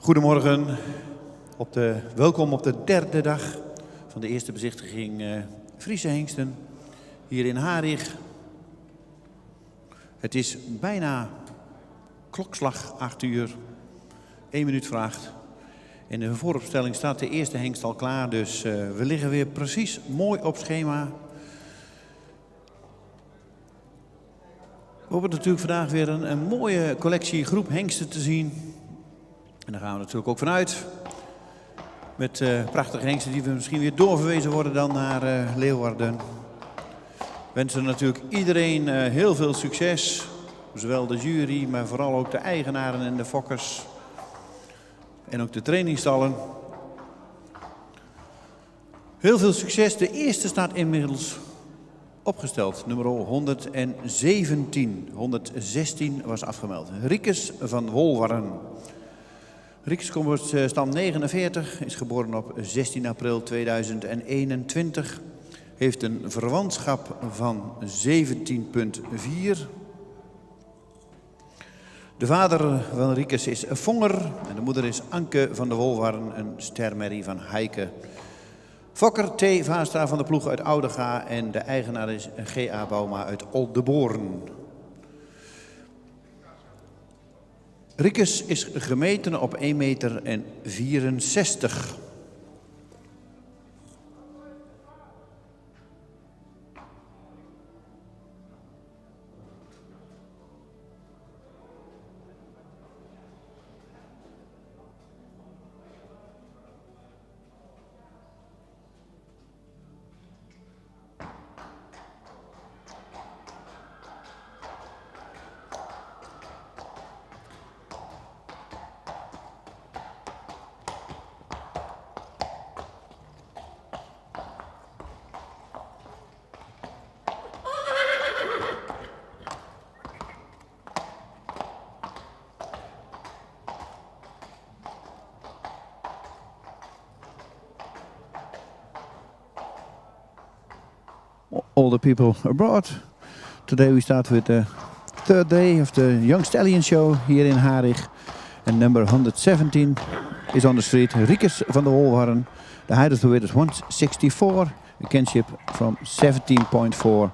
Goedemorgen, welkom op de derde dag van de eerste bezichtiging Friese hengsten hier in Harig. Het is bijna klokslag 8 uur, 1 minuut voor 8. In de vooropstelling staat de eerste hengst al klaar, dus we liggen weer precies mooi op schema. We hebben natuurlijk vandaag weer een mooie collectie groep hengsten te zien. En daar gaan we natuurlijk ook vanuit. Met prachtige hengsten die we misschien weer doorverwezen worden dan naar Leeuwarden. We wensen natuurlijk iedereen heel veel succes. Zowel de jury, maar vooral ook de eigenaren en de fokkers. En ook de trainingsstallen. Heel veel succes. De eerste staat inmiddels opgesteld. Nummer 117. 116 was afgemeld. Riekes van Wolwarren. Riekes komt uit stam 49. Is geboren op 16 april 2021. Heeft een verwantschap van 17,4. De vader van Riekes is Vonger en de moeder is Anke van de Wolwarren, een stermerrie van Heike. Fokker T. Vaastra van de ploeg uit Oudega en de eigenaar is G.A. Bouma uit Oldenboorn. Riekes is gemeten op 1,64 meter. All the people abroad. Today we start with the third day of the Young Stallion Show here in Harig. And number 117 is on the street. Riekes van de Wolwarren. The height of the weight is 164. A kinship from 17,4.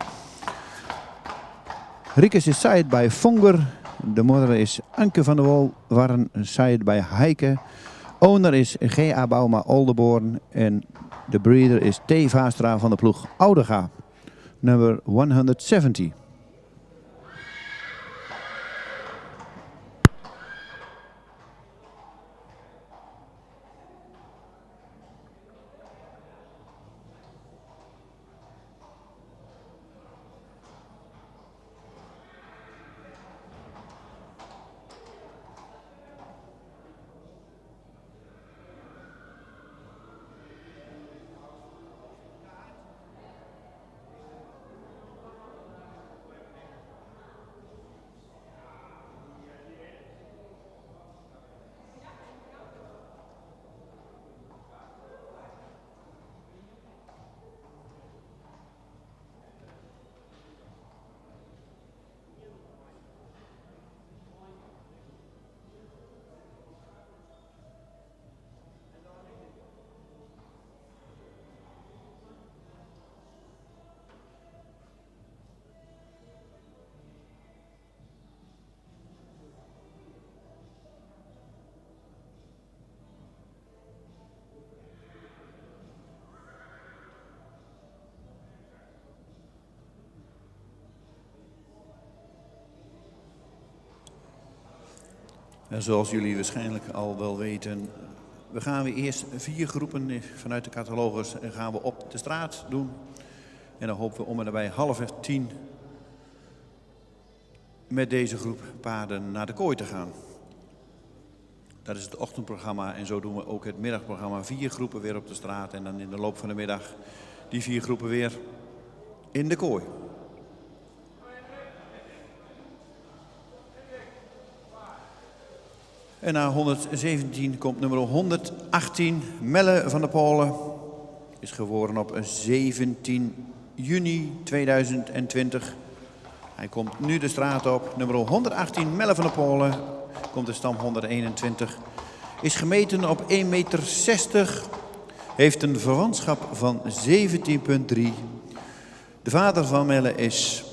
Riekes is sired by Vonger. The mother is Anke van de Wolwarren, sired by Heike. Owner is G.A. Bouma Oldenboorn. En de breeder is T. Vaastra van de ploeg Oudega. Number 170. En zoals jullie waarschijnlijk al wel weten, we gaan weer eerst 4 groepen vanuit de catalogus en gaan we op de straat doen. En dan hopen we om en nabij 9:30 met deze groep paarden naar de kooi te gaan. Dat is het ochtendprogramma en zo doen we ook het middagprogramma. 4 groepen weer op de straat en dan in de loop van de middag die 4 groepen weer in de kooi. En na 117 komt nummer 118, Melle van der Polen. Is geboren op 17 juni 2020. Hij komt nu de straat op. Nummer 118, Melle van der Polen. Komt de stam 121. Is gemeten op 1,60 meter. Heeft een verwantschap van 17,3. De vader van Melle is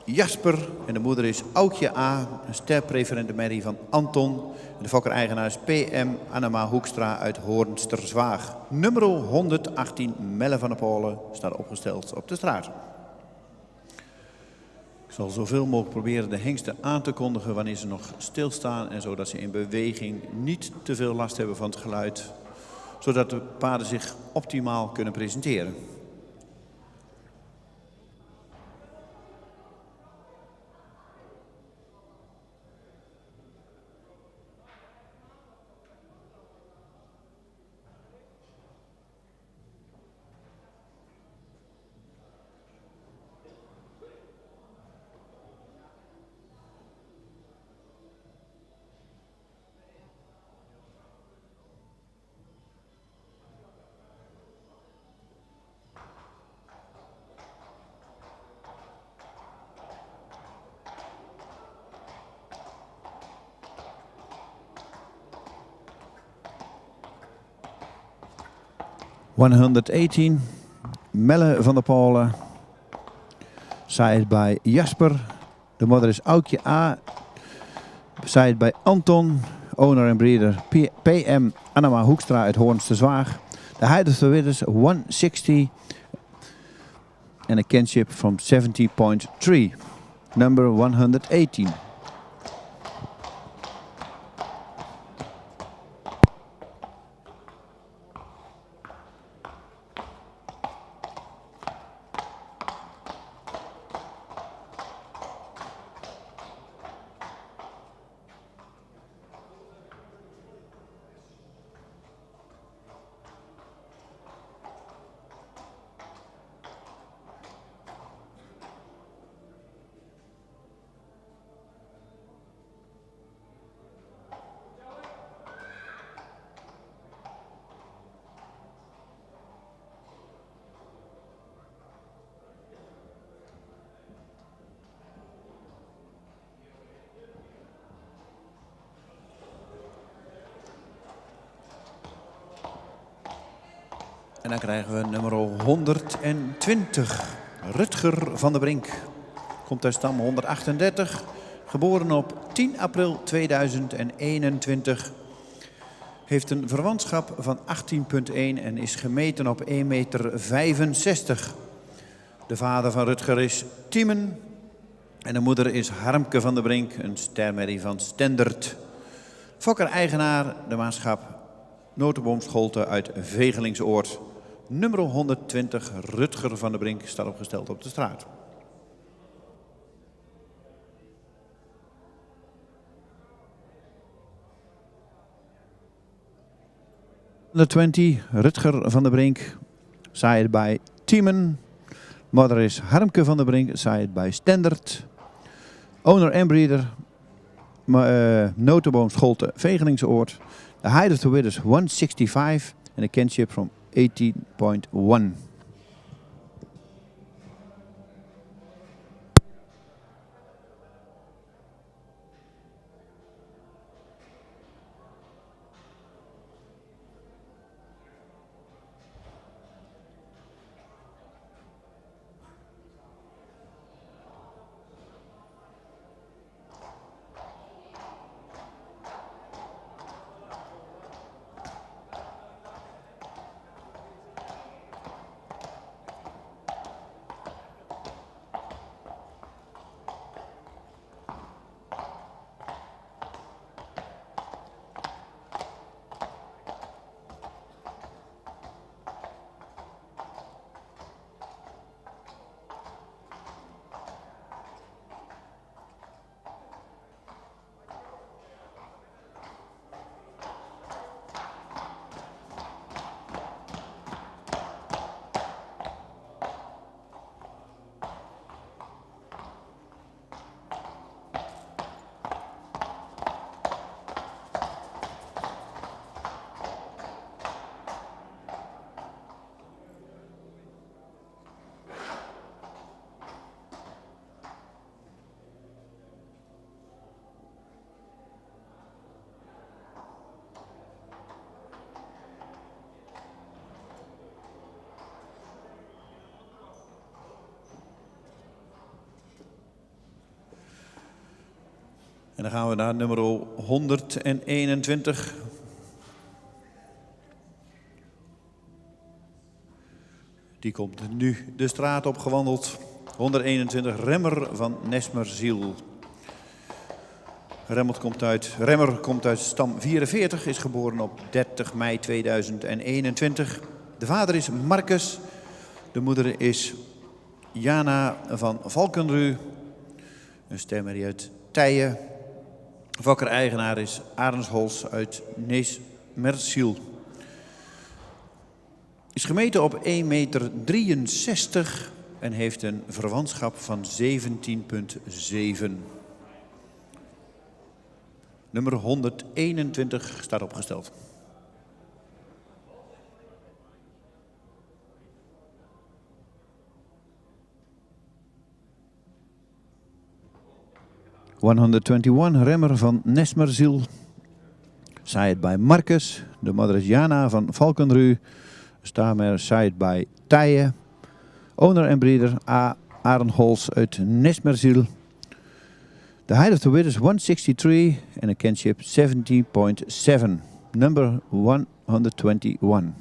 Jasper en de moeder is Aukje A. Een sterpreferente merrie van Anton. En de fokker-eigenaar is PM Annema Hoekstra uit Hoornsterzwaag. Nummer 118 Melle van der Polen staat opgesteld op de straat. Ik zal zoveel mogelijk proberen de hengsten aan te kondigen wanneer ze nog stilstaan. En zodat ze in beweging niet te veel last hebben van het geluid. Zodat de paarden zich optimaal kunnen presenteren. ...118, Melle van der Polen, side bij Jasper. De moeder is Aukje A, side bij Anton, owner en breeder PM Annema Hoekstra uit Hoornsterzwaag. De height of the width is 160 and a kinship from 70.3, number 118. En dan krijgen we nummer 120, Rutger van der Brink. Komt uit stam 138, geboren op 10 april 2021. Heeft een verwantschap van 18,1 en is gemeten op 1,65 meter. De vader van Rutger is Tiemen en de moeder is Harmke van der Brink, een stermerrie van Stendert. Fokker-eigenaar, de maatschap Notenboomscholte uit Vegelingsoord. Nummer 120, Rutger van der Brink, staat opgesteld op de straat. De 20, Rutger van der Brink, side bij Tiemen. Mother is Harmke van der Brink, side bij Stendert. Owner en breeder, Notenboomscholte, Vegelingsoord. The height of the width is 165 and a kinship from 18.1. En dan gaan we naar nummer 121. Die komt nu de straat op gewandeld. 121, Remmer van Nesmerziel. Remmer komt uit stam 44, is geboren op 30 mei 2021. De vader is Marcus, de moeder is Jana van Valkenru, een stemmer uit Tijen. Fokker-eigenaar is Arendshols uit Nesmerziel. Is gemeten op 1,63 meter en heeft een verwantschap van 17,7. Nummer 121 staat opgesteld. ...121, Remmer van Nesmerziel. Side by Marcus. De moeder is Jana van Valkenru. Stammer side by Tijen. Owner en breeder A. Arenholz uit Nesmerziel. The height of the width is 163 and a kinship 70.7. Number 121.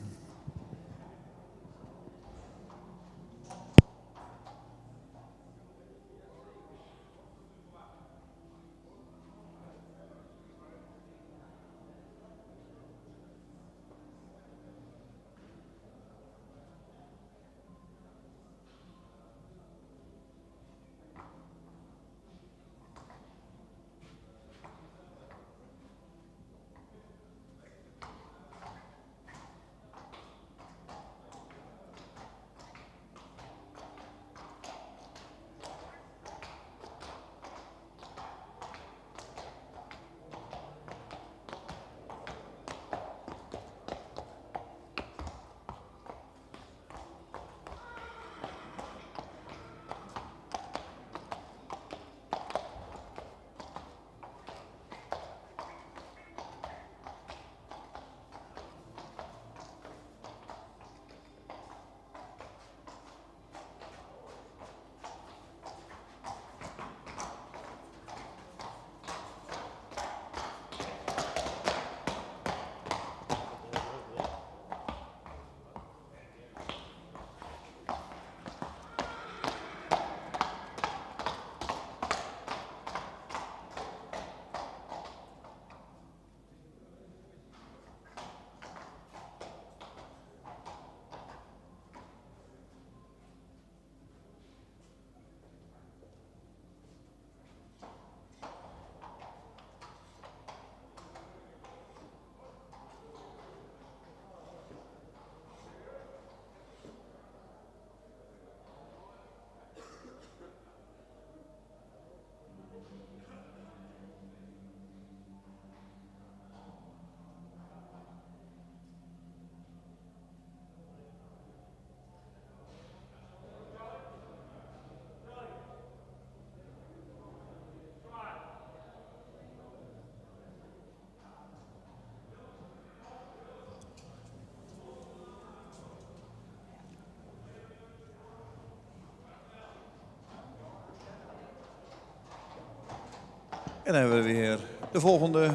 En dan hebben we weer de volgende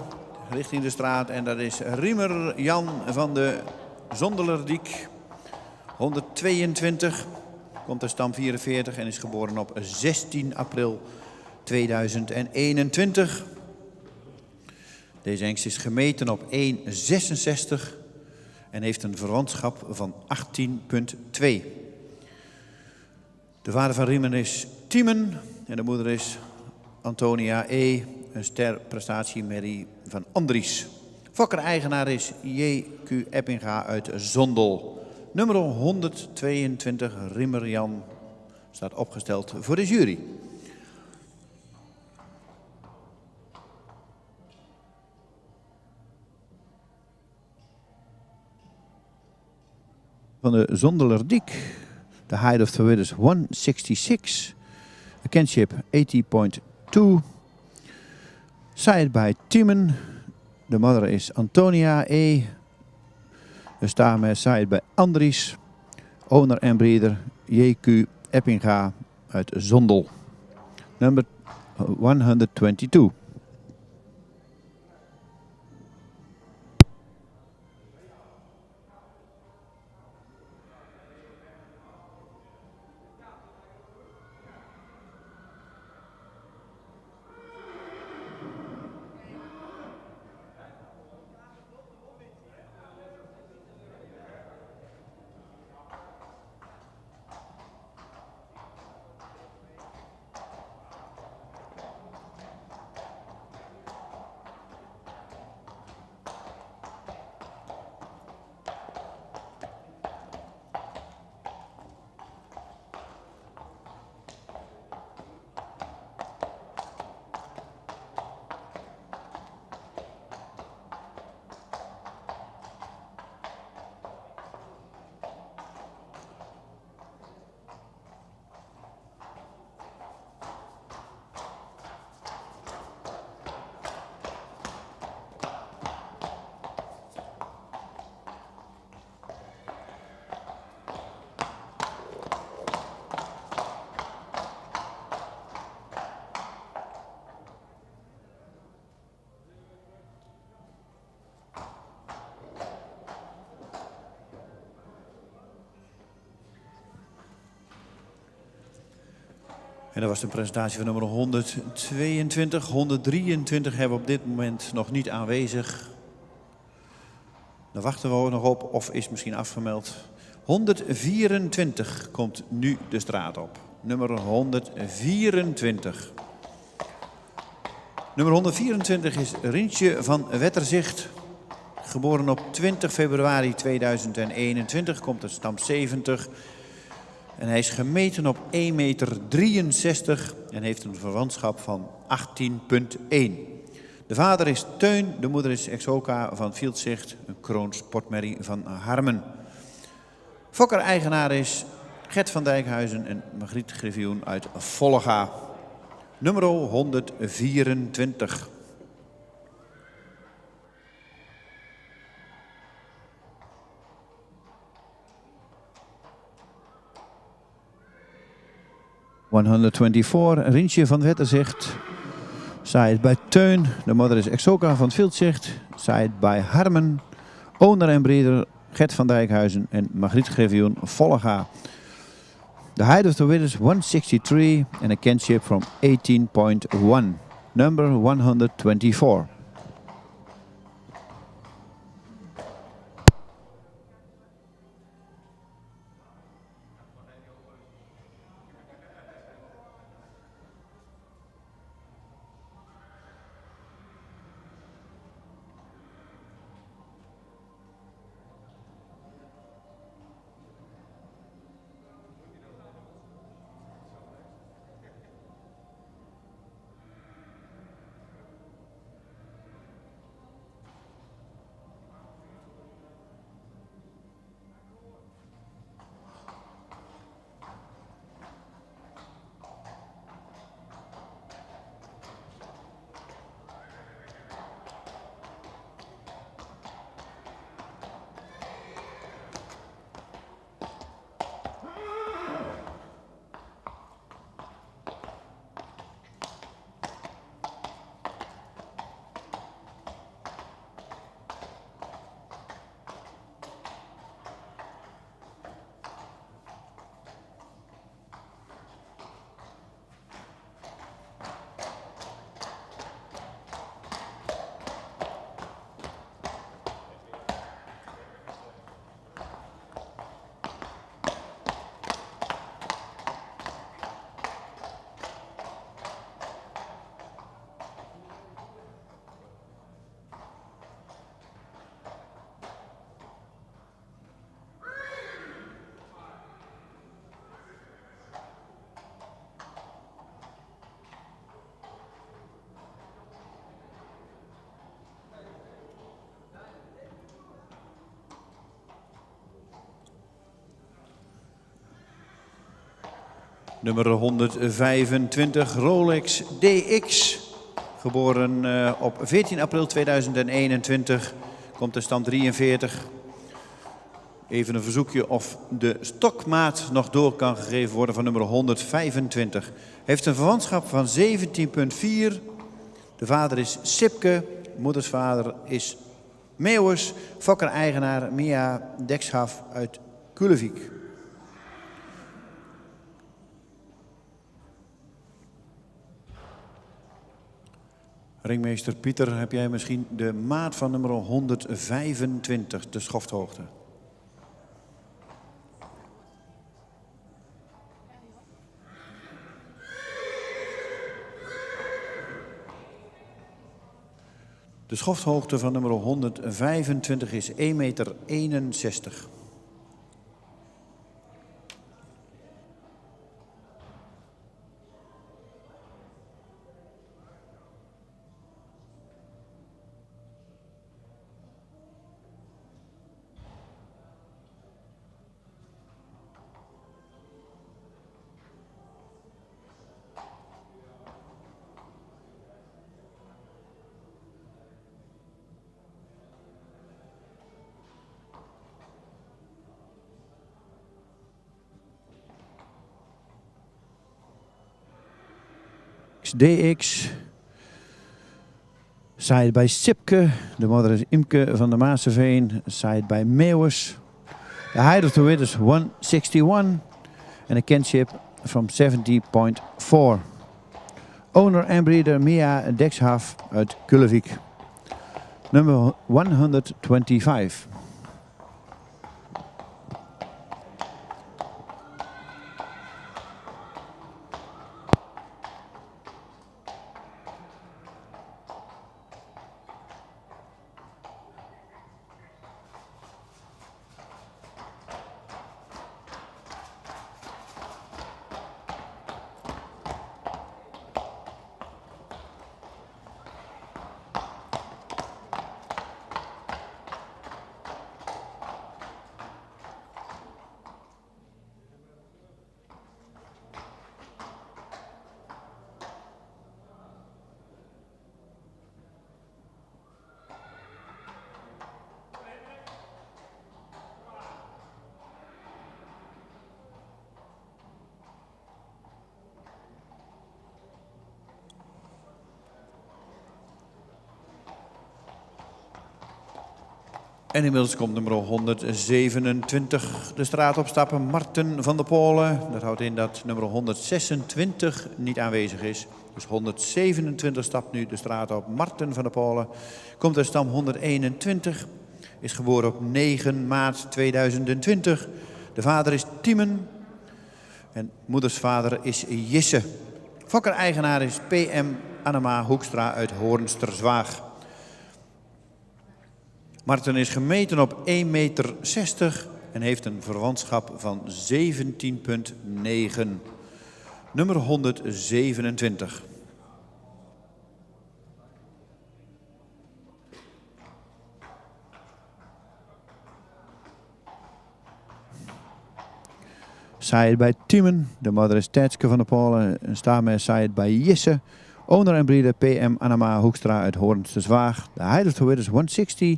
richting de straat. En dat is Riemer Jan van de Zondelerdiek. 122. Komt uit stam 44 en is geboren op 16 april 2021. Deze hengst is gemeten op 1,66 en heeft een verwantschap van 18,2. De vader van Riemer is Tiemen en de moeder is Antonia E., een sterprestatiemerrie van Andries. Fokker-eigenaar is J.Q. Eppinga uit Zondel. Nummer 122, Riemer Jan, staat opgesteld voor de jury. Van de Zondelerdiek. The height of the width is 166. A kinship 80.2. Side by Tiemen. De mother is Antonia E. We staan met side by Andries. Owner en breeder J.Q. Eppinga uit Zondel. Number 122. En dat was de presentatie van nummer 122. 123 hebben we op dit moment nog niet aanwezig. Daar wachten we nog op of is misschien afgemeld. 124 komt nu de straat op. Nummer 124. Nummer 124 is Rintje van Wetterzicht. Geboren op 20 februari 2021, komt uit stam 70. En hij is gemeten op 1,63 meter en heeft een verwantschap van 18,1. De vader is Teun, de moeder is Exoka van Vieldzicht, een kroonsportmerrie van Harmen. Fokker-eigenaar is Gert van Dijkhuizen en Margriet Griffioen uit Vollega. Nummer 124. Rintje van Wetterzicht. Saait bij Teun. De moeder is Exoka van Vieldzicht. Saait bij Harmen. Owner en breeder Gert van Dijkhuizen en Margriet Griffioen Vollega. The height of the width is 163 and a kinship from 18.1. Number 124. Nummer 125, Rolex DX. Geboren op 14 april 2021. Komt uit stand 43. Even een verzoekje of de stokmaat nog door kan gegeven worden van nummer 125. Heeft een verwantschap van 17,4. De vader is Sipke. Moeders vader is Meeuwis. Fokker-eigenaar Mia Dekschaf uit Kulevik. Ringmeester Pieter, heb jij misschien de maat van nummer 125, de schofthoogte? De schofthoogte van nummer 125 is 1,61 meter. DX. Saait bij Sipke. De moeder is Imke van der Maaseveen. Saait bij Meeuwis. The height of the width is 161. En een kinship from 70.4. Owner and breeder Mia Dexhaf uit Kullevik. Number 125. En inmiddels komt nummer 127 de straat opstappen, Marten van der Polen. Dat houdt in dat nummer 126 niet aanwezig is. Dus 127 stapt nu de straat op, Marten van der Polen. Komt uit stam 121, is geboren op 9 maart 2020. De vader is Tiemen en moeders vader is Jisse. Fokker-eigenaar is PM Annema Hoekstra uit Hoornsterzwaag. Marten is gemeten op 1,60 meter en heeft een verwantschap van 17,9. Nummer 127. Saait bij Tiemen. De moeder is Tetske van der Polen. Een staarmee saait bij Jisse. Owner en breeder PM Annema Hoekstra uit Hoornsterzwaag. De heiligste wit is 160.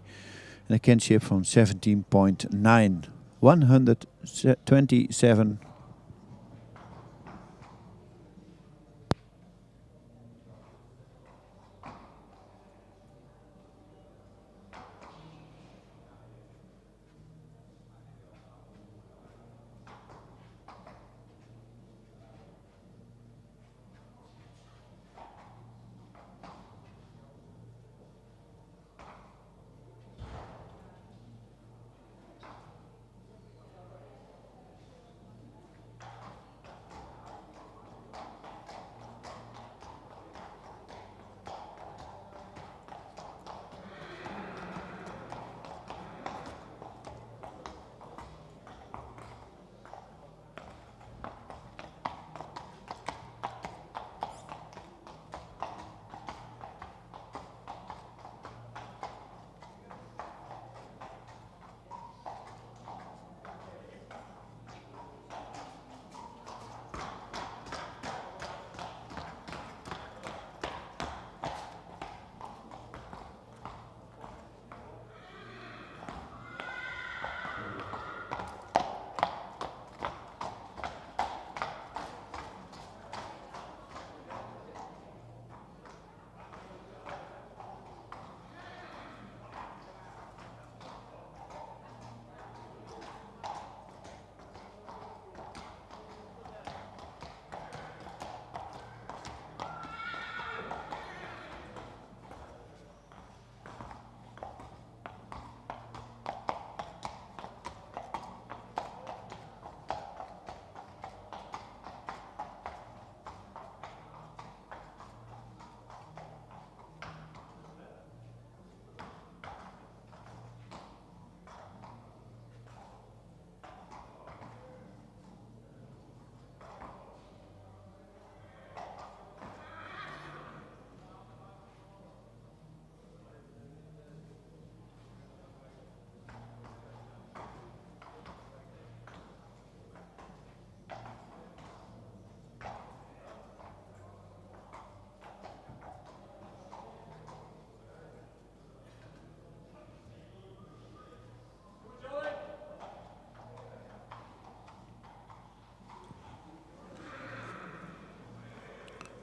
En een kinship van 17,9. 127.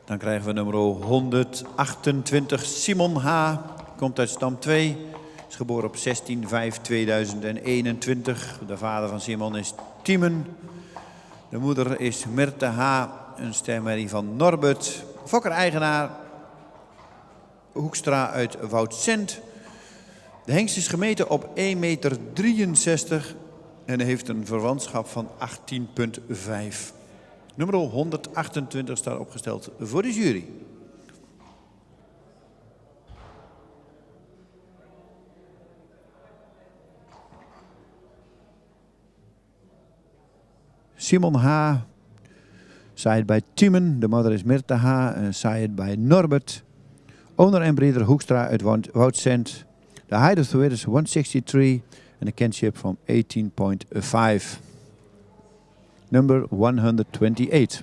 Dan krijgen we nummer 128, Simon H. Komt uit stam 2. Is geboren op 16/5/2021. De vader van Simon is Tiemen. De moeder is Mirte H., een stermerrie van Norbert. Fokker-eigenaar Hoekstra uit Woudsend. De hengst is gemeten op 1,63 meter en heeft een verwantschap van 18,5. Nummer 128 staat opgesteld voor de jury. Simon H. Saait bij Timen. De moeder is Mirte H. Saait bij Norbert. Owner en breeder Hoekstra uit Woudsend. The height of the width is 163 and a kinship from 18,5. Number 128.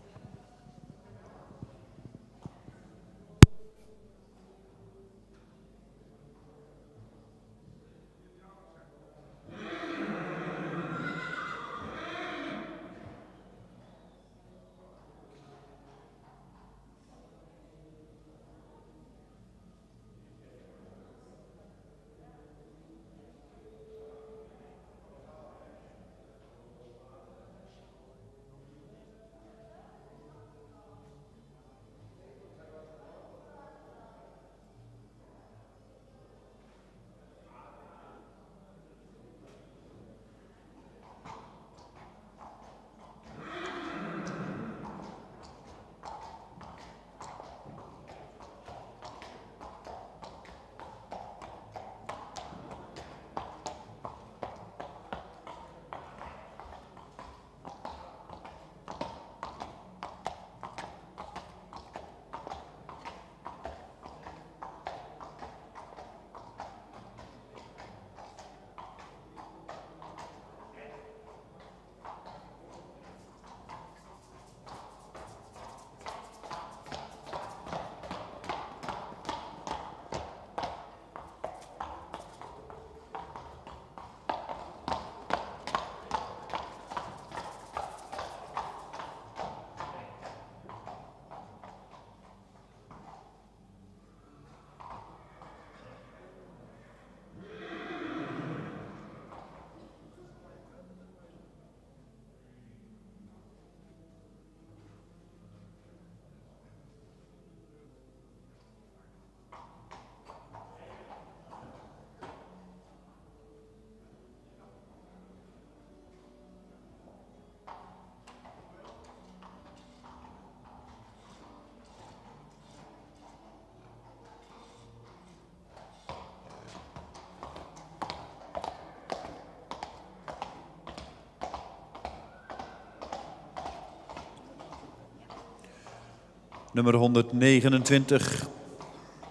Nummer 129,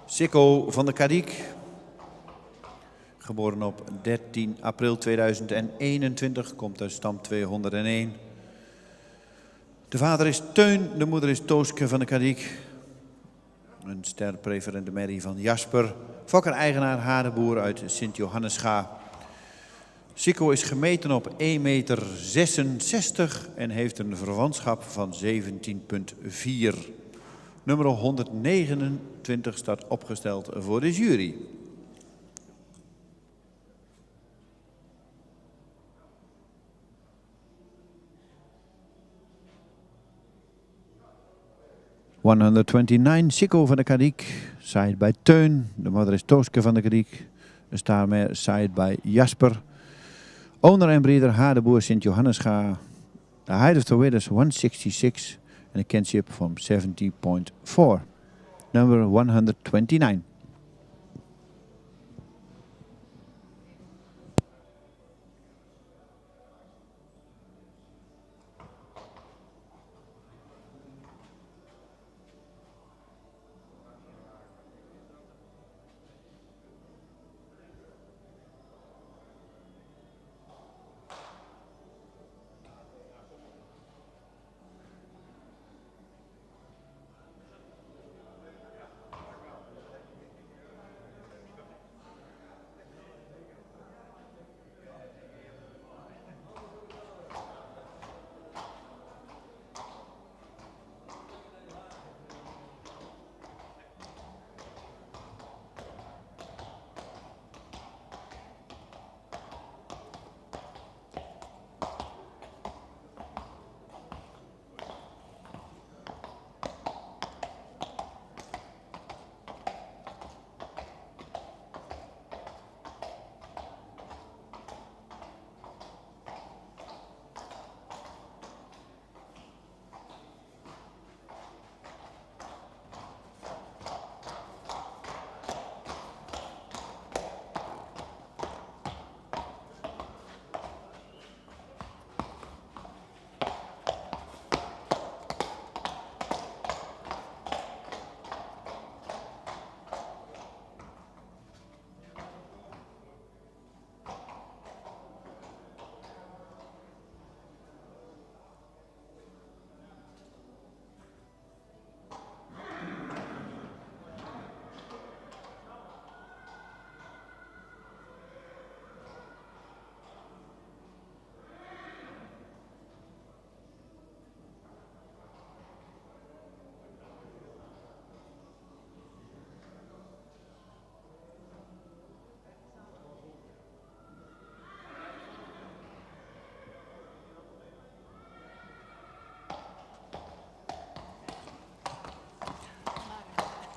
Sikko van de Kadiek. Geboren op 13 april 2021, komt uit stam 201. De vader is Teun, de moeder is Tooske van de Kadiek. Een sterpreferente merrie van Jasper. Fokker-eigenaar Hadeboer uit Sint-Johannesga. Sikko is gemeten op 1,66 meter en heeft een verwantschap van 17,4. Nummer 129 staat opgesteld voor de jury. ...129, Sikko van de Kadiek, saait bij Teun. De moeder is Tooske van de Kadiek. Een staarmer saait bij Jasper. Owner en breeder Hadeboer Sint-Johannesga. The height of the width is 166 and a kinship from 70,4. Number 129.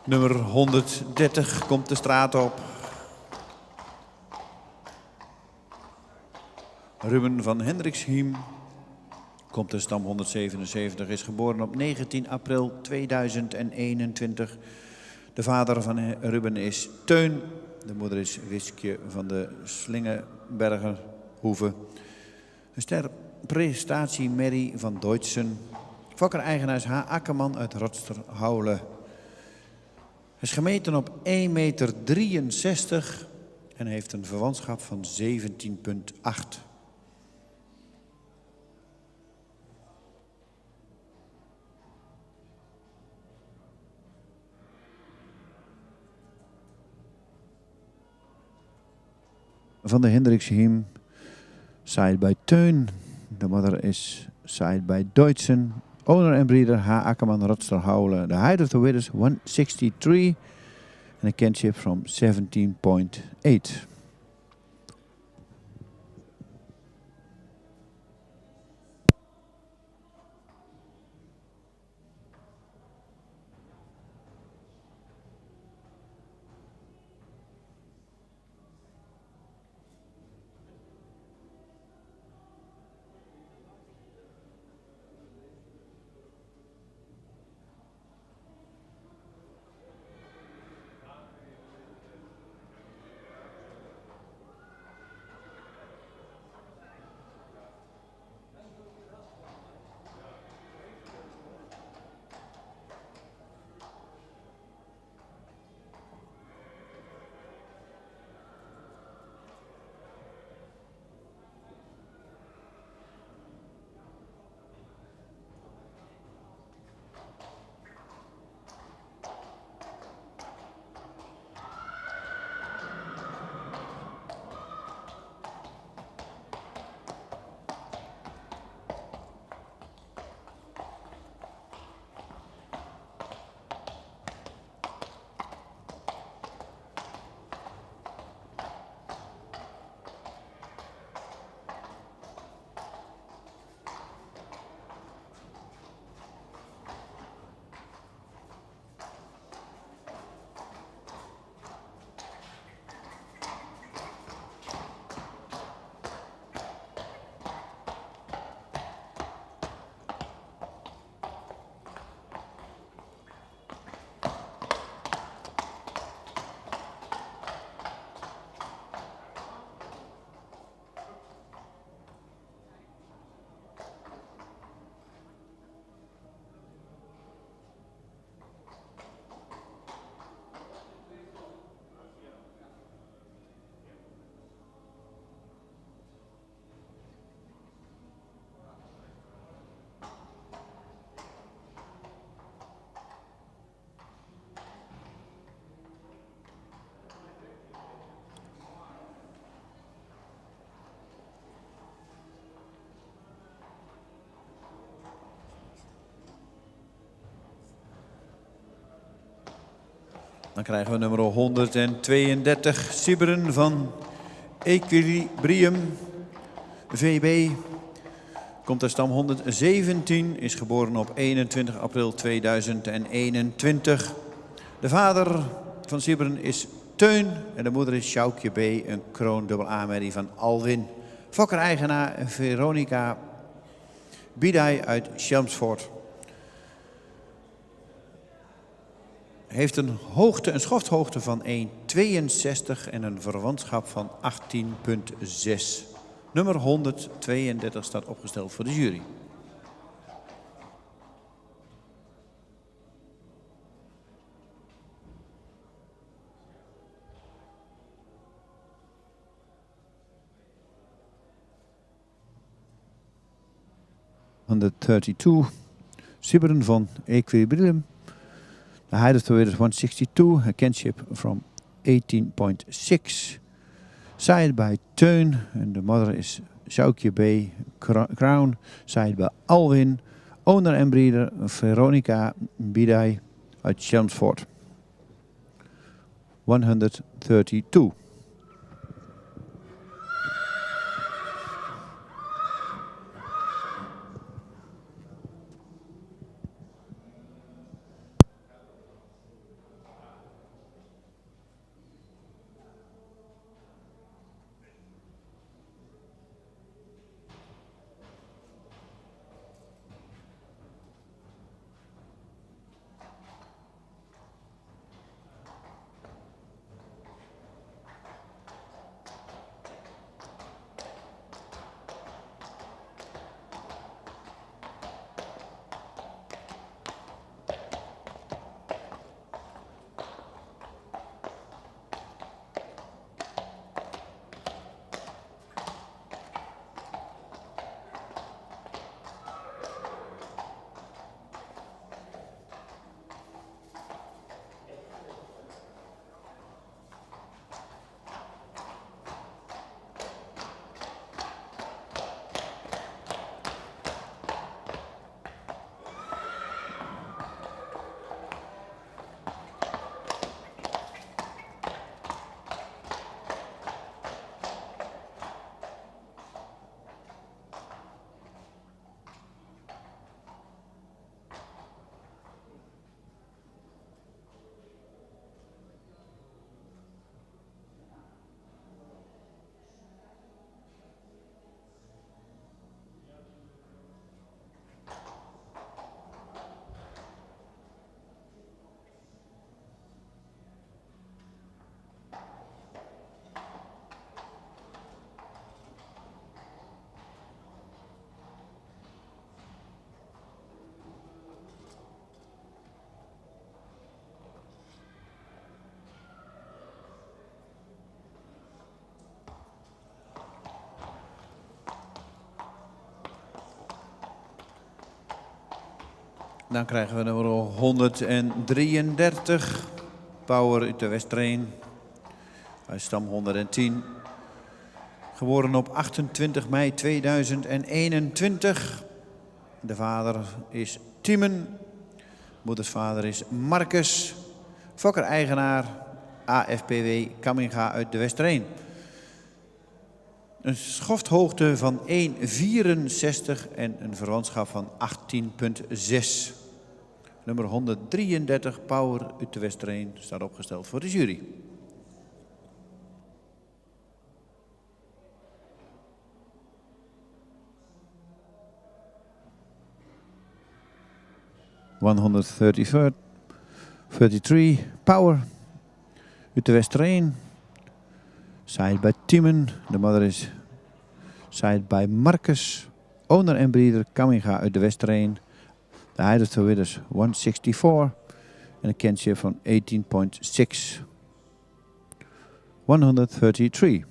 Nummer 130 komt de straat op. Ruben van Hendriksheim komt de stam 177, is geboren op 19 april 2021. De vader van Ruben is Teun. De moeder is Wiskje van de Slingenbergerhoeve. Een sterprestatie Mary van Deutschen. Fokker-eigenaar is H. Akkerman uit Rotsterhouwle. Hij is gemeten op 1,63 meter en heeft een verwantschap van 17,8. Van de Hendriksheim, side by Teun. De moeder is side by Deutschen. Owner en breeder H. Akkerman Rotsterhouwle. The height of the width is 163 and a kinship from 17,8. Dan krijgen we nummer 132, Siberen van Equilibrium VB. Komt uit stam 117, is geboren op 21 april 2021. De vader van Siberen is Teun en de moeder is Sjoukje B, een kroon A-merrie van Alwin. Fokker-eigenaar Veronica Bidai uit Chelmsford. Heeft een schofthoogte van 1,62 en een verwantschap van 18,6. Nummer 132 staat opgesteld voor de jury. ...132, Siberen van Equilibrium. The height of the weight is 162, a kinship from 18,6. Side by Teun, and the mother is Sjoukje B. Crown. Side by Alwin, owner en breeder Veronica Bidai uit Chelmsford. 132. Dan krijgen we nummer 133. Power uit de Westreen. Uit stam 110. Geboren op 28 mei 2021. De vader is Tiemen. Moeders vader is Marcus. Fokker-eigenaar AFPW Kamminga uit de Westreen. Een schofthoogte van 1,64 en een verwantschap van 18,6. Nummer 133, Power uit de Westreen, staat opgesteld voor de jury. (133) Power uit de Westreen. Side by Tiemen. De moeder is side by Marcus. Owner en breeder Kamminga uit de Westreen. De height of the width is 164 en een kinship van 18,6. 133.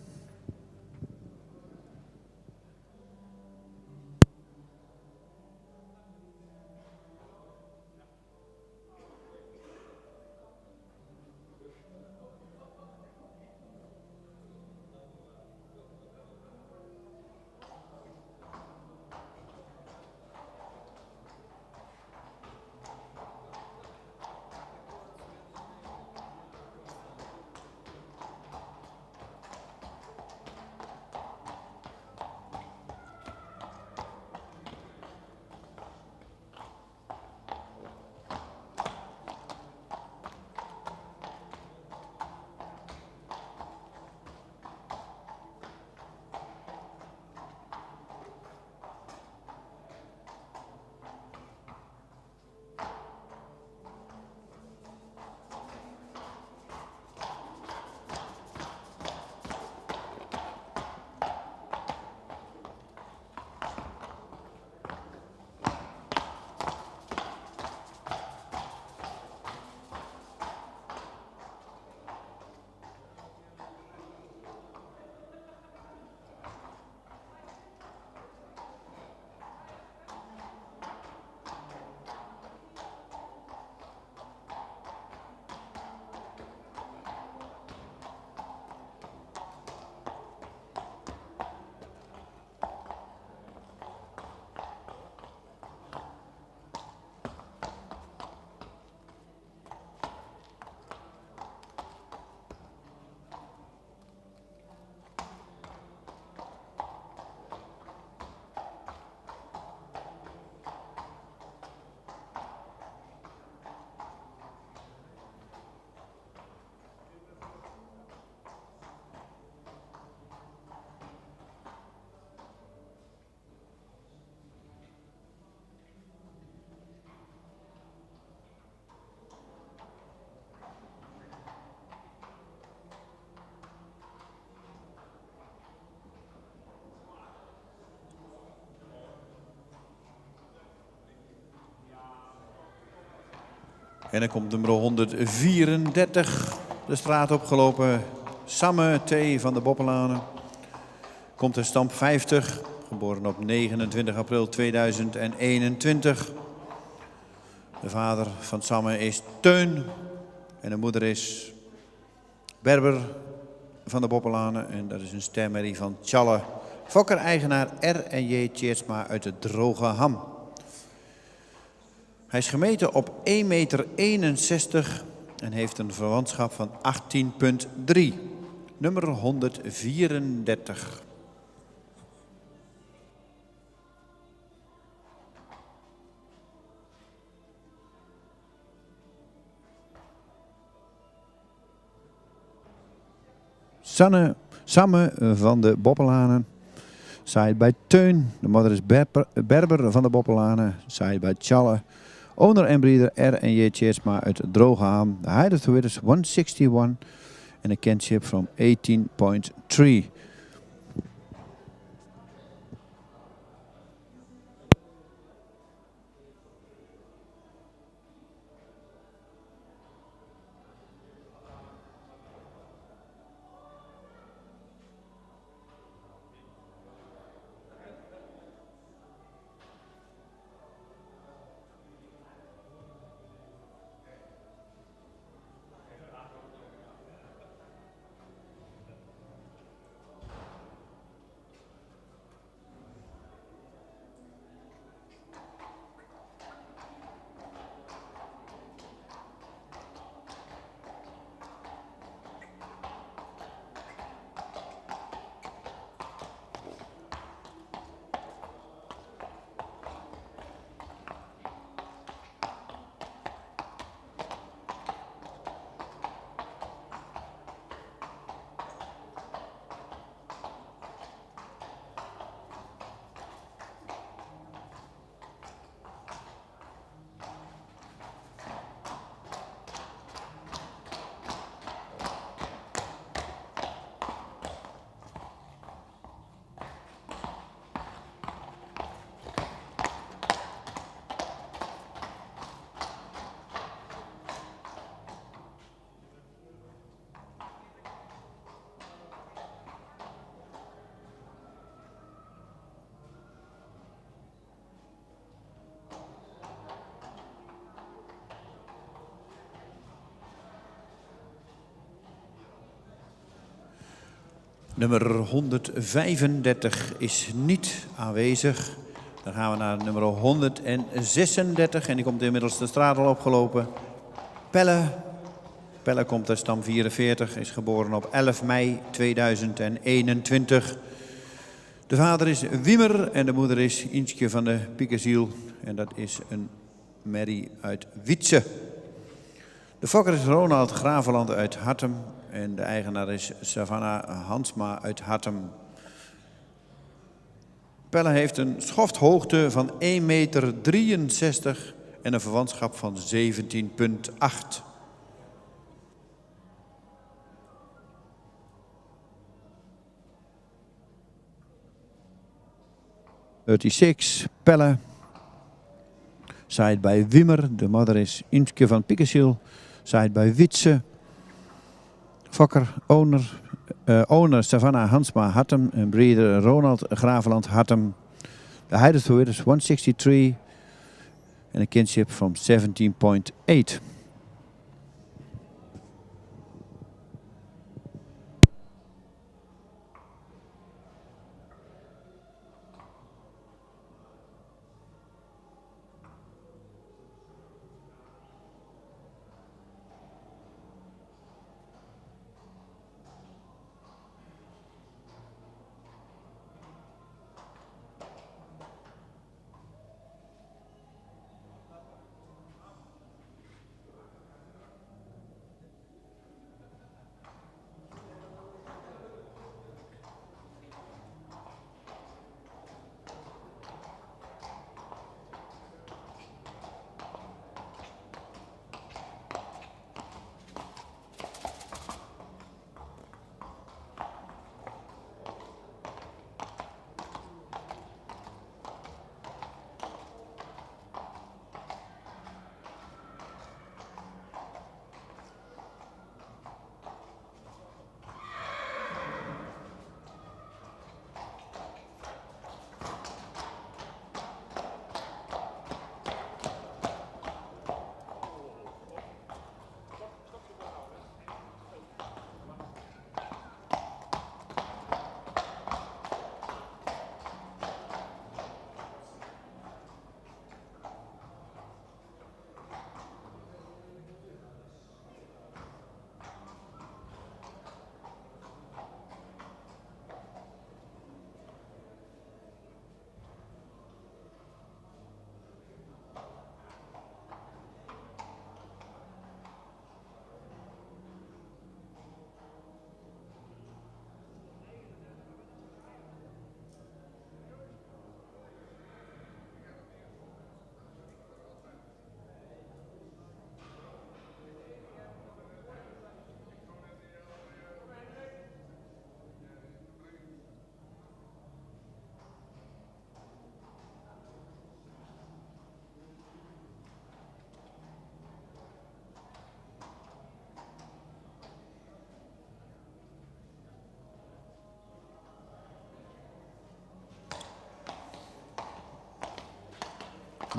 En dan komt nummer 134 de straat opgelopen. Samme T. van de Boppelanen. Komt uit stamp 50. Geboren op 29 april 2021. De vader van Samme is Teun. En de moeder is Berber van de Boppelanen. En dat is een stermerrie van Tjalle. Fokker-eigenaar R&J Tjeertsma uit de Droge Ham. Hij is gemeten op 1,61 meter en heeft een verwantschap van 18,3. Nummer 134. Samme van de Boppelanen. Side bij Teun. De moeder is Berber van de Boppelanen. Side bij Tjalle. Owner en breeder R&J Tjeertsma uit Droge Ham. De height of the width is 161 en een kinship van 18,3. Nummer 135 is niet aanwezig. Dan gaan we naar nummer 136 en die komt inmiddels de straat al opgelopen. Pelle. Pelle komt uit stam 44, is geboren op 11 mei 2021. De vader is Wiemer en de moeder is Inske van de Piekenziel. En dat is een merrie uit Wietse. De fokker is Ronald Graveland uit Hattem. En de eigenaar is Savannah Hansma uit Hattem. Pelle heeft een schofthoogte van 1,63 meter en een verwantschap van 17,8. Pelle. Zaait bij Wimmer. De moeder is Inske van Piekenziel. Zaait bij Wietse. Fokker, owner Savannah Hansma Hattem en breeder Ronald Graveland Hattem. The height of the width is 163 and a kinship from 17,8.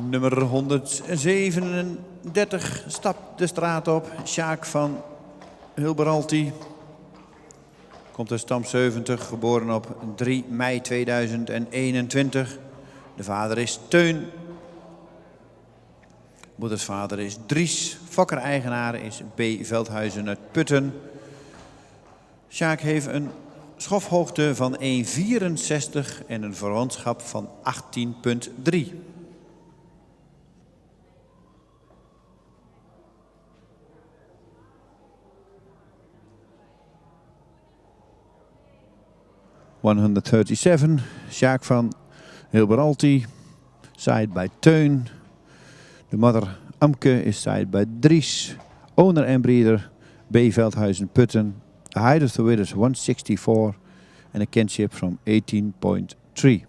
Nummer 137 stapt de straat op. Sjaak van Hilberalti. Komt uit stam 70, geboren op 3 mei 2021. De vader is Teun. Moeders vader is Dries. Fokker-eigenaar is B. Veldhuizen uit Putten. Sjaak heeft een schofhoogte van 1,64 en een verwantschap van 18,3. (137) Sjaak van Hilberalti, zaait bij Teun. De moeder Amke is zaait bij Dries. Owner en breeder B. Veldhuizen Putten. The height of the width is 164 and a kinship from 18,3.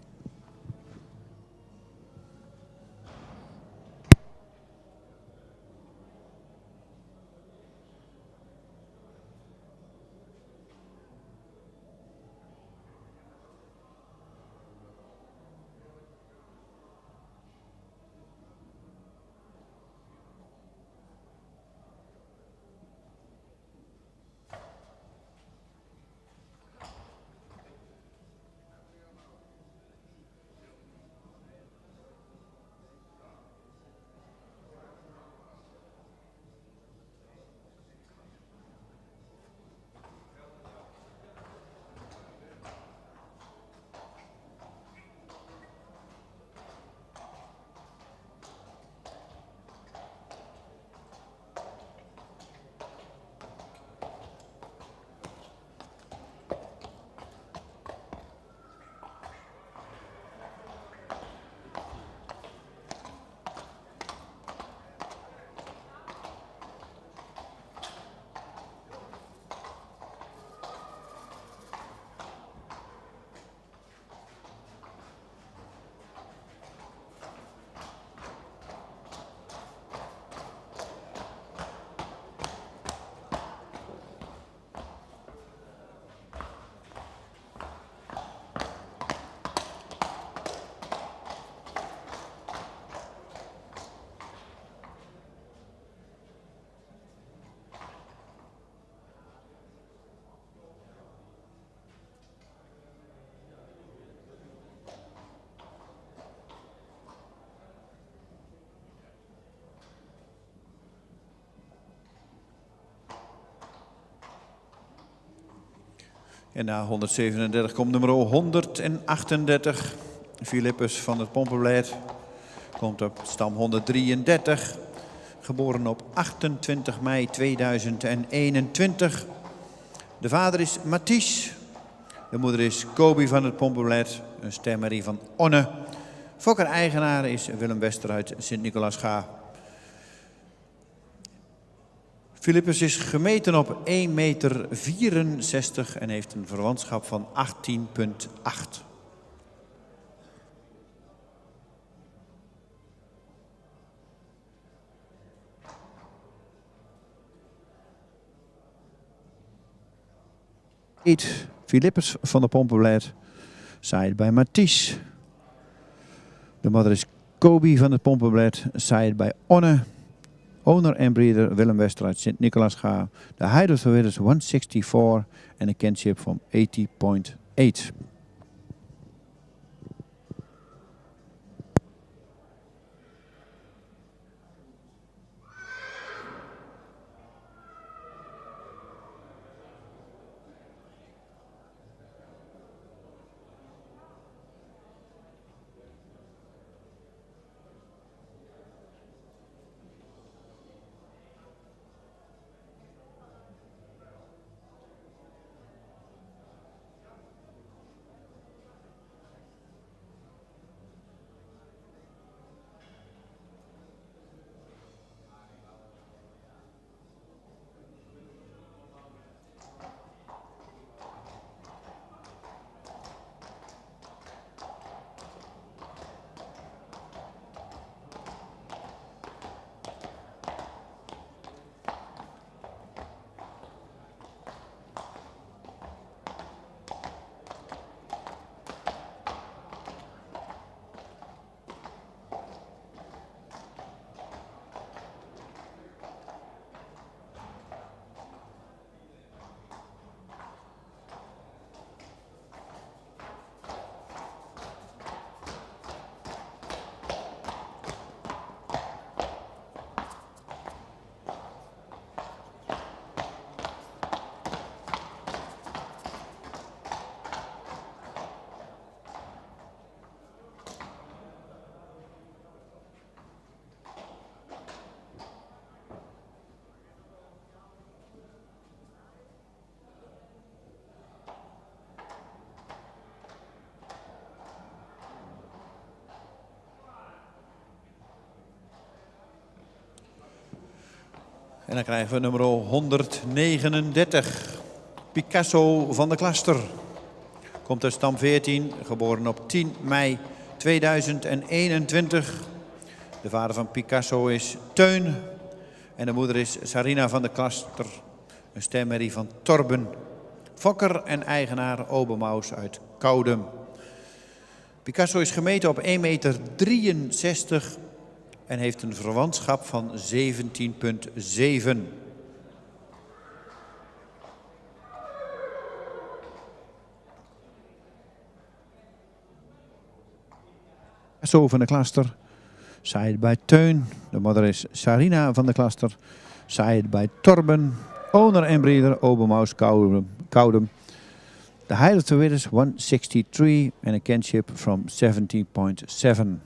En na 137 komt nummer 138. Philippus van het Pompenblaad. Komt op stam 133. Geboren op 28 mei 2021. De vader is Mathies. De moeder is Kobi van het Pompenblaad. Een stemmerie van Onne. Fokker-eigenaar is Willem Wester uit Sint-Nicolaas-Ga. Philippus is gemeten op 1,64 meter en heeft een verwantschap van 18,8. Philippus van de Pompenblaad, zaaid bij Mathies. De moeder is Kobi van het Pompenblaad, zaaid bij Onne. Owner en breeder Willem Wester uit Sint-Nicolaas-Ga. De height of the weight is 164 en een kinship van 80,8. En dan krijgen we nummer 139. Picasso van de Klaster. Komt uit stam 14, geboren op 10 mei 2021. De vader van Picasso is Teun. En de moeder is Sarina van de Klaster. Een stemmerie van Torben. Fokker en eigenaar Obermaus uit Koudem. Picasso is gemeten op 1,63 meter en heeft een verwantschap van 17,7. Picasso van de Klaster, zaaid bij Teun. De moeder is Sarina van de Klaster, zaaid bij Torben. Owner en breeder Obermaus Koudem. The height of the width is 163 and a kinship from 17,7.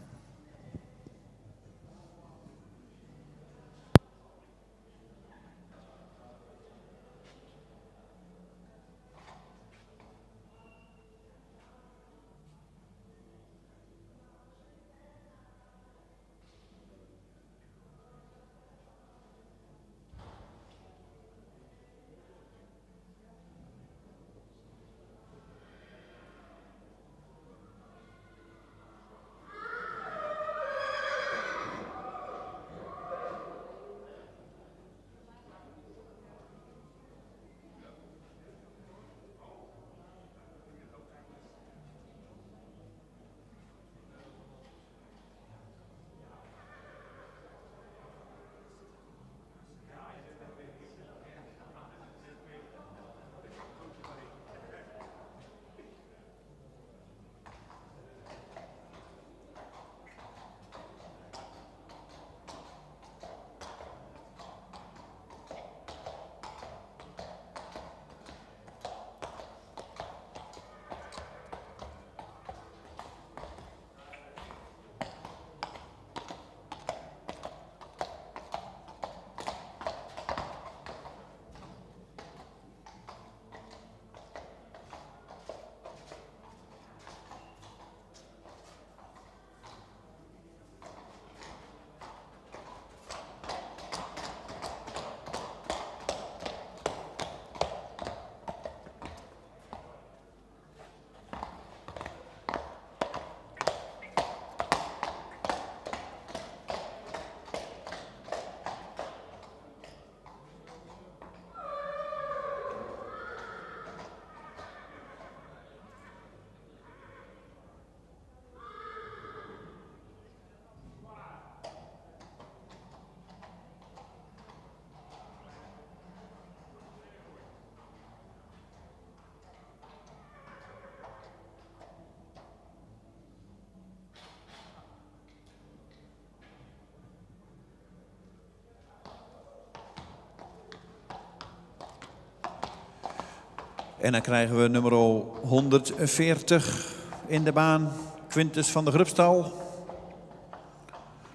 En dan krijgen we nummer 140 in de baan. Quintus van de Grubstal.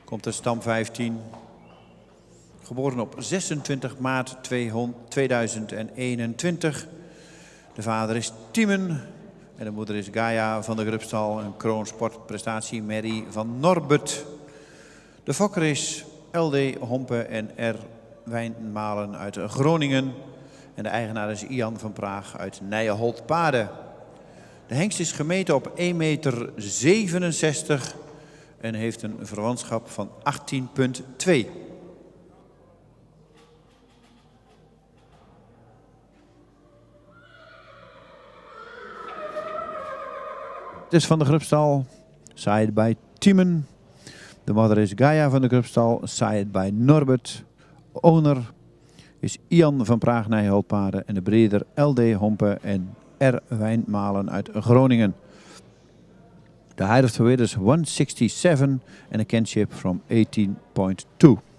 Komt uit stam 15. Geboren op 26 maart 2021. De vader is Tiemen en de moeder is Gaia van de Grubstal. Een kroonsportprestatie Mary van Norbert. De fokker is LD Hompe en R. Wijnmalen uit Groningen. En de eigenaar is Ian van Praag uit Nijenholt-Paarden. De hengst is gemeten op 1,67 meter en heeft een verwantschap van 18,2. Het is van de Grubstal, saaid bij Tiemen. De moeder is Gaia van de Grubstal, saaid bij Norbert. Owner is Ian van Praag Nijenholt-Paarden en de breeder LD Hompe en R. Wijnmalen uit Groningen. The height of the weight is 167 and a kinship from 18.2.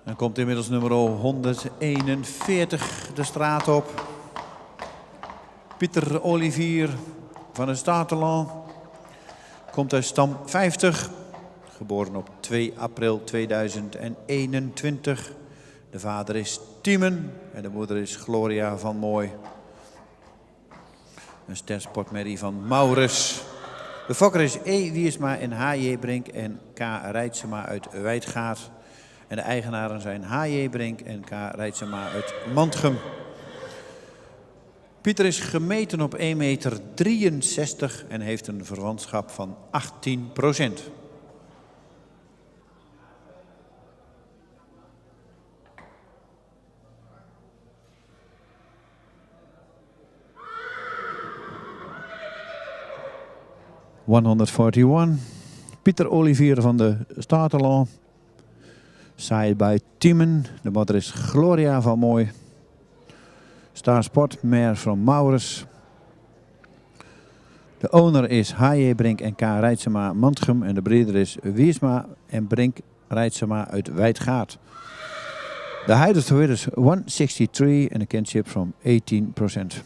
Dan komt inmiddels nummer 141 de straat op. Pieter Olivier van het Stateland. Komt uit stam 50. Geboren op 2 april 2021. De vader is Tiemen en de moeder is Gloria van Mooi. Een stersportmerrie van Maurus. De fokker is E. Wiersma en H.J. Brink en K. Reitsema uit Wijdgaard. En de eigenaren zijn H.J. Brink en K. Reitsema uit Mantgem. Pieter is gemeten op 1,63 meter en heeft een verwantschap van 18%. Pieter Olivier van de Stateland. Saai bij Tiemen. De moeder is Gloria van Mooi. Starsport, Meer van Maurus. De owner is H.J. Brink en K. Reitsema Mantgem. En de breeder is Wiersma en Brink Reitsema uit Wijdgaard. De height of the weight is 163 en a kinship from 18%.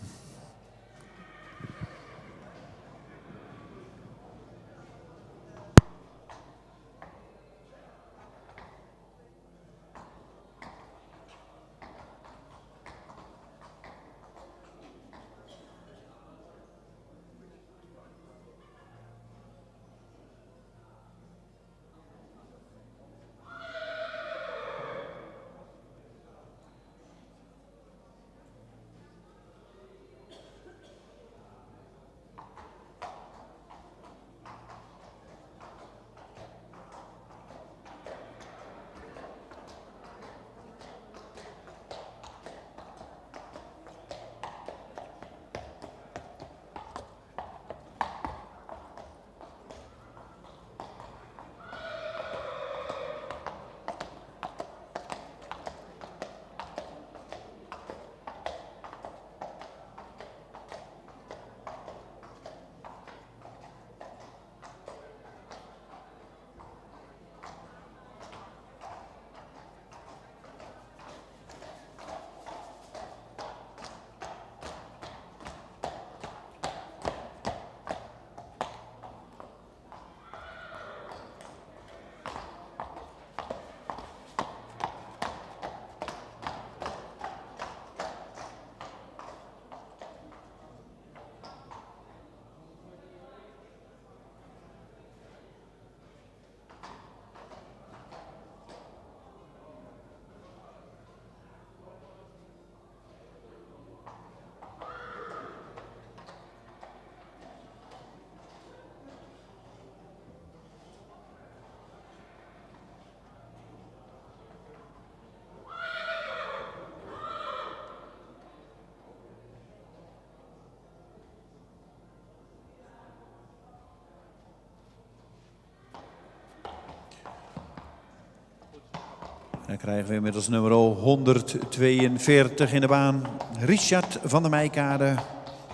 Dan krijgen we inmiddels nummer 142 in de baan. Richard van der Meijkade.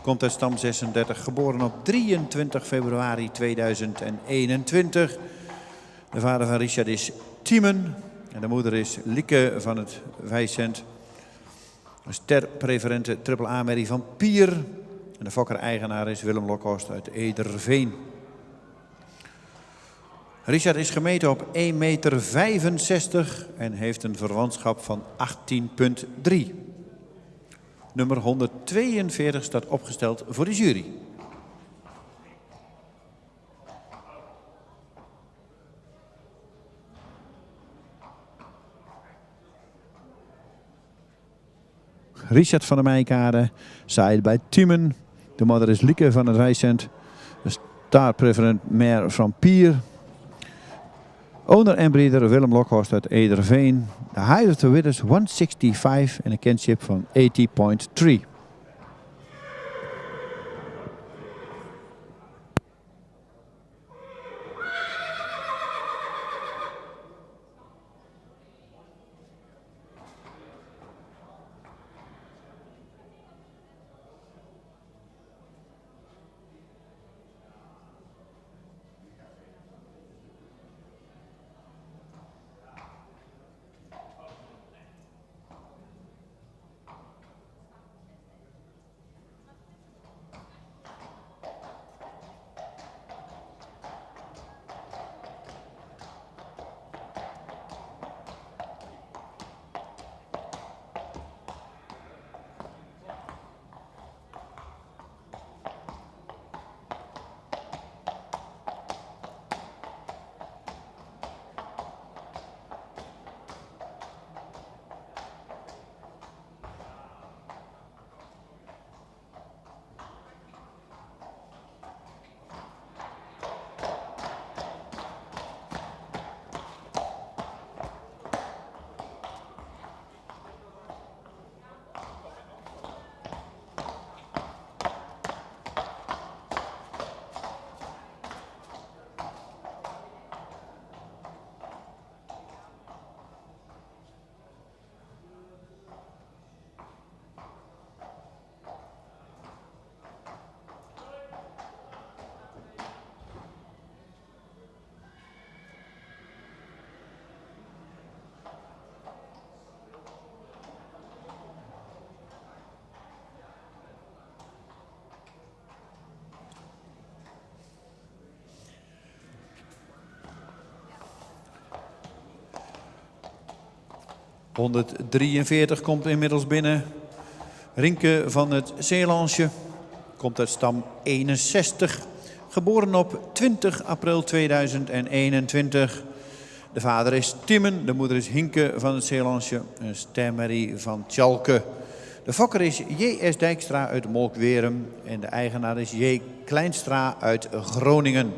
Komt uit stam 36, geboren op 23 februari 2021. De vader van Richard is Tiemen en de moeder is Lieke van het Wijscent. Een sterpreferente AAA-merrie van Pier. En de fokker-eigenaar is Willem Lokhorst uit Ederveen. Richard is gemeten op 1,65 meter en heeft een verwantschap van 18,3. Nummer 142 staat opgesteld voor de jury. Richard van der Meijkade, saaid bij Tiemen. De moeder is Lieke van het Wijscent. De star-preferent mare van Pier. Owner en breeder Willem Lokhorst uit Ederveen. De height of the width is 165 en een kinship van 80,3. ...143 komt inmiddels binnen. Rinke van het Zeelandsje. Komt uit stam 61. Geboren op 20 april 2021. De vader is Timmen. De moeder is Hinke van het Zeelandsje. Een stermerrie van Tjalke. De fokker is J.S. Dijkstra uit Molkwerum. En de eigenaar is J. Kleinstra uit Groningen.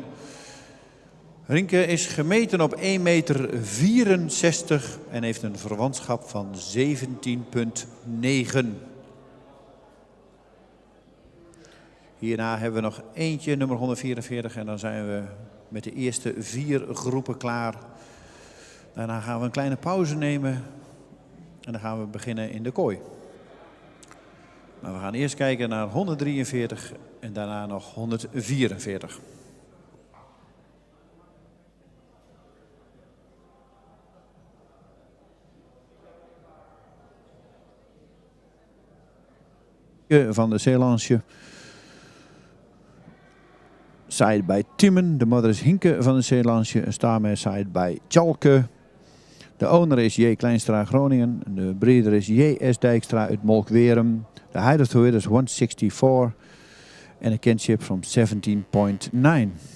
Rinke is gemeten op 1,64 meter en heeft een verwantschap van 17,9. Hierna hebben we nog eentje, nummer 144. En dan zijn we met de eerste 4 groepen klaar. Daarna gaan we een kleine pauze nemen. En dan gaan we beginnen in de kooi. Maar we gaan eerst kijken naar 143 en daarna nog 144. Van de Zeelandsje. Saaid bij Timmen. De moeder is Hinke van de Zeelandsje. Een starmare saaid bij Tjalke. De owner is J. Kleinstra Groningen. De breeder is J.S. Dijkstra uit Molkwerum. De height of the width is 164. En een kinship van 17,9.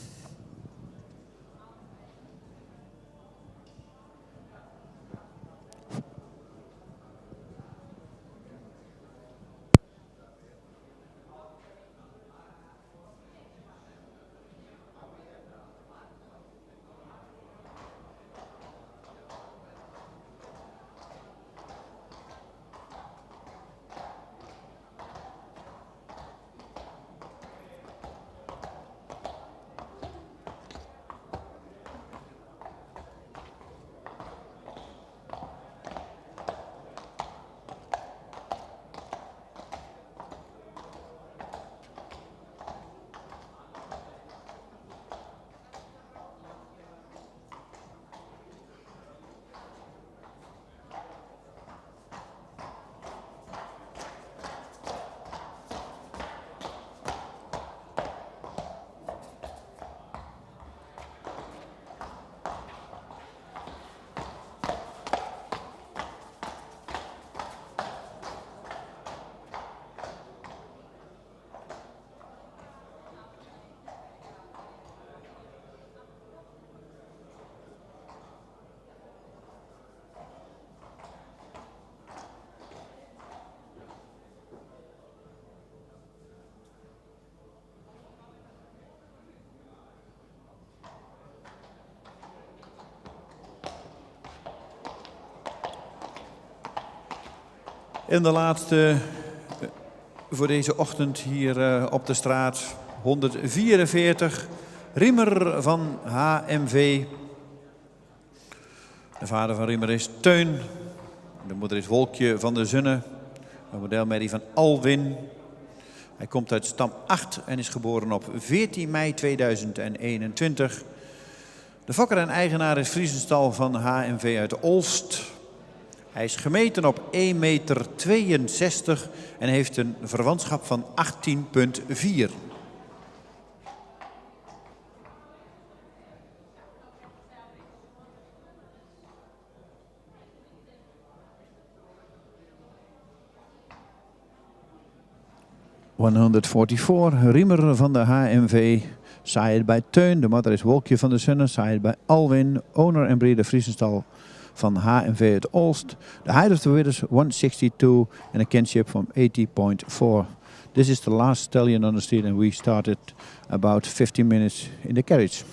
En de laatste voor deze ochtend hier op de straat. 144. Riemer van HMV. De vader van Riemer is Teun. De moeder is Wolkje van der Zunne. Een modelmerrie van Alwin. Hij komt uit stam 8 en is geboren op 14 mei 2021. De fokker en eigenaar is Friesenstal van HMV uit Olst. Hij is gemeten op 1,62 meter en heeft een verwantschap van 18,4. Riemer van de HMV, saaid bij Teun. De moeder is Wolkje van der Zunne, saaid bij Alwin. Owner en breeder Friesenstal van HMV uit Olst. The height of the width is 162 and a kinship from 80.4. This is the last stallion on the street and we started about 15 minutes in the carriage.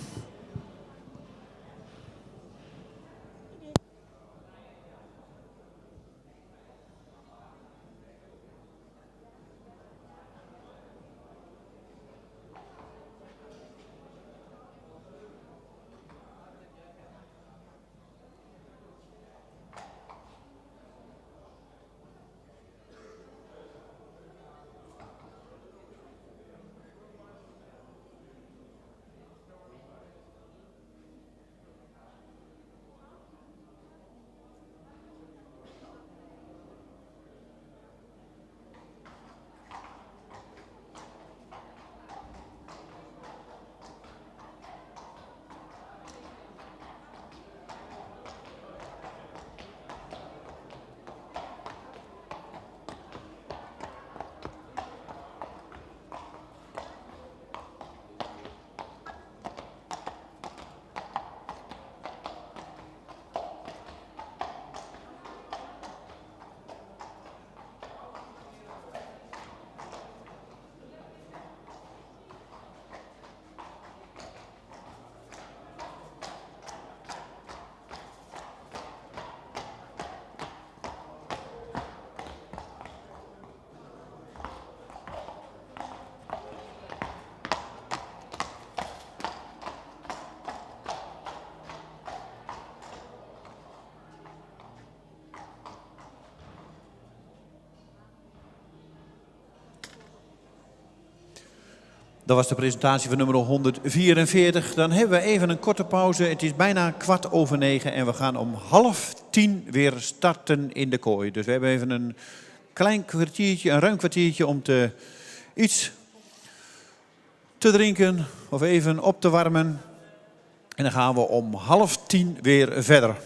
Dat was de presentatie van nummer 144. Dan hebben we even een korte pauze. Het is bijna 9:15 en we gaan om 9:30 weer starten in de kooi. Dus we hebben even een klein kwartiertje, een ruim kwartiertje om iets te drinken of even op te warmen. En dan gaan we om 9:30 weer verder.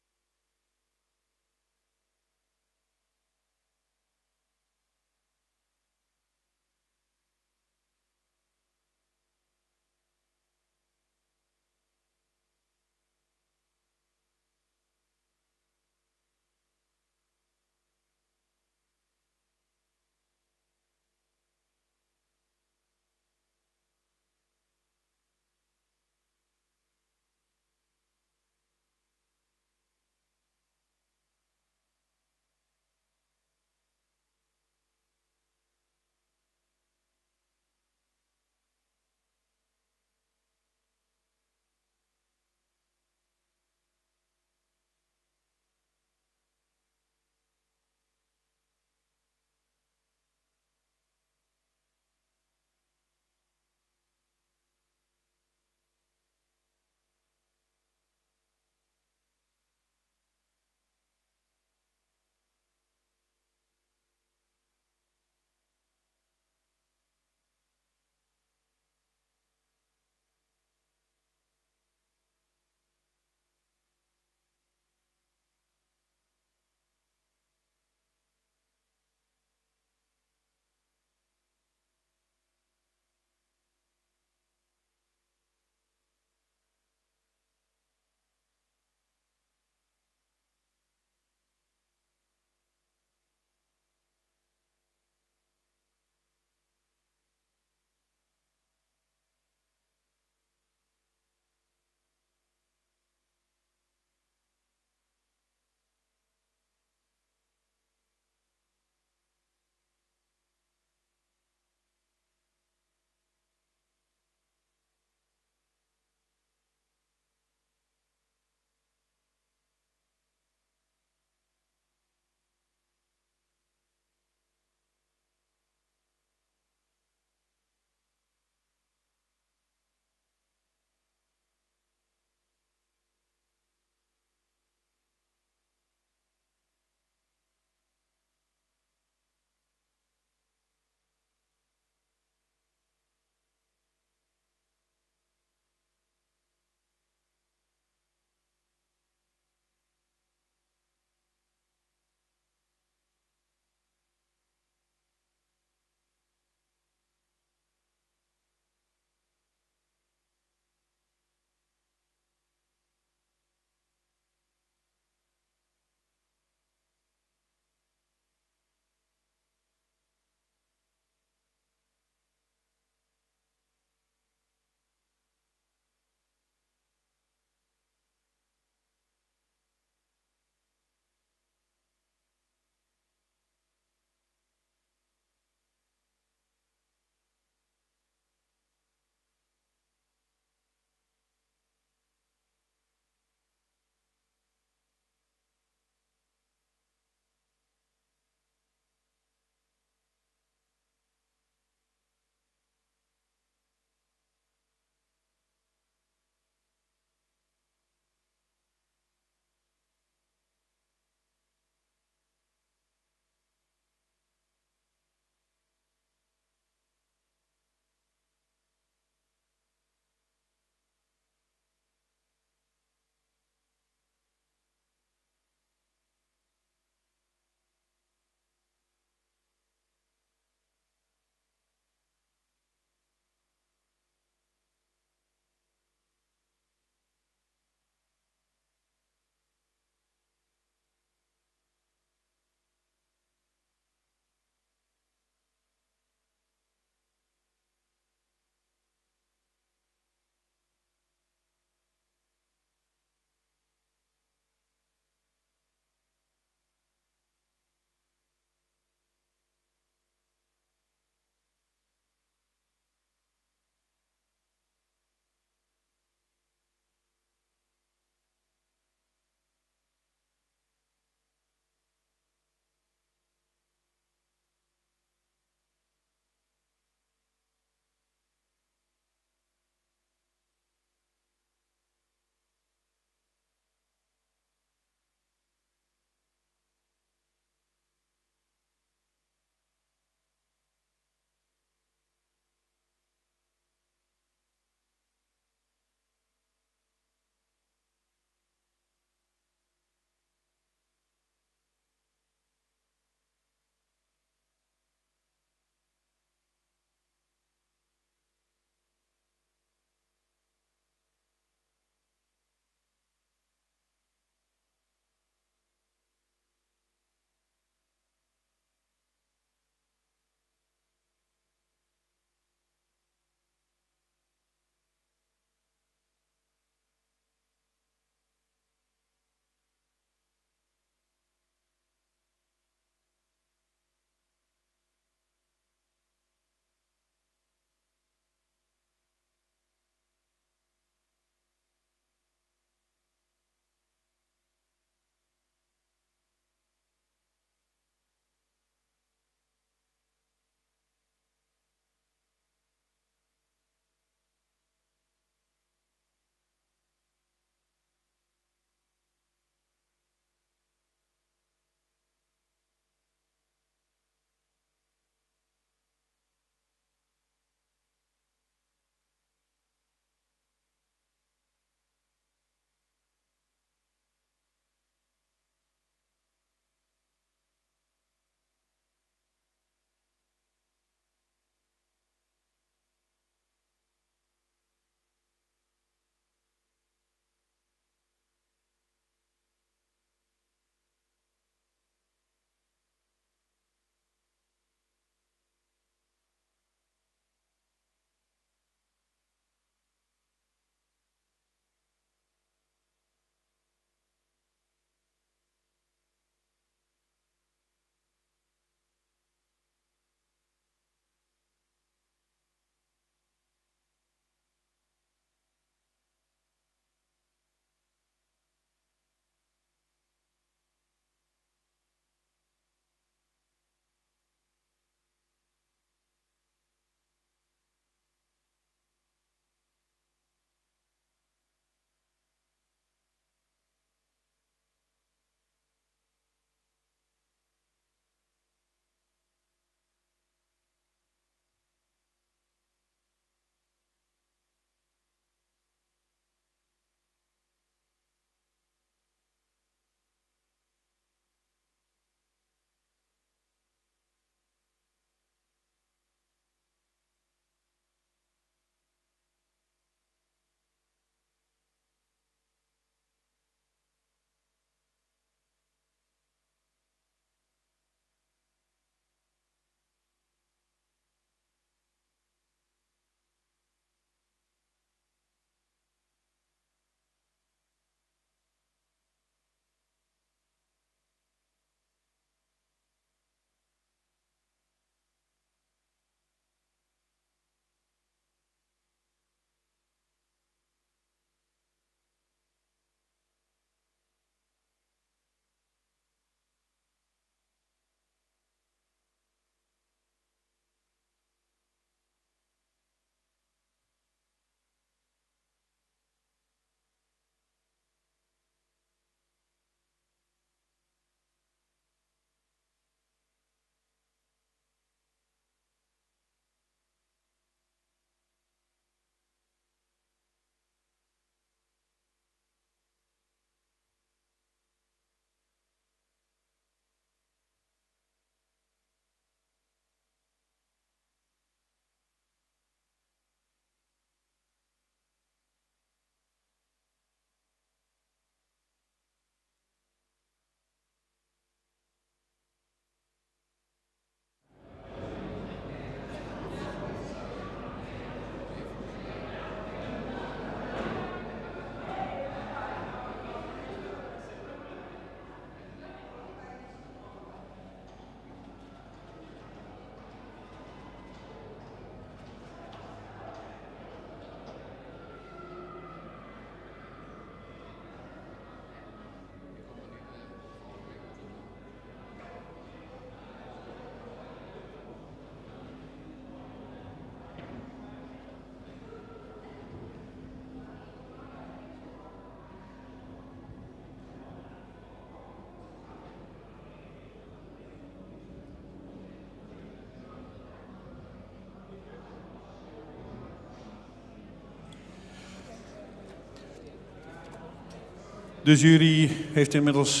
De jury heeft inmiddels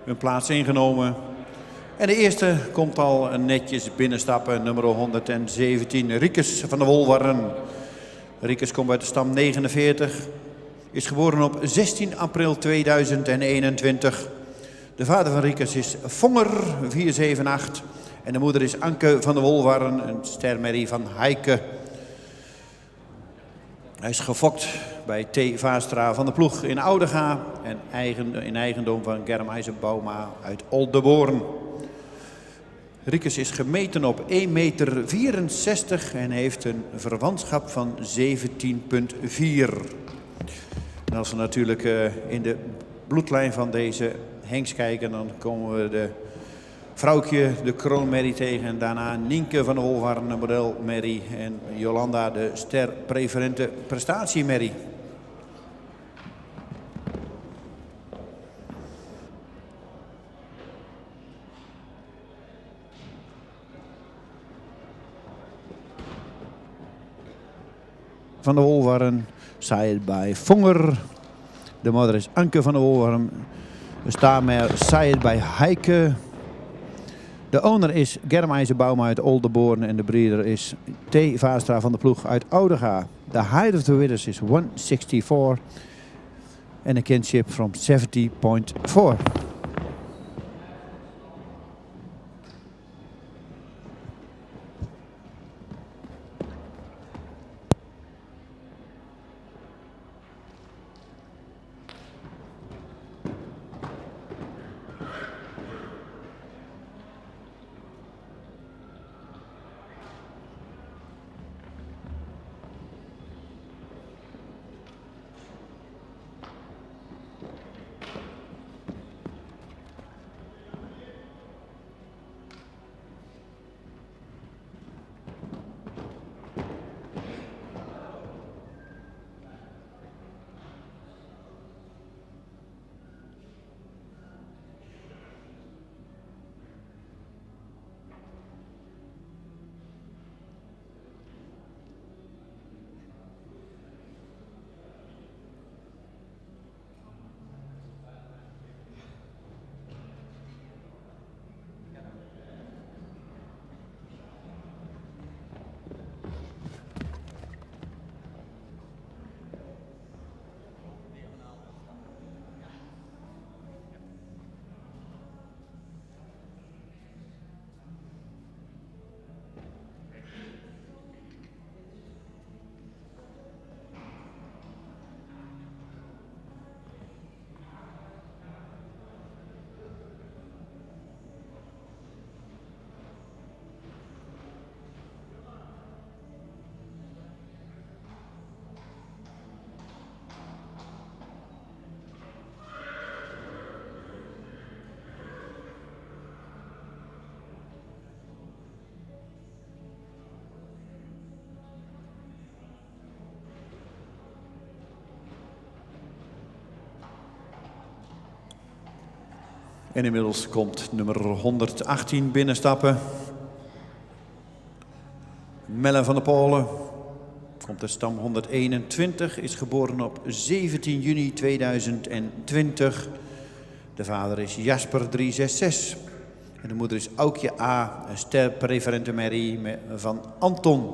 hun plaats ingenomen. En de eerste komt al netjes binnenstappen, nummer 117, Riekes van de Wolwarren. Riekes komt uit de stam 49, is geboren op 16 april 2021. De vader van Riekes is Vonger 478 en de moeder is Anke van de Wolwarren, een stermerrie van Heike. Hij is gefokt bij T. Vaastra van de Ploeg in Oudega en in eigendom van Germ IJzerbouma uit Oldenborn. Riekes is gemeten op 1,64 meter en heeft een verwantschap van 17,4. En als we natuurlijk in de bloedlijn van deze hengst kijken, dan komen we de Vrouwtje, de kroonmerrie tegen. En daarna Nienke van de Wolwarren, de modelmerrie. En Jolanda, de sterpreferente prestatiemerrie. Van de Wolwarren, saaid bij Vonger. De moeder is Anke van de Wolwarren. De staarmer saaid bij Heike. De owner is Germ IJzerbouma uit Oldenborn en de breeder is T. Vaastra van de Ploeg uit Oudega. The height of the winners is 164 en a kinship from 70.4. En inmiddels komt nummer 118 binnenstappen. Melle van der Polen komt uit stam 121, is geboren op 17 juni 2020. De vader is Jasper 366 en de moeder is Aukje A, een sterpreferente merrie van Anton.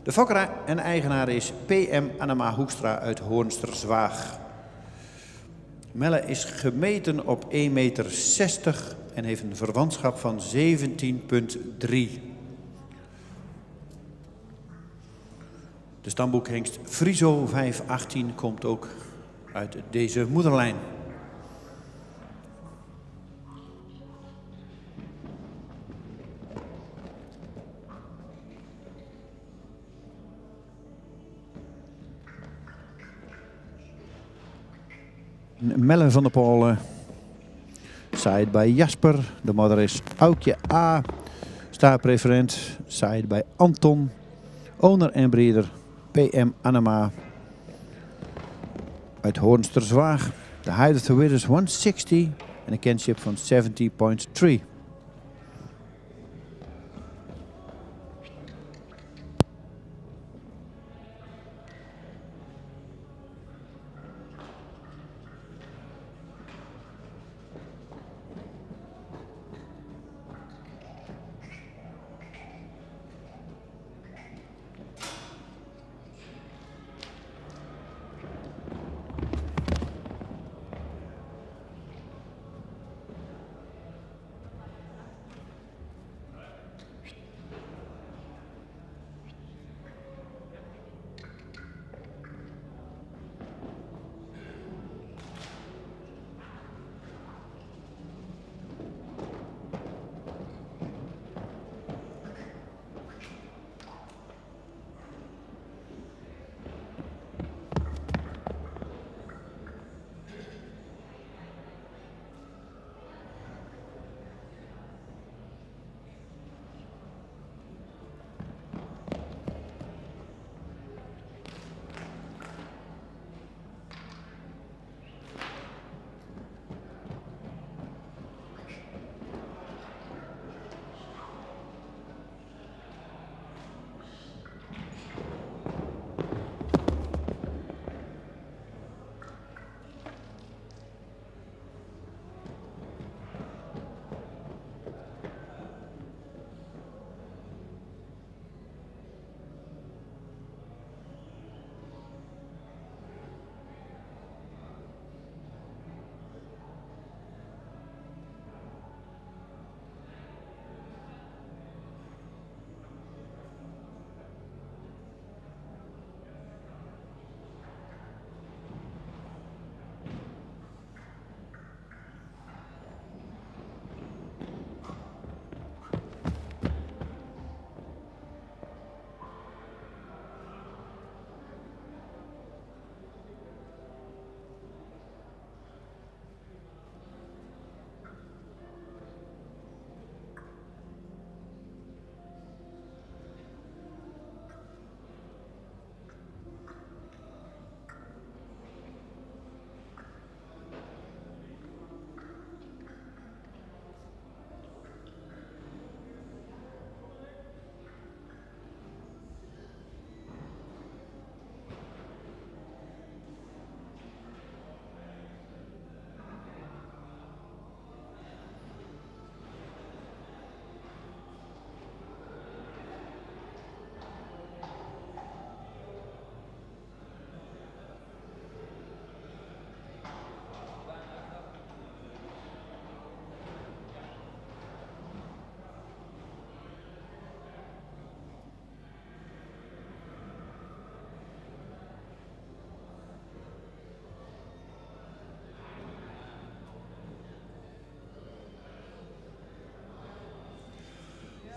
De fokker en eigenaar is PM Annema Hoekstra uit Hoornsterzwaag. Melle is gemeten op 1,60 meter en heeft een verwantschap van 17,3. De stamboekhengst Friso 518 komt ook uit deze moederlijn. Melle van der Polen, saaid bij Jasper. De moeder is Aukje A, staarpreferent, saaid bij Anton. Owner en breeder PM Annema uit Hoornsterzwaag. De height of the width is 160 en een kinship van 70.3.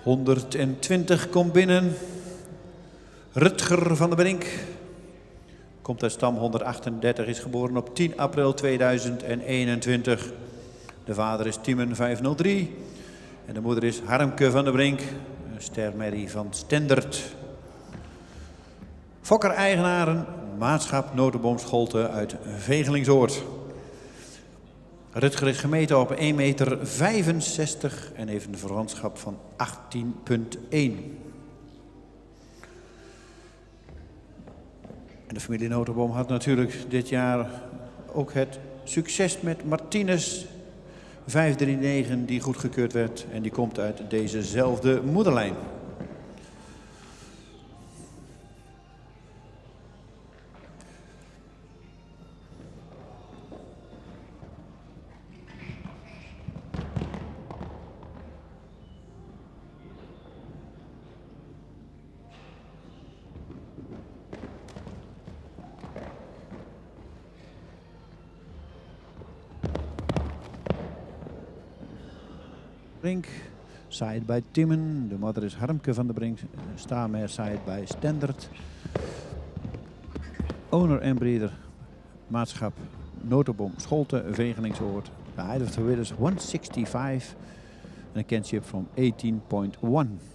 120 komt binnen. Rutger van der Brink. Komt uit stam 138, is geboren op 10 april 2021. De vader is Timen 503. En de moeder is Harmke van der Brink. Een stermerrie van Stendert. Fokker-eigenaren, maatschap Notenboom Scholte uit Vegelingsoord. Rutger is gemeten op 1,65 meter en heeft een verwantschap van 18,1. En de familie Notenboom had natuurlijk dit jaar ook het succes met Martinez 539 die goedgekeurd werd. En die komt uit dezezelfde moederlijn. Brink, saaid bij Timmen. De moeder is Harmke van der Brink. Staarmer saaid bij Stendert. Owner en breeder, maatschap Notenboom Scholte, Vegelingsoord. The height of the width is 165 and a kinship from 18.1.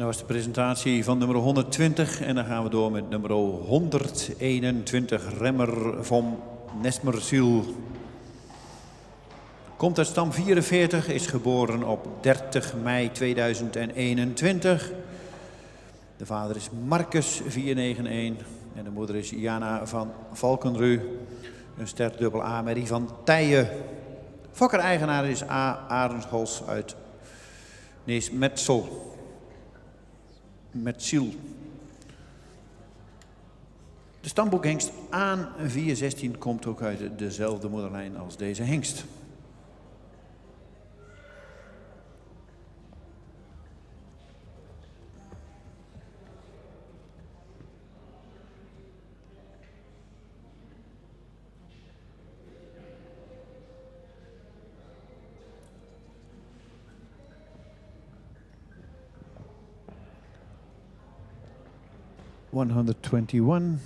En dat was de presentatie van nummer 120 en dan gaan we door met nummer 121, Remmer van Nesmerziel. Komt uit stam 44, is geboren op 30 mei 2021. De vader is Marcus 491 en de moeder is Jana van Valkenru. Een ster dubbel A-merrie van Tijen. Fokker-eigenaar is A. Arendshols uit Nees-Metsel. Metziel. De stamboekhengst aan 416 komt ook uit dezelfde moederlijn als deze hengst. 121.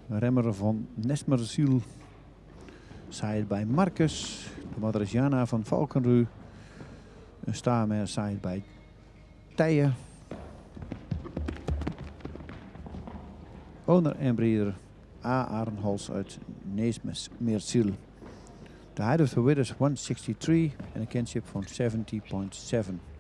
Remmer van Nesmerziel. Side bij Marcus. De moeder is Jana van Valkenru. Een staarmer side bij Tijen. Owner en breeder A. Arenhals uit Neesmerziel. De height of the width is 163 en een kinship van 70.7.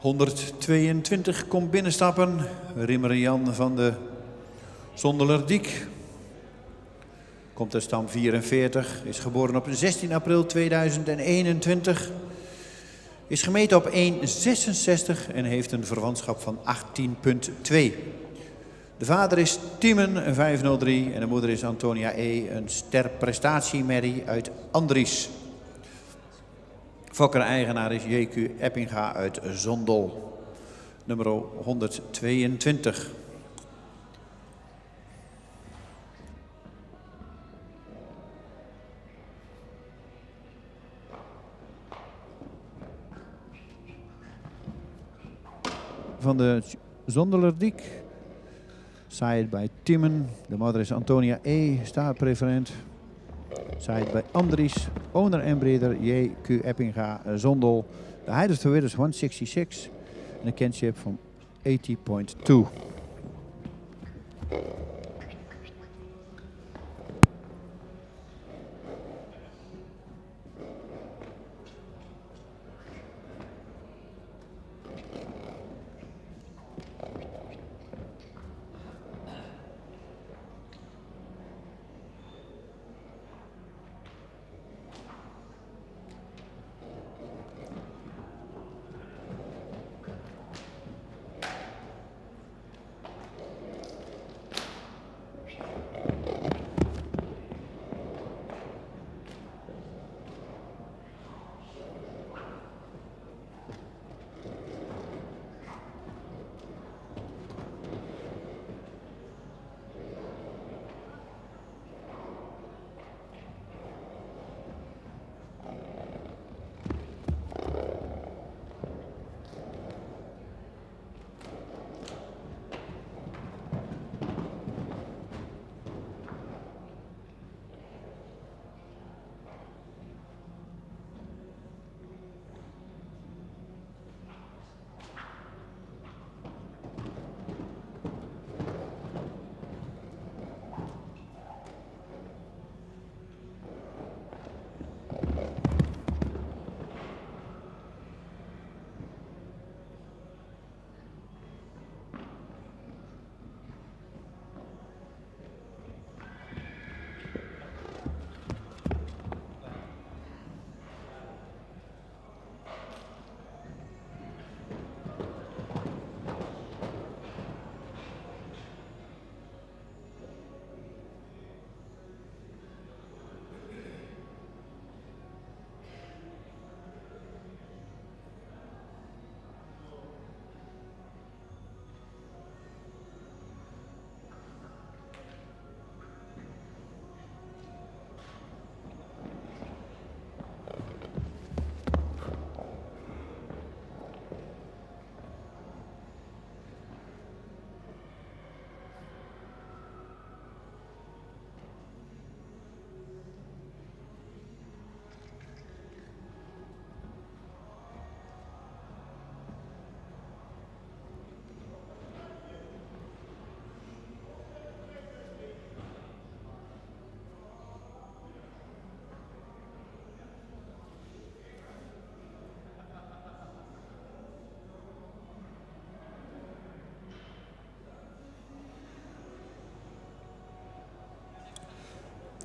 ...122 komt binnenstappen. Rimmer Jan van de Zondelerdiek. Komt uit stam 44. Is geboren op 16 april 2021. Is gemeten op 1,66 en heeft een verwantschap van 18,2. De vader is Tiemen, 503. En de moeder is Antonia E., een sterprestatiemerrie uit Andries. Fokker-eigenaar is J.Q. Eppinga uit Zondel. Nummer 122. Van de Zondelerdiek. Side bij Timmen. De moeder is Antonia E., staarpreferent. Side bij Andries. Owner en breeder J.Q. Eppinga, Zondel. De height of the width is 166. En een kinship van 80.2.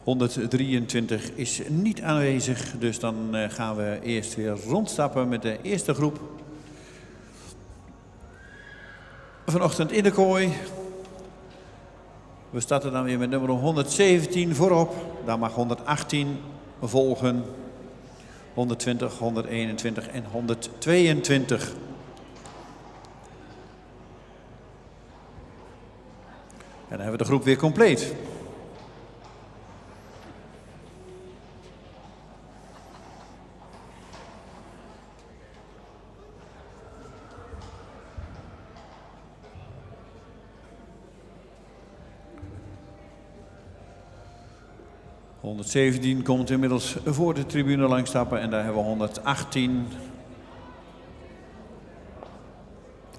123 is niet aanwezig, dus dan gaan we eerst weer rondstappen met de eerste groep. Vanochtend in de kooi. We starten dan weer met nummer 117 voorop. Dan mag 118 volgen. 120, 121 en 122. En dan hebben we de groep weer compleet. De 117 komt inmiddels voor de tribune langstappen en daar hebben we 118,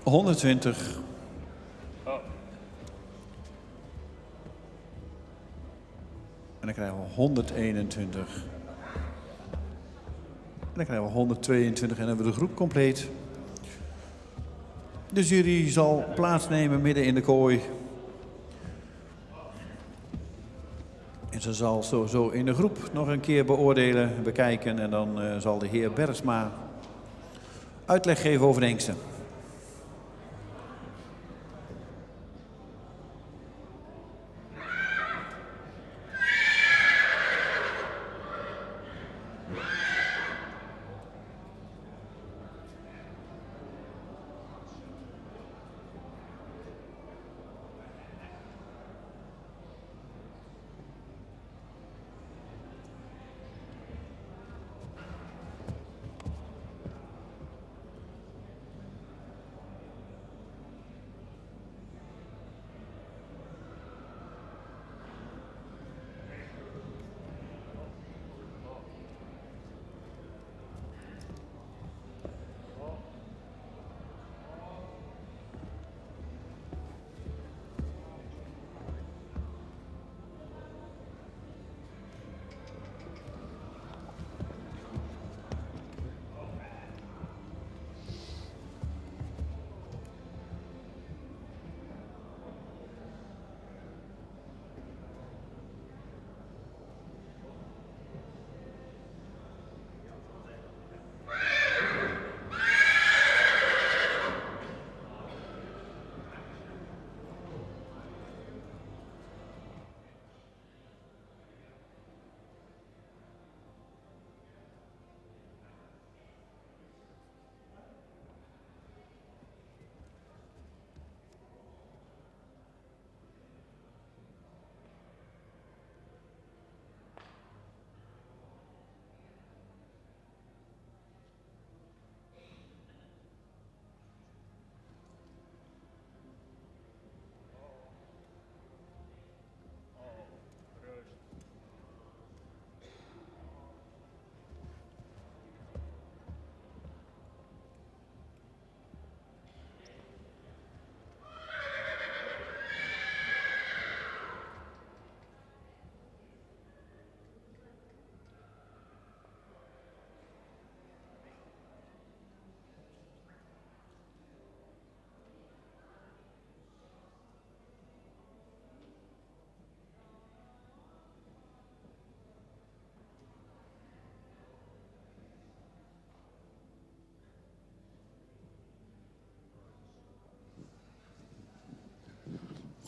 120, en dan krijgen we 121. En dan krijgen we 122 en dan hebben we de groep compleet. De jury zal plaatsnemen midden in de kooi. En ze zal sowieso in de groep nog een keer beoordelen, bekijken en dan zal de heer Bergsma uitleg geven over de hengsten.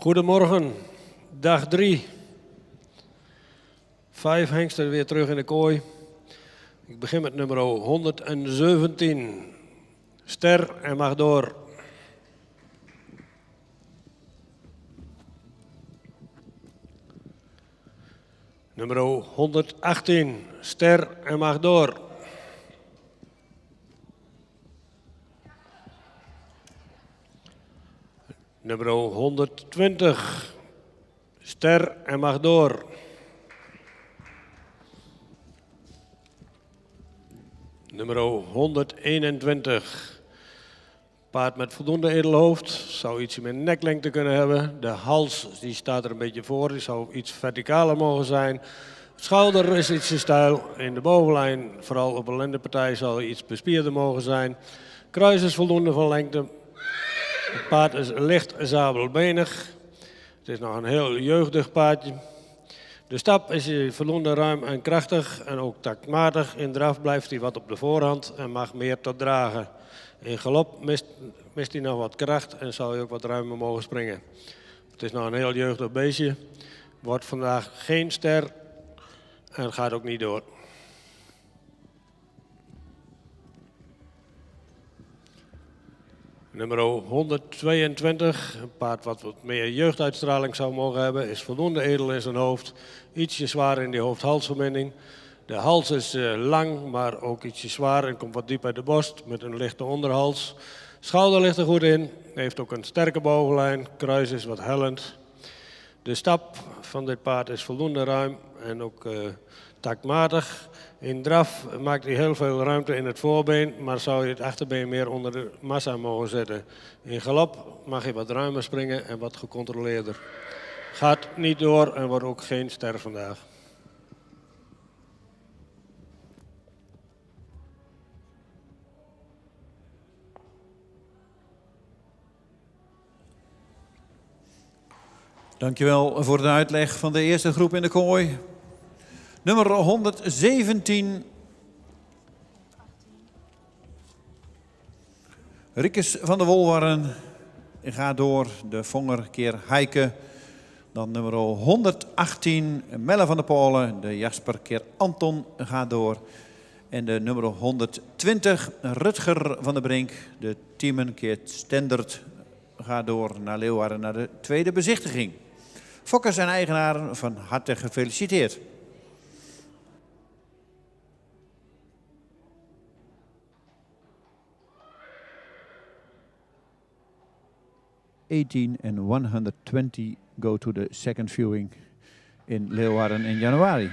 Goedemorgen, dag 3. 5 hengsten weer terug in de kooi. Ik begin met nummer 117. Ster en mag door. Nummer 118. Ster en mag door. Nummer 120. Ster en mag door. Nummer 121. Paard met voldoende edelhoofd. Zou iets meer neklengte kunnen hebben. De hals die staat er een beetje voor. Die zou iets verticaler mogen zijn. Schouder is iets te steil. In de bovenlijn, vooral op een lendenpartij, zal iets bespierder mogen zijn. Kruis is voldoende van lengte. Het paard is licht zabelbenig. Het is nog een heel jeugdig paardje. De stap is hij voldoende ruim en krachtig en ook taktmatig. In draf blijft hij wat op de voorhand en mag meer tot dragen. In galop mist hij nog wat kracht en zou hij ook wat ruimer mogen springen. Het is nog een heel jeugdig beestje. Wordt vandaag geen ster en gaat ook niet door. Nummer 122, een paard wat meer jeugduitstraling zou mogen hebben, is voldoende edel in zijn hoofd. Ietsje zwaar in die hoofd-halsverbinding. De hals is lang, maar ook ietsje zwaar en komt wat diep uit de borst met een lichte onderhals. Schouder ligt er goed in, heeft ook een sterke bovenlijn, kruis is wat hellend. De stap van dit paard is voldoende ruim en ook taktmatig. In draf maakt hij heel veel ruimte in het voorbeen, maar zou je het achterbeen meer onder de massa mogen zetten. In galop mag hij wat ruimer springen en wat gecontroleerder. Gaat niet door en wordt ook geen ster vandaag. Dankjewel voor de uitleg van de eerste groep in de kooi. Nummer 117. Riekes van de Wolwarren gaat door. De Vonger keer Heike. Dan nummer 118 Melle van der Polen. De Jasper keer Anton gaat door. En de nummer 120 Rutger van der Brink. De Tiemen keer Stendert gaat door naar Leeuwarden naar de tweede bezichtiging. Fokkers en eigenaren van harte gefeliciteerd. And 120 go to the second viewing in Leeuwarden in januari.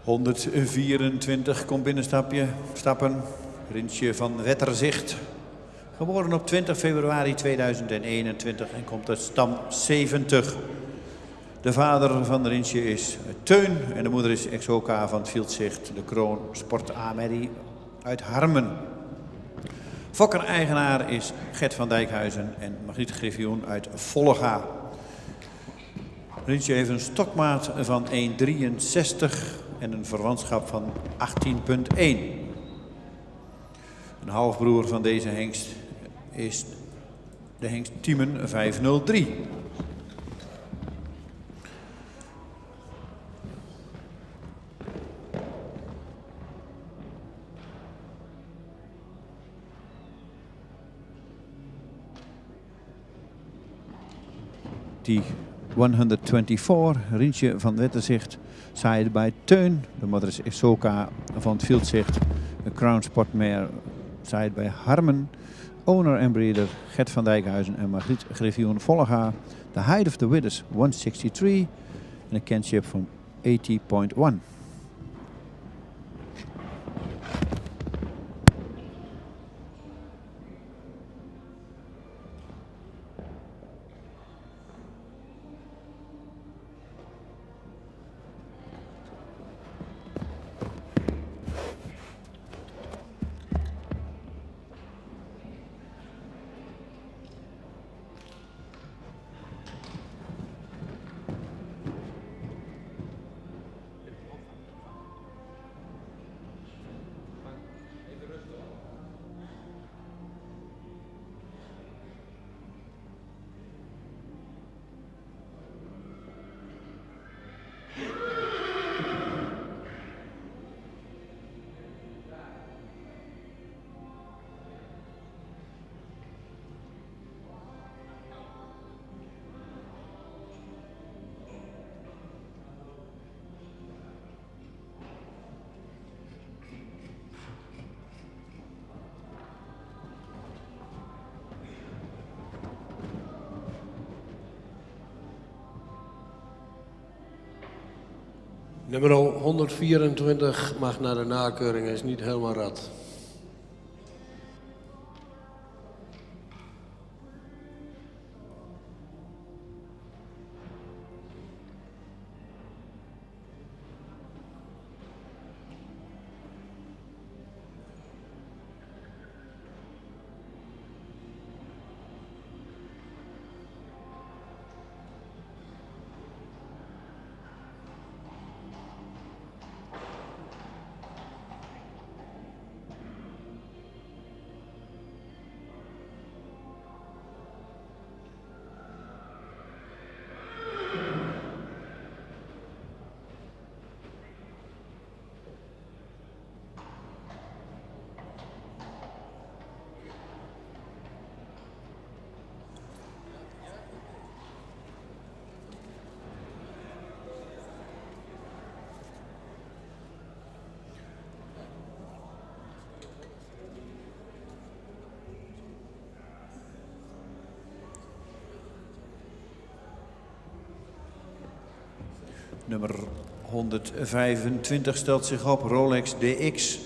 ...124 komt stappen. Rinsje van Wetterzicht. Geboren op 20 februari 2021 en komt uit stam 70. De vader van Rinsje is Teun en de moeder is Exoka van het Vieldzicht. De Kroon Sport Ameri uit Harmen. Fokker-eigenaar is Gert van Dijkhuizen en Margriet Griffioen uit Vollega. Rinsje heeft een stokmaat van 1,63 en een verwantschap van 18,1. Een halfbroer van deze hengst is de hengst Tiemen 503. Die 124, Riensje van Wetterzicht, saaide bij Teun. De moeder is Isoka van het Vieldzicht. De Crown Sportmare saaide bij Harmen. Owner en breeder Gert van Dijkhuizen en Margriet Griffioen Vollega. The height of the width is 163 en een kinship van 80.1. Nummer 124 mag naar de nakeuring, hij is niet helemaal rad. Nummer 125 stelt zich op. Rolex DX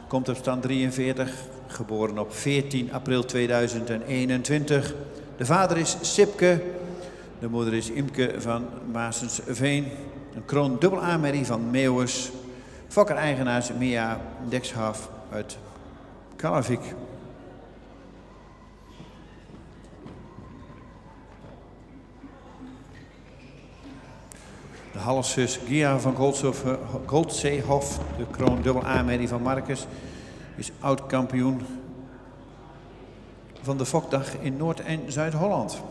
komt op stand 43. Geboren op 14 april 2021. De vader is Sipke. De moeder is Imke van Maasensveen. Een kroon dubbel A-merrie van Meeuwis. Fokker-eigenaars Mia Dexhaf uit Kallavik. De halfzus Gia van Goldseehof, de kroon dubbel A-merrie van Marcus, is oud-kampioen van de Fokdag in Noord- en Zuid-Holland.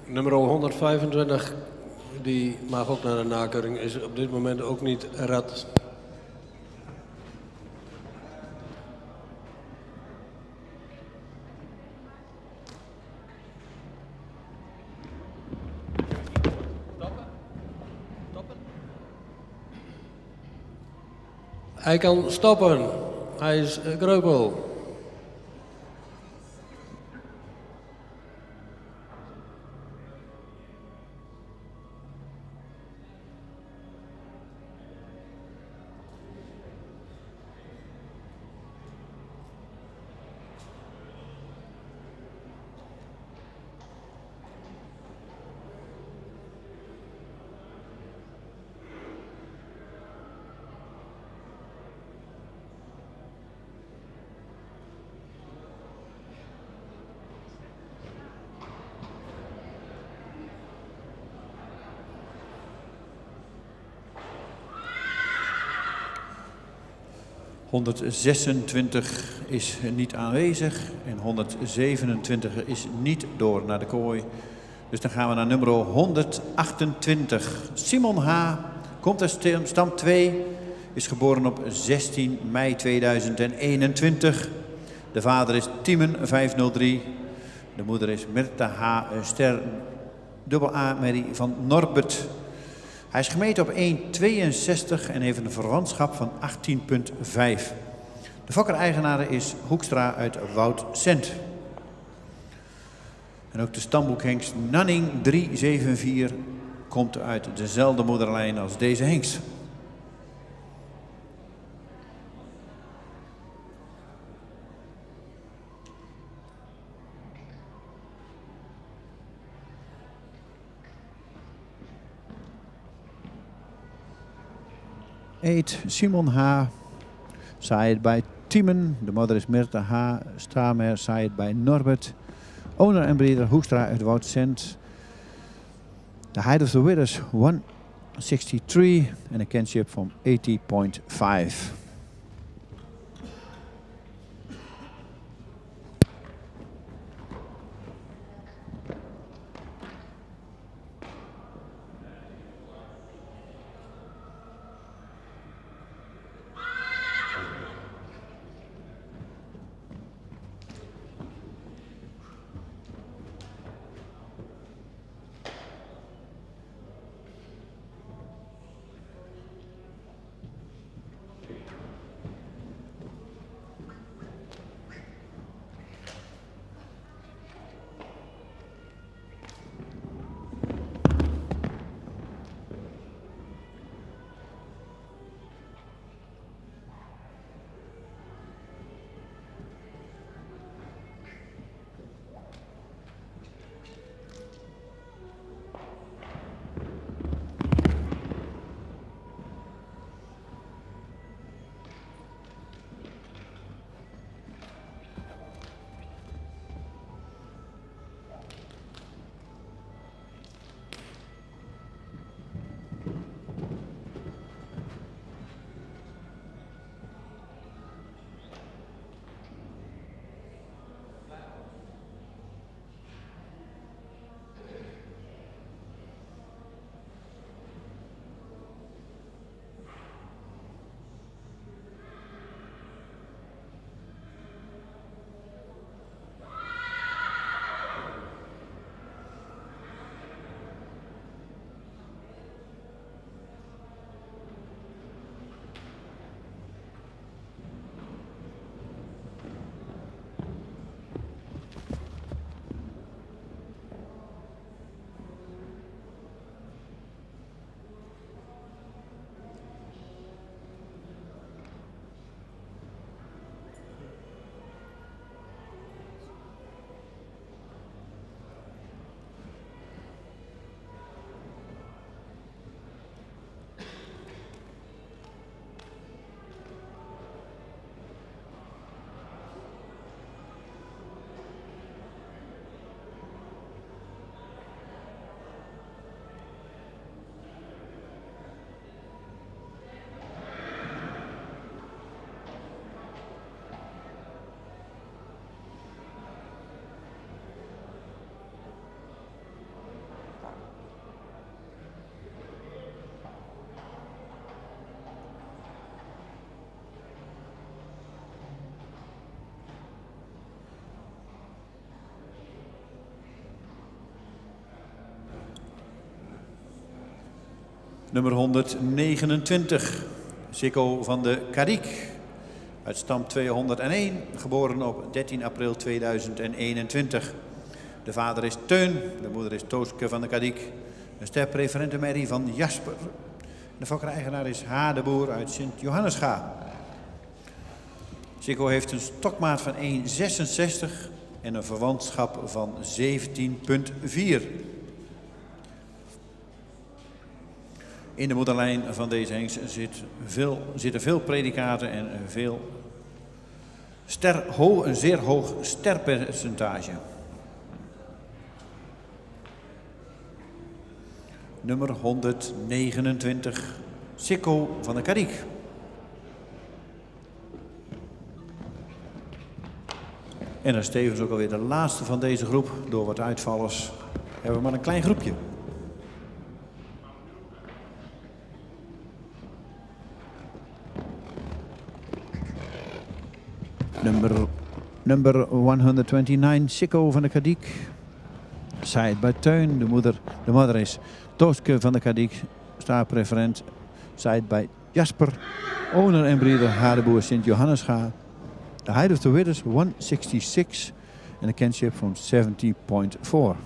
Nummer 125, die mag ook naar de nakeuring, is op dit moment ook niet rad. Hij kan stoppen. Hij is Greupel. ...126 is niet aanwezig en 127 is niet door naar de kooi. Dus dan gaan we naar nummer 128. Simon H. komt uit stam 2, is geboren op 16 mei 2021. De vader is Tiemen 503. De moeder is Mirta H. Ster dubbel A-merrie van Norbert. Hij is gemeten op 1,62 en heeft een verwantschap van 18,5. De fokker-eigenaar is Hoekstra uit Woud-Sent. En ook de stamboekhengst Nanning 374 komt uit dezelfde moederlijn als deze hengst. Eet Simon H. Zaaid bij Tiemen. De moeder is Mirta H. Stamer. Zaaid bij Norbert. Owner en breeder Hoekstra uit Woud-Sent. The height of the width is 163 en een kinship van 80,5. Nummer 129, Sikko van de Kariek. Uit stam 201, geboren op 13 april 2021. De vader is Teun, de moeder is Tooske van de Kariek. Een sterpreferente merrie van Jasper. De fokker-eigenaar is H. de Boer uit Sint-Johannesga. Sikko heeft een stokmaat van 1,66 en een verwantschap van 17,4. In de moederlijn van deze hengst zitten veel predicaten en een zeer hoog sterpercentage. Nummer 129, Sikko van de Kariek. En dan is tevens ook alweer de laatste van deze groep. Door wat uitvallers hebben we maar een klein groepje. Number 129, Sikko van de Kariek. Side by Teun, de moeder is Tooske van de Kariek, staarpreferent. Side by Jasper, owner en breeder H. de Boer Sint-Johannesga. The height of the width is 166 and the kinship from 70.4.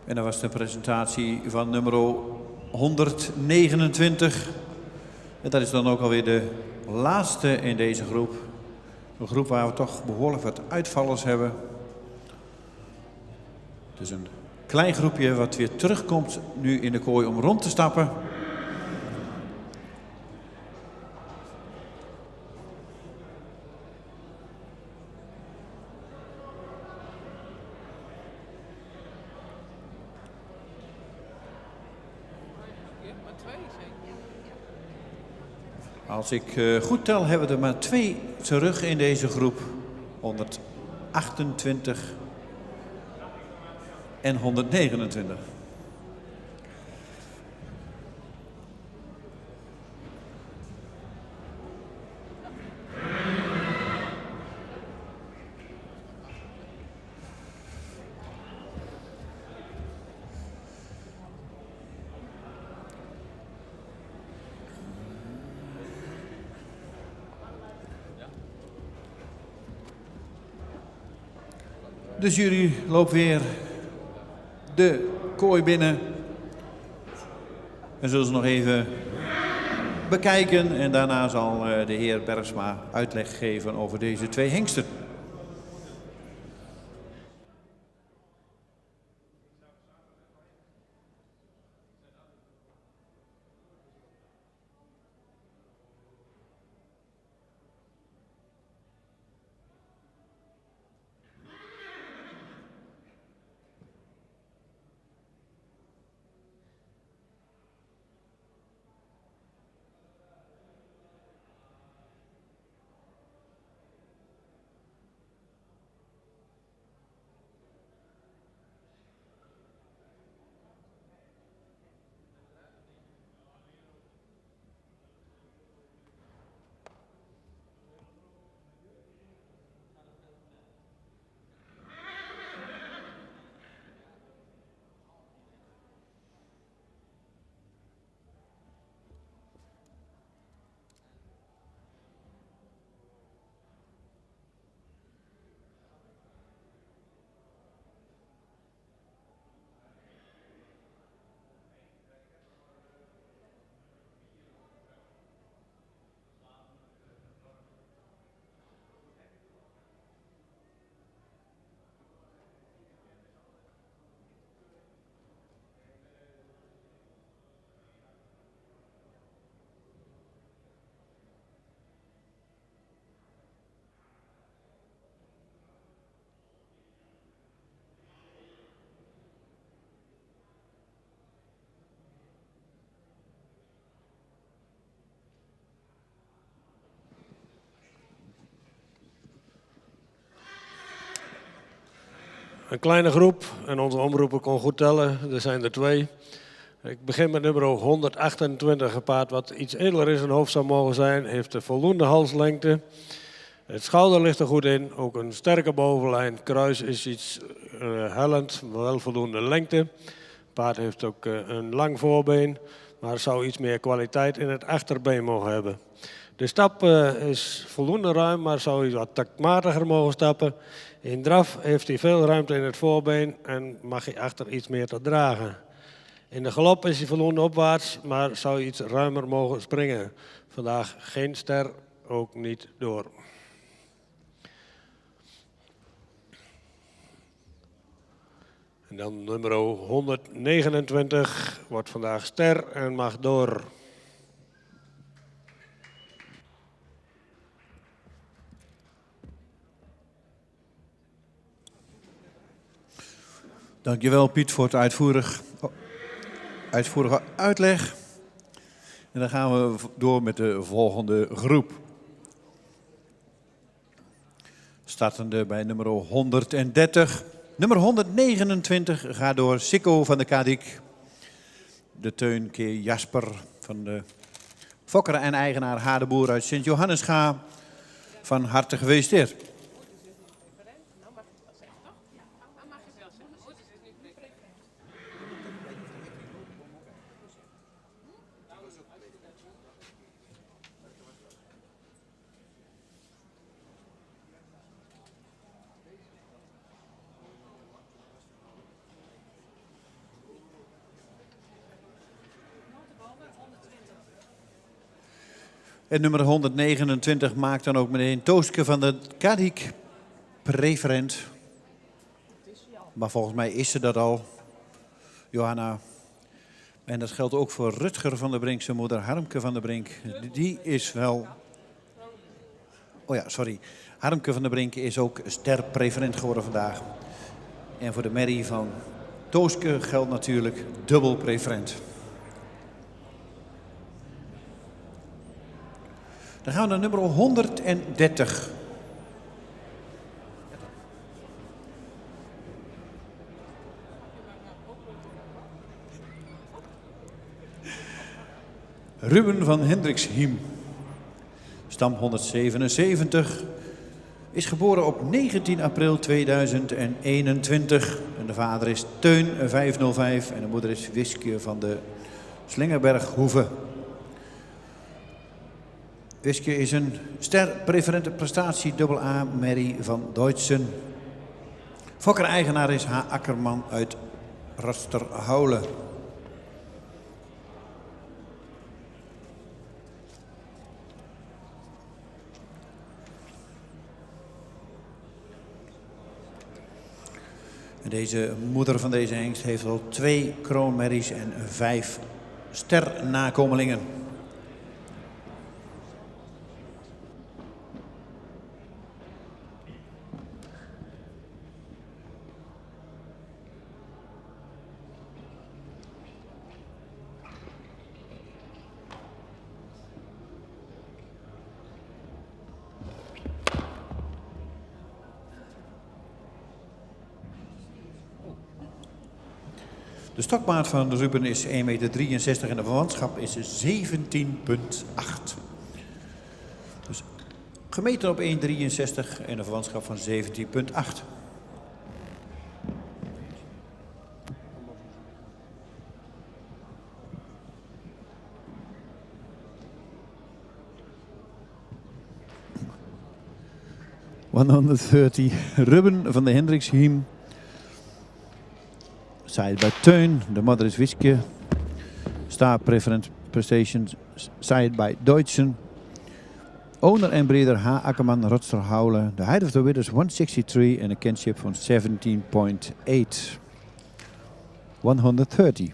En dat was de presentatie van nummer 129. En dat is dan ook alweer de laatste in deze groep. Een groep waar we toch behoorlijk wat uitvallers hebben. Dus een klein groepje wat weer terugkomt nu in de kooi om rond te stappen. Als ik goed tel, hebben we er maar 2 terug in deze groep. 128 en 129. De jury loopt weer de kooi binnen. We zullen ze nog even bekijken en daarna zal de heer Bergsma uitleg geven over deze 2 hengsten. een kleine groep en onze omroeper kon goed tellen. Er zijn er 2. Ik begin met nummer 128, een paard wat iets edeler in zijn hoofd zou mogen zijn. Heeft de voldoende halslengte. Het schouder ligt er goed in, ook een sterke bovenlijn. Kruis is iets hellend, maar wel voldoende lengte. Het paard heeft ook een lang voorbeen, maar zou iets meer kwaliteit in het achterbeen mogen hebben. De stap is voldoende ruim, maar zou hij wat taktmatiger mogen stappen. In draf heeft hij veel ruimte in het voorbeen en mag hij achter iets meer te dragen. In de galop is hij voldoende opwaarts, maar zou hij iets ruimer mogen springen. Vandaag geen ster, ook niet door. En dan nummer 129 wordt vandaag ster en mag door. Dankjewel Piet voor het uitvoerige uitleg. En dan gaan we door met de volgende groep. Startende bij nummer 130. Nummer 129 gaat door Sikko van de Kadik. De Teun keer Jasper van de fokker en eigenaar Hadeboer uit Sint-Johannesga. Van harte gefeliciteerd. En nummer 129 maakt dan ook meteen Tooske van de Kadik preferent. Maar volgens mij is ze dat al, Johanna. En dat geldt ook voor Rutger van der Brink, zijn moeder Harmke van der Brink. Die is wel... Oh ja, sorry. Harmke van der Brink is ook sterpreferent geworden vandaag. En voor de merrie van Tooske geldt natuurlijk dubbel preferent. Dan gaan we naar nummer 130. Ruben van Hendrikshiem, stam 177, is geboren op 19 april 2021. En de vader is Teun 505 en de moeder is Wiske van de Slingerberghoeve. Wiske is een sterpreferente prestatie AA merrie van Deutschen. Fokker-eigenaar is H. Akkerman uit Rasterhoulen. En deze moeder van deze hengst heeft al 2 kroonmerries en 5 sternakomelingen. De stokmaat van Ruben is 1,63 meter en de verwantschap is 17,8. Dus gemeten op 1,63 en een verwantschap van 17,8. Ruben van de Hendrikshiem. Side by Teun, de mother is Wiske. Star preference prestations, side by Deutschen. Owner en breeder H. Akkerman, Rotsterhoulen. The height of the width is 163 en een kinship van 17,8. 130.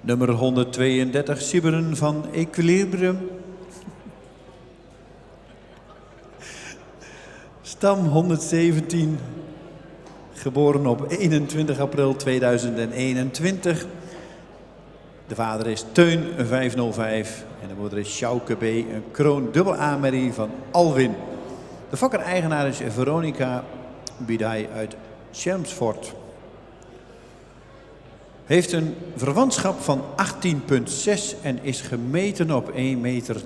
Nummer 132, Siberen van Equilibrium. Stam 117, geboren op 21 april 2021. De vader is Teun 505 en de moeder is Sjouke B. Een kroon dubbel A-merrie van Alwin. De fokker-eigenaar is Veronica Bidai uit Chelmsford. Heeft een verwantschap van 18,6 en is gemeten op 1,62 meter.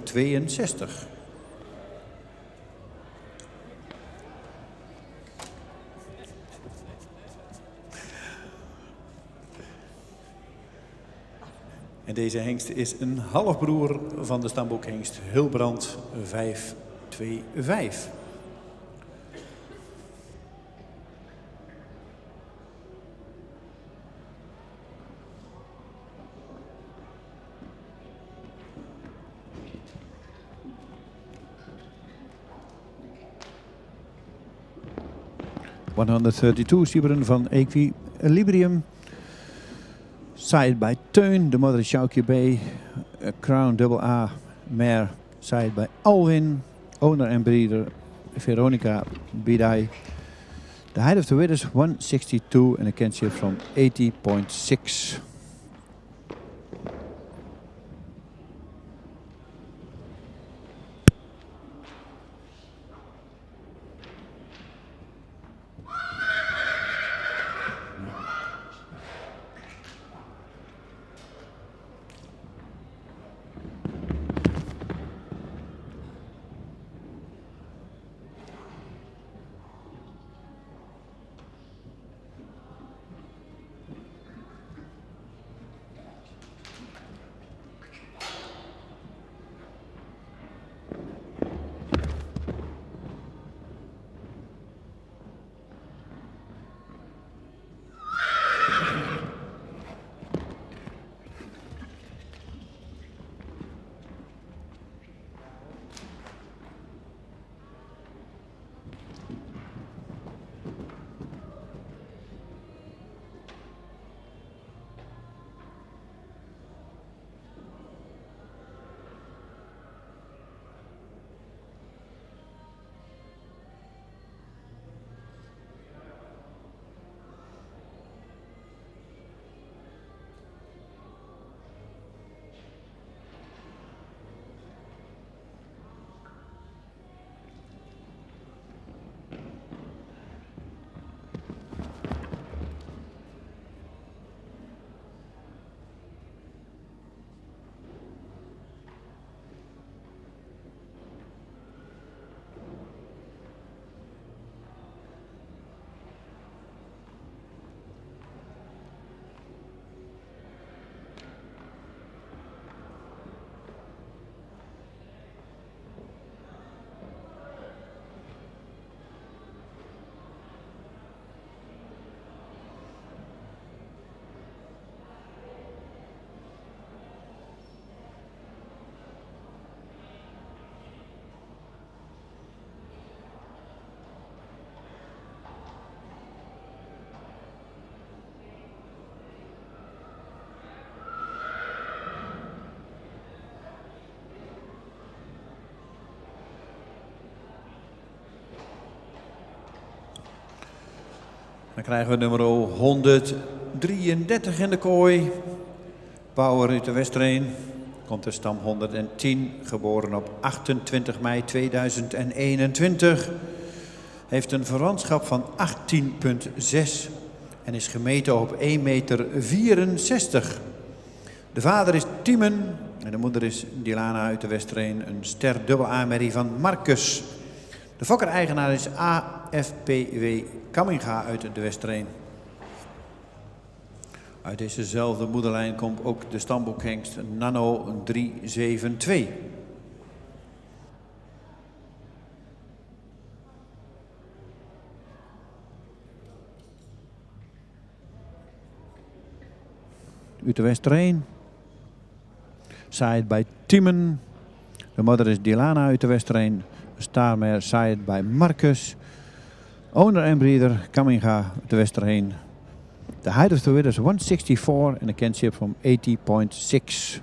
En deze hengst is een halfbroer van de stamboekhengst Hilbrand 525. ...132 Siberen van Equilibrium. Side by Teun, de moeder is Sjouke B. A Crown double A mare. Side by Alwin. Owner and breeder Veronica Bidai. The height of the width is 162 and a kinship from 80.6. Dan krijgen we nummer 133 in de kooi. Power uit de Westreen. Komt de stam 110, geboren op 28 mei 2021. Heeft een verwantschap van 18,6 en is gemeten op 1,64 meter. De vader is Tiemen en de moeder is Dilana uit de Westreen. Een ster dubbel A-merrie van Marcus. De fokker-eigenaar is AFPW Kamminga uit de Westreen. Uit dezezelfde moederlijn komt ook de stamboekhengst Nano 372. Uit de Westreen. Side bij Tiemen. De moeder is Dilana uit de Westreen. Starmare side bij Marcus. Owner en breeder Kamminga uit de Westreen. The height of the width is 164 and a kinship from 80.6.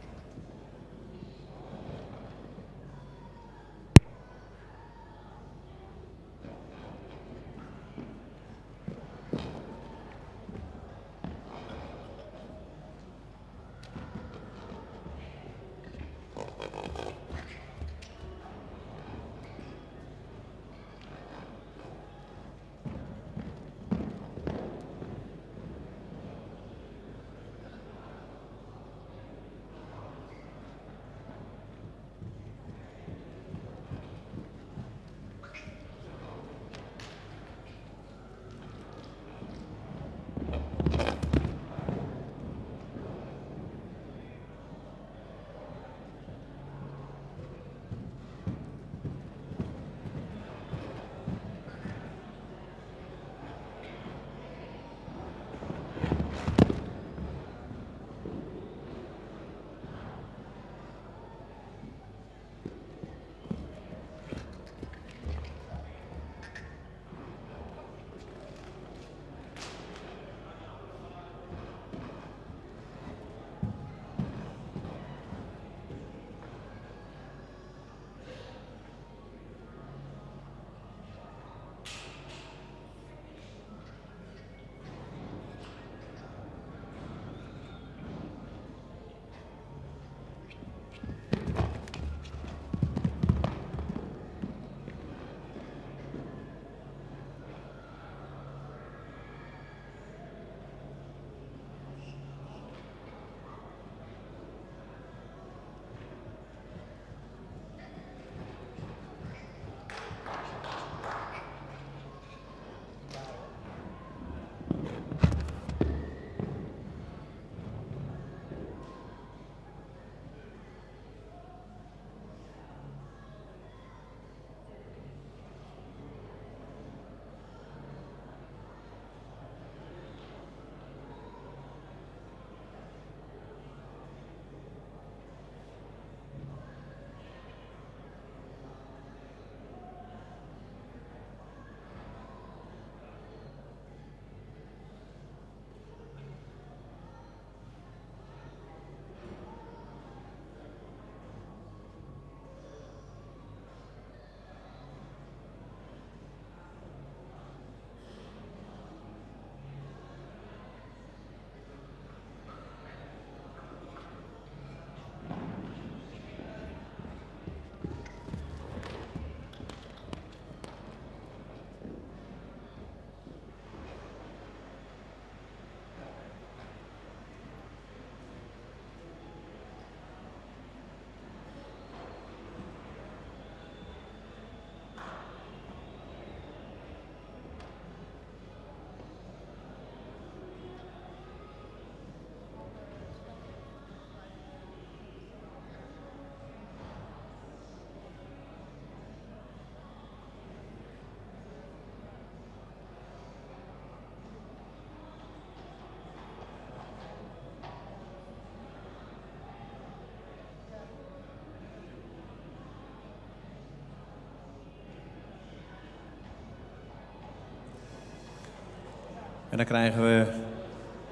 En dan krijgen we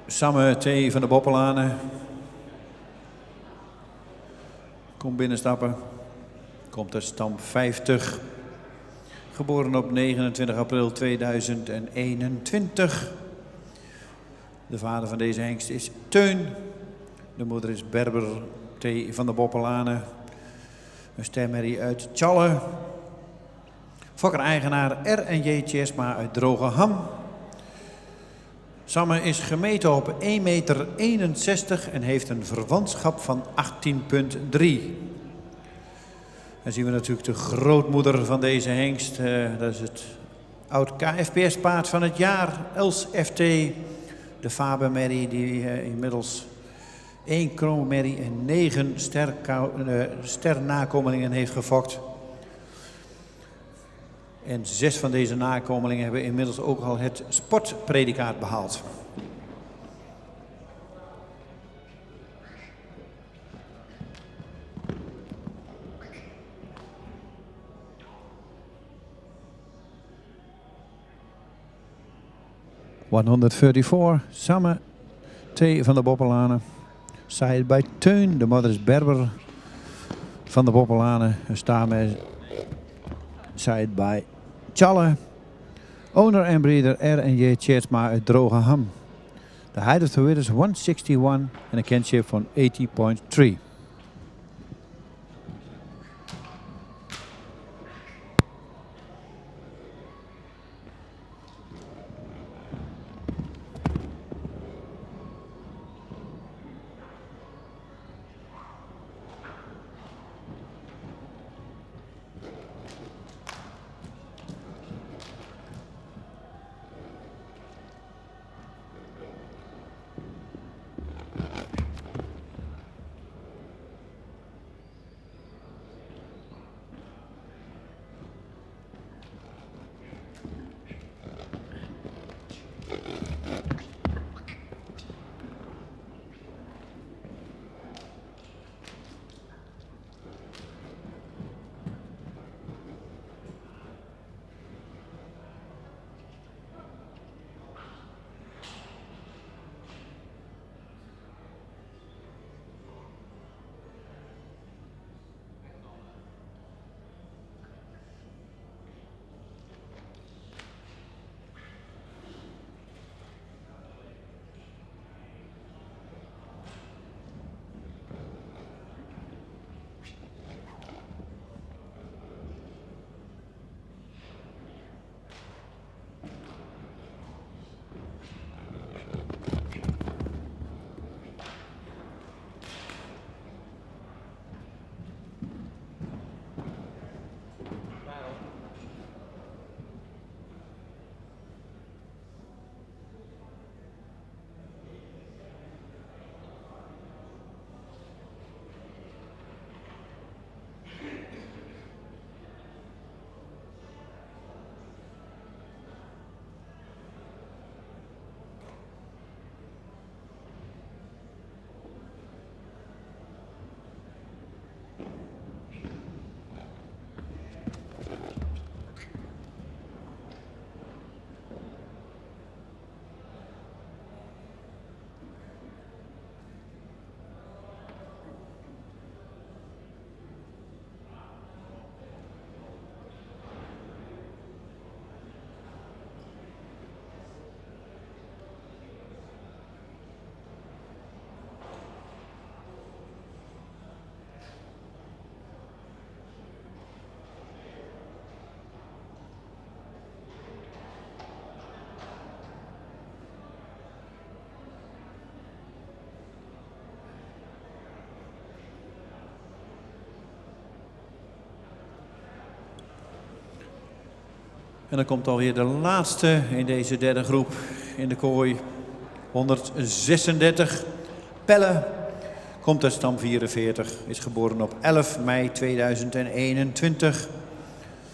Samme T. van de Boppelanen. Komt binnenstappen. Komt uit stam 50. Geboren op 29 april 2021. De vader van deze hengst is Teun. De moeder is Berber T. van de Boppelanen. Een stermerrie uit Tjalle. Fokker-eigenaar R&J Tjesma uit Drogeham. Samme is gemeten op 1,61 meter en heeft een verwantschap van 18,3. Dan zien we natuurlijk de grootmoeder van deze hengst. Dat is het oud KFPS-paard van het jaar, Els FT. De Fabermerrie die inmiddels 1 kroonmerrie en 9 sternakomelingen heeft gefokt. En 6 van deze nakomelingen hebben inmiddels ook al het sportpredicaat behaald. 134, Samme T. van de Boppelanen. Side bij Teun, de moeder is Berber van de Boppelanen. En staan met side bij Tjalle. Owner en breeder R&J Tjetsma uit Drogeham. De height of the width is 161 en een kinship van 80.3. En dan komt alweer de laatste in deze derde groep in de kooi. 136. Pelle komt uit stam 44. Is geboren op 11 mei 2021.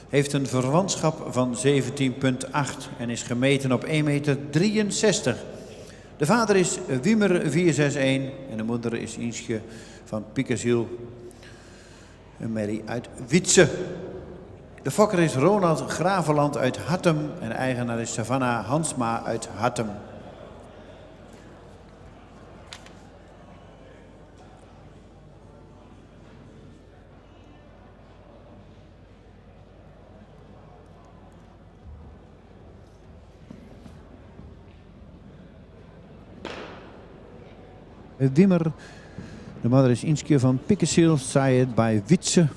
Heeft een verwantschap van 17,8 en is gemeten op 1,63 meter. De vader is Wiemer 461 en de moeder is Insje van Piekeziel. Een merrie uit Wietse. De fokker is Ronald Graveland uit Hattem en de eigenaar is Savannah Hansma uit Hattem. Wimmer, de moeder is Inske van Piekeziel, Sayed bij Wietse.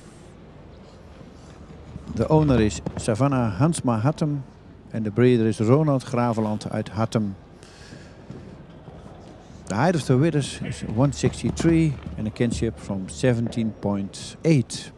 De owner is Savannah Hansma Hattem en de breeder is Ronald Graveland uit Hattem. The height of the width is 163 and a kinship from 17.8.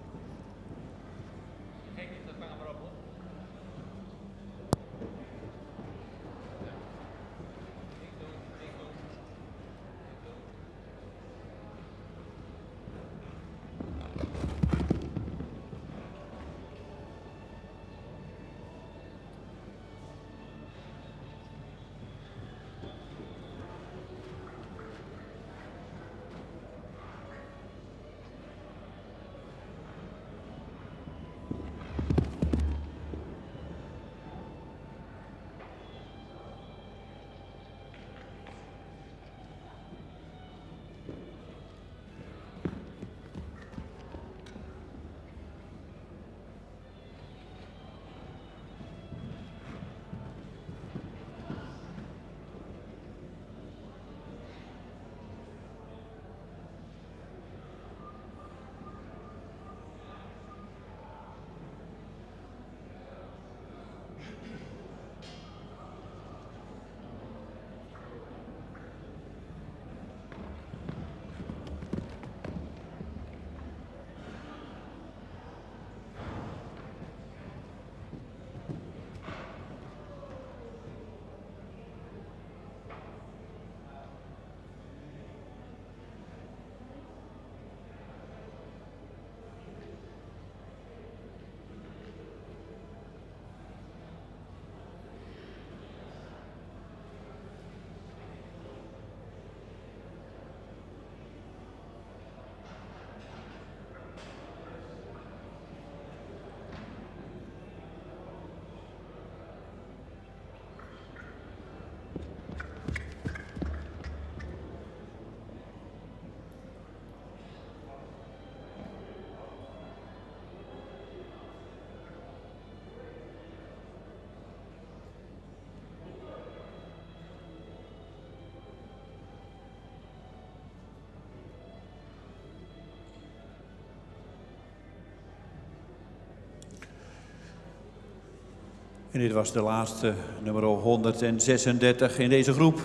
En dit was de laatste, nummer 136 in deze groep.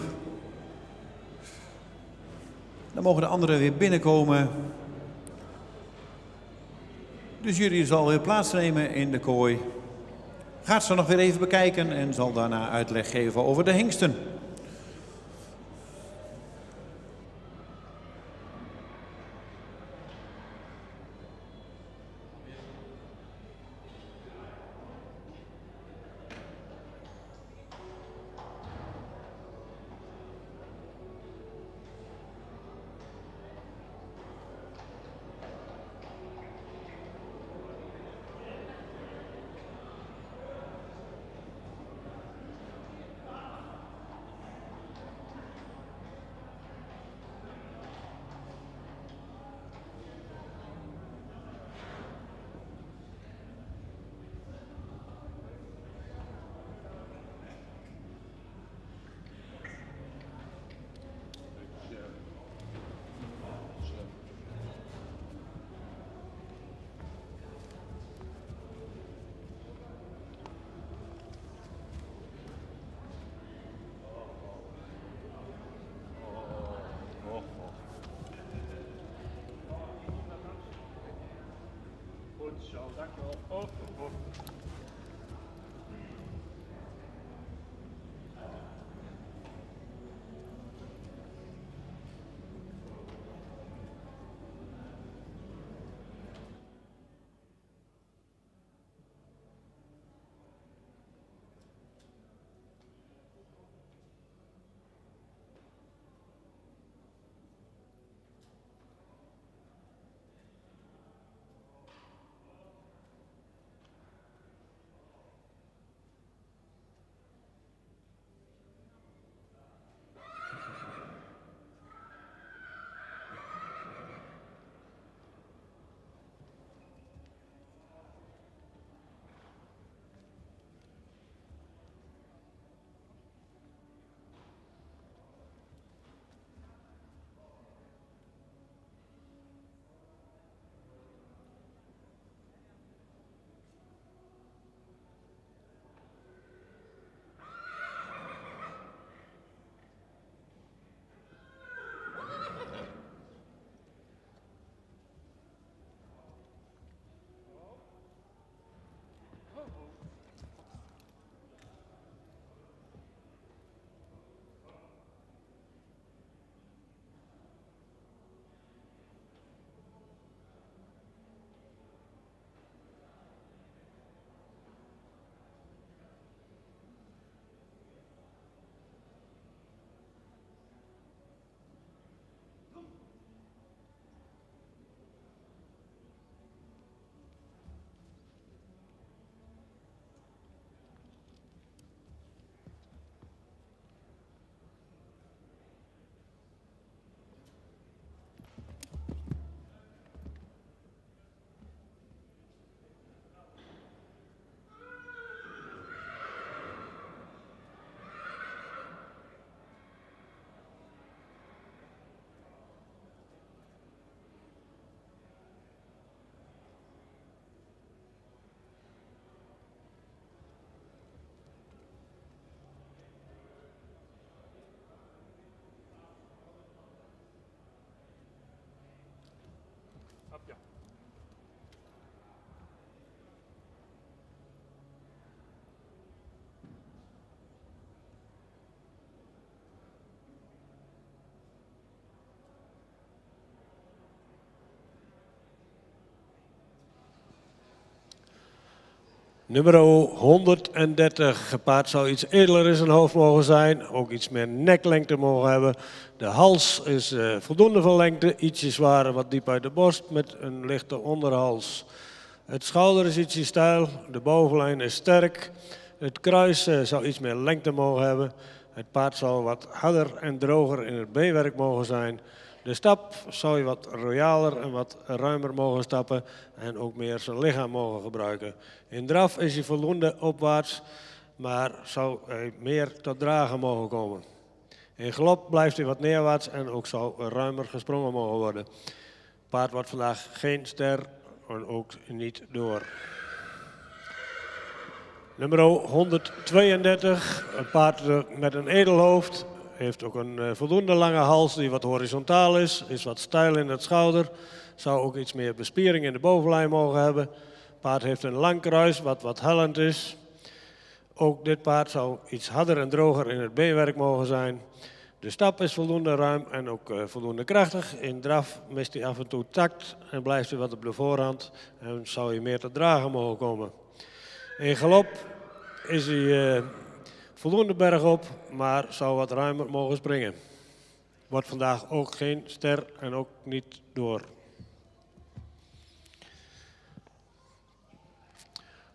Dan mogen de anderen weer binnenkomen. De jury zal weer plaatsnemen in de kooi. Gaat ze nog weer even bekijken en zal daarna uitleg geven over de hengsten. Nummer 130, het paard zou iets edeler in zijn hoofd mogen zijn, ook iets meer neklengte mogen hebben. De hals is voldoende van lengte, ietsje zwaarder, wat diep uit de borst met een lichte onderhals. Het schouder is ietsje steil, de bovenlijn is sterk. Het kruis zou iets meer lengte mogen hebben. Het paard zou wat harder en droger in het beenwerk mogen zijn. De stap zou je wat royaler en wat ruimer mogen stappen en ook meer zijn lichaam mogen gebruiken. In draf is hij voldoende opwaarts, maar zou hij meer tot dragen mogen komen. In galop blijft hij wat neerwaarts en ook zou ruimer gesprongen mogen worden. Het paard wordt vandaag geen ster en ook niet door. Nummer 132, een paard met een edelhoofd. Heeft ook een voldoende lange hals die wat horizontaal is. Is wat stijl in het schouder. Zou ook iets meer bespiering in de bovenlijn mogen hebben. Het paard heeft een lang kruis wat hellend is. Ook dit paard zou iets harder en droger in het beenwerk mogen zijn. De stap is voldoende ruim en ook voldoende krachtig. In draf mist hij af en toe tact en blijft hij wat op de voorhand. En zou hij meer te dragen mogen komen. In galop is hij voldoende bergop, maar zou wat ruimer mogen springen. Wordt vandaag ook geen ster en ook niet door.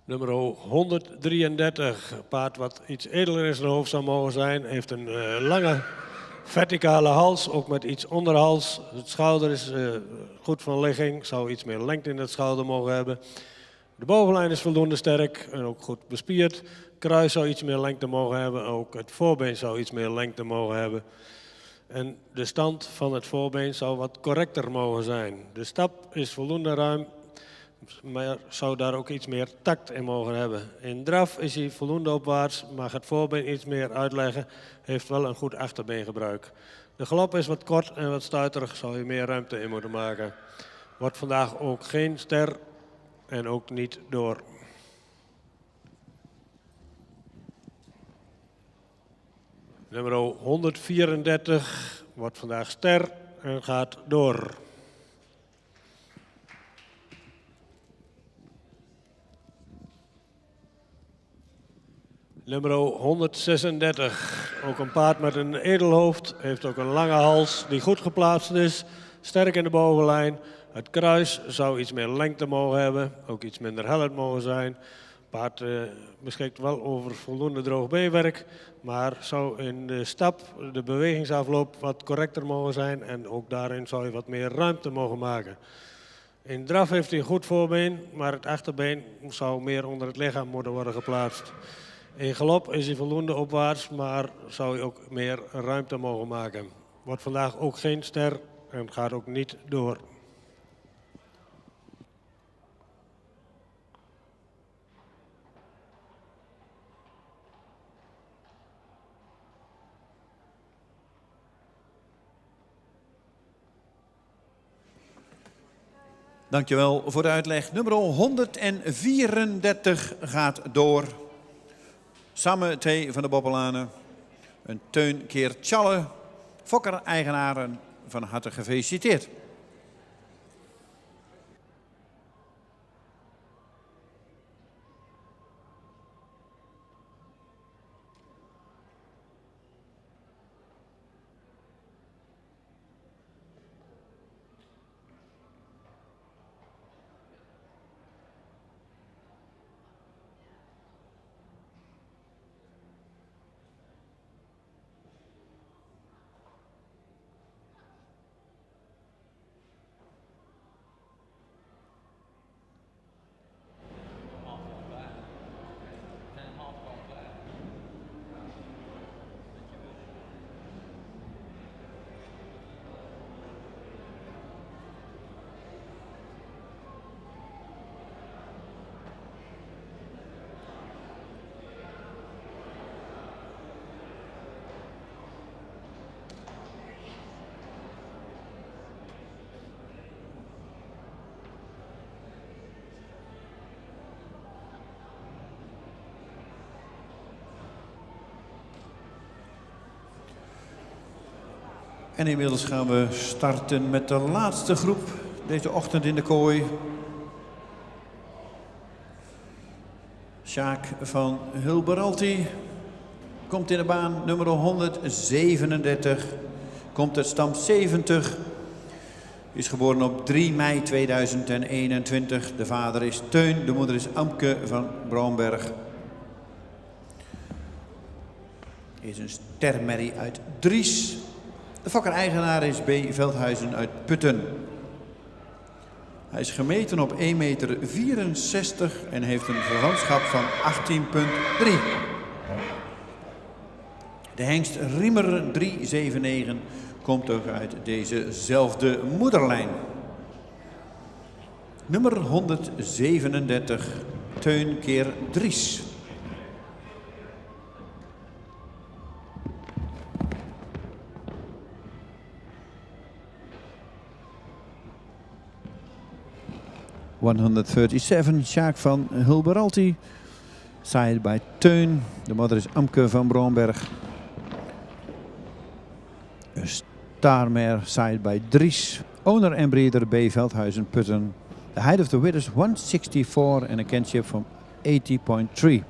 Nummer 133, een paard wat iets edeler in zijn hoofd zou mogen zijn. Heeft een lange verticale hals, ook met iets onderhals. Het schouder is goed van ligging, zou iets meer lengte in het schouder mogen hebben. De bovenlijn is voldoende sterk en ook goed bespierd. Kruis zou iets meer lengte mogen hebben, ook het voorbeen zou iets meer lengte mogen hebben. En de stand van het voorbeen zou wat correcter mogen zijn. De stap is voldoende ruim, maar zou daar ook iets meer tact in mogen hebben. In draf is hij voldoende opwaarts, mag het voorbeen iets meer uitleggen. Heeft wel een goed achterbeengebruik. De galop is wat kort en wat stuiterig, zou je meer ruimte in moeten maken. Wordt vandaag ook geen ster en ook niet door. Nummer 134 wordt vandaag ster en gaat door. Nummer 136, ook een paard met een edelhoofd, heeft ook een lange hals die goed geplaatst is, sterk in de bovenlijn. Het kruis zou iets meer lengte mogen hebben, ook iets minder hellend mogen zijn. Het paard beschikt wel over voldoende droog beenwerk, maar zou in de stap, de bewegingsafloop wat correcter mogen zijn en ook daarin zou je wat meer ruimte mogen maken. In draf heeft hij een goed voorbeen, maar het achterbeen zou meer onder het lichaam moeten worden geplaatst. In galop is hij voldoende opwaarts, maar zou hij ook meer ruimte mogen maken. Wordt vandaag ook geen ster en gaat ook niet door. Dankjewel voor de uitleg. Nummer 134 gaat door. Samme T. van de Bobbelanen. Een Teun keer Tjalle. Fokker-eigenaren van harte gefeliciteerd. En inmiddels gaan we starten met de laatste groep deze ochtend in de kooi. Sjaak van Hulberalti komt in de baan, nummer 137. Komt uit stam 70. Is geboren op 3 mei 2021. De vader is Teun, de moeder is Amke van Bromberg. Is een stermerrie uit Dries. De fokker-eigenaar is B. Veldhuizen uit Putten. Hij is gemeten op 1,64 meter en heeft een verwantschap van 18,3. De hengst Riemer 379 komt ook uit dezezelfde moederlijn. Nummer 137, Teun keer Dries. 137, Sjaak van Hulberalti. Side by Teun. De mother is Amke van Broonberg. Starmare side by Dries. Owner en breeder B. Veldhuizen Putten. The height of the width is 164 and a kinship from 80.3.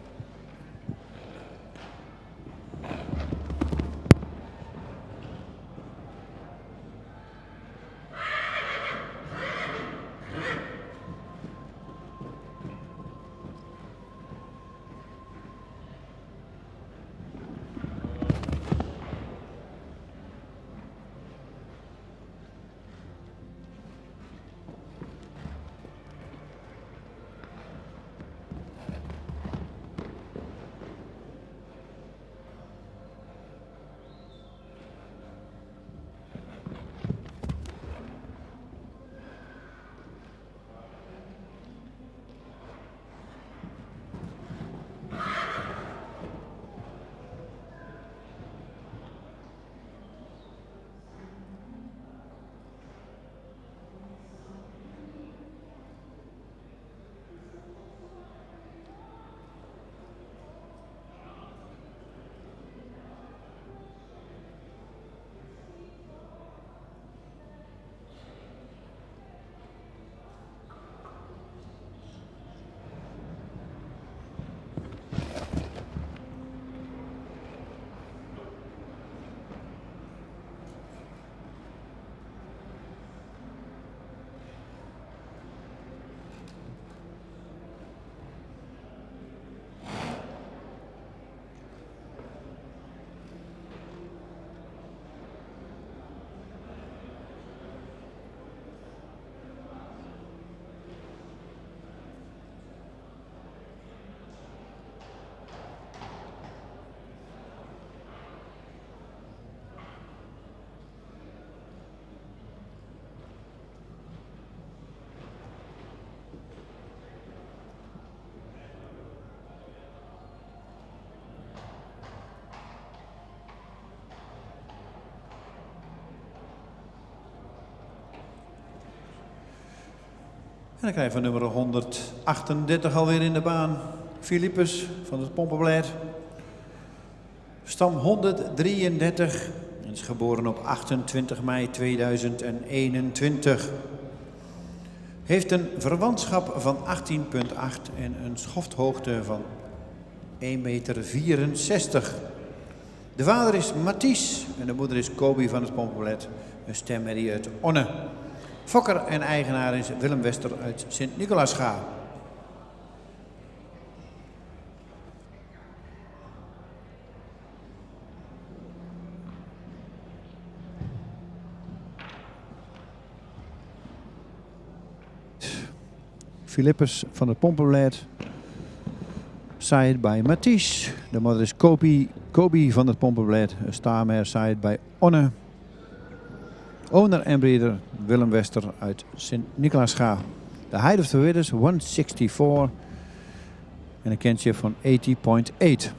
En dan krijgen we nummer 138 alweer in de baan. Philippus van het Pompenblaad. Stam 133. En is geboren op 28 mei 2021. Heeft een verwantschap van 18,8 en een schofthoogte van 1,64 meter. De vader is Mathies en de moeder is Kobi van het Pompenblaad. Een stemmerrie uit Onne. Fokker en eigenaar is Willem Wester uit Sint-Nicolaasga. Philippus van het Pompenblaad. Side by Mathies. De mother is Kobi van het Pompenblaad. Een Starmare side by Onne. Owner en breeder Willem Wester uit Sint-Nicolaasga. The height of the width is 164 en een kinship van 80.8.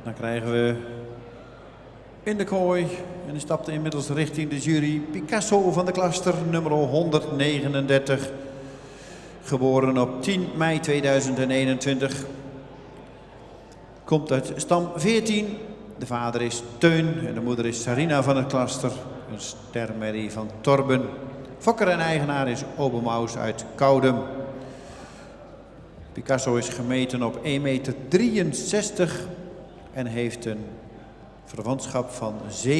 Dan krijgen we in de kooi, en hij stapte inmiddels richting de jury, Picasso van de Klaster, nummer 139. Geboren op 10 mei 2021. Komt uit stam 14. De vader is Teun en de moeder is Sarina van het Klaster. Een stermerrie van Torben. Fokker en eigenaar is Obermaus uit Koudem. Picasso is gemeten op 1,63 meter en heeft een verwantschap van 17,7.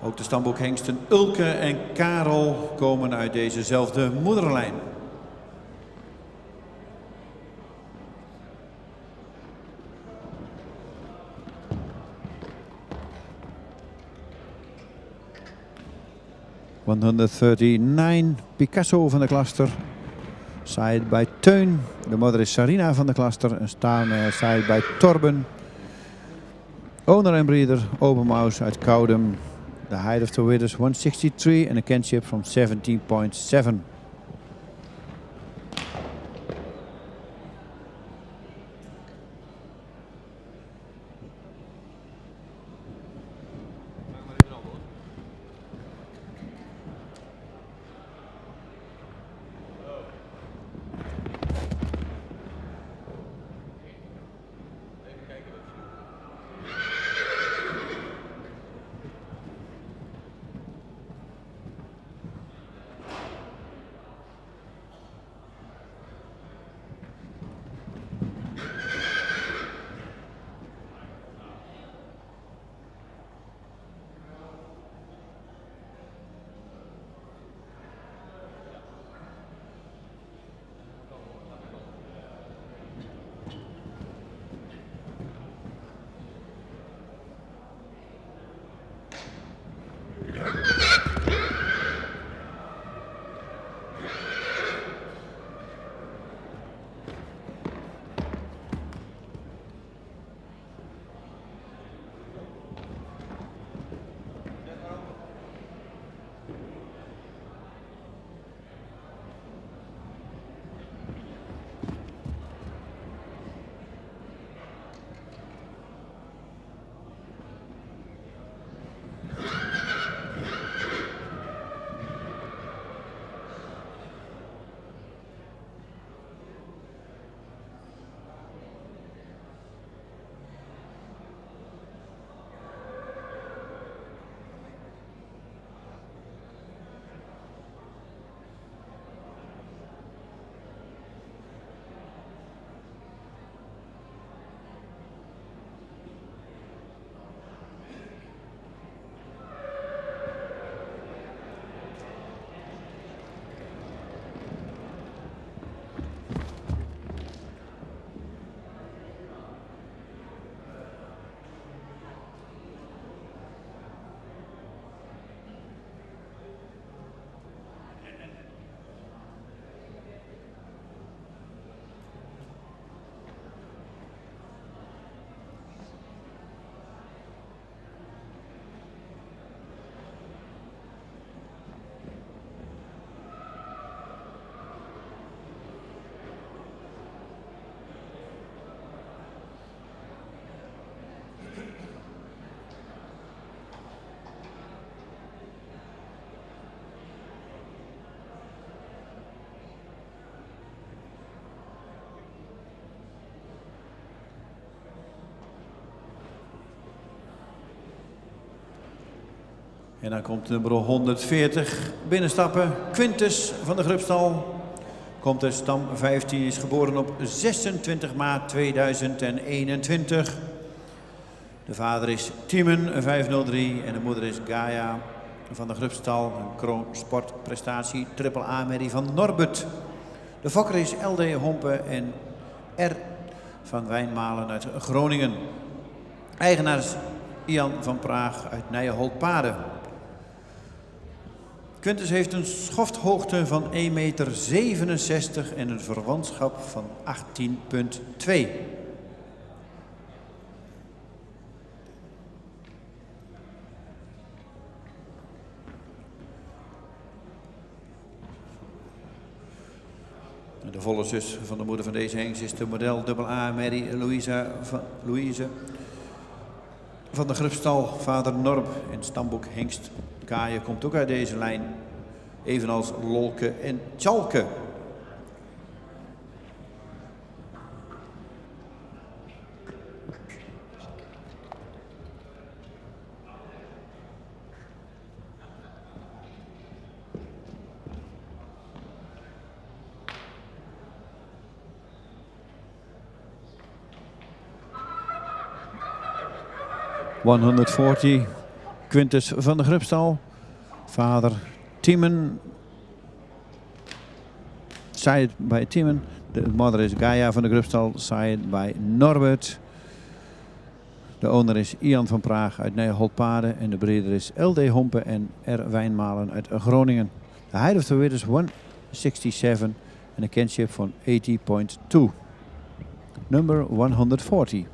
Ook de stamboekhengsten Ulke en Karel komen uit dezezelfde moederlijn. ...139 Picasso van de Klaster. Side bij Teun. De moeder is Sarina van de Klaster. Een staan side bij Torben. Owner en breeder Obermaus uit Koudem. The height of the winners 163 and a kinship from 17.7. En dan komt nummer 140 binnenstappen. Quintus van de Grubstal. Komt uit stam 15, is geboren op 26 maart 2021. De vader is Tiemen, 503. En de moeder is Gaia van de Grubstal. Een kroon sportprestatie, triple A-merrie van Norbert. De fokker is LD Hompen en R van Wijnmalen uit Groningen. Eigenaar is Ian van Praag uit Nijenholt-Paden. Quintus heeft een schofthoogte van 1,67 meter en een verwantschap van 18,2. De volle zus van de moeder van deze hengst is de model AA Mary Louise van de Grubstal, vader Norb. En stamboek hengst Kaaien komt ook uit deze lijn. Evenals Lolke en Tjalke. ...140, Quintus van de Grubstal. Vader Tiemen. Side bij Tiemen. De moeder is Gaia van de Grubstal. Side bij Norbert. De owner is Ian van Praag uit Nijholt-Paarden. En de breeder is LD Hompen en R. Wijnmalen uit Groningen. De height of the weight is 167 en een kinship van 80.2. Number 140.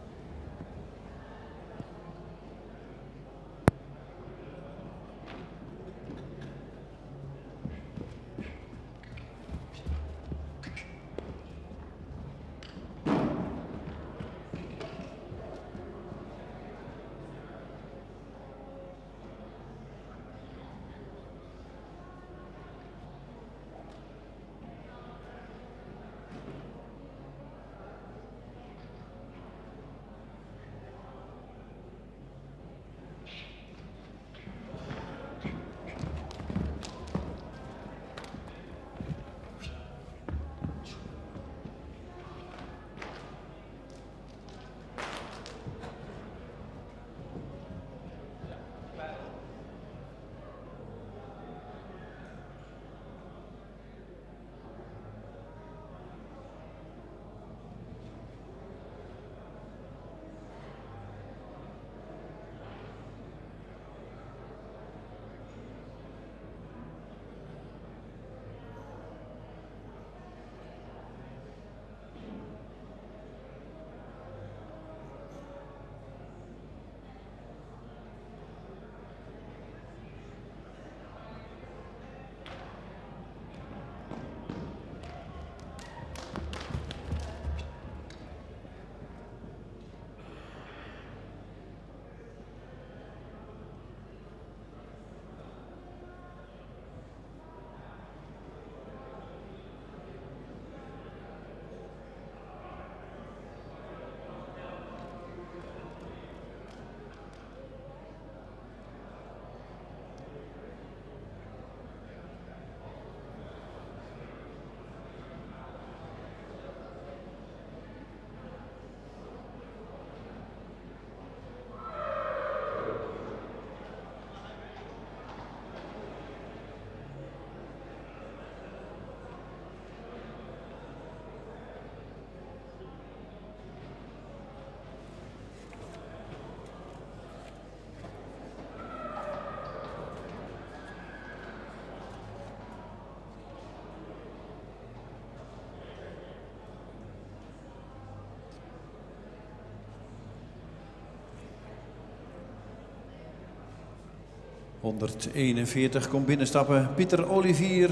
...141 komt binnenstappen. Pieter Olivier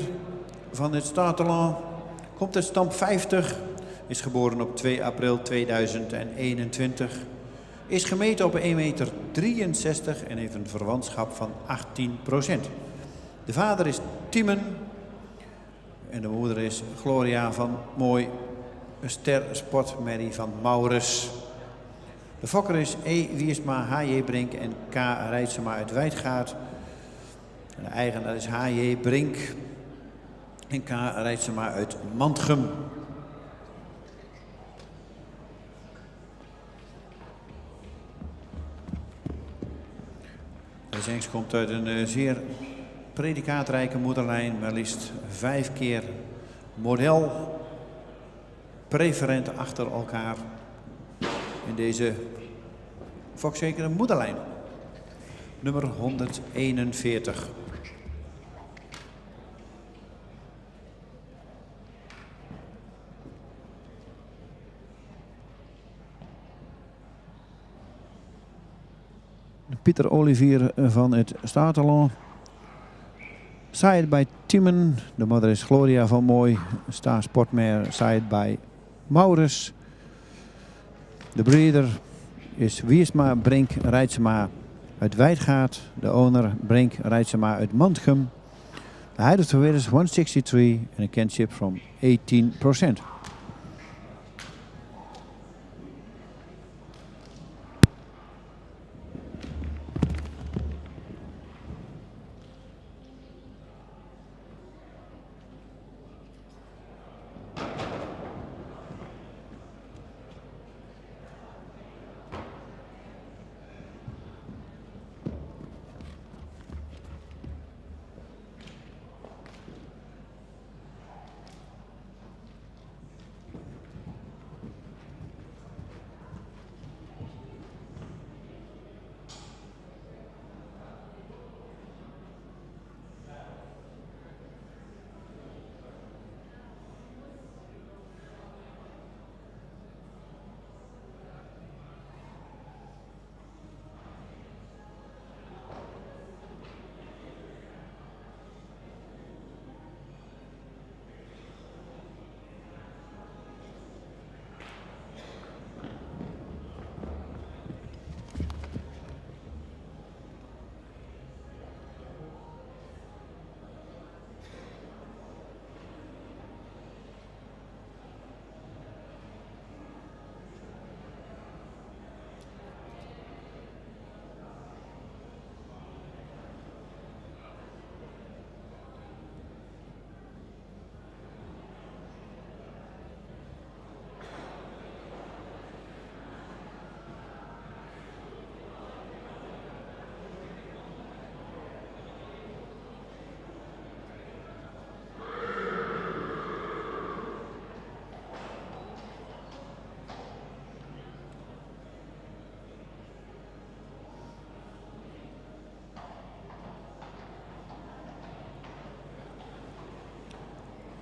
van het Stateland. Komt uit stamp 50. Is geboren op 2 april 2021. Is gemeten op 1,63 meter en heeft een verwantschap van 18%. De vader is Tiemen. En de moeder is Gloria van Mooi. Een ster Sport Mary van Maurus. De fokker is E. Wiersma, H.J. Brink en K. Rijtsema uit Wijdgaard. En de eigenaar is H.J. Brink en K. Rijtsema uit Mantgem. Deze hengst komt uit een zeer predikaatrijke moederlijn. Maar liefst 5 keer model. Preferent achter elkaar. In deze fokzekere moederlijn. Nummer 141. Pieter Olivier van het Stateland. Side by Timon. De moeder is Gloria van Mooi. Star Sportmare. Side by Maurus. De breeder is Wiersma Brink Rijtsema uit Wijdgaard. De owner Brink Rijtsema uit Mantgem. The height of the winner is 163 and a kinship from 18%.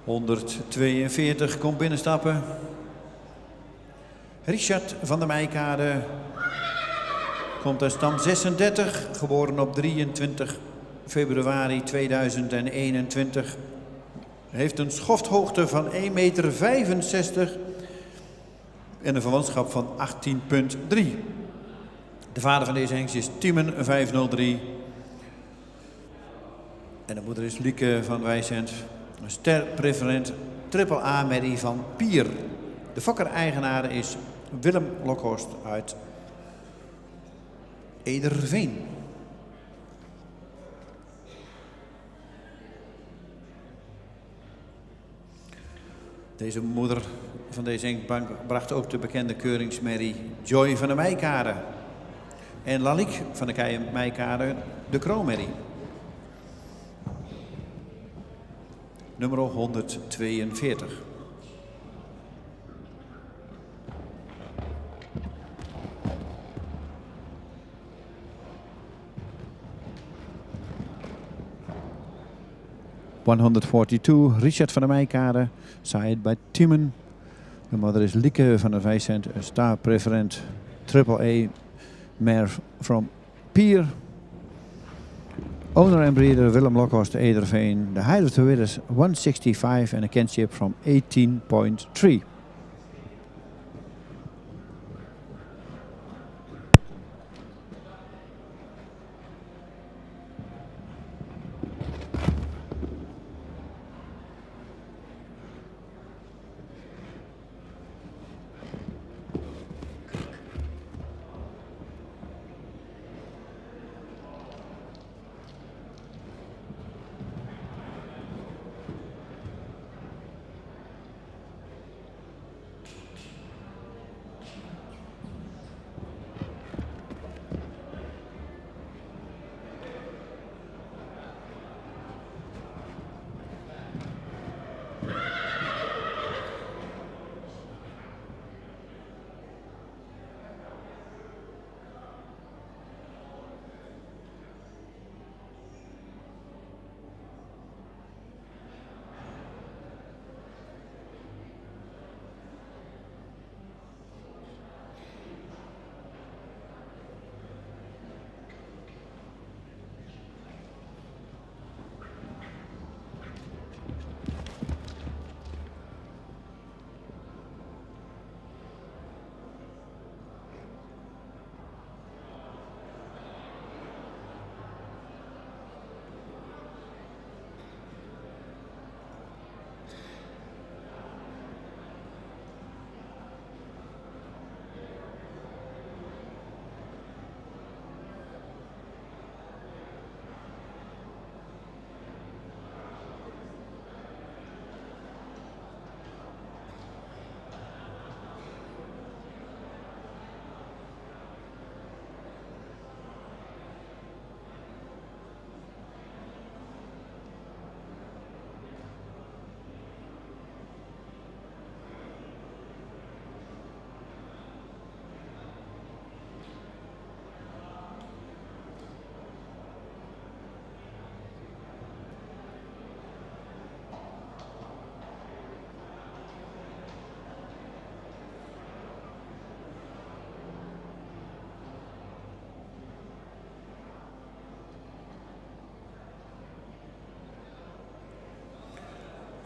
...142 komt binnenstappen. Richard van der Meijkade komt uit stam 36, geboren op 23 februari 2021. Heeft een schofthoogte van 1,65 meter en een verwantschap van 18,3. De vader van deze hengst is Timon 503. En de moeder is Lieke van Wijsend. Een sterpreferent triple A merrie van Pier. De fokker-eigenaar is Willem Lokhorst uit Ederveen. Deze moeder van deze enkbank bracht ook de bekende keuringsmerrie Joy van de Meijkade. En Laliek van de Meijkade de kroonmerrie. Nummer 142. ...142, Richard van der Meijkade, side by Timon. De moeder is Lieke van der Wijsend, een star preferent, triple A mare from Pier. Owner and breeder Willem Lokhorst Ederveen. The height of the winner is 165 and a kinship from 18,3.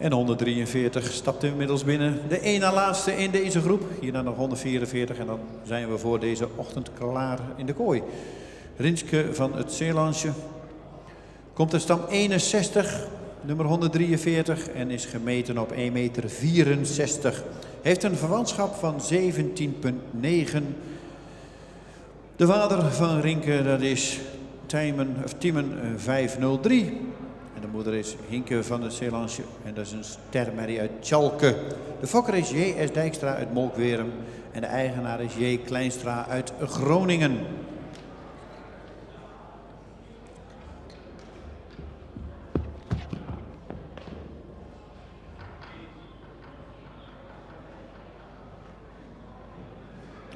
En 143 stapt inmiddels binnen. De één na laatste in deze groep. Hierna nog 144 en dan zijn we voor deze ochtend klaar in de kooi. Rinske van het Zeelandje komt uit stam 61, nummer 143 en is gemeten op 1,64 meter. Heeft een verwantschap van 17,9. De vader van Rinke, dat is Timen 503. En de moeder is Hinke van het Zeelandje en dat is een stermerrie uit Tjalke. De fokker is J.S. Dijkstra uit Molkwerum en de eigenaar is J. Kleinstra uit Groningen.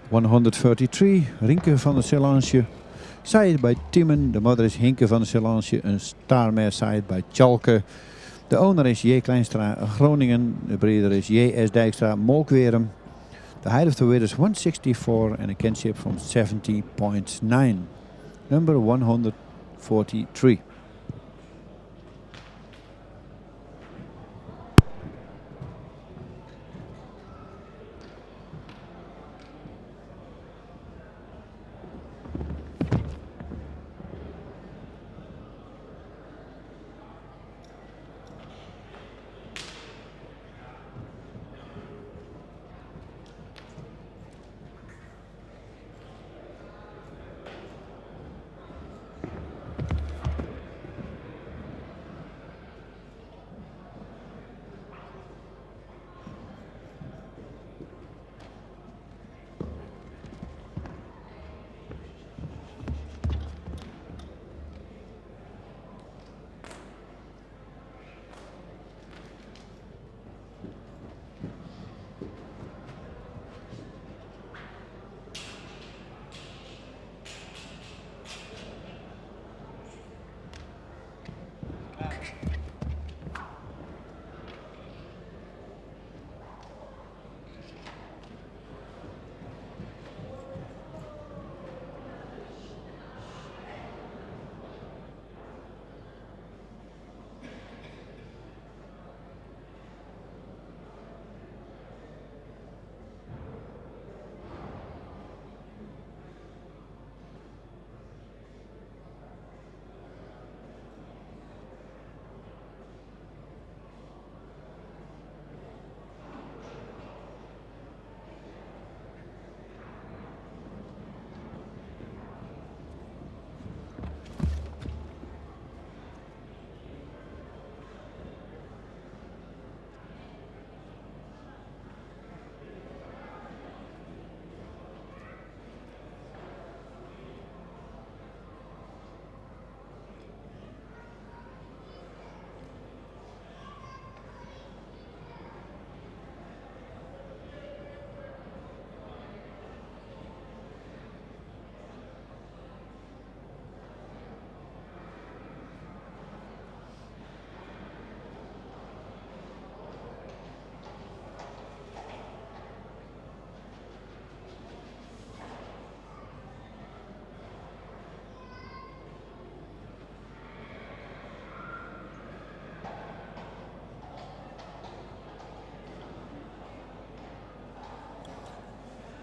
...133, Rinke van het Zeelandje. Side bij Timmen, de moeder is Hinke van het Zeelandje, een starmare side bij Tjalke. De owner is J. Kleinstra Groningen, de breeder is J.S. Dijkstra Molkwerum. De height of the weight is 164 en een kinship van 70.9. Number 143.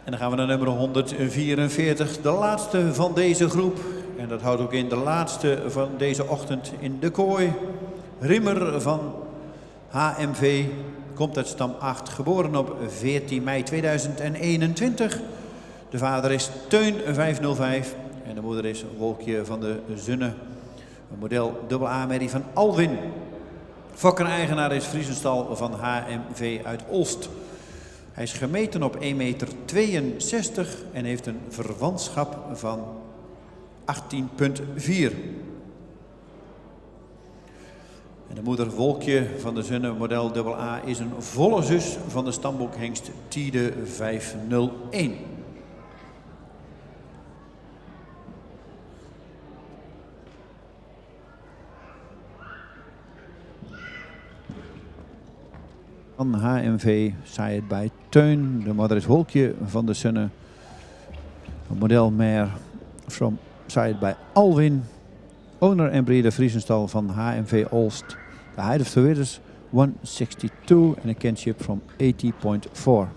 En dan gaan we naar nummer 144, de laatste van deze groep. En dat houdt ook in de laatste van deze ochtend in de kooi. Rimmer van HMV, komt uit stam 8, geboren op 14 mei 2021. De vader is Teun 505 en de moeder is Wolkje van de Zunne. Een model AA-merrie van Alwin. Fokker-eigenaar is Vriesenstal van HMV uit Olst. Hij is gemeten op 1,62 meter en heeft een verwantschap van 18,4. En de moeder Wolkje van de Zunne model AA is een volle zus van de stamboekhengst Tiede 501. Van HMV, Sayed bij Teun. De moeder is Wolkje van de Zunne. Een model mare from Sayed bij Alwin. Owner en breeder Vriesenstal van HMV Olst. De height of the weight is 162 and a kinship from 80.4.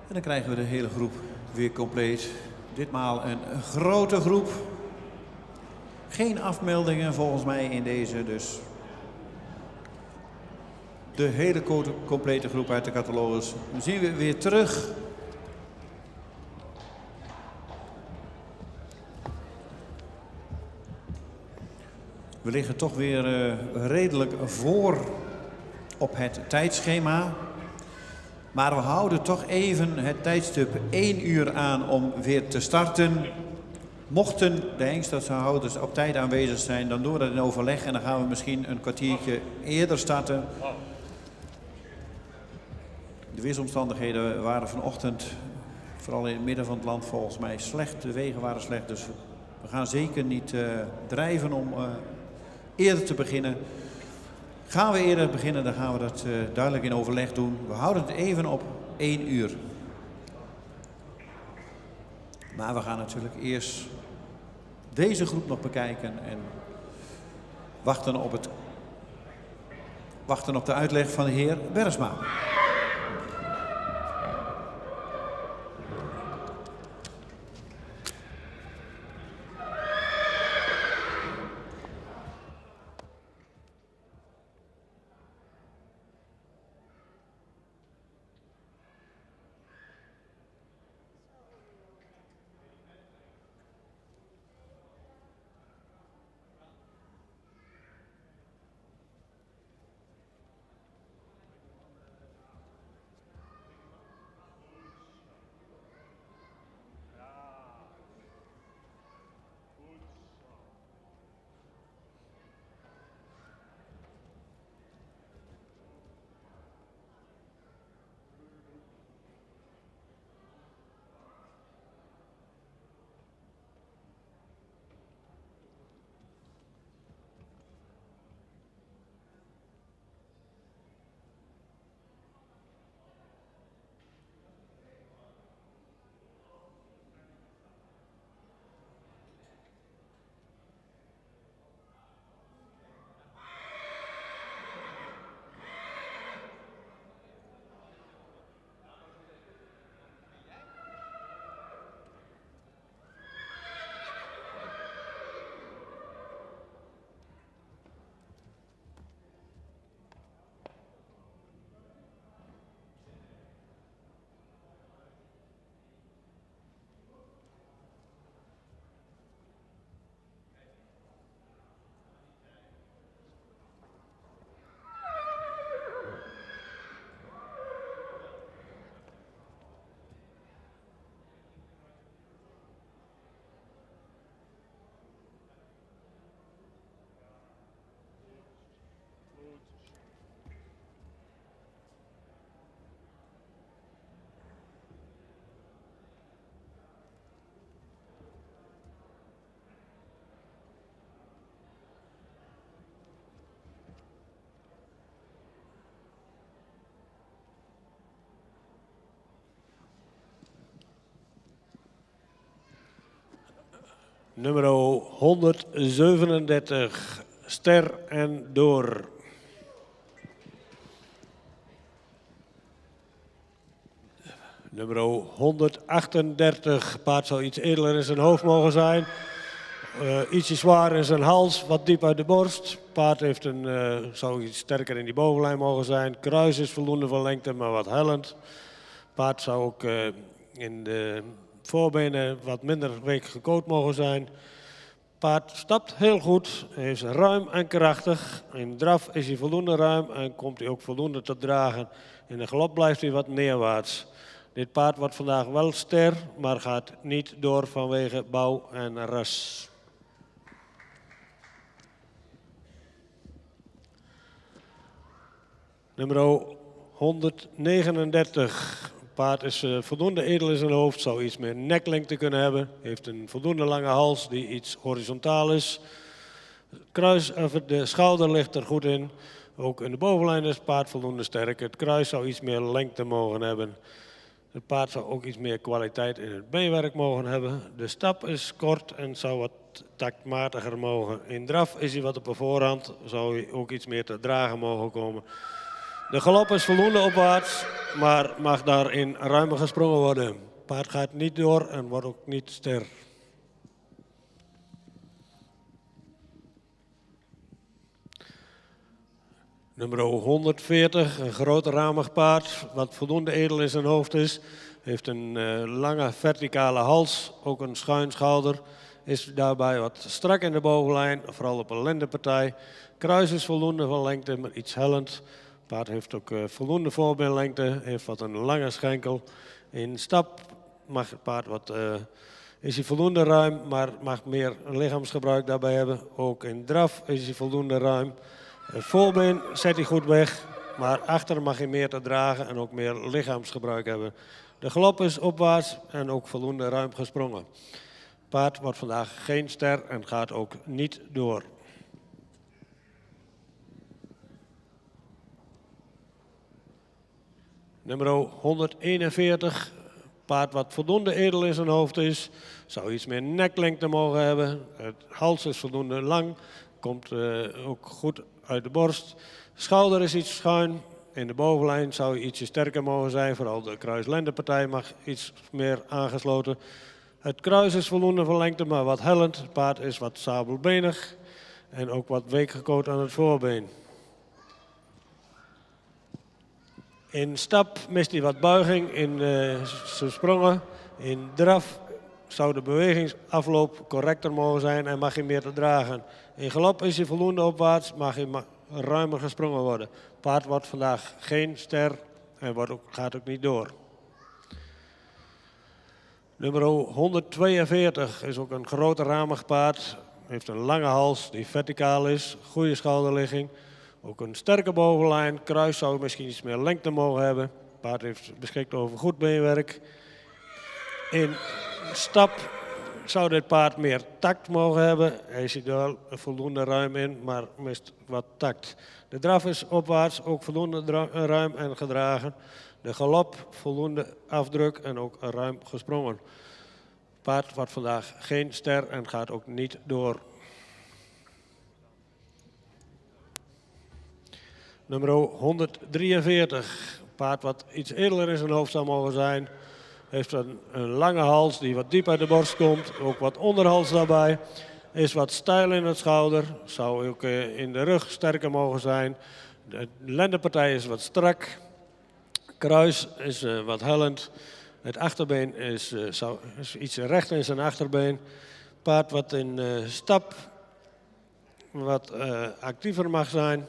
En dan krijgen we de hele groep weer compleet. Ditmaal een grote groep. Geen afmeldingen volgens mij in deze, dus de hele complete groep uit de catalogus. Dan zien we weer terug. We liggen toch weer redelijk voor op het tijdschema. Maar we houden toch even het tijdstip 1 uur aan om weer te starten. Mochten de hengsthouders op tijd aanwezig zijn, dan doen we dat in overleg. En dan gaan we misschien een kwartiertje eerder starten. De weersomstandigheden waren vanochtend, vooral in het midden van het land, volgens mij slecht. De wegen waren slecht, dus we gaan zeker niet drijven om eerder te beginnen. Gaan we eerder beginnen, dan gaan we dat duidelijk in overleg doen. We houden het even op 1 uur. Maar we gaan natuurlijk eerst deze groep nog bekijken en wachten op de uitleg van de heer Bergsma. Nummer 137, Ster en Door. Nummer 138, paard zou iets edeler in zijn hoofd mogen zijn. Ietsje zwaar in zijn hals, wat diep uit de borst. Paard heeft zou iets sterker in die bovenlijn mogen zijn. Kruis is voldoende van lengte, maar wat hellend. Paard zou ook in de voorbenen wat minder week gekoot mogen zijn. Paard stapt heel goed, hij is ruim en krachtig. In draf is hij voldoende ruim en komt hij ook voldoende te dragen. In de galop blijft hij wat neerwaarts. Dit paard wordt vandaag wel ster, maar gaat niet door vanwege bouw en ras. Nummer 139. Paard is voldoende edel in zijn hoofd, zou iets meer neklengte kunnen hebben. Heeft een voldoende lange hals die iets horizontaal is. De schouder ligt er goed in. Ook in de bovenlijn is het paard voldoende sterk. Het kruis zou iets meer lengte mogen hebben. Het paard zou ook iets meer kwaliteit in het beenwerk mogen hebben. De stap is kort en zou wat taktmatiger mogen. In draf is hij wat op de voorhand, zou hij ook iets meer te dragen mogen komen. De galop is voldoende opwaarts, maar mag daarin ruimer gesprongen worden. Het paard gaat niet door en wordt ook niet ster. Nummer 140, een groot ramig paard, wat voldoende edel in zijn hoofd is. Heeft een lange verticale hals, ook een schuin schouder. Is daarbij wat strak in de bovenlijn, vooral op een lendenpartij. Kruis is voldoende van lengte, maar iets hellend. Het paard heeft ook voldoende voorbeenlengte, heeft wat een lange schenkel. In stap mag het paard is hij voldoende ruim, maar mag meer lichaamsgebruik daarbij hebben. Ook in draf is hij voldoende ruim. Voorbeen zet hij goed weg, maar achter mag hij meer te dragen en ook meer lichaamsgebruik hebben. De galop is opwaarts en ook voldoende ruim gesprongen. Het paard wordt vandaag geen ster en gaat ook niet door. Nummer 141, paard wat voldoende edel in zijn hoofd is. Zou iets meer neklengte mogen hebben. Het hals is voldoende lang, komt ook goed uit de borst. De schouder is iets schuin. In de bovenlijn zou hij ietsje sterker mogen zijn. Vooral de kruislendenpartij mag iets meer aangesloten. Het kruis is voldoende van lengte, maar wat hellend. Het paard is wat sabelbenig. En ook wat weekgekoot aan het voorbeen. In stap mist hij wat buiging in zijn sprongen. In draf zou de bewegingsafloop correcter mogen zijn en mag hij meer te dragen. In galop is hij voldoende opwaarts, mag hij ruimer gesprongen worden. Paard wordt vandaag geen ster en gaat ook niet door. Nummer 142 is ook een grote ramig paard. Heeft een lange hals die verticaal is, goede schouderligging. Ook een sterke bovenlijn. Kruis zou misschien iets meer lengte mogen hebben. Het paard beschikt over goed beenwerk. In stap zou dit paard meer tact mogen hebben. Hij zit er wel voldoende ruim in, maar mist wat tact. De draf is opwaarts, ook voldoende ruim en gedragen. De galop, voldoende afdruk en ook ruim gesprongen. Het paard wordt vandaag geen ster en gaat ook niet door. Nummer 143, paard wat iets edeler in zijn hoofd zou mogen zijn. Heeft een lange hals die wat diep uit de borst komt, ook wat onderhals daarbij. Is wat stijl in het schouder, zou ook in de rug sterker mogen zijn. De lendenpartij is wat strak. Kruis is wat hellend. Het achterbeen is iets recht in zijn achterbeen. Paard wat in stap wat actiever mag zijn.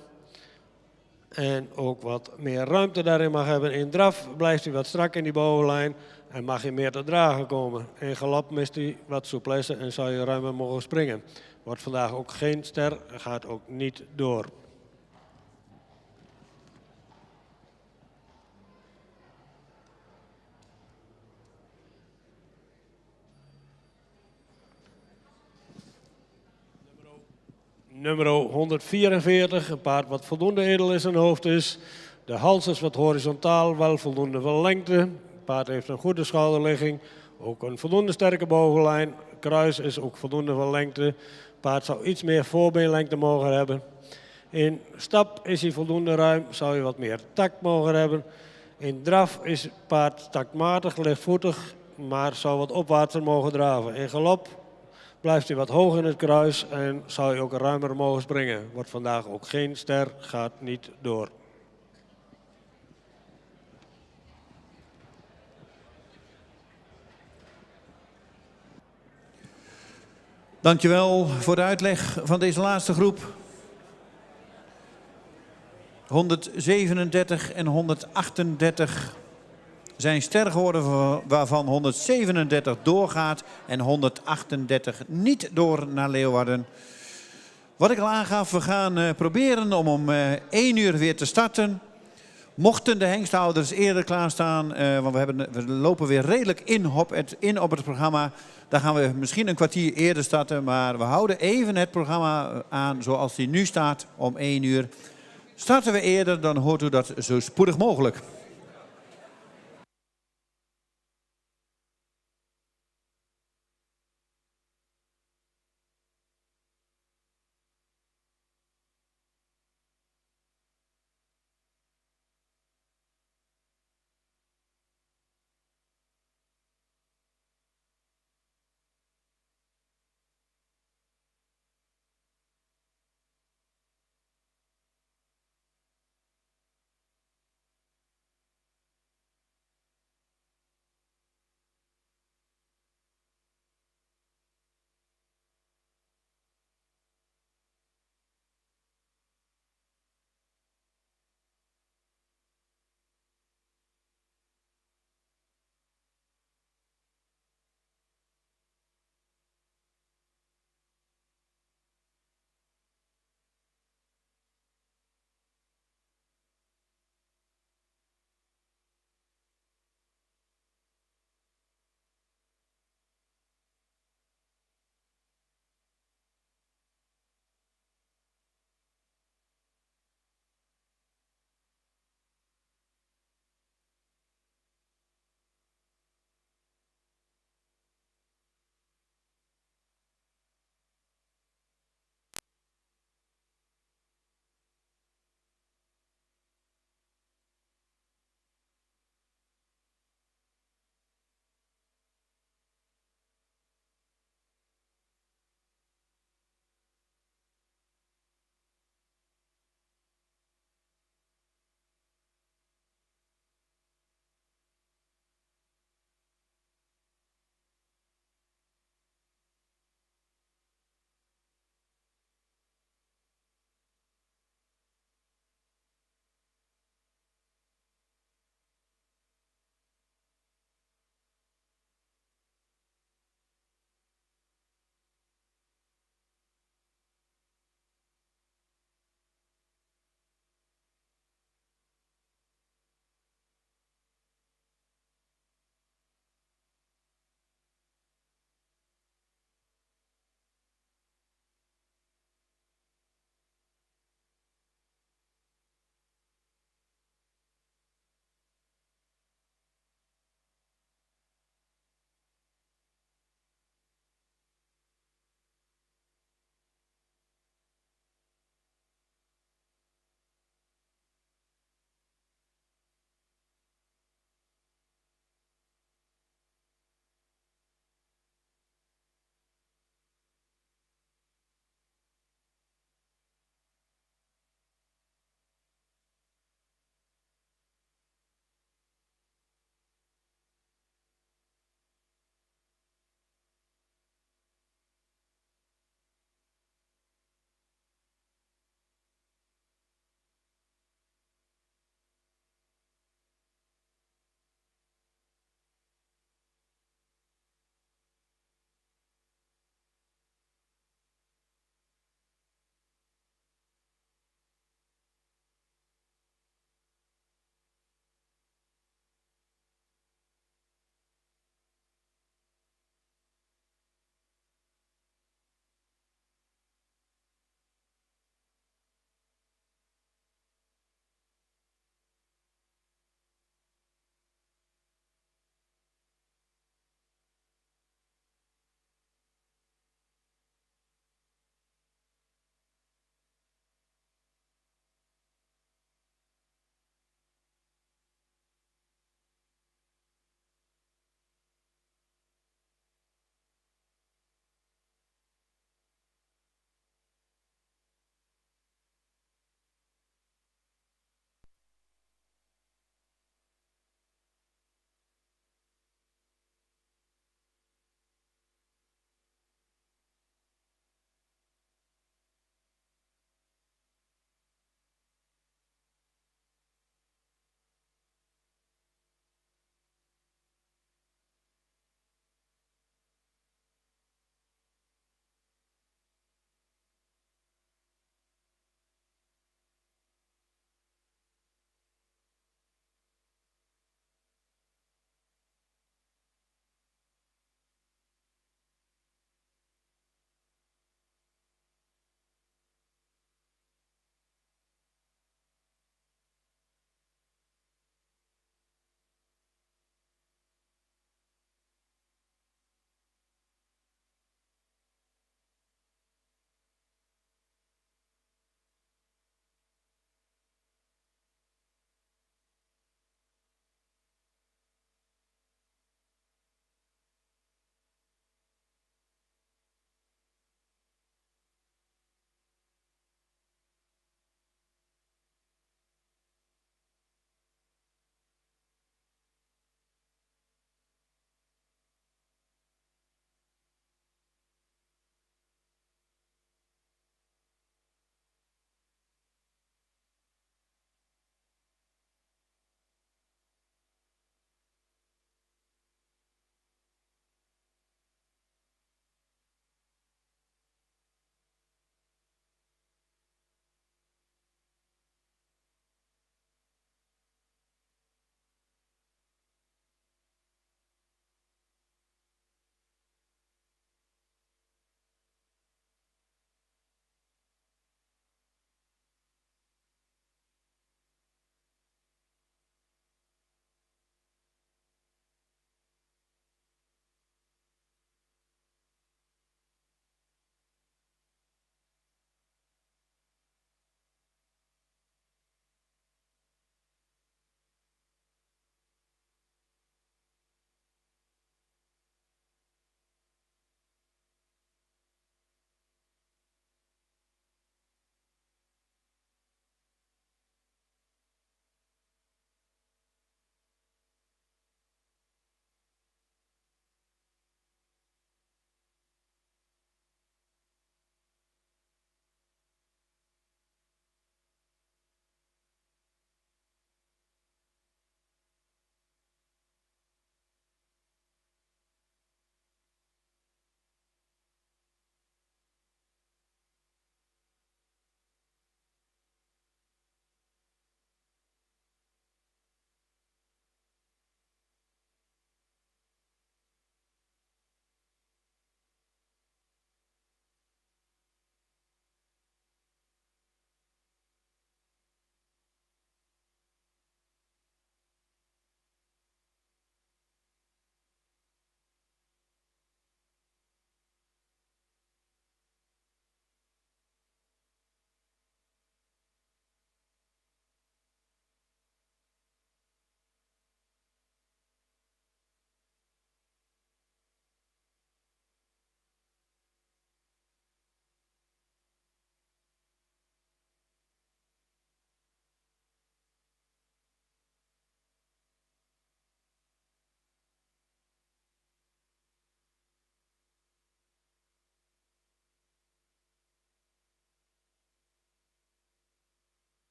En ook wat meer ruimte daarin mag hebben. In draf blijft hij wat strak in die bovenlijn en mag hij meer te dragen komen. In galop mist hij wat souplesse en zou je ruimer mogen springen. Wordt vandaag ook geen ster, gaat ook niet door. Nummer 144, een paard wat voldoende edel in zijn hoofd is. De hals is wat horizontaal, wel voldoende van lengte. Het paard heeft een goede schouderligging, ook een voldoende sterke bovenlijn. Kruis is ook voldoende van lengte. Paard zou iets meer voorbeenlengte mogen hebben. In stap is hij voldoende ruim, zou je wat meer tact mogen hebben. In draf is het paard taktmatig, lichtvoetig, maar zou wat opwaartser mogen draven. In galop blijft hij wat hoog in het kruis en zou je ook ruimer mogen springen. Wordt vandaag ook geen ster, gaat niet door. Dankjewel voor de uitleg van deze laatste groep. 137 en 138 zijn ster geworden, waarvan 137 doorgaat en 138 niet door naar Leeuwarden. Wat ik al aangaf, we gaan proberen om 1 uur weer te starten. Mochten de hengsthouders eerder klaarstaan, want we lopen weer redelijk in op het programma. Dan gaan we misschien een kwartier eerder starten, maar we houden even het programma aan zoals die nu staat om 1 uur. Starten we eerder, dan hoort u dat zo spoedig mogelijk.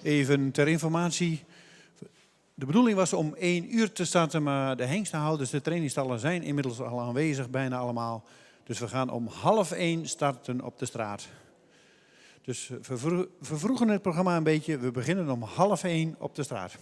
Even ter informatie. De bedoeling was om 1 uur te starten, maar de hengstenhouders, de trainingsstallen zijn inmiddels al aanwezig, bijna allemaal. Dus we gaan om 12:30 starten op de straat. Dus we vervroegen het programma een beetje. We beginnen om 12:30 op de straat.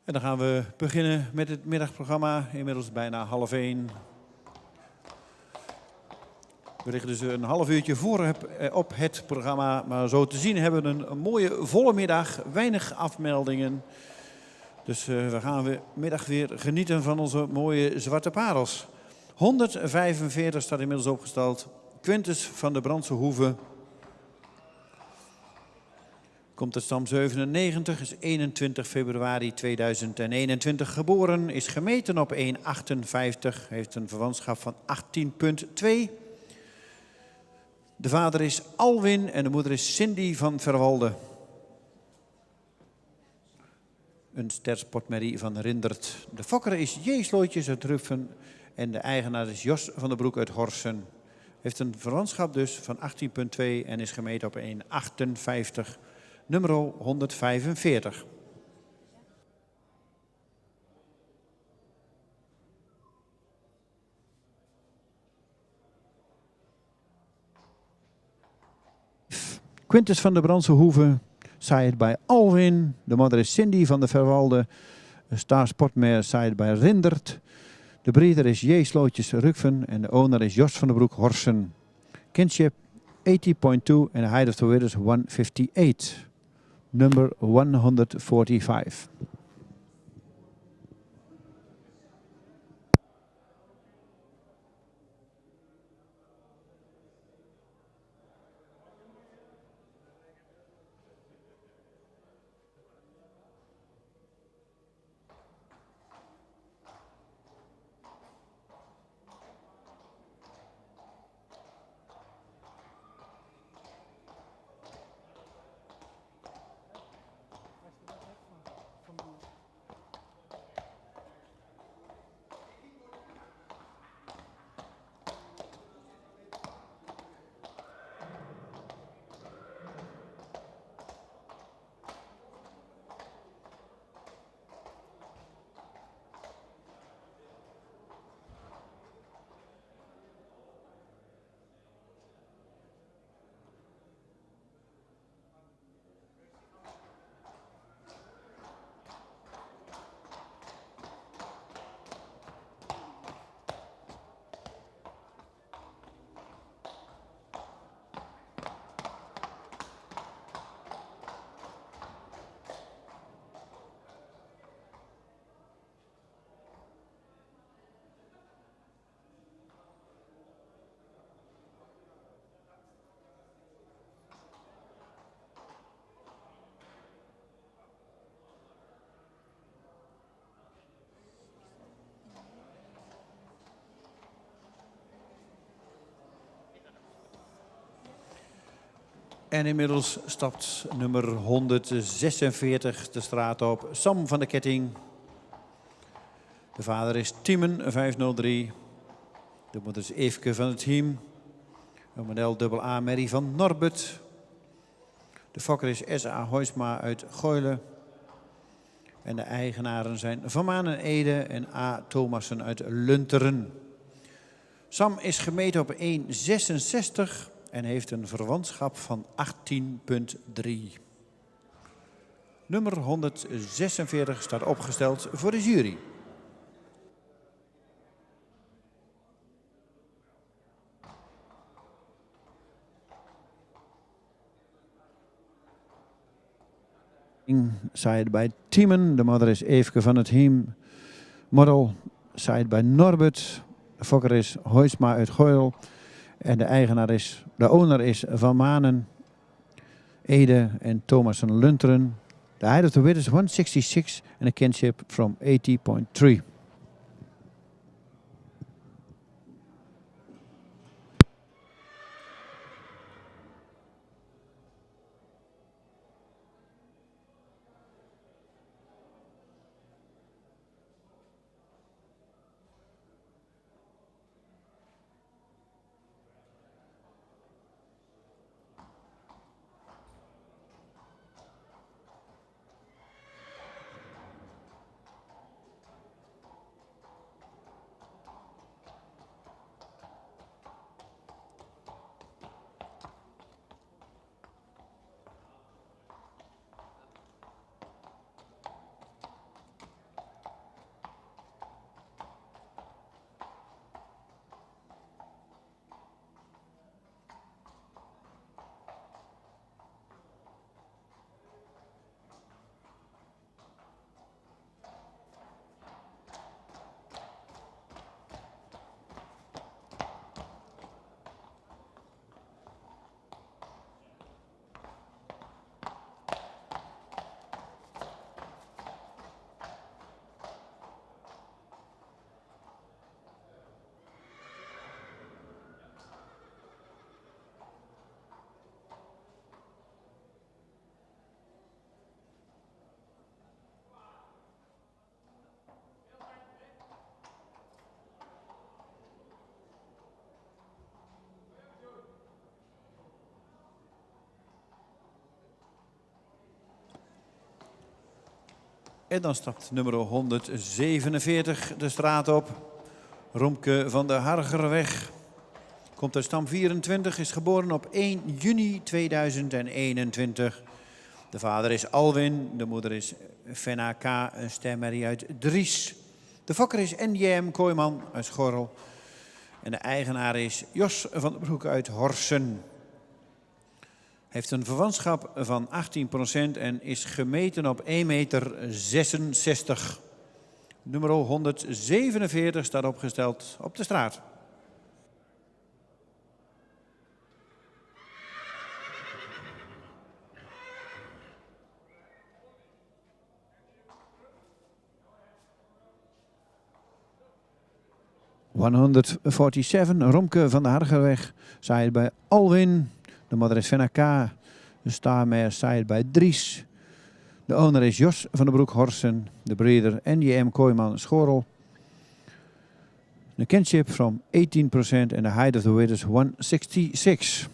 En dan gaan we beginnen met het middagprogramma. Inmiddels bijna 12:30. We liggen dus een half uurtje voor op het programma. Maar zo te zien hebben we een mooie volle middag. Weinig afmeldingen. Dus we gaan middag weer genieten van onze mooie zwarte parels. 145 staat inmiddels opgesteld. Quintus van de Brandse Hoeve. Komt uit stam 97, is 21 februari 2021 geboren. Is gemeten op 1,58. Heeft een verwantschap van 18,2. De vader is Alwin en de moeder is Cindy van Verwalde. Een stersportmerrie van Rindert. De fokker is J. Slootjes uit Rupfen en de eigenaar is Jos van der Broek uit Horsen. Heeft een verwantschap dus van 18,2 en is gemeten op 1,58. Nummer 145. Quintus van de Brandse Hoeve, saaid bij Alwin. De moeder is Cindy van de Verwalde. Een staarsportmeer saaid bij Rindert. De breeder is J. Slootjes Rukven en de owner is Jos van der Broek Horsen. Kinship 80.2 en de height of the width is 158. Number 145. En inmiddels stapt nummer 146 de straat op. Sam van de Ketting. De vader is Tiemen 503. De moeder is Eefke van het team. Een model AA Merrie van Norbert. De fokker is S.A. Hoisma uit Goyle. En de eigenaren zijn Van Manen Ede en A. Thomassen uit Lunteren. Sam is gemeten op 1,66 en heeft een verwantschap van 18,3. Nummer 146 staat opgesteld voor de jury. Saaid bij Tiemen. De moeder is Eefke van het team. Model saaid bij Norbert. De fokker is Hoisma uit Goil. En de owner is Van Manen, Ede en Thomassen Lunteren. De height of the width is 166 en a kinship from 80.3. En dan stapt nummer 147 de straat op. Romke van de Hargerweg. Komt uit stam 24, is geboren op 1 juni 2021. De vader is Alwin, de moeder is Fenna K., een stemmerrie uit Dries. De fokker is NJM Kooijman uit Schorrel. En de eigenaar is Jos van den Broek uit Horsen. Heeft een verwantschap van 18% en is gemeten op 1,66 meter. Nummer 147 staat opgesteld op de straat. ...147, Romke van de Hargerweg, zaait bij Alwin. De moeder is Fenna K. De staarmare zaait bij Dries. De owner is Jos van den Broek Horsen. De breeder NJM Kooijman Schorrel. The kinship from 18% and the height of the width is 166.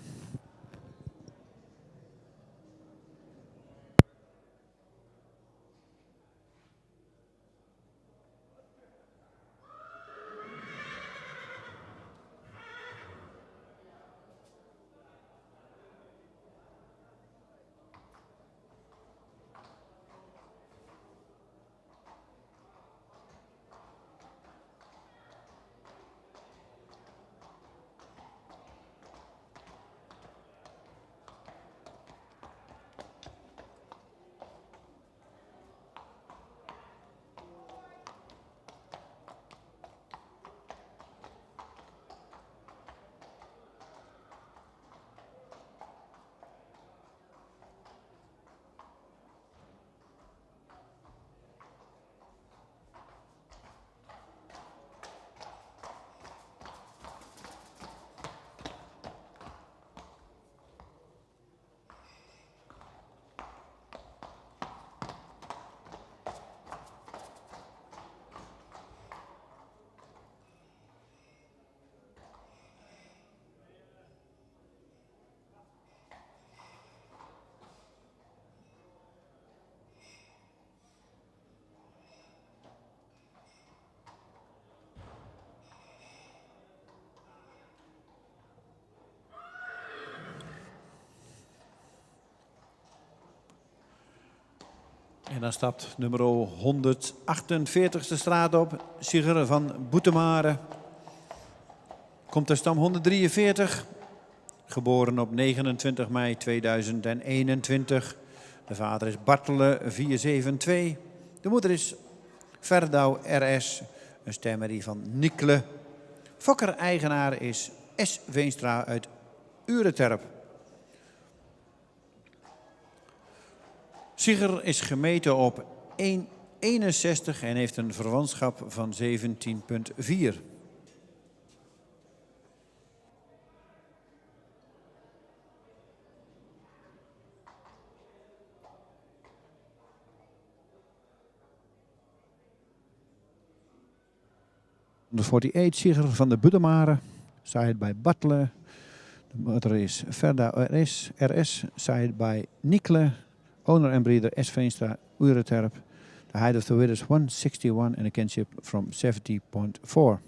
En dan stapt nummer 148 de straat op. Sigurd van Boetemare. Komt uit stam 143. Geboren op 29 mei 2021. De vader is Bartele 472. De moeder is Verdouw RS. Een stemmerie van Nikle. Fokker-eigenaar is S. Veenstra uit Ureterp. Sigurd is gemeten op 1,61 en heeft een verwantschap van 17,4. De 48 Sigurd van de Boetemare, zaait bij Bartele. De moeder is Verda RS, zaait bij Nikle. Owner and breeder S. Veenstra, Ureterp. The height of the width is 161 and a kinship from 70.4.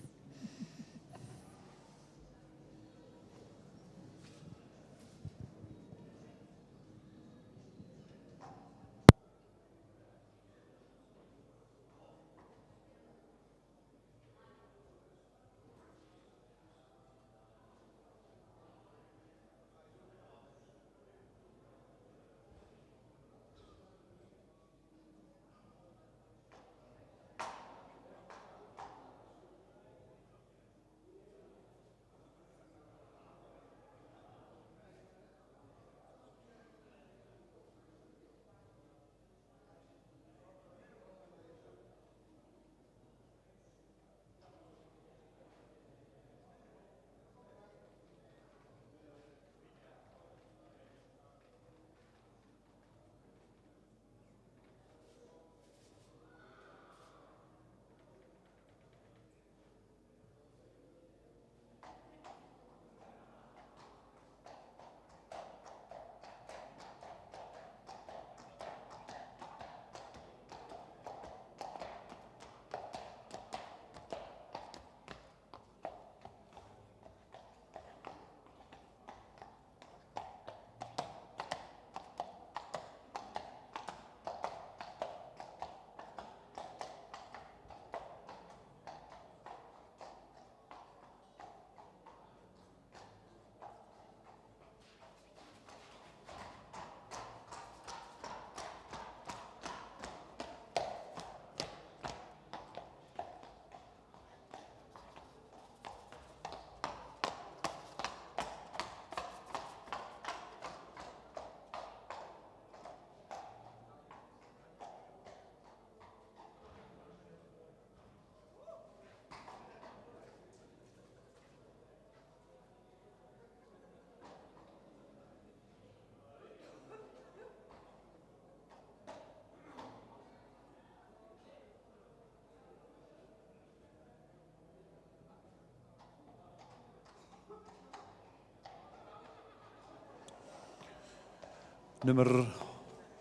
Nummer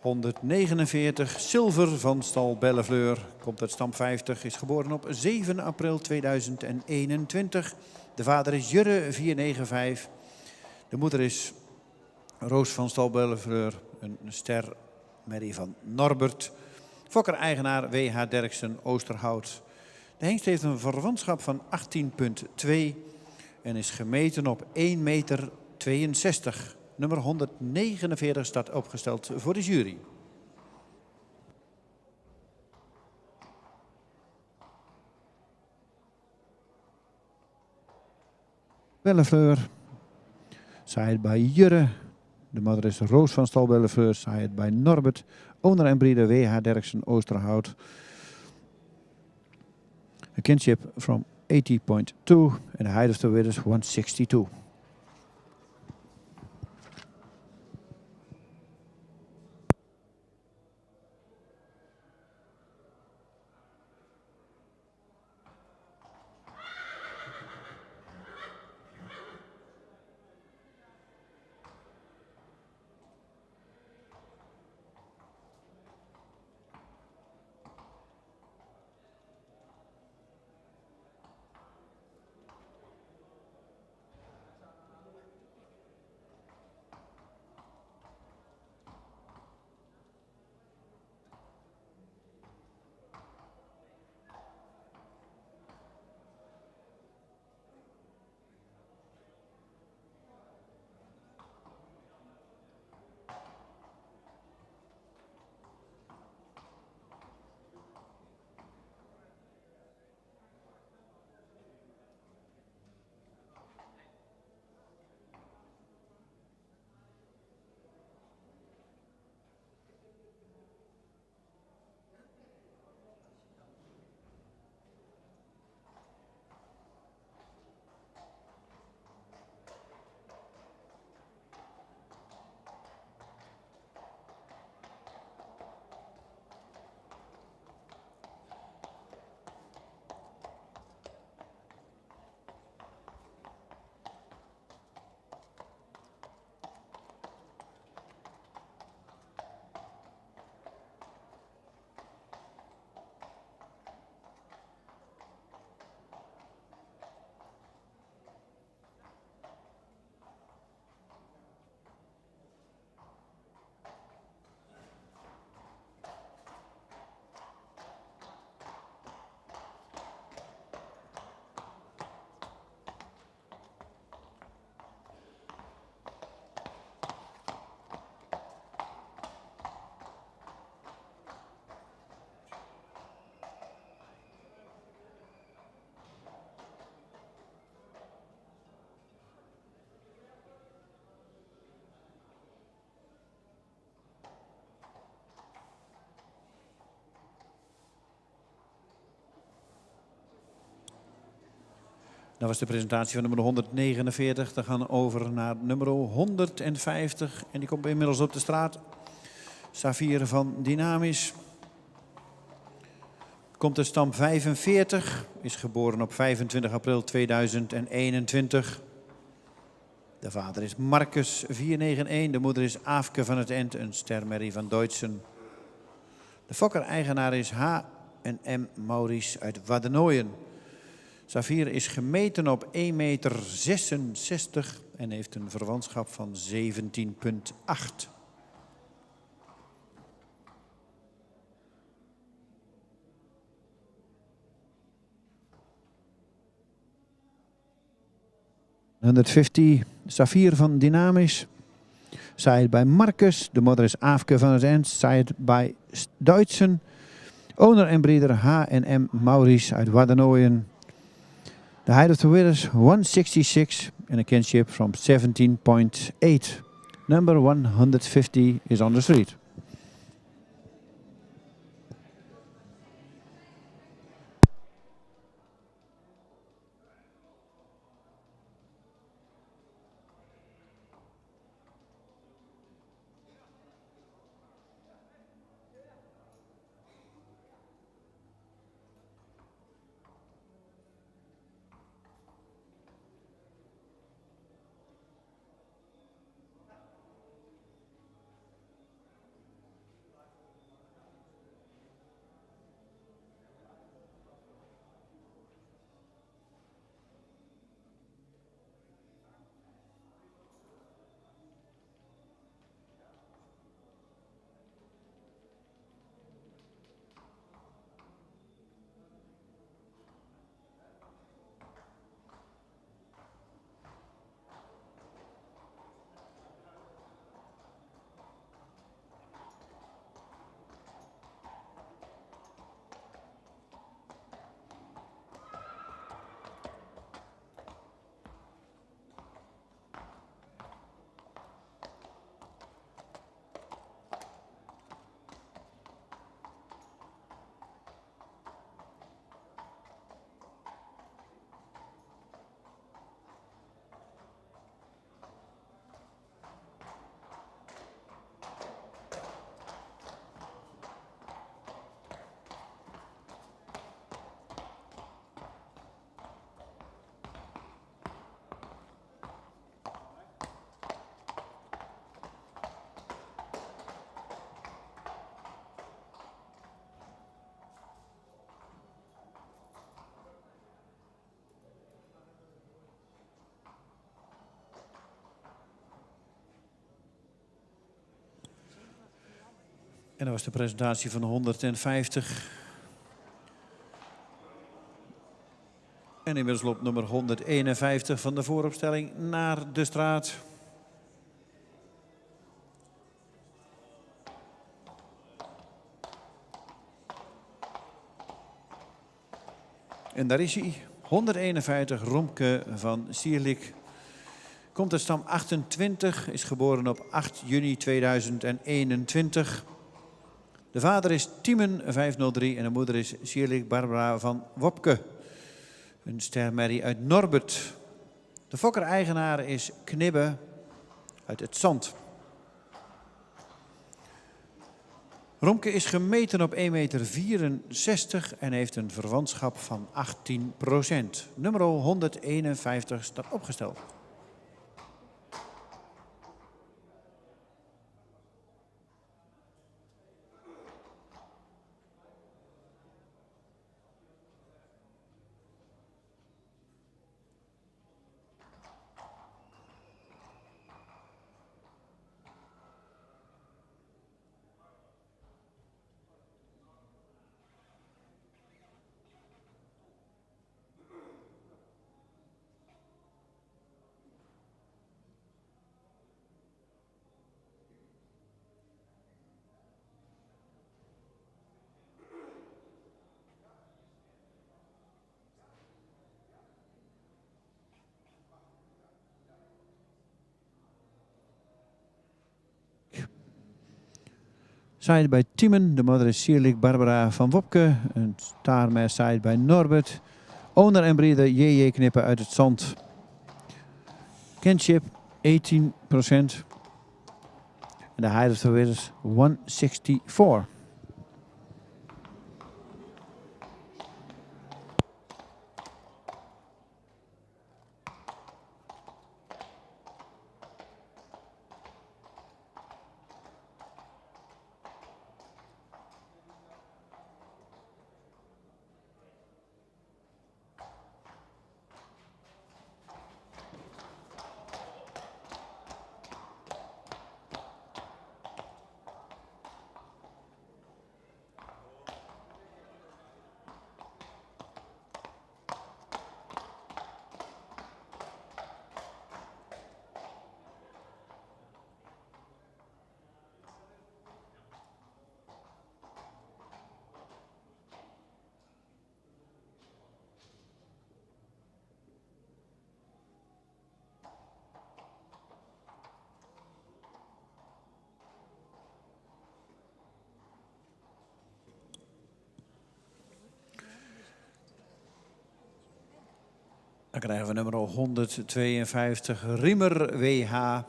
149, Silver van stal Bellefleur. Komt uit stam 50, is geboren op 7 april 2021. De vader is Jurre 495. De moeder is Roos van stal Bellefleur, een ster Merrie van Norbert. Fokker-eigenaar W.H. Derksen Oosterhout. De hengst heeft een verwantschap van 18,2 en is gemeten op 1,62 meter. Nummer 149 staat opgesteld voor de jury. Bellefleur, saaid bij Jurre. De moeder is Roos van stal Bellefleur, saaid bij Norbert. Owner en breeder W.H. Derksen Oosterhout. A kinship from 80.2 and the height of the width is 162. Dat was de presentatie van nummer 149. Dan gaan we over naar nummer 150. En die komt inmiddels op de straat. Safir van Dynamis. Komt uit stam 45. Is geboren op 25 april 2021. De vader is Marcus 491. De moeder is Aafke van het End. Een stermerrie van Deutschen. De fokker-eigenaar is H&M Maurice uit Waddenooien. Safir is gemeten op 1,66 meter en heeft een verwantschap van 17,8. ...150, Safir van Dynamis. Saaid bij Marcus. De moeder is Aafke van het End. Saaid bij Duitsen. Owner en breeder H&M Maurice uit Waddenooien. The height of the width is 166 and a kinship from 17.8. Number 150 is on the street. En dat was de presentatie van de 150. En inmiddels loopt nummer 151 van de vooropstelling naar de straat. En daar is hij. 151 Romke van Sierlik. Komt uit stam 28, is geboren op 8 juni 2021. De vader is Tiemen 503 en de moeder is Sierlik Barbara van Wopke. Een stermerrie uit Norbert. De fokker-eigenaar is Knibbe uit het Zand. Romke is gemeten op 1,64 meter en heeft een verwantschap van 18%. Nummer 151 staat opgesteld. Side bij Tiemen, de moeder is Sierlik Barbara van Wopke. Een staarmers side bij Norbert. Owner en breeder J.J. Knippen uit het Zand. Kinship 18%. En de height of the wind is 164. Dan krijgen we nummer 152, Riemer W.H.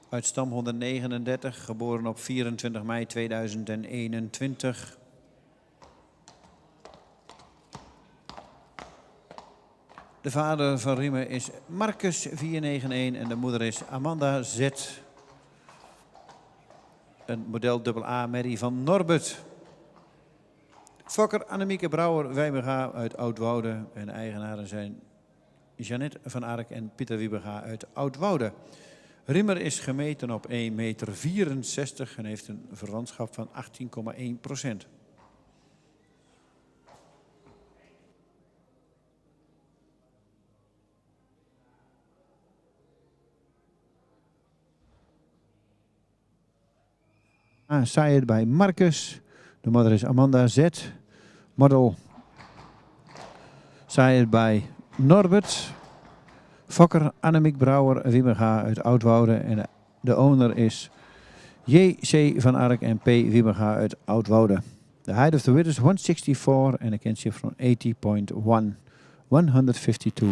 uit stam 139, geboren op 24 mei 2021. De vader van Riemer is Marcus 491 en de moeder is Amanda Z. Een model AA Merrie van Norbert. Fokker Annemieke Brouwer Wijmega uit Oudwoude en de eigenaren zijn Jeannette van Ark en Pieter Wiebega uit Oudwoude. Riemer is gemeten op 1,64 meter en heeft een verwantschap van 18,1%. Saaien bij Marcus. De moeder is Amanda Z. Model Saaien bij Norbert. Fokker Annemiek Brouwer Wiebega uit Oudwoude. En de owner is J.C. van Ark en P. Wiebega uit Oudwoude. The height of the width is 164 en a kinship from 80.1. 152.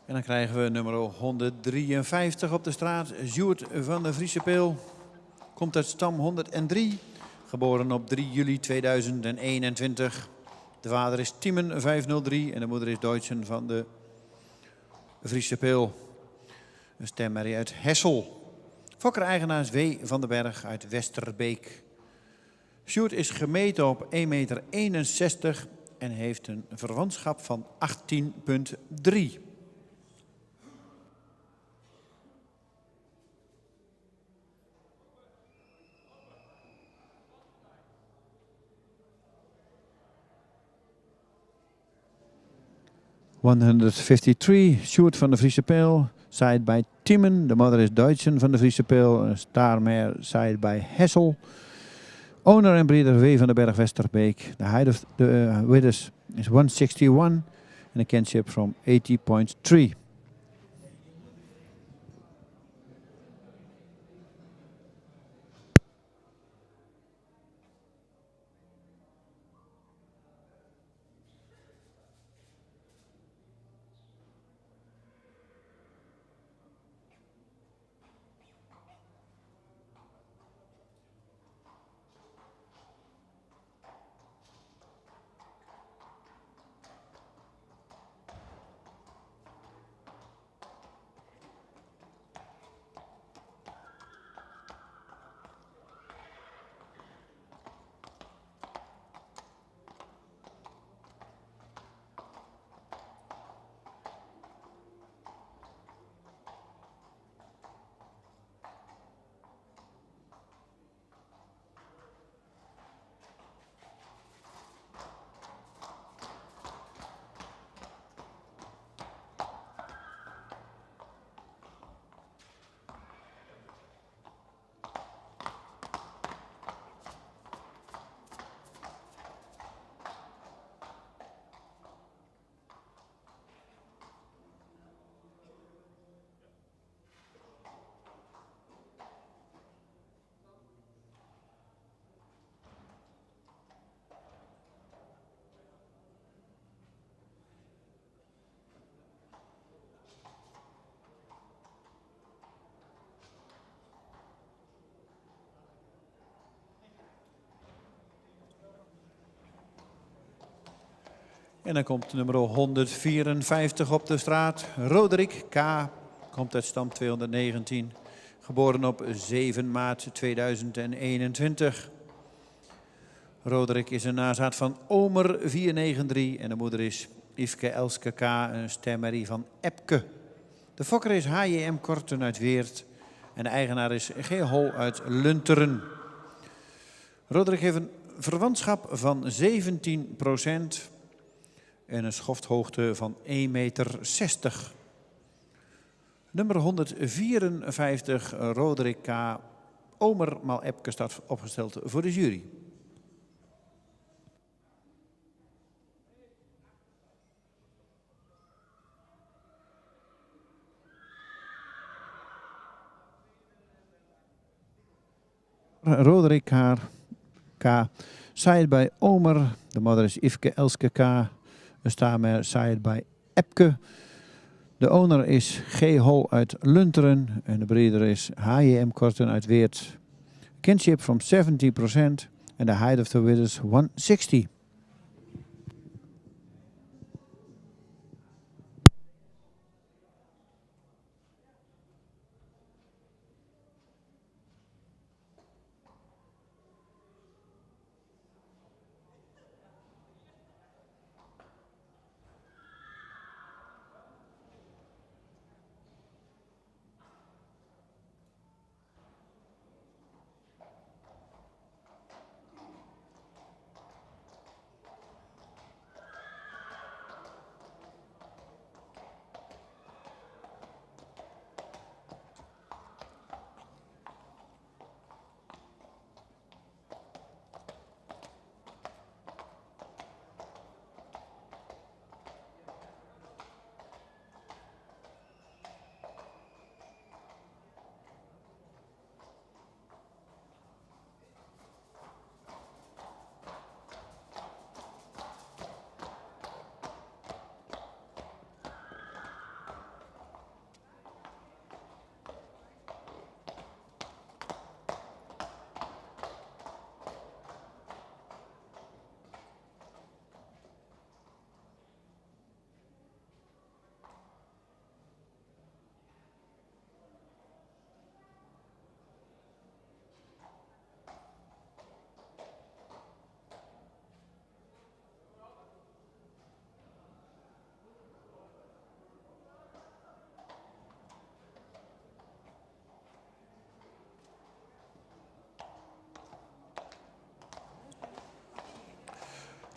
En dan krijgen we nummer 153 op de straat. Sjoerd van de Vriesepeel. Komt uit stam 103. Geboren op 3 juli 2021. De vader is Tiemen 503 en de moeder is Deutschen van de Vriesepeel. Een stemmerrie uit Hessel. Fokker-eigenaar is W. van den Berg uit Westerbeek. Sjoerd is gemeten op 1,61 meter en heeft een verwantschap van 18,3. ...153, Sjoerd van de Vriesepeel, side by Tiemen. De moeder is Deutschen van de Vriesepeel, een starmare side by Hessel. Owner en breeder W. van den Berg Westerbeek. The height of the withers is 161 and a kinship from 80.3. En dan komt nummer 154 op de straat. Roderick K. Komt uit stam 219. Geboren op 7 maart 2021. Roderick is een nazaat van Omer 493. En de moeder is Yveske Elske K. Een stemmerrie van Epke. De fokker is HJM Korten uit Weert. En de eigenaar is G. Hol uit Lunteren. Roderick heeft een verwantschap van 17%. En een schofthoogte van 1,60 meter. Nummer 154, Roderick K. Omer maal Epke staat opgesteld voor de jury. Roderick K. Side bij Omer. De moeder is Yveske Elske K. We staan maar side bij Epke. De owner is G. Hol uit Lunteren. En de breeder is HJM Korten uit Weert. Kinship from 70% and the height of the withers 160.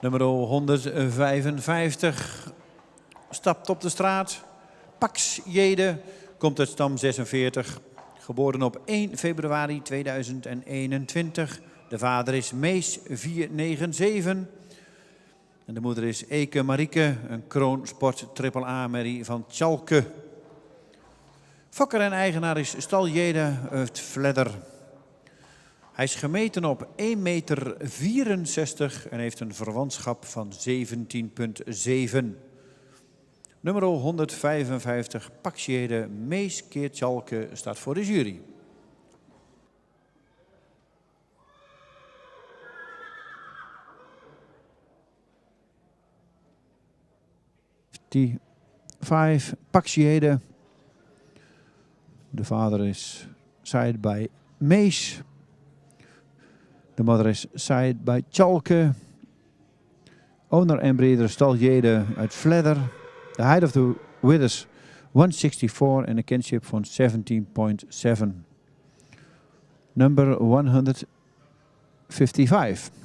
Nummer 155 stapt op de straat. Pax Jede komt uit stam 46. Geboren op 1 februari 2021. De vader is Mees 497. En de moeder is Eke Marieke, een kroonsport AAA-merrie van Tjalke. Fokker en eigenaar is Stal Jede uit Vledder. Hij is gemeten op 1,64 meter en heeft een verwantschap van 17,7. Nummer 155, Pax Jede, Mees keer Tjalke, staat voor de jury. Die 5, Pax Jede. De vader is Said bij Mees. De moeder is Said bij Tjalke. Owner en breeder Stal Jede uit Vledder. The height of the width is 164 en een kinship van 17,7. Number 155.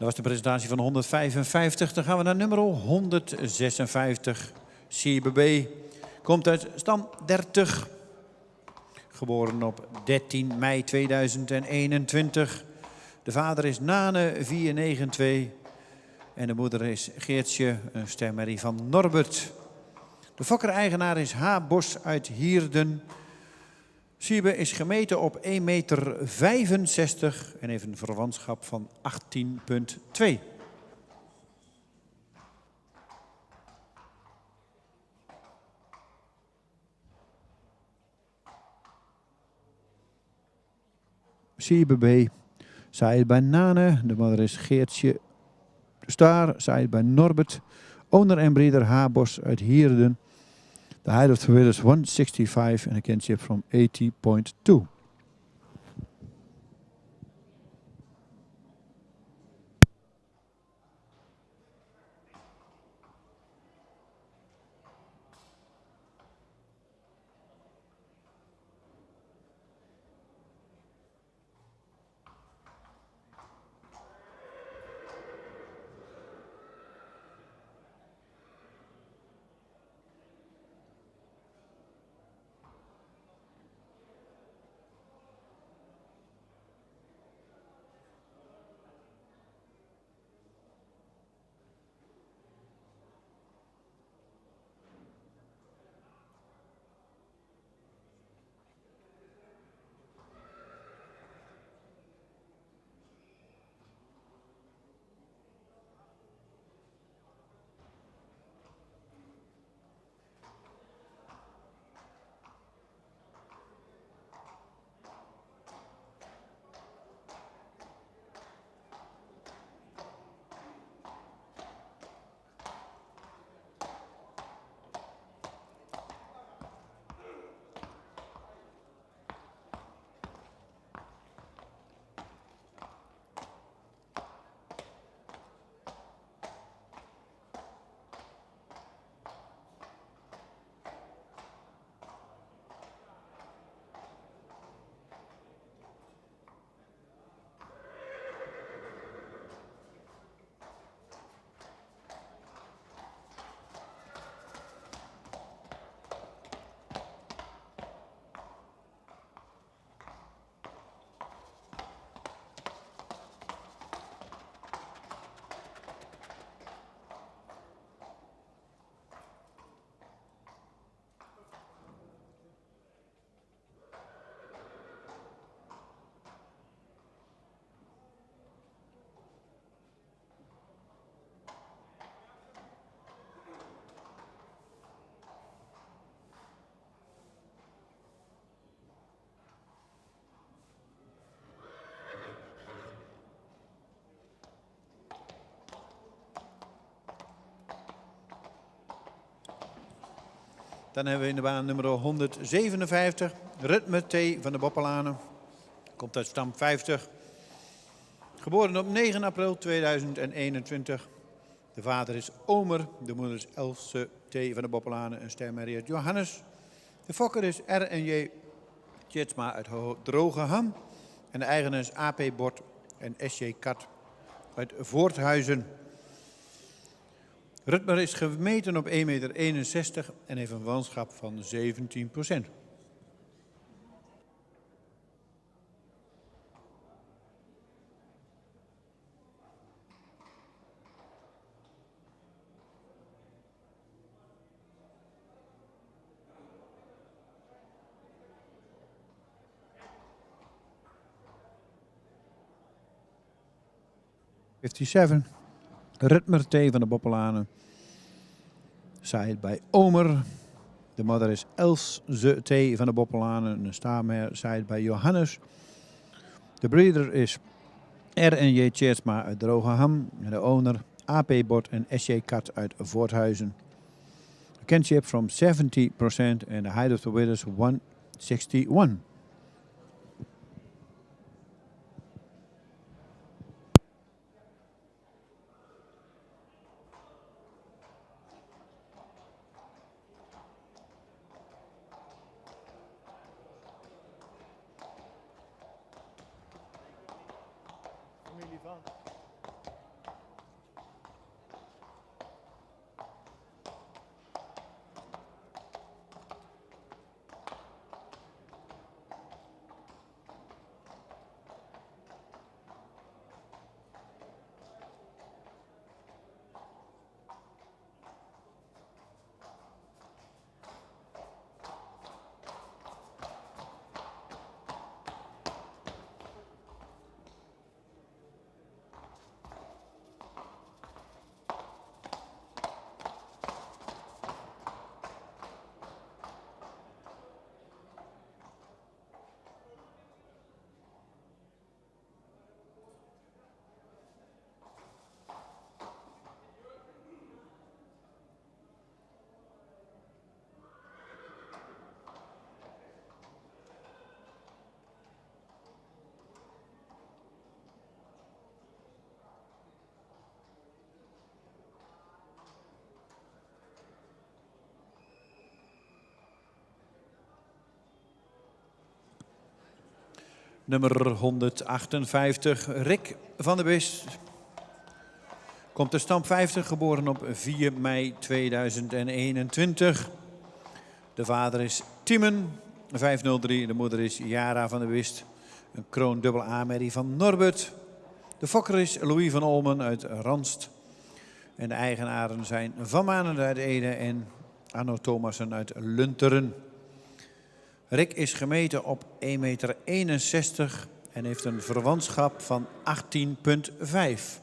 Dat was de presentatie van 155. Dan gaan we naar nummer 156. CBB komt uit stam 30. Geboren op 13 mei 2021. De vader is Nane 492. En de moeder is Geertje, een stemmerrie van Norbert. De fokker-eigenaar is H. Bos uit Hierden. Siebe is gemeten op 1,65 meter en heeft een verwantschap van 18,2. Siebe B. Said bij Nane. De moeder is Geertje Staar. Said bij Norbert. Owner en breeder H. Bos uit Hierden. The height of the width is 165 and a kinship from 80,2. Dan hebben we in de baan nummer 157 Ritme T van de Boppelanen. Komt uit stam 50. Geboren op 9 april 2021. De vader is Omer, de moeder is Else T van de Boppelanen, een stermerrie uit Johannes. De fokker is R&J Tjetsma uit Drogeham. En de eigenaar is AP Bord en SJ Kat uit Voorthuizen. Rutmer is gemeten op 1,61 meter en heeft een wanschap van 17%. Ritmer T van de Boppelanen. Zaaid bij Omer. De moeder is Else T van de Boppelanen. Een stamer zaaid bij Johannes. De breeder is R&J Tjetsma uit Drogeham. En de owner AP Bord en SJ Kat uit Voorthuizen. A kinship from 70% and the height of the width is 161. Nummer 158, Rick van der Bist. Komt uit stam 50, geboren op 4 mei 2021. De vader is Tiemen, 503. De moeder is Jara van der Bist, een kroon dubbel A-merrie van Norbert. De fokker is Louis van Olmen uit Ranst. En de eigenaren zijn Van Manen uit Ede en Anno Thomassen uit Lunteren. Rick is gemeten op 1,61 meter en heeft een verwantschap van 18,5.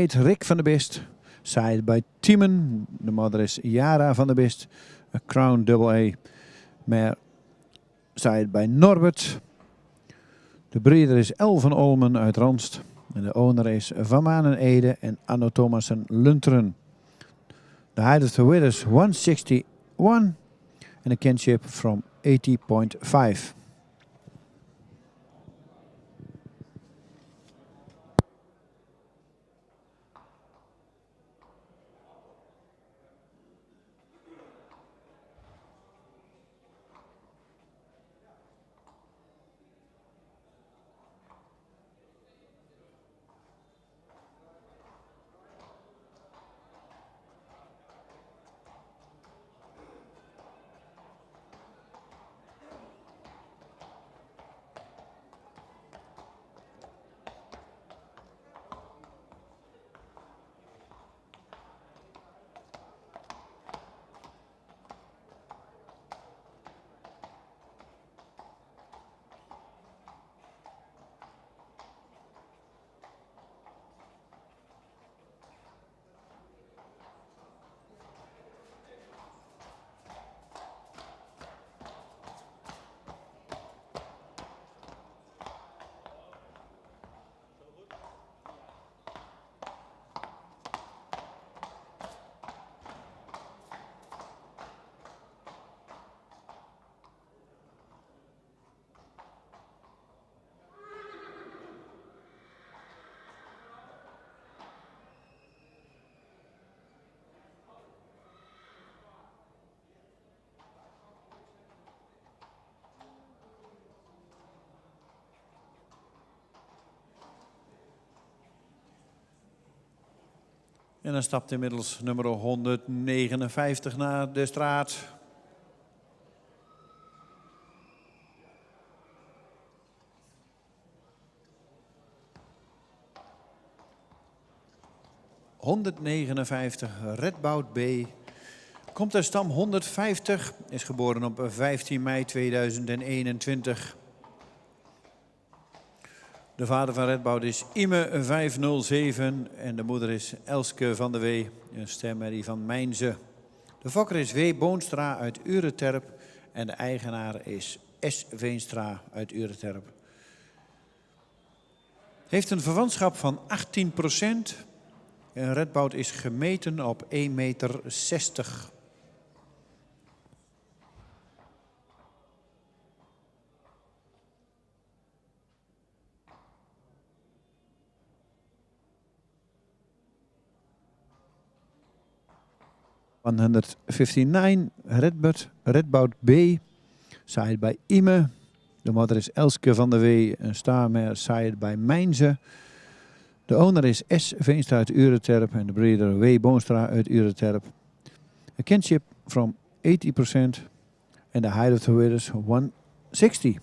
Rick van der Bist, zaaid bij Tiemen. De moeder is Jara van der Bist, een crown double A, maar zaaid bij Norbert. De breeder is El van Olmen uit Ranst. En de owner is Van Manen Ede en Anno Thomassen Lunteren. The height of the width is 161 and a kinship from 80,5. En dan stapt inmiddels nummer 159 naar de straat. ...159, Redboud B. Komt uit stam 150, is geboren op 15 mei 2021. De vader van Redboud is Ime 507 en de moeder is Elske van de Wee, een stemmerrie van Mijnze. De fokker is W. Boonstra uit Ureterp en de eigenaar is S. Veenstra uit Ureterp. Heeft een verwantschap van 18%. En Redboud is gemeten op 1,60 meter. Redboud B, side by Ime. De moeder is Elske van der Wee, een starmare side by Mijnze. De owner is S. Veenstra uit Ureterp en de breeder W. Boonstra uit Ureterp. A kinship from 80% and the height of the weight is 160.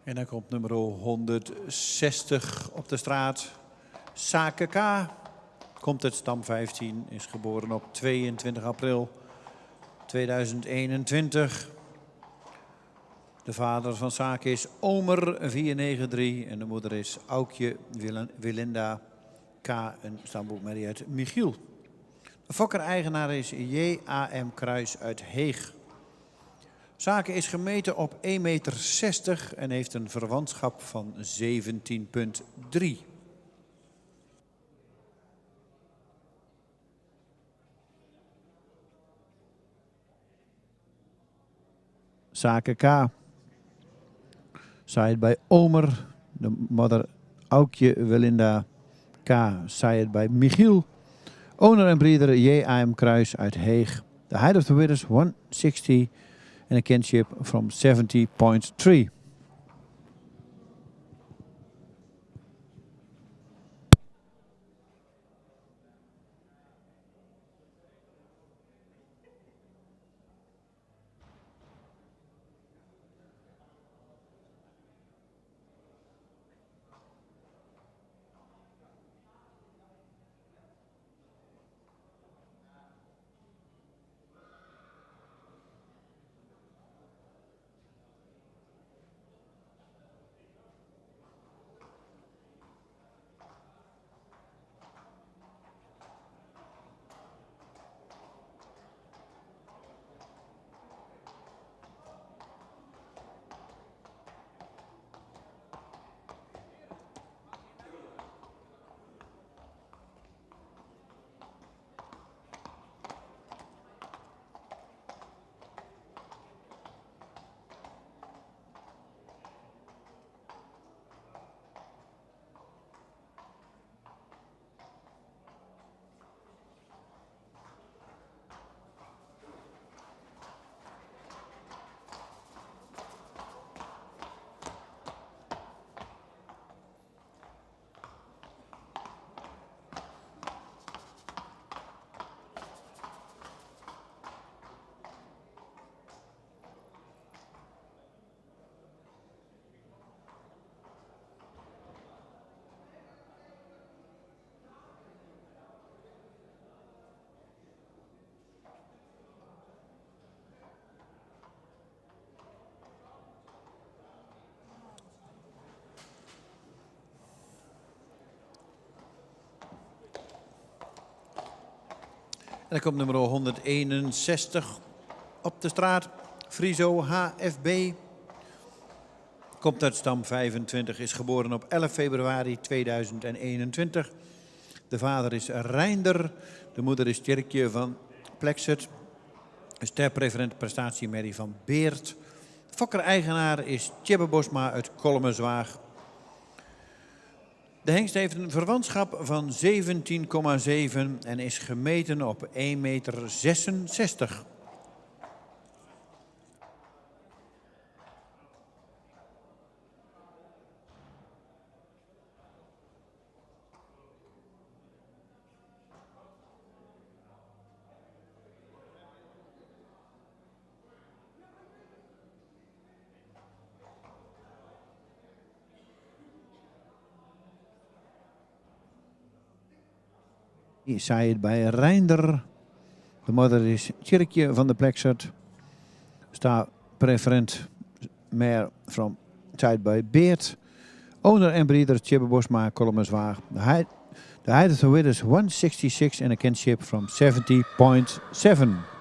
En dan komt nummer 160 op de straat. Sake K. Komt uit stam 15. Is geboren op 22 april 2021. De vader van Sake is Omer 493. En de moeder is Aukje Wilinda K. Een stamboekmerrie uit Michiel. De fokker-eigenaar is J.A.M. Kruis uit Heeg. Sake is gemeten op 1,60 meter en heeft een verwantschap van 17,3. Sake K. Side by Omer. De moeder Aukje Wilinda K. Side by Michiel. Owner en breeder J.A.M. Kruis uit Heeg. The height of the width is 160 and a kinship from 70.3. dan komt nummer 161 op de straat. Friso HFB. Komt uit stam 25, is geboren op 11 februari 2021. De vader is Reinder, de moeder is Tjerkje van Plexet. Een sterpreferent prestatiemerrie van Beert. Fokker-eigenaar is Tjebbe Bosma uit Kolmenzwaag. De hengst heeft een verwantschap van 17,7 en is gemeten op 1,66 meter. Hier zei het bij Reinder. De moeder is Tjerkje van de Plexert. Sta preferent mare from tijd bij Beert. Owner and breeder Tjebbe Bosma, Kolmenzwaag. The height of the width is 166 and a kinship from 70.7.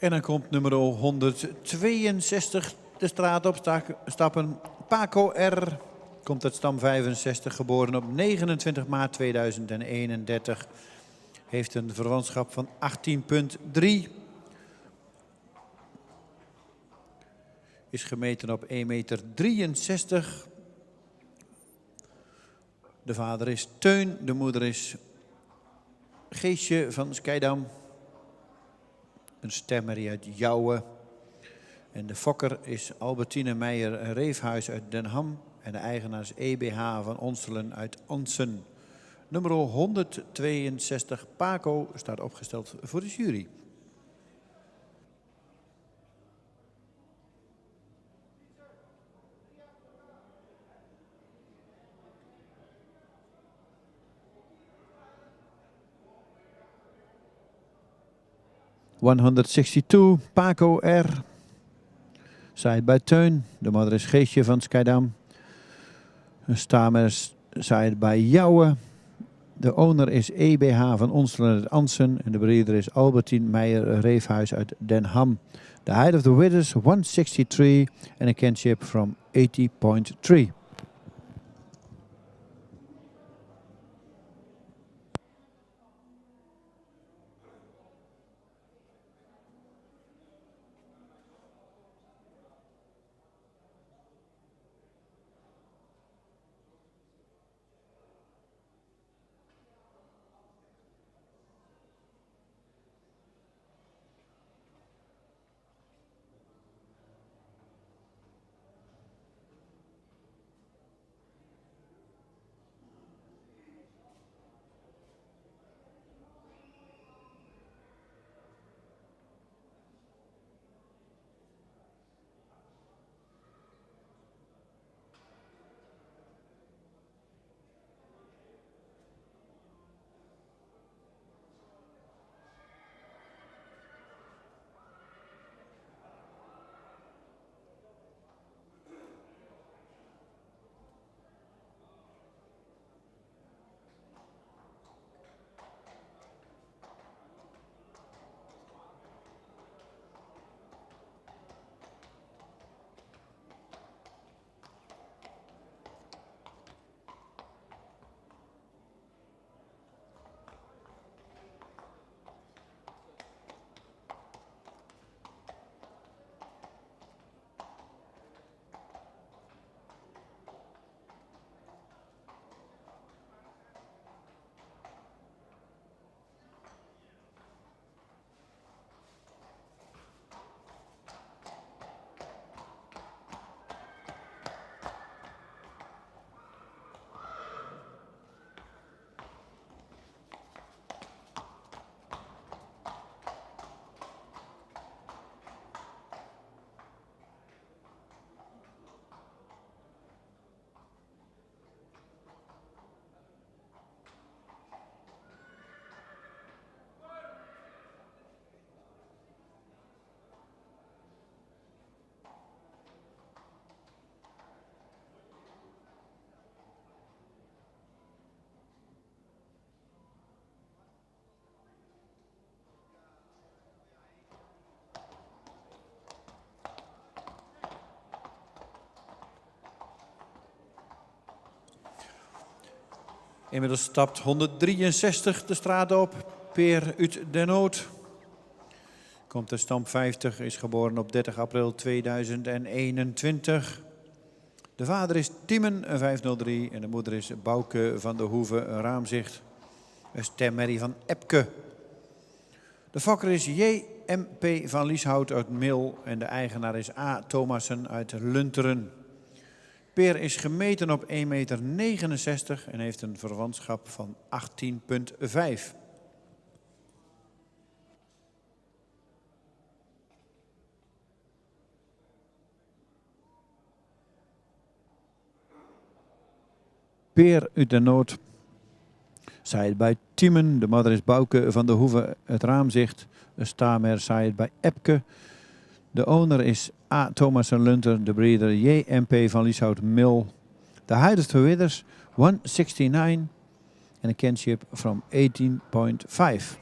En dan komt nummer 162 de straat op stappen. Paco R. Komt uit stam 65, geboren op 29 maart 2031. Heeft een verwantschap van 18,3. Is gemeten op 1,63 meter. De vader is Teun, de moeder is Geesje van Schiedam. Een stemmerie uit Jouwen. En de fokker is Albertine Meijer-Reefhuis uit Den Ham. En de eigenaar is EBH van Onselen uit Ansen. Nummer 162, Paco, staat opgesteld voor de jury. ...162, Paco R. Zij bij Teun. De moeder is Geesje van Schiedam. Een stamer is zij bij Jouwen. De owner is EBH van Onselen uit Ansen. En de breeder is Albertine Meijer-Reefhuis uit Den Ham. The height of the width is 163 and a kinship from 80.3. Inmiddels stapt 163 de straat op. Peer uit Den Noot. Komt uit stamp 50, is geboren op 30 april 2021. De vader is Tiemen 503 en de moeder is Bouke van de Hoeve Raamzicht. Een stemmerrie van Epke. De fokker is J.M.P. van Lieshout uit Mil en de eigenaar is A. Thomassen uit Lunteren. Peer is gemeten op 1,69 meter en heeft een verwantschap van 18,5. Peer uit de Noot. Zij bij Tiemen. De moeder is Bouke van de Hoeve het Raamzicht. Een stamer zij bij Epke. De owner is A. Thomas en Lunter. De breeder J.M.P. van Lieshout Mil. De huidige verwidders 169 en een kinship from 18,5.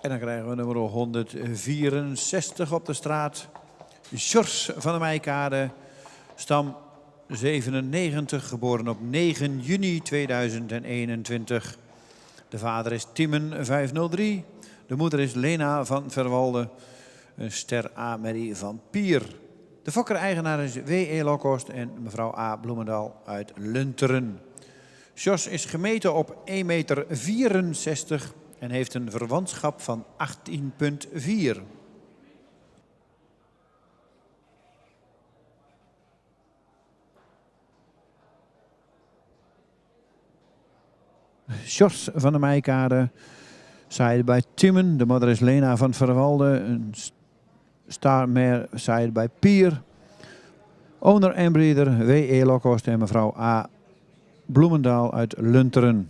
En dan krijgen we nummer 164 op de straat. Sjors van de Meijkade, stam 97, geboren op 9 juni 2021. De vader is Tiemen 503. De moeder is Lena van Verwalde, een ster A. Marie van Pier. De fokker-eigenaar is W.E. Lokhorst en mevrouw A. Bloemendaal uit Lunteren. Sjors is gemeten op 1,64 meter en heeft een verwantschap van 18,4. Sjors van de Meijkade, zaaide bij Timmen. De moeder is Lena van Verwalde, een starmer zaaide bij Pier. Owner en breeder W.E. Lokhorst en mevrouw A. Bloemendaal uit Lunteren.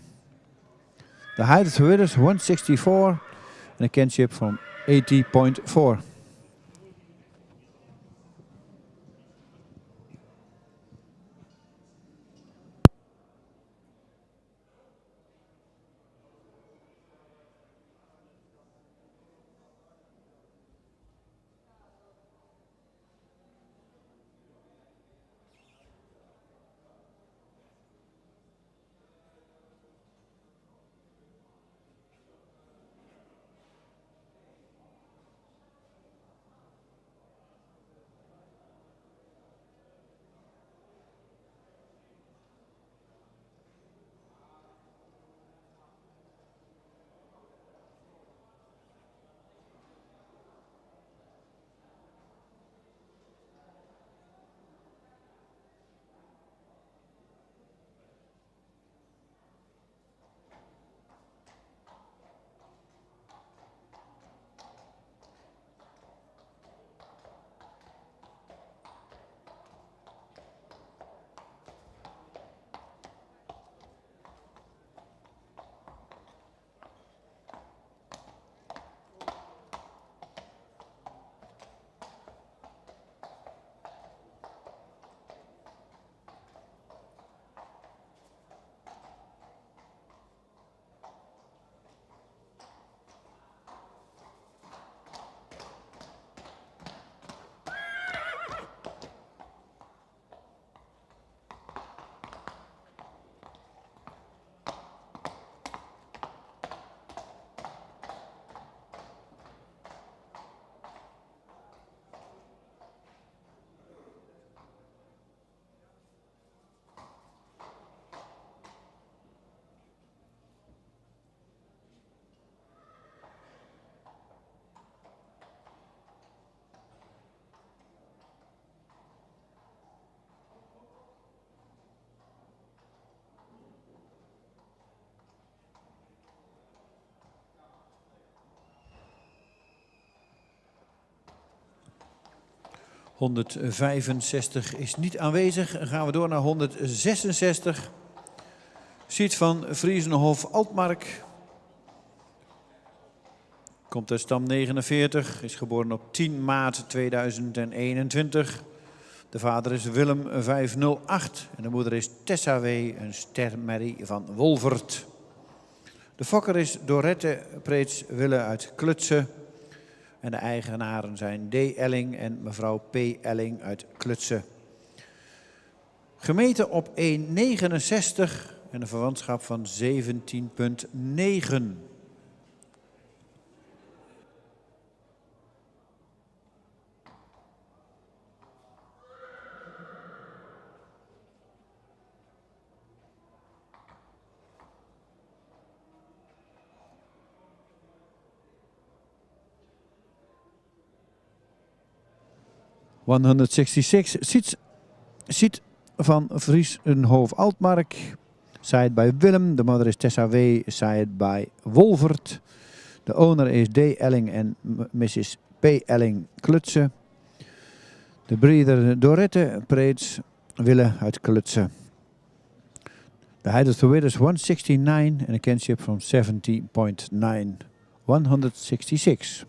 De height of winners 164 en een kinship van 80,4. 165 is niet aanwezig. Dan gaan we door naar 166. Siet van Friesenhof-Altmark. Komt uit stam 49. Is geboren op 10 maart 2021. De vader is Willem 508 en de moeder is Tessa W., een stermerrie van Wolvert. De fokker is Dorette Preets Wille uit Klutse. En de eigenaren zijn D. Elling en mevrouw P. Elling uit Klutse. Gemeten op 1,69 en een verwantschap van 17,9. Siet van Friesenhof-Altmark. Side bij Willem. De moeder is Tessa W. Side bij Wolvert. De owner is D. Elling en Mrs. P. Elling Klutse. De breeder Dorette Preets Wille uit Klutse. De height of the width is 169 and a kinship from 70.9. 166.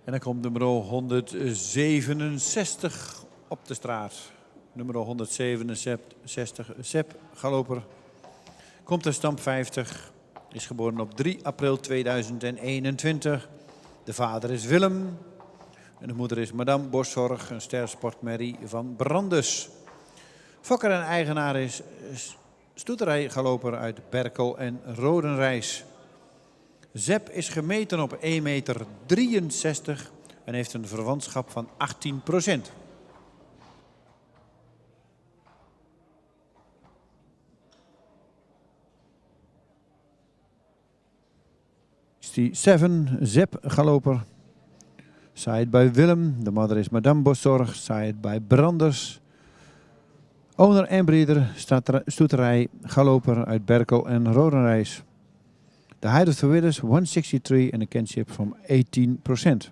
En dan komt nummer 167 op de straat. Nummer 167, Sepp Galloper. Komt uit stam 50. Is geboren op 3 april 2021. De vader is Willem. En de moeder is Madame Boszorg, een stersportmerrie van Brandes. Fokker en eigenaar is stoeterij Galloper uit Berkel en Rodenrijs. Sepp is gemeten op 1,63 meter en heeft een verwantschap van 18%. Sepp Galloper. Side bij Willem. De moeder is Madame Boszorg. Side bij Branders. Owner en breeder stoeterij Galloper uit Berkel en Rodenrijs. The height of the width is 163 and a kinship from 18%.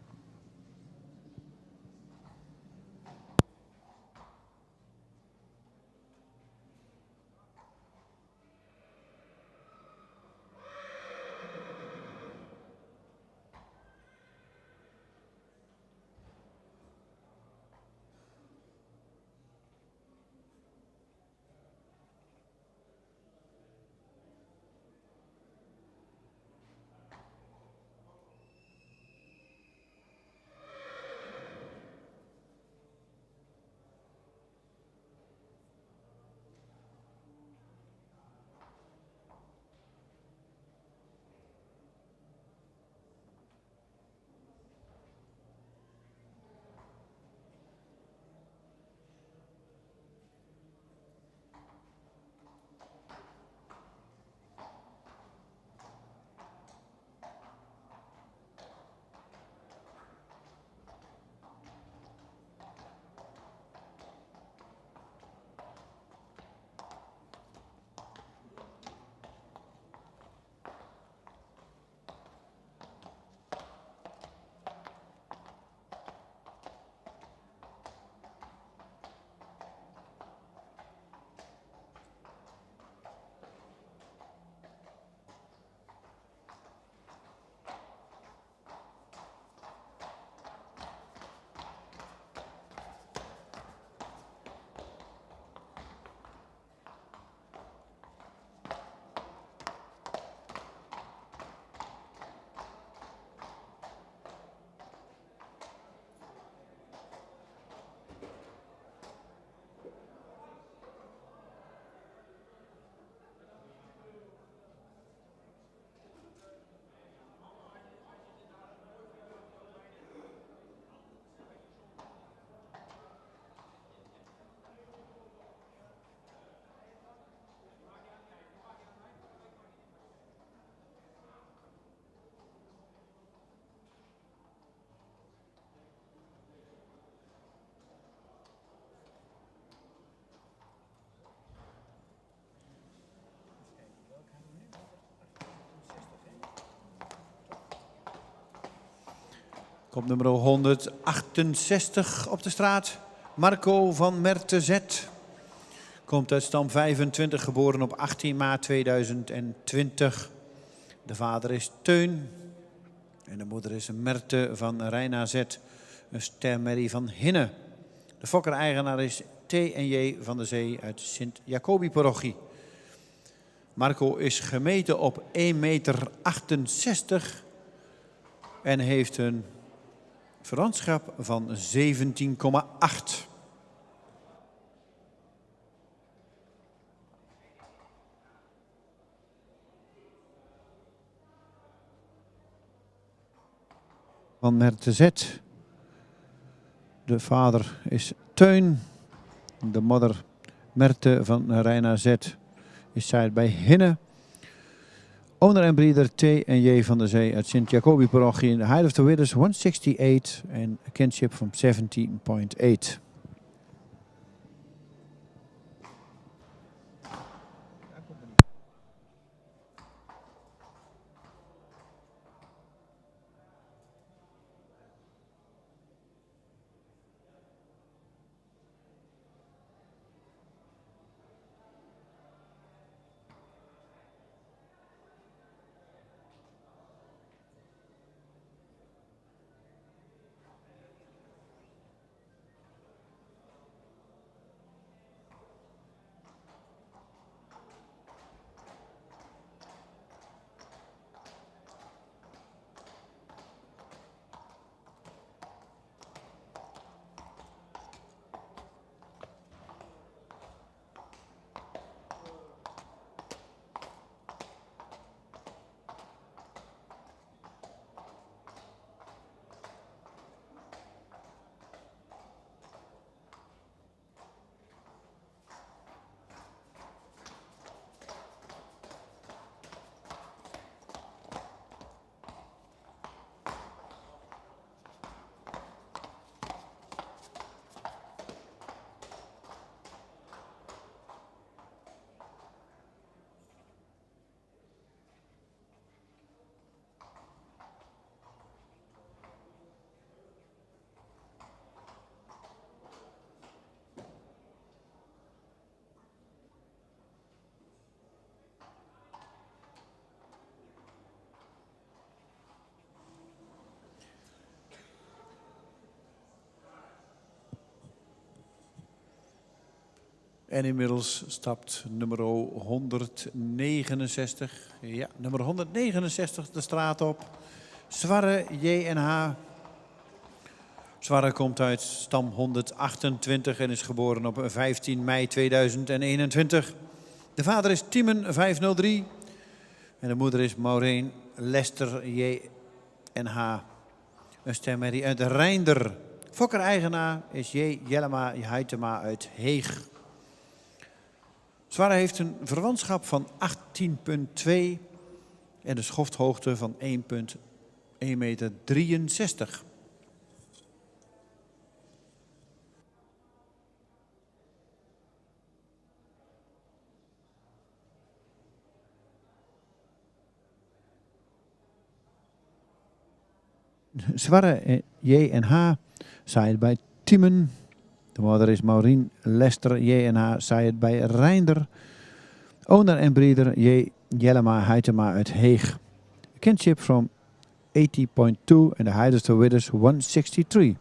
Komt nummer 168 op de straat. Marco van Mertezet. Komt uit stam 25, geboren op 18 maart 2020. De vader is Teun. En de moeder is Merte van Rijnazet. Een stermerrie van Hinne. De fokker-eigenaar is T&J van de Zee uit Sint-Jacobi-parochie. Marco is gemeten op 1,68 meter en heeft een verwantschap van 17,8. Van Mertezet. De vader is Teun. De moeder Merte van Rijnazet is zij bij Hinne. Owner en breeder T&J van de Zee uit Sint-Jacobi-parochie. The height of the width is 168 and a kinship from 17.8. En inmiddels stapt nummer 169, ja, nummer 169 de straat op. Zwarre JNH. Zwarre komt uit stam 128 en is geboren op 15 mei 2021. De vader is Tiemen 503 en de moeder is Maureen Lester JNH. Een stemmerrie uit Reinder. Fokker-eigenaar is J. Jellema Heitema uit Heeg. Zwarre heeft een verwantschap van 18,2 en de schofthoogte van 1,63 meter. Zwarre JNH zaait bij Tiemen. De moeder is Maureen Lester JNH, zaait bij Reinder. Owner en breeder J. Jellema Heitema uit Heeg. Kinship from 80.2 and the height of the width is 163.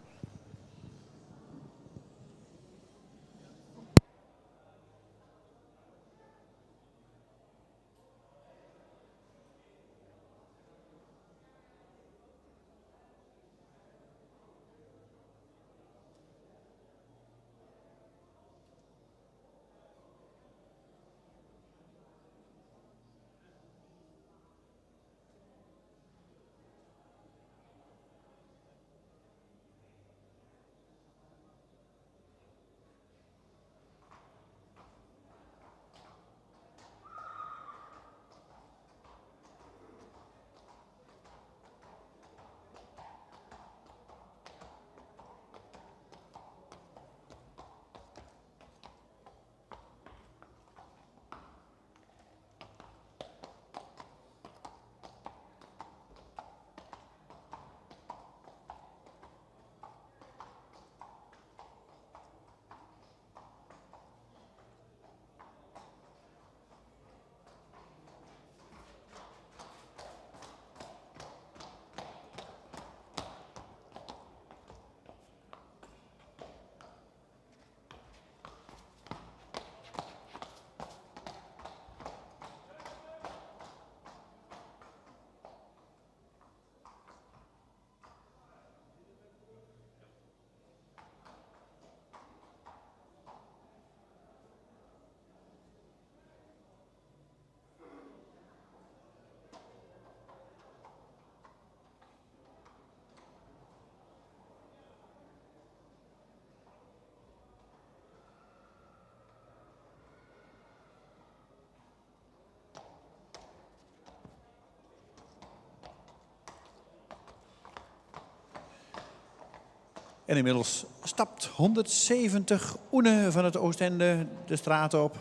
En inmiddels stapt 170 Oene van het Oostende de straat op.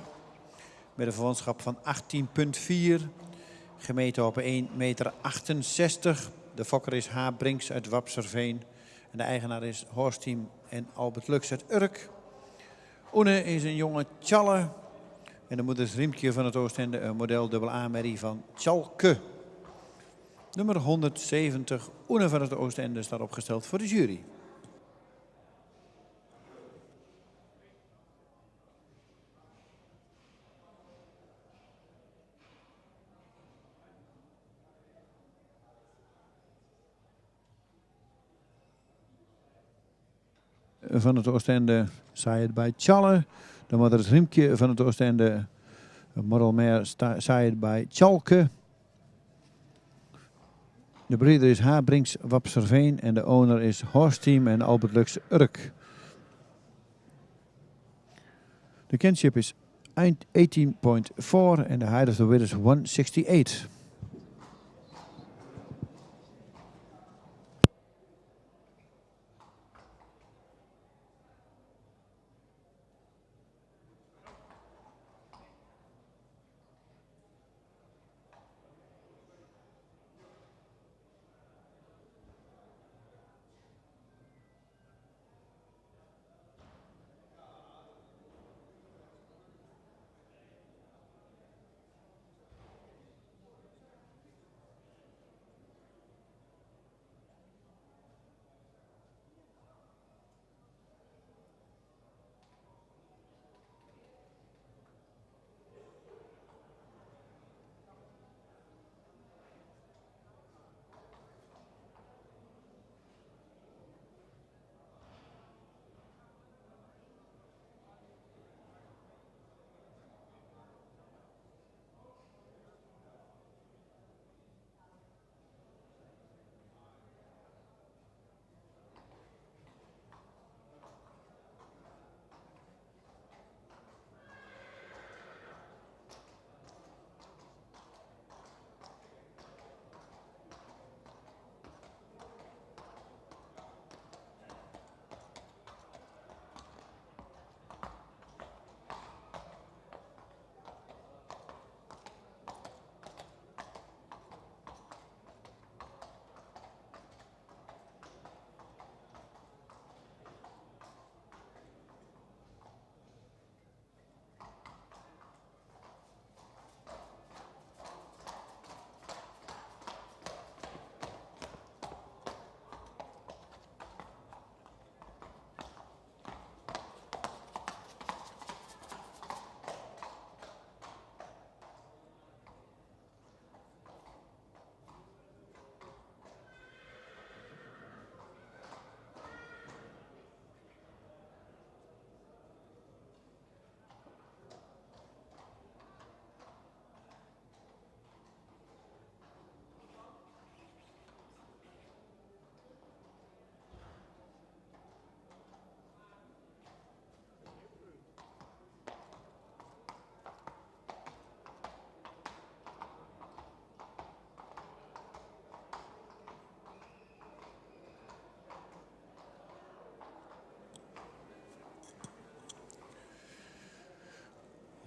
Met een verwantschap van 18,4. Gemeten op 1,68 meter. De fokker is H. Brinks uit Wapserveen. En de eigenaar is Horsteam en Albert Lux uit Urk. Oene is een jonge Tjalle. En de moeder is Riemtje van het Oostende, een model AA-merrie van Tjalke. Nummer 170, Oene van het Oostende, staat opgesteld voor de jury. Van het Oostende, Saïd bij Tjalle. De moeder is Riemtje van het Oostende, Model Mare Saïd bij Tjalke. De breeder is H. Brinks Wapserveen en de owner is Horsteam en Albert Lux Urk. De kinship is 18,4 en de height of the width is 168.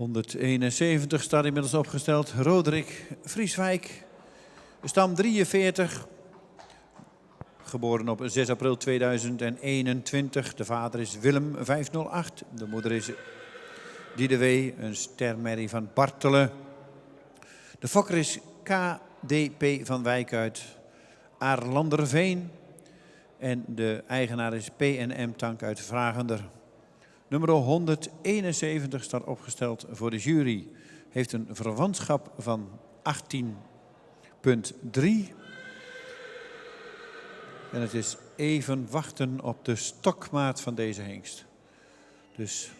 ...171 staat inmiddels opgesteld. Roderick Vrieswijk, stam 43. Geboren op 6 april 2021. De vader is Willem 508. De moeder is Diede W, een stermerrie van Bartelen. De fokker is KDP van Wijk uit Aarlanderveen. En de eigenaar is PNM Tank uit Vragender. Nummer 171 staat opgesteld voor de jury. Heeft een verwantschap van 18,3. En het is even wachten op de stokmaat van deze hengst. Dus...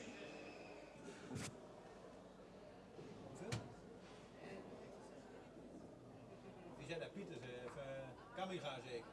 Die zijn daar Pieters, Kamiga zeker.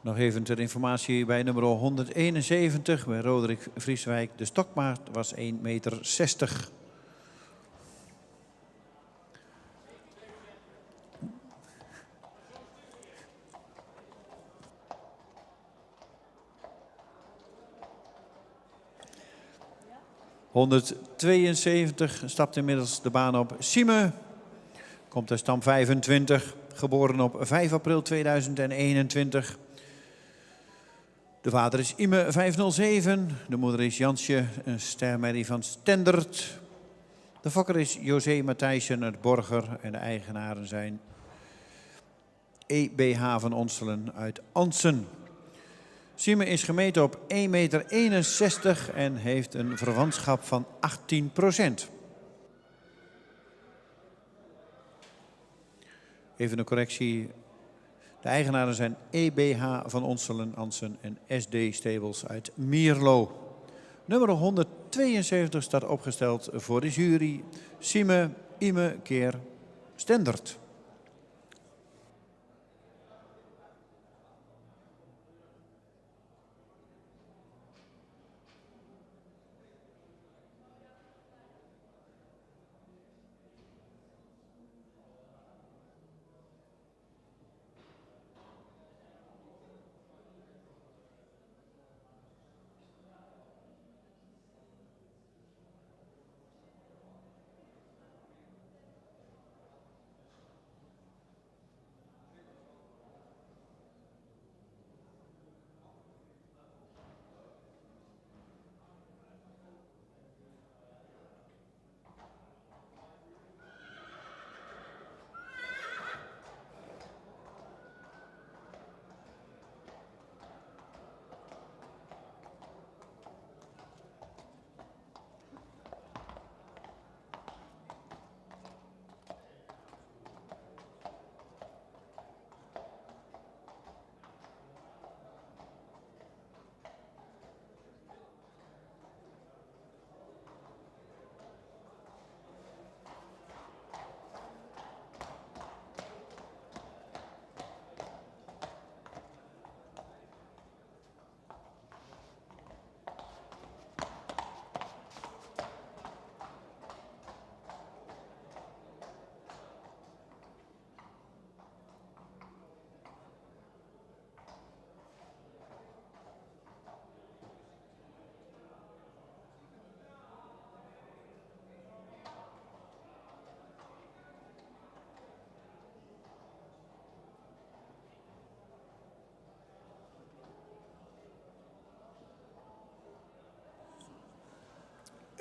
Nog even ter informatie bij nummer 171 bij Roderick Vrieswijk. De stokmaat was 1,60 meter. ...172 stapt inmiddels de baan op. Sieme komt uit stam 25, geboren op 5 april 2021. De vader is Ime 507, de moeder is Jansje, een stermerrie van Stendert. De fokker is José Matthijssen uit Borger en de eigenaren zijn EBH van Onselen uit Ansen. Sieme is gemeten op 1,61 meter en heeft een verwantschap van 18%. Even een correctie. De eigenaren zijn EBH van Onselen, Ansen en SD Stables uit Mierlo. Nummer 172 staat opgesteld voor de jury. Sieme, Ime, keer Stendert.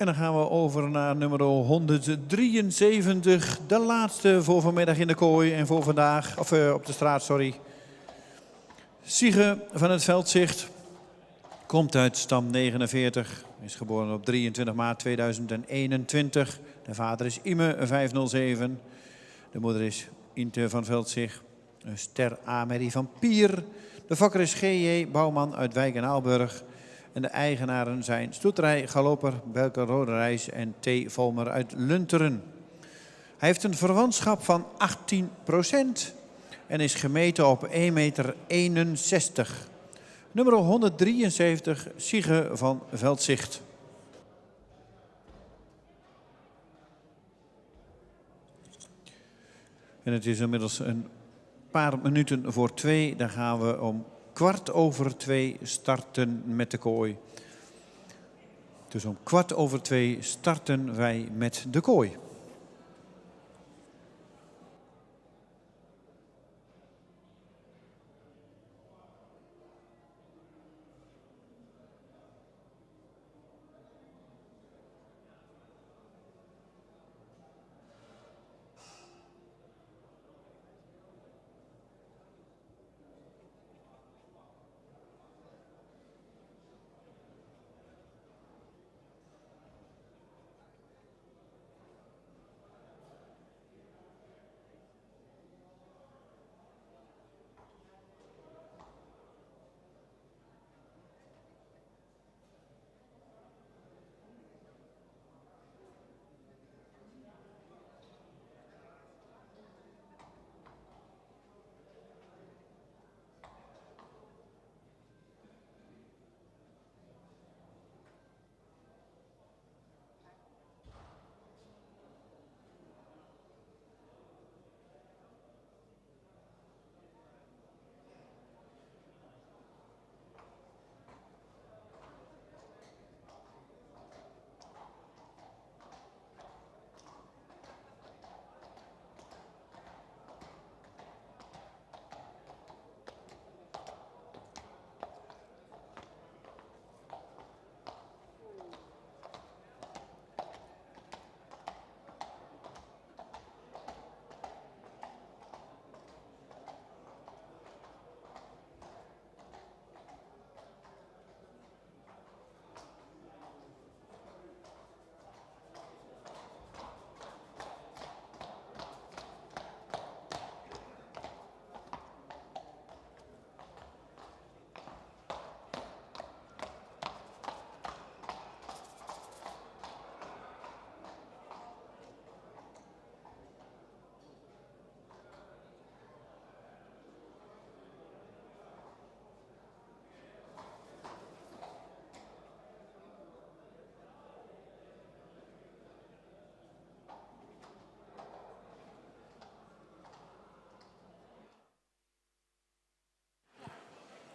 En dan gaan we over naar nummer 173. De laatste voor vanmiddag in de kooi en voor vandaag, of op de straat, sorry. Siege van het Veldzicht komt uit stam 49. Is geboren op 23 maart 2021. De vader is Ime 507. De moeder is Inte van Veldzicht. Een ster Amelie van Pier. De fokker is G.J. Bouwman uit Wijk en Aalburg. En de eigenaren zijn Stoeterij Galopper, Belke Rode Reis en T. Volmer uit Lunteren. Hij heeft een verwantschap van 18% en is gemeten op 1,61 meter. Nummer 173, Siege van Veldzicht. En het is inmiddels een paar minuten voor 2. Dan gaan we om 2:15 starten met de kooi. Dus om 2:15 starten wij met de kooi.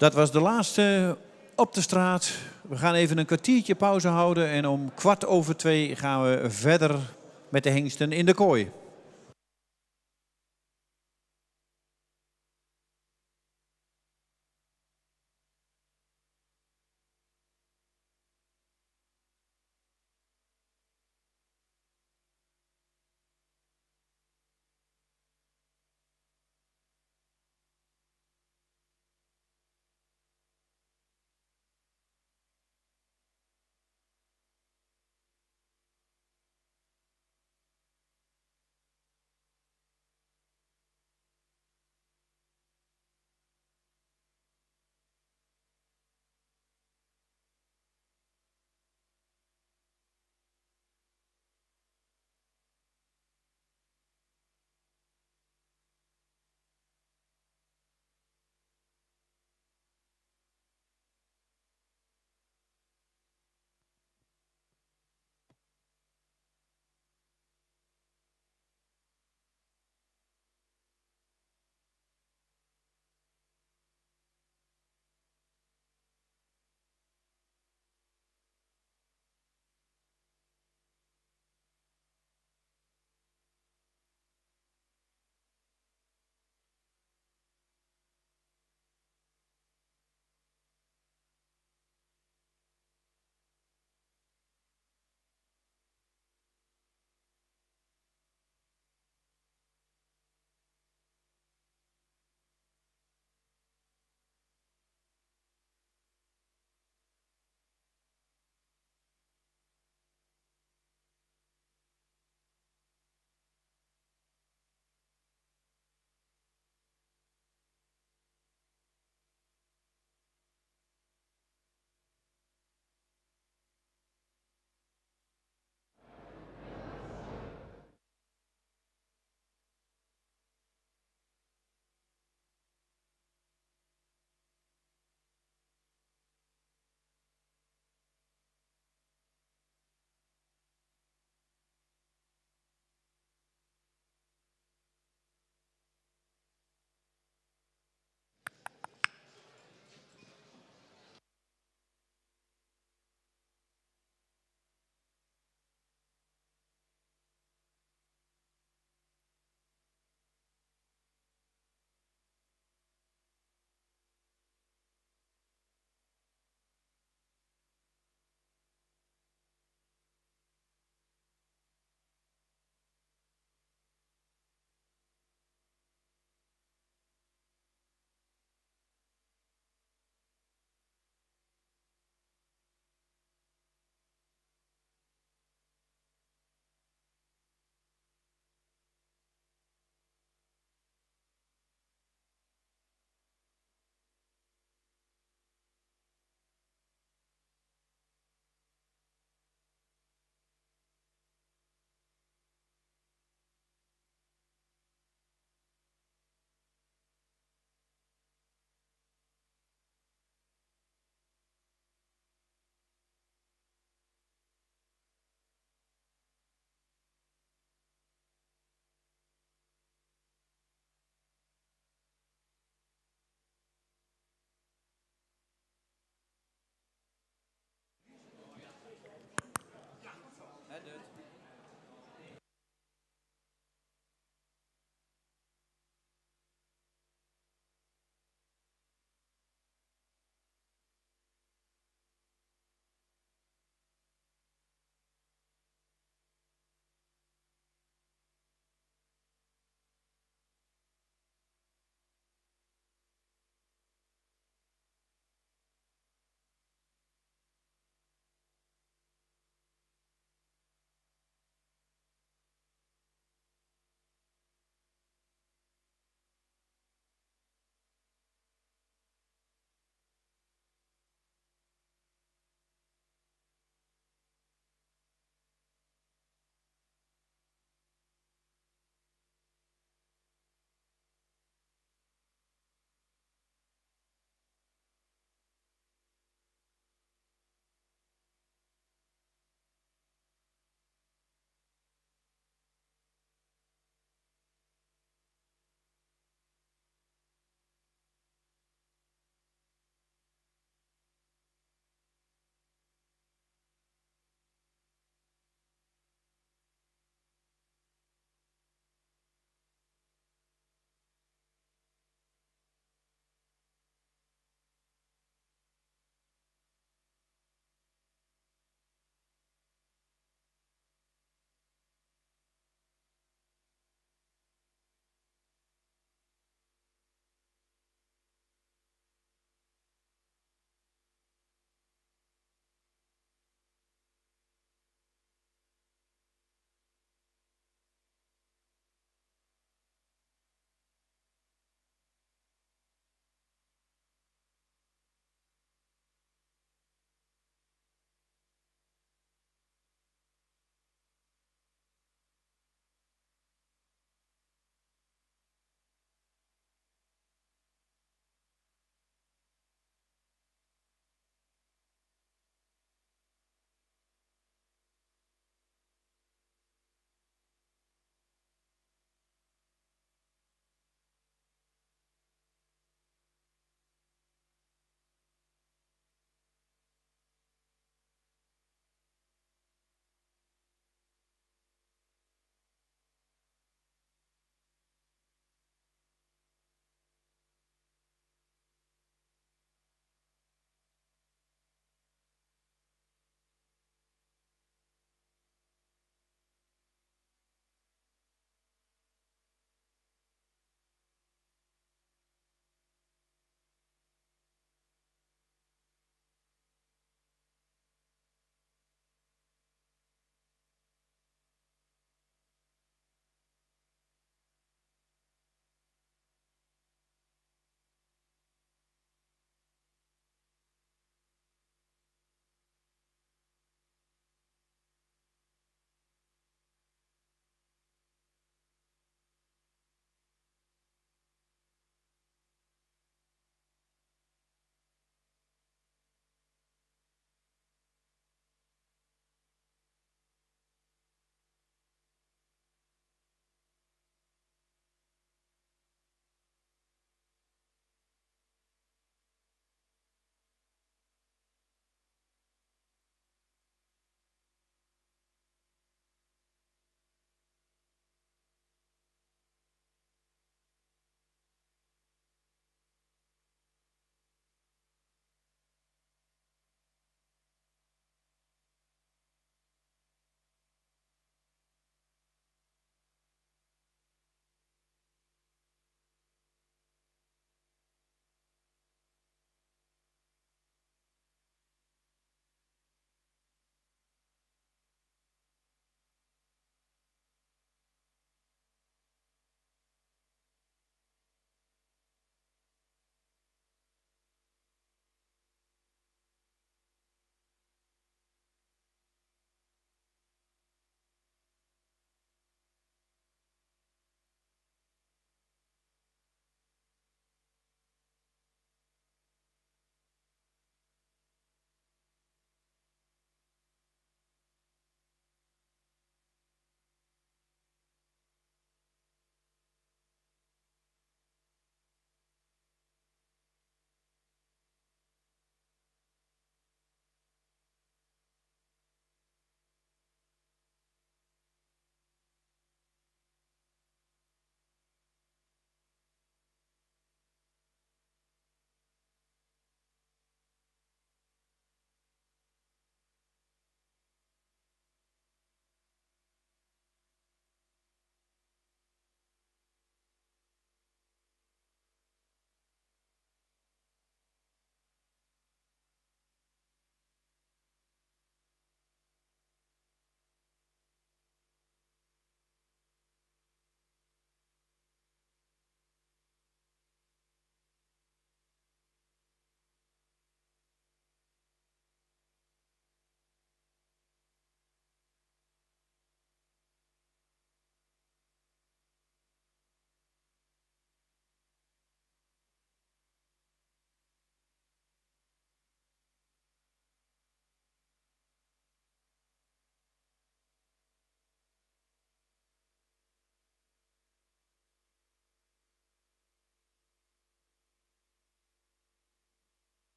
Dat was de laatste op de straat. We gaan even een kwartiertje pauze houden en om 2:15 gaan we verder met de hengsten in de kooi.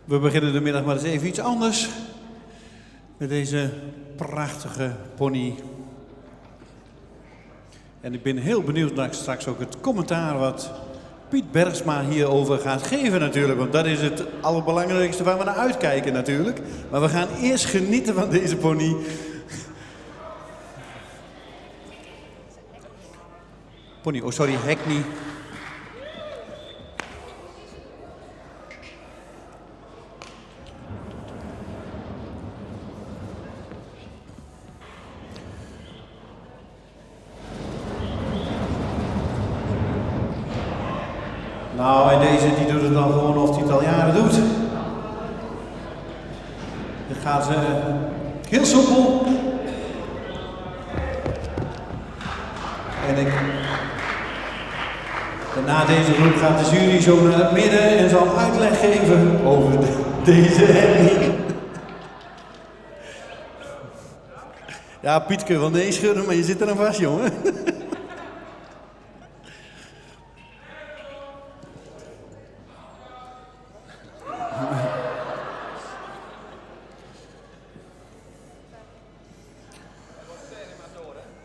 We beginnen de middag maar eens even iets anders. Met deze prachtige pony. En ik ben heel benieuwd naar straks ook het commentaar wat Piet Bergsma hierover gaat geven natuurlijk. Want dat is het allerbelangrijkste waar we naar uitkijken natuurlijk. Maar we gaan eerst genieten van deze pony. Pony, oh sorry, Hackney. Nou, en deze die doet het dan gewoon of hij het al jaren doet. Het gaat heel soepel. En na deze groep gaat de jury zo naar het midden en zal uitleg geven over deze Hackney. Ja, Pietke wil nee schudden, maar je zit er aan vast, jongen.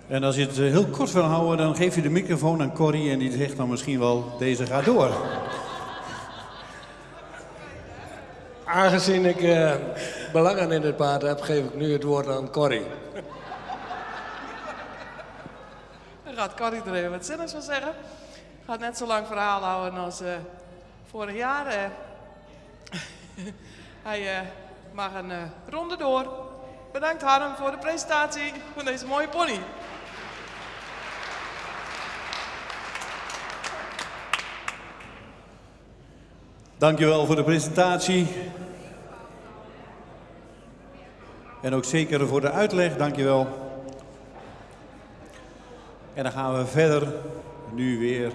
En als je het heel kort wil houden, dan geef je de microfoon aan Corrie en die zegt dan misschien wel, deze gaat door. Aangezien ik belangen in het paard heb, geef ik nu het woord aan Corrie. Dan gaat Corrie er even wat zinnigs van zeggen. Gaat net zo lang verhaal houden als vorig jaar. Hij mag een ronde door. Bedankt Harm voor de presentatie van deze mooie pony. Dankjewel voor de presentatie. En ook zeker voor de uitleg, dankjewel. En dan gaan we verder, nu weer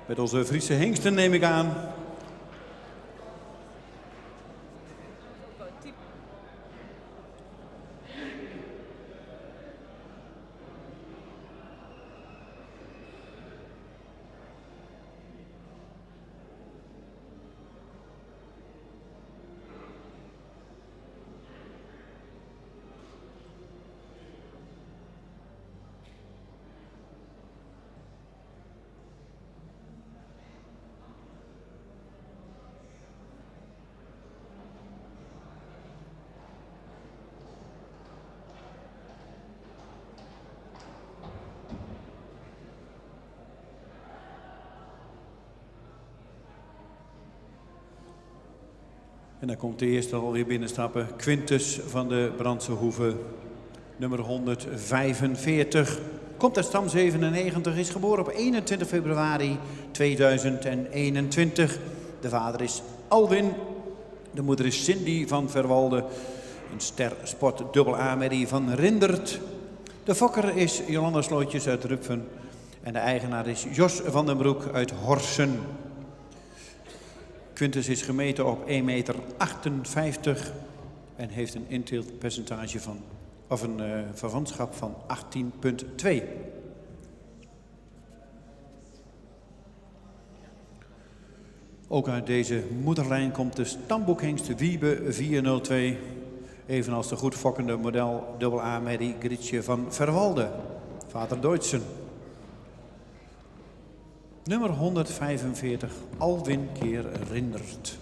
met onze Friese hengsten neem ik aan. En dan komt de eerste alweer binnenstappen. Quintus van de Brandse Hoeve, nummer 145. Komt uit stam 97, is geboren op 21 februari 2021. De vader is Alwin, de moeder is Cindy van Verwalde. Een ster sport dubbel A-merrie van Rindert. De fokker is Jolanda Slootjes uit Rupven. En de eigenaar is Jos van den Broek uit Horsen. Quintus is gemeten op 1,58 meter en heeft een inteeltpercentage van, of een verwantschap van 18,2. Ook uit deze moederlijn komt de stamboekhengst Wiebe 402. Evenals de goed fokkende model dubbel A-merrie Grietje van Verwalde, vader Deutschen. Nummer 145, Alwin keer Rindert.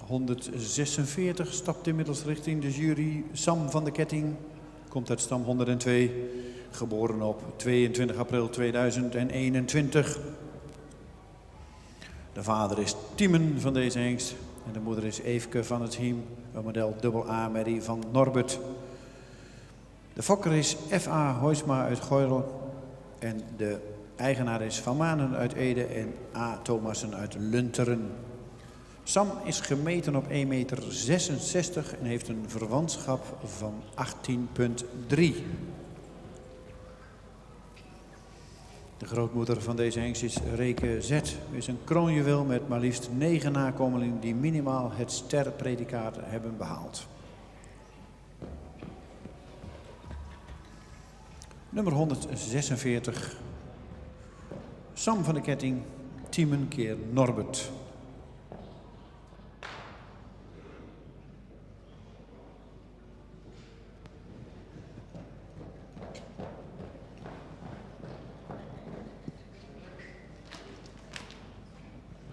146 stapt inmiddels richting de jury. Sam van de Ketting komt uit stam 102. Geboren op 22 april 2021. De vader is Tiemen van deze hengst. En de moeder is Eefke van het Hiem. Een model AA Merrie van Norbert. De fokker is F.A. Hoysma uit Goirel. En de eigenaar is Van Manen uit Ede en A. Thomassen uit Lunteren. Sam is gemeten op 1,66 meter en heeft een verwantschap van 18,3. De grootmoeder van deze hengst is Reke Z. Is een kroonjuweel met maar liefst 9 nakomelingen die minimaal het sterpredicaat hebben behaald. Nummer 146. Sam van de Ketting, Tiemen keer Norbert.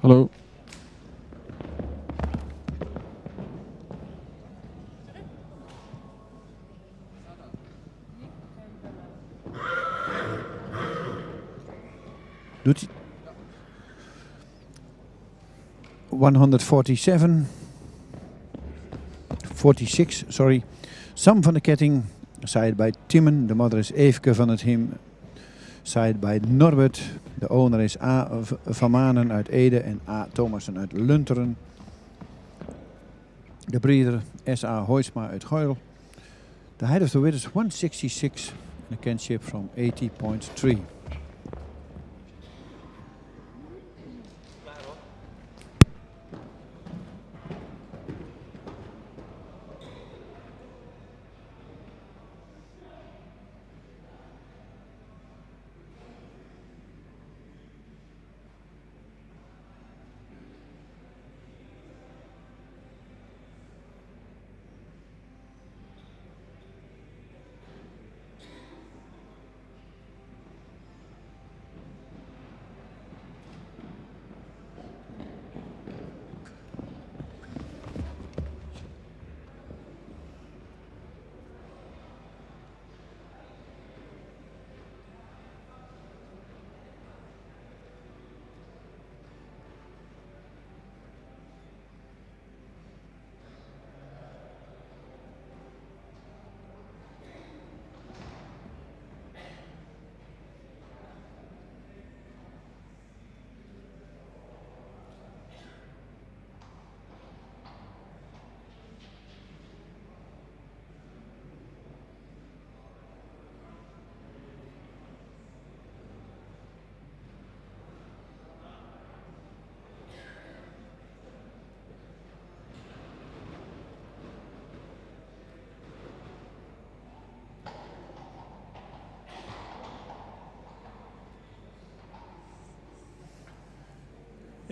Hallo. Doet hij? 147. 46, sorry. Sam van de Ketting, side bij Timmen. De mother is Eefke van het Hiem. Side bij Norbert. De owner is A. Van Manen uit Ede en A. Thomassen uit Lunteren. De breeder S.A. Hoysma uit Goirel. The height of the width is 166 and a kinship from 80.3.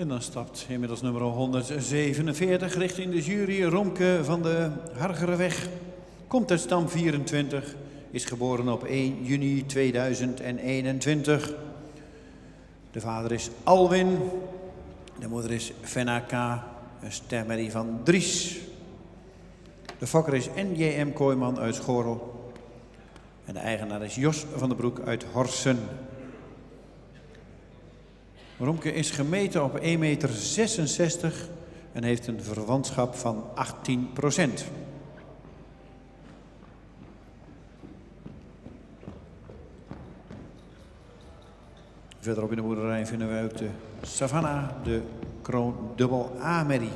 En dan stapt inmiddels nummer 147 richting de jury. Romke van de Hargereweg. Komt uit stam 24. Is geboren op 1 juni 2021. De vader is Alwin. De moeder is Fenna K. Een stermerrie van Dries. De fokker is N.J.M. Kooijman uit Schorel. En de eigenaar is Jos van den Broek uit Horsen. Romke is gemeten op 1,66 meter en heeft een verwantschap van 18%. Verderop in de boerderij vinden we ook de Savannah, de kroon AA Merrie.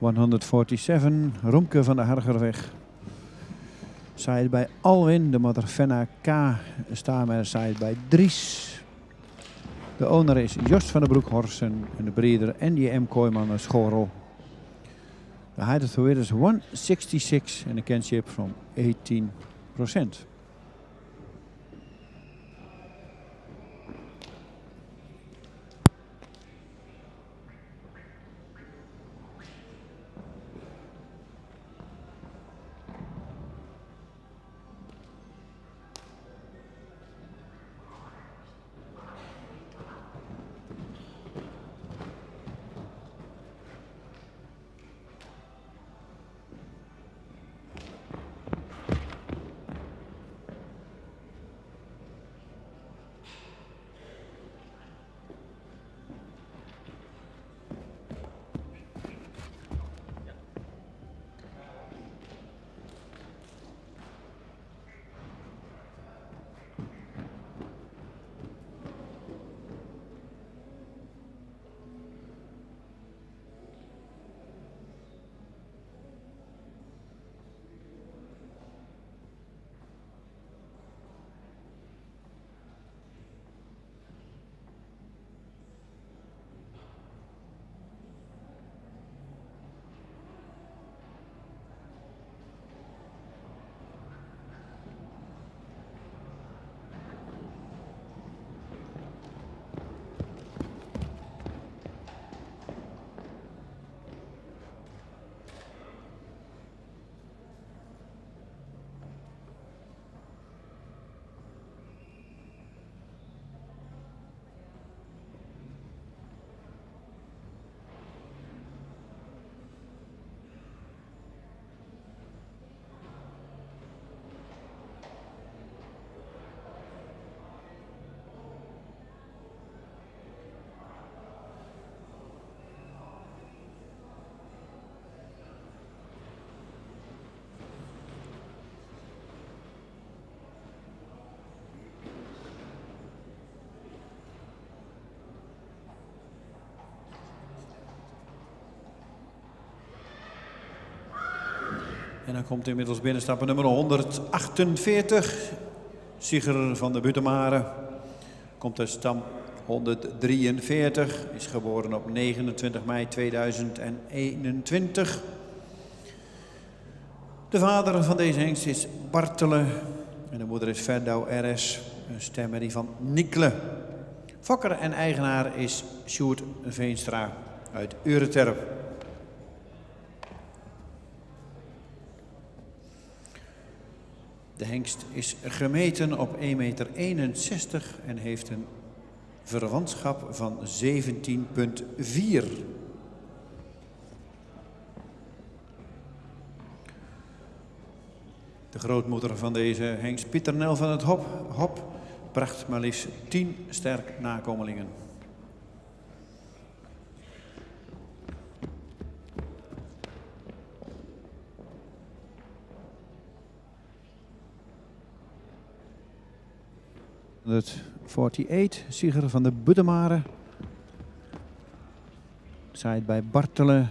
...147, Romke van de Hargerweg. Side bij Alwin, de mother Fenna K. Stamer side bij Dries. De owner is Jos van den Broek Horsen en de breeder N.J.M. Kooijman uit Schorel. The height of the width is 166 and a kinship from 18%. En dan komt inmiddels binnenstappen nummer 148. Sieger van de Butemare. Komt uit stam 143. Is geboren op 29 mei 2021. De vader van deze hengst is Bartele. En de moeder is Verdouw RS. Een stemmerrie van Nikle. Fokker en eigenaar is Sjoerd Veenstra uit Ureterp. De hengst is gemeten op 1,61 meter en heeft een verwantschap van 17,4. De grootmoeder van deze hengst, Pieternel van het Hop, bracht maar liefst 10 sterk nakomelingen. Het 48, Sieger van de Butemare. Zaait bij Bartele.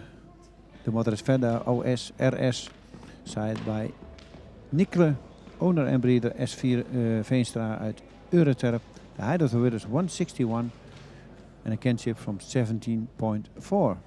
De moeder is Verda OS RS. Zaait bij Nikle, owner en breeder S4 Veenstra uit Ureterp. The height of the width is 161 and a kinship from 17.4.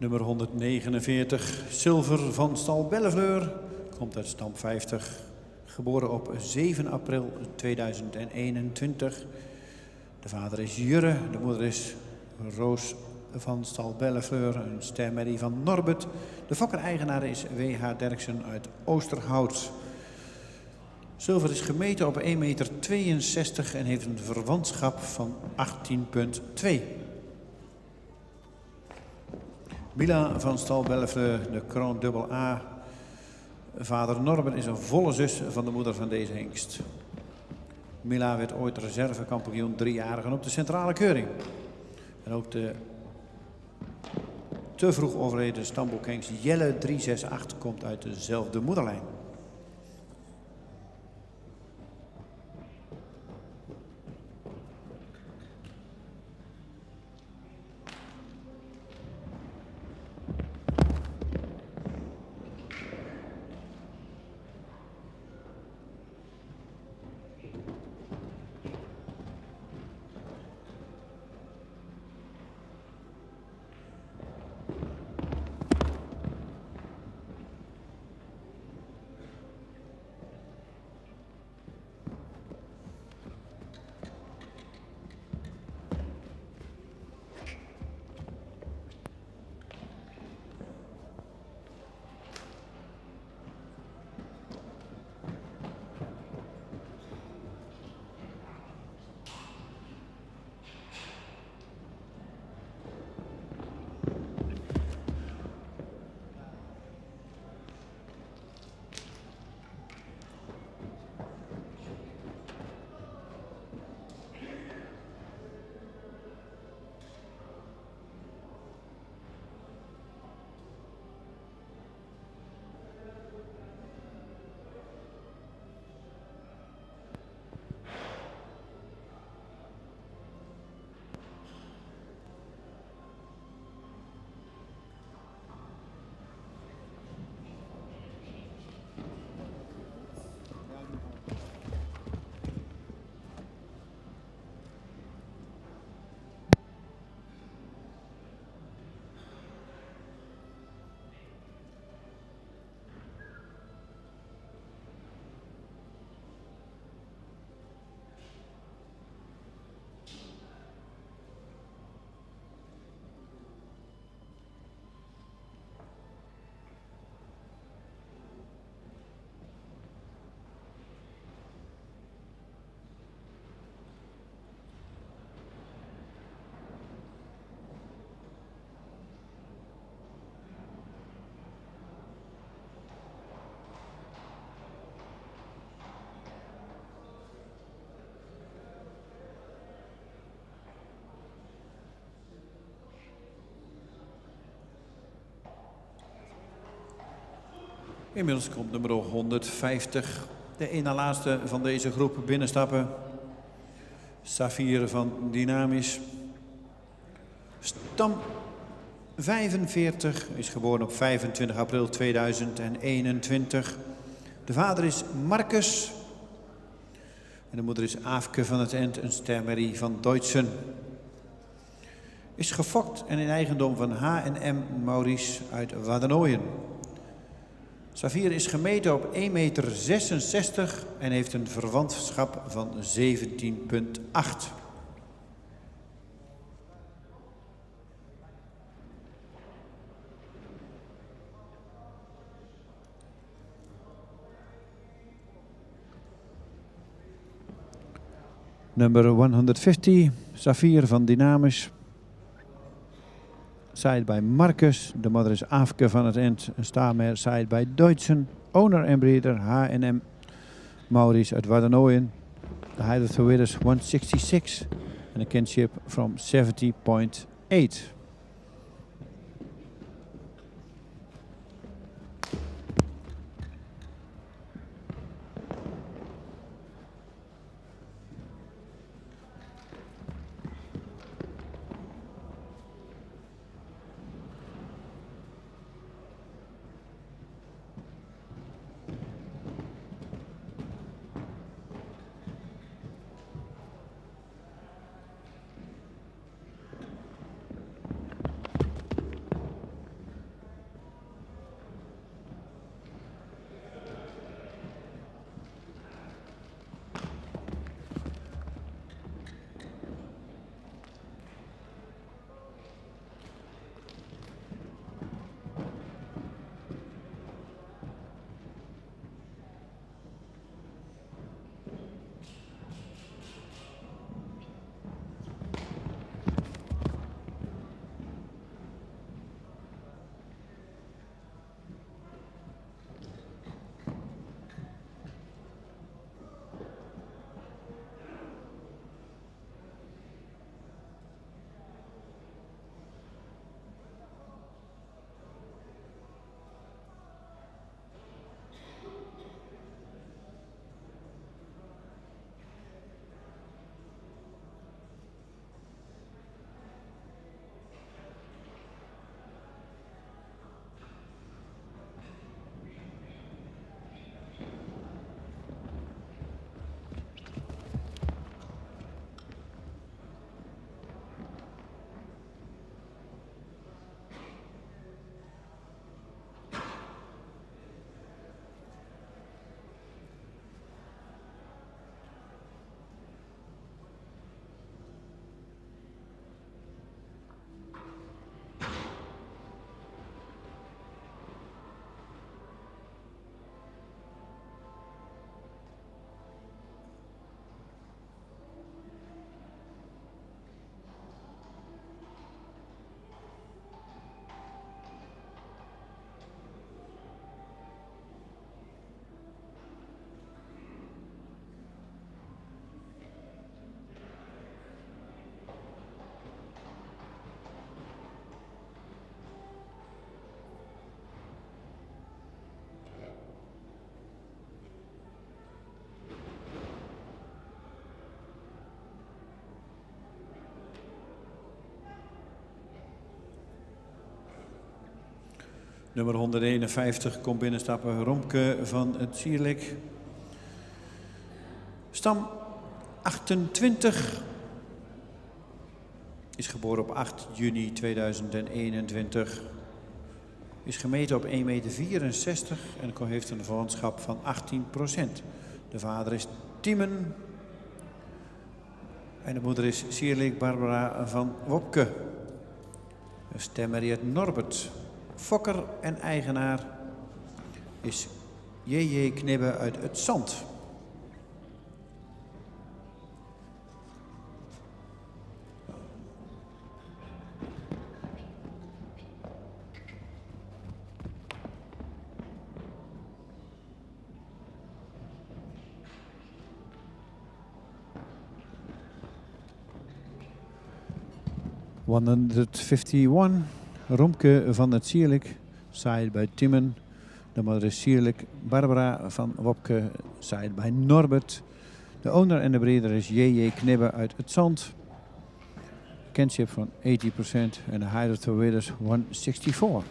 Nummer 149, Zilver van stal Bellefleur. Komt uit stam 50. Geboren op 7 april 2021. De vader is Jurre, de moeder is Roos van stal Bellefleur, een stermerrie van Norbert. De fokker-eigenaar is W.H. Derksen uit Oosterhout. Zilver is gemeten op 1,62 meter en heeft een verwantschap van 18,2. Mila van Stal Bellefleur, de kroon dubbel A. Vader Norbert is een volle zus van de moeder van deze hengst. Mila werd ooit reservekampioen 3-jarigen op de centrale keuring. En ook de te vroeg overleden stamboekhengst Jelle 368 komt uit dezelfde moederlijn. Inmiddels komt nummer 150, de ene na laatste van deze groep binnenstappen. Safir van Dynamis. Stam 45, is geboren op 25 april 2021. De vader is Marcus. En de moeder is Aafke van het End, een stermerrie van Deutschen. Is gefokt en in eigendom van H&M Maurice uit Waddenooien. Safir is gemeten op 1,66 meter en heeft een verwantschap van 17,8. Number 150, Safir van Dynamis. Side by Marcus. De moeder is Aafke van het End. Een staarmer side by Deutschen. Owner en breeder H&M Maurice uit Waddenooien. The height of the width is 166 and a kinship from 70.8. Nummer 151 komt binnenstappen, Romke van het Sierlik. Stam 28. Is geboren op 8 juni 2021. Is gemeten op 1,64 meter en heeft een verwantschap van 18%. De vader is Tiemen. En de moeder is Sierlik Barbara van Wopke. De stemmer uit Norbert. Fokker en eigenaar is J.J. Knibbe uit het Zand. ...151, Romke van het Sierlik, side bij Timmen. De moeder is Sierlik Barbara van Wopke, side bij Norbert. De owner en de breeder is J.J. Knibbe uit het Zand. Kinship van 80% en de height of the winners 164.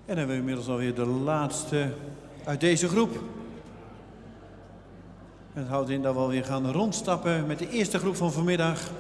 En dan hebben we inmiddels alweer de laatste uit deze groep. Het houdt in dat we alweer gaan rondstappen met de eerste groep van vanmiddag.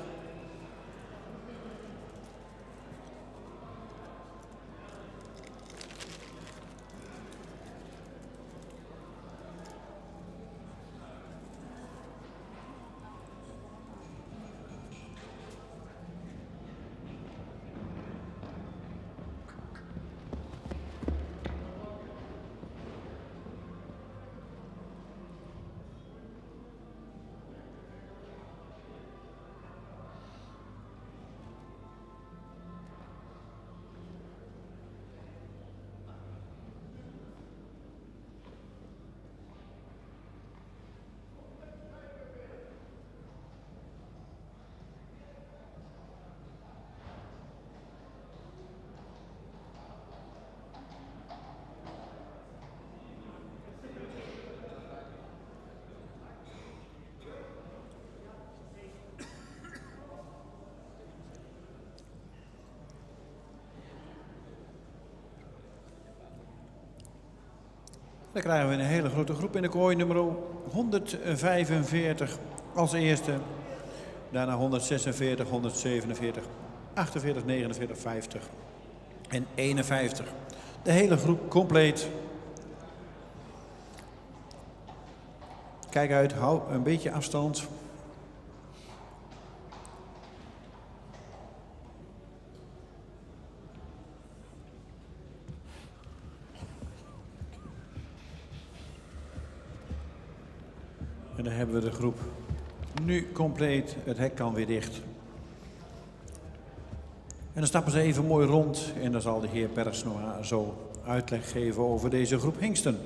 Dan krijgen we een hele grote groep in de kooi. Nummer 145 als eerste. Daarna 146, 147, 48, 49, 50 en 51. De hele groep compleet. Kijk uit, hou een beetje afstand. En dan hebben we de groep nu compleet. Het hek kan weer dicht. En dan stappen ze even mooi rond. En dan zal de heer Persnoa zo uitleg geven over deze groep hengsten.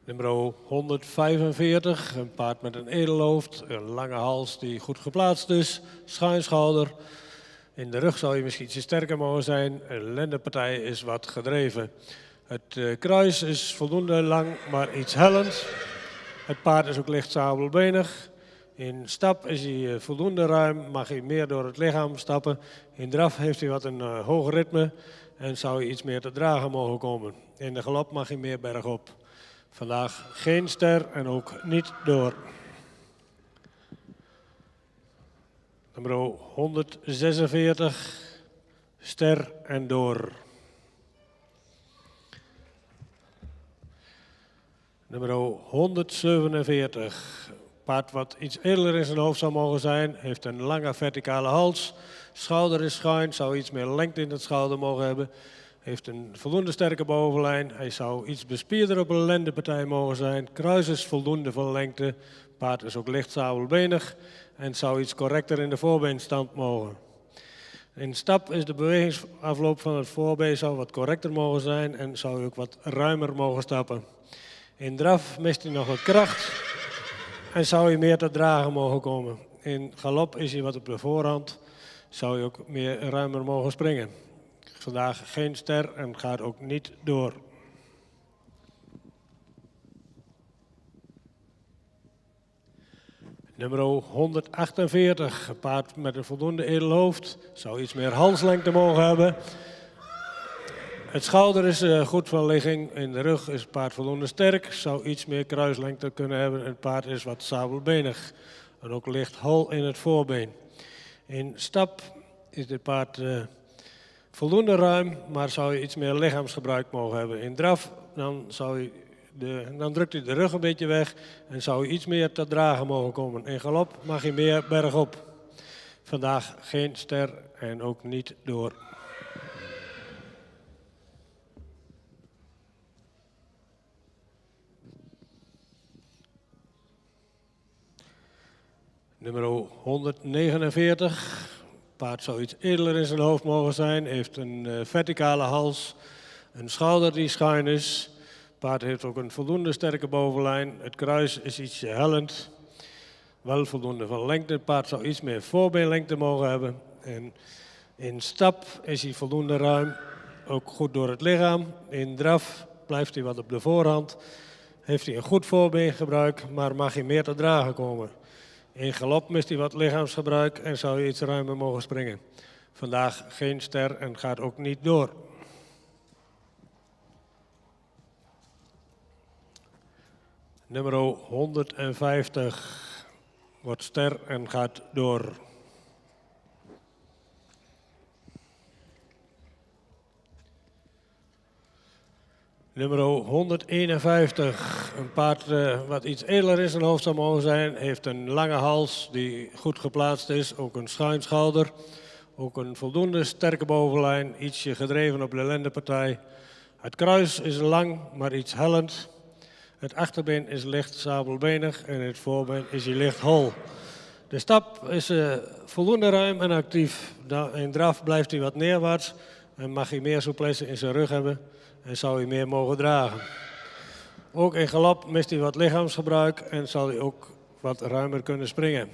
Nummer 145, een paard met een edelhoofd, een lange hals die goed geplaatst is, schuin schouder. In de rug zou je misschien ietsje sterker mogen zijn, een lendenpartij is wat gedreven. Het kruis is voldoende lang, maar iets hellend. Het paard is ook licht sabelbenig. In stap is hij voldoende ruim, mag hij meer door het lichaam stappen. In draf heeft hij wat een hoger ritme en zou hij iets meer te dragen mogen komen. In de galop mag hij meer bergop. Vandaag geen ster en ook niet door. Nummer 146, ster en door. Nummer 147, paard wat iets edeler in zijn hoofd zou mogen zijn, heeft een lange verticale hals. Schouder is schuin, zou iets meer lengte in het schouder mogen hebben. Heeft een voldoende sterke bovenlijn. Hij zou iets bespierder op een lendenpartij mogen zijn. Kruis is voldoende van lengte. Paard is ook licht sabelbenig en zou iets correcter in de voorbeenstand mogen. In stap is de bewegingsafloop van het voorbeen zou wat correcter mogen zijn en zou hij ook wat ruimer mogen stappen. In draf mist hij nog wat kracht en zou hij meer te dragen mogen komen. In galop is hij wat op de voorhand, zou hij ook meer ruimer mogen springen. Vandaag geen ster en gaat ook niet door. Nummer 148, een paard met een voldoende edelhoofd. Zou iets meer halslengte mogen hebben. Het schouder is goed van ligging. In de rug is het paard voldoende sterk. Zou iets meer kruislengte kunnen hebben. Het paard is wat sabelbenig. En ook licht hol in het voorbeen. In stap is dit paard voldoende ruim, maar zou je iets meer lichaamsgebruik mogen hebben. In draf dan drukt hij de rug een beetje weg en zou je iets meer te dragen mogen komen. In galop mag hij meer bergop. Vandaag geen ster en ook niet door. Nummer 149. Paard zou iets edeler in zijn hoofd mogen zijn. Heeft een verticale hals. Een schouder die schuin is. Paard heeft ook een voldoende sterke bovenlijn. Het kruis is ietsje hellend. Wel voldoende van lengte. Het paard zou iets meer voorbeenlengte mogen hebben. En in stap is hij voldoende ruim. Ook goed door het lichaam. In draf blijft hij wat op de voorhand. Heeft hij een goed voorbeengebruik, maar mag hij meer te dragen komen. In galop mist hij wat lichaamsgebruik en zou je iets ruimer mogen springen. Vandaag geen ster en gaat ook niet door. Nummer 150 wordt ster en gaat door. Nummer 151, een paard wat iets edeler in zijn hoofd zou mogen zijn, heeft een lange hals die goed geplaatst is, ook een schuin schouder, ook een voldoende sterke bovenlijn, ietsje gedreven op de lendenpartij. Het kruis is lang, maar iets hellend. Het achterbeen is licht sabelbenig en het voorbeen is hij licht hol. De stap is voldoende ruim en actief. In draf blijft hij wat neerwaarts en mag hij meer souplesse in zijn rug hebben. En zou hij meer mogen dragen. Ook in galop mist hij wat lichaamsgebruik en zal hij ook wat ruimer kunnen springen.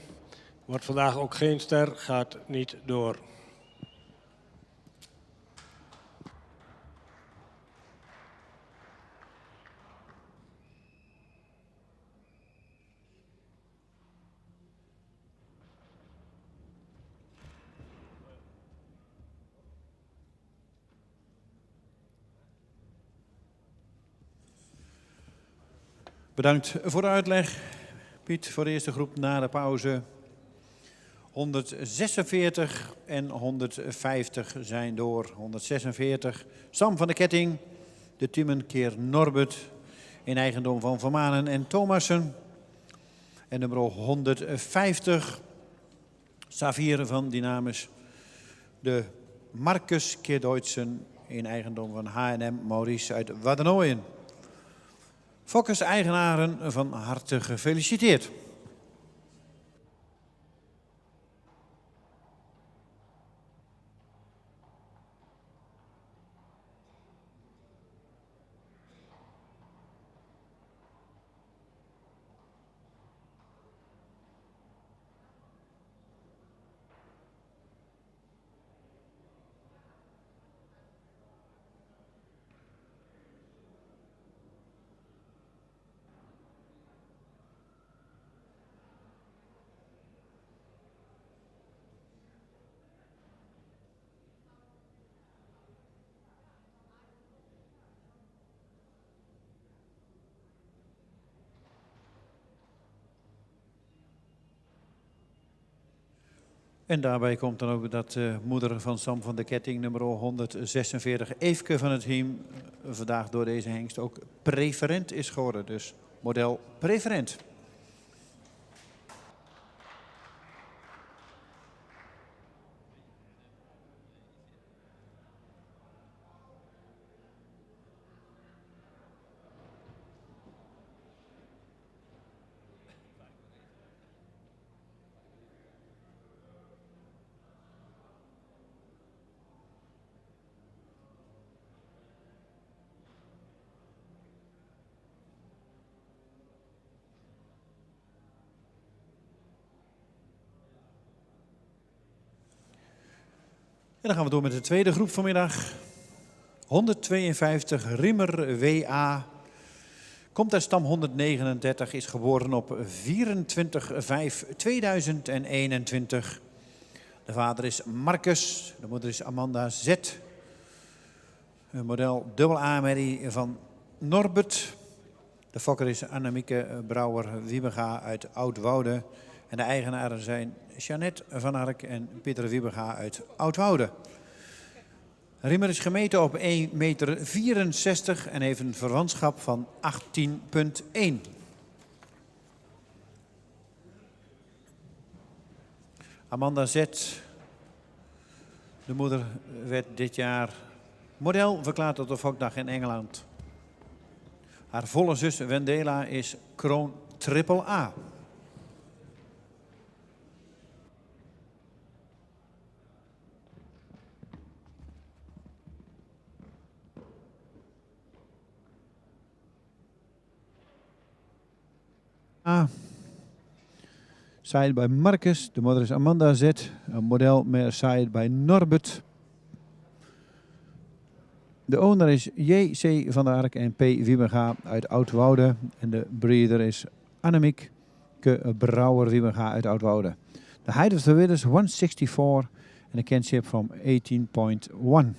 Wordt vandaag ook geen ster, gaat niet door. Bedankt voor de uitleg. Piet, voor de eerste groep na de pauze. 146 en 150 zijn door. 146, Sam van de Ketting. De Timmen keer Norbert. In eigendom van Van Manen en Thomassen. En nummer 150, Xavier van Dynamis. De Marcus keer Deutschen. In eigendom van H&M Maurice uit Waddenooien. Fokkers-eigenaren van harte gefeliciteerd. En daarbij komt dan ook dat moeder van Sam van de Ketting, nummer 146, Eefke van het team, vandaag door deze hengst ook preferent is geworden. Dus model preferent. En dan gaan we door met de tweede groep vanmiddag. 152 Riemer WA. Komt uit stam 139, is geboren op 24/5/2021. De vader is Marcus, de moeder is Amanda Z. Een model dubbel A-merrie van Norbert. De fokker is Annemieke Brouwer-Wiebega uit Oudwoude. En de eigenaren zijn Jeannette van Ark en Pieter Wiebega uit Oudwoude. Riemer is gemeten op 1,64 meter en heeft een verwantschap van 18,1. Amanda Z, de moeder, werd dit jaar model verklaard op de Fokdag in Engeland. Haar volle zus Wendela is kroon triple A. Side bij Marcus, de moeder is Amanda Z, een model met side bij Norbert. De owner is J.C. van der Ark en P. Wiebega uit Oudwoude. En de breeder is Annemieke Brouwer-Wiebega uit Oudwoude. The height of the width is 164 and a kinship from 18.1.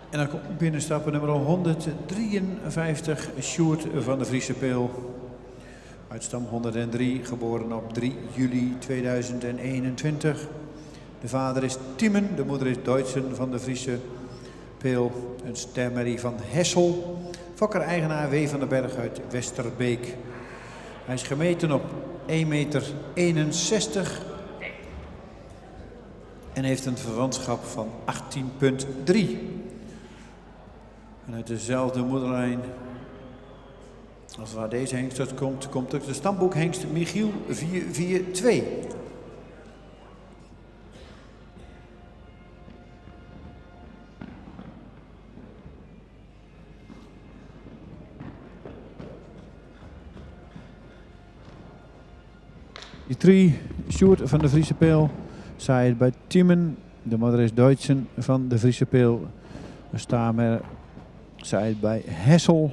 En dan komt binnenstappen nummer 153, Sjoerd van de Friese Peel. Uit stam 103, geboren op 3 juli 2021. De vader is Tiemen, de moeder is Duitsen van de Friese Peel. Een stermerrie van Hessel. Fokker-eigenaar W. van den Berg uit Westerbeek. Hij is gemeten op 1,61 meter. En heeft een verwantschap van 18,3. En uit dezelfde moederlijn als waar deze hengst uit komt, komt ook de stamboekhengst Michiel 442. Die 3, Sjoerd van de Friese Peel, zaaid bij Tiemen. De moeder is Duitsen van de Friese Peel. De stamer zaaid bij Hessel.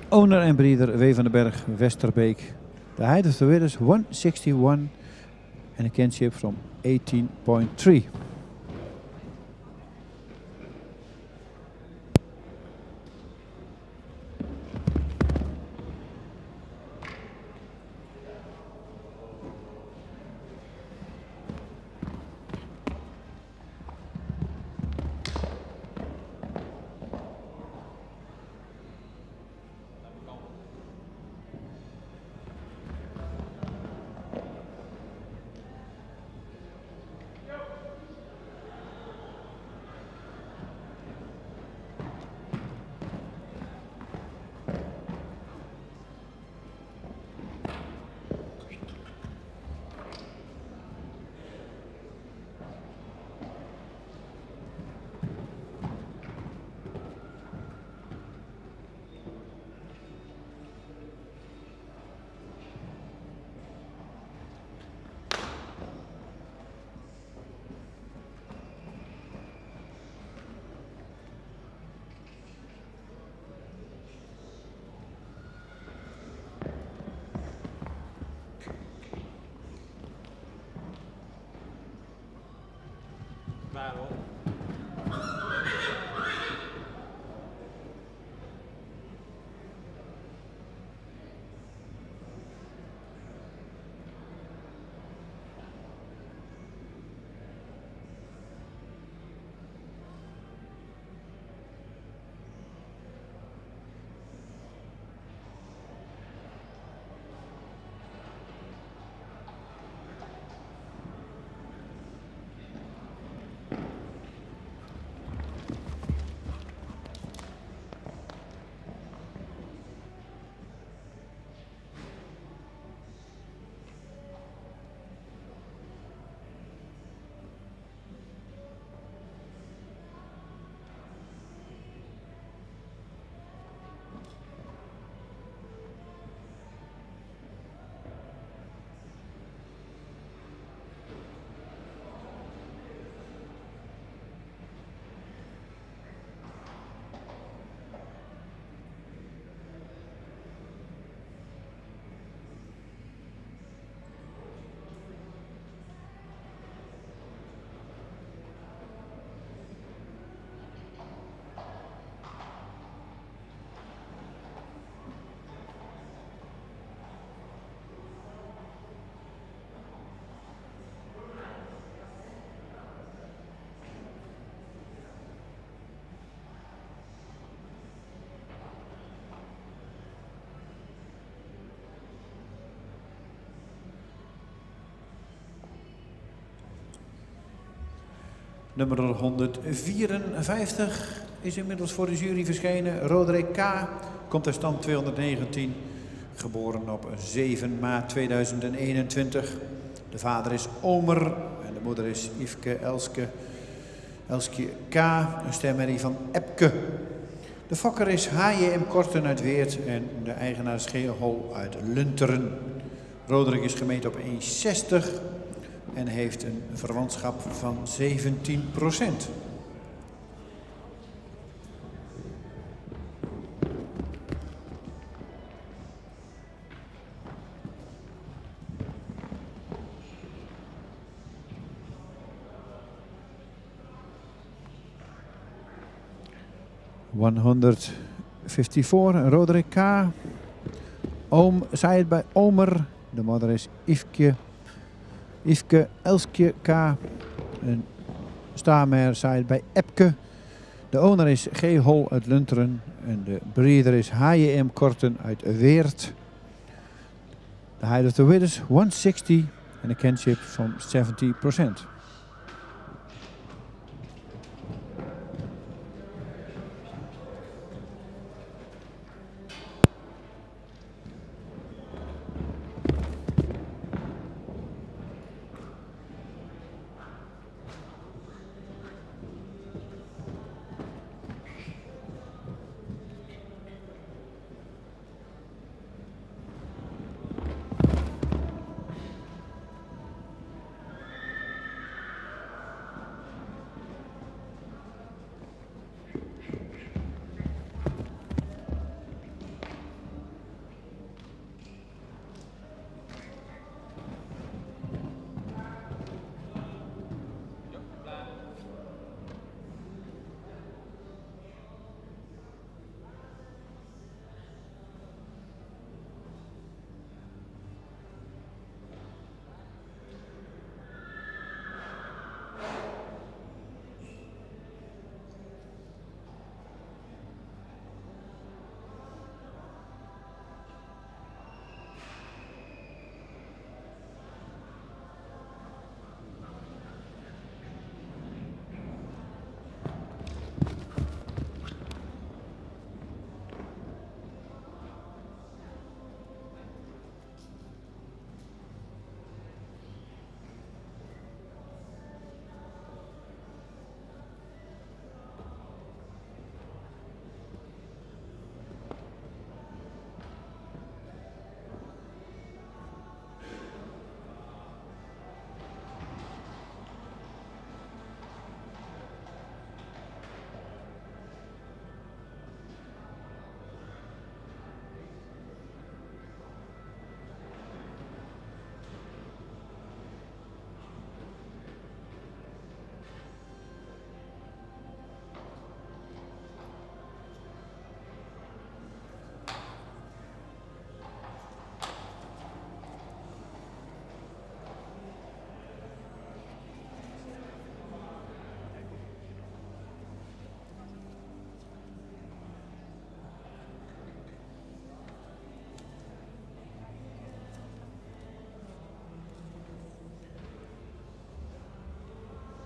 Owner en breeder W. van den Berg, Westerbeek. The height of the width is 161 and a kinship from 18.3. Nummer 154 is inmiddels voor de jury verschenen. Roderick K. komt uit stand 219. Geboren op 7 maart 2021. De vader is Omer en de moeder is Yveske Elske K. Een stemmerrie van Epke. De fokker is H.J.M. Korten uit Weert en de eigenaar is Geehol uit Lunteren. Roderick is gemeten op 1,60 en heeft een verwantschap van 17%. Roderick K. Zij het bij Omer. De moeder is Yveske Elskje K. Een staarmare zaait bij Epke. De owner is G. Hol uit Lunteren. En de breeder is H.J.M. Korten uit Weert. The height of the width is 160 and a kinship from 70%.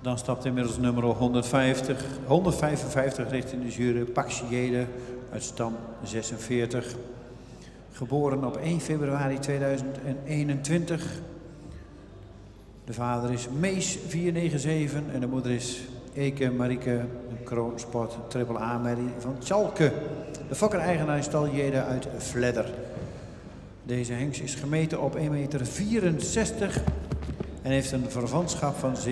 Dan stapt inmiddels nummer 155 richting de jury. Paxiede uit stam 46. Geboren op 1 februari 2021. De vader is Mees 497 en de moeder is Eke Marieke, een kroonsport AAA-merrie van Tjalke. De fokker-eigenaar is Taljede uit Vledder. Deze hengst is gemeten op 1,64 meter en heeft een verwantschap van 17,7.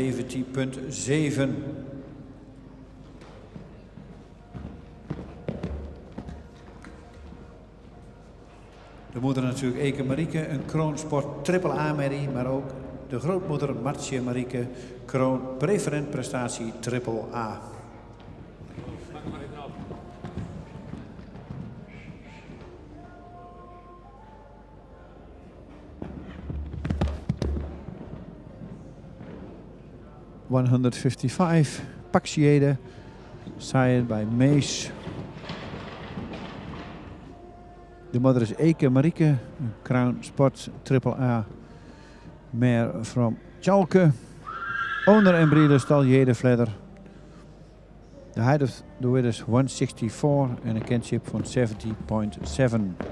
De moeder natuurlijk Eke Marieke, een kroonsport AAA-merrie, maar ook de grootmoeder Martje Marieke, kroon preferent prestatie AAA. $155, Paxiede, sire by Mees. De moeder is Eke Marieke, een Crown Sport AAA mare from Tjalke. Owner en breeder Taljede Vledder. The height of the width is 164 en een kinship van 70,7.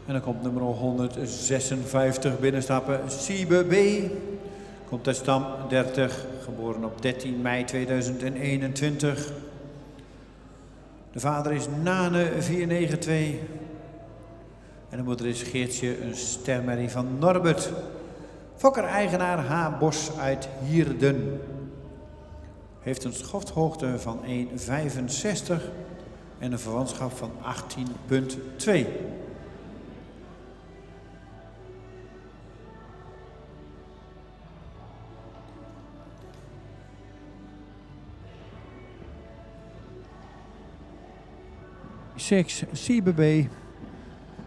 En dan komt nummer 156 binnenstappen. Siebe B. Komt uit stam 30, geboren op 13 mei 2021. De vader is Nane 492. En de moeder is Geertje, een stermerrie van Norbert. Fokker-eigenaar H. Bos uit Hierden. Heeft een schofthoogte van 1,65 en een verwantschap van 18,2. Six CBB.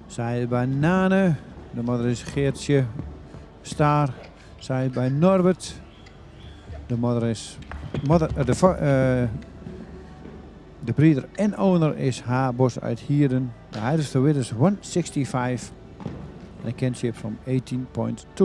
Zij bij Nane. De moeder is Geertje Staar. Zij bij Norbert. De moeder is de breeder en owner is H. Bos uit Hierden. De heiligste wid is 165 en een kinship van 18,2.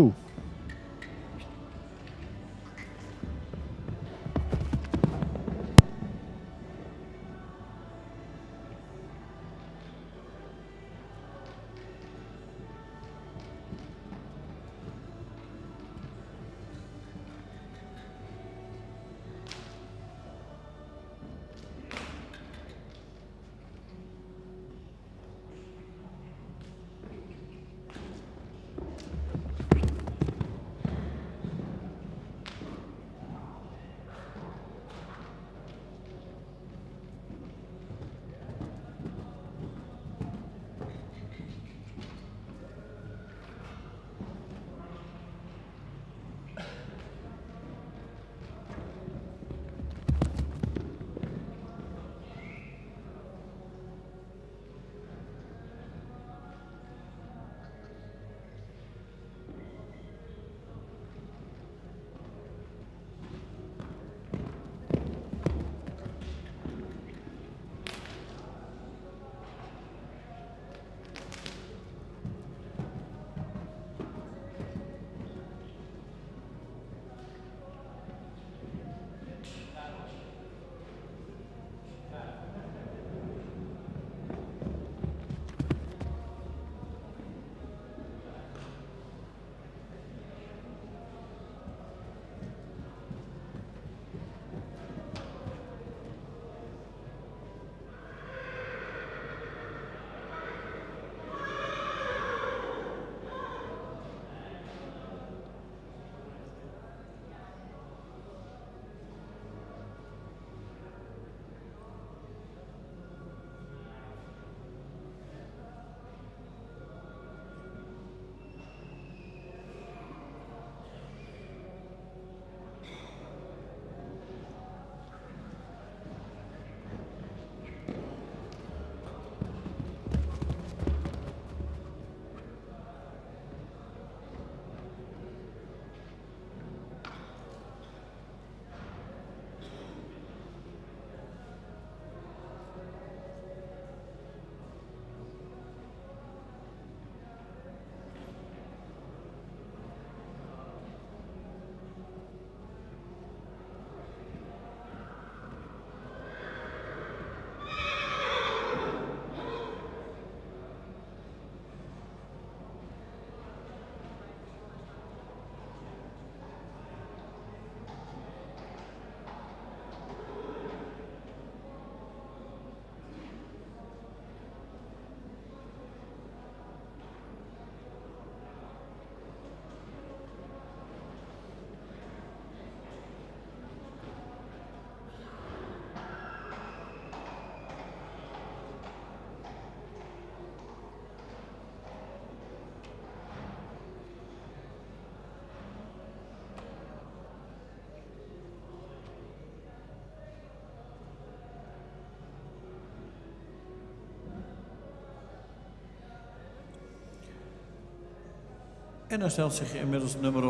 En dan stelt zich inmiddels nummer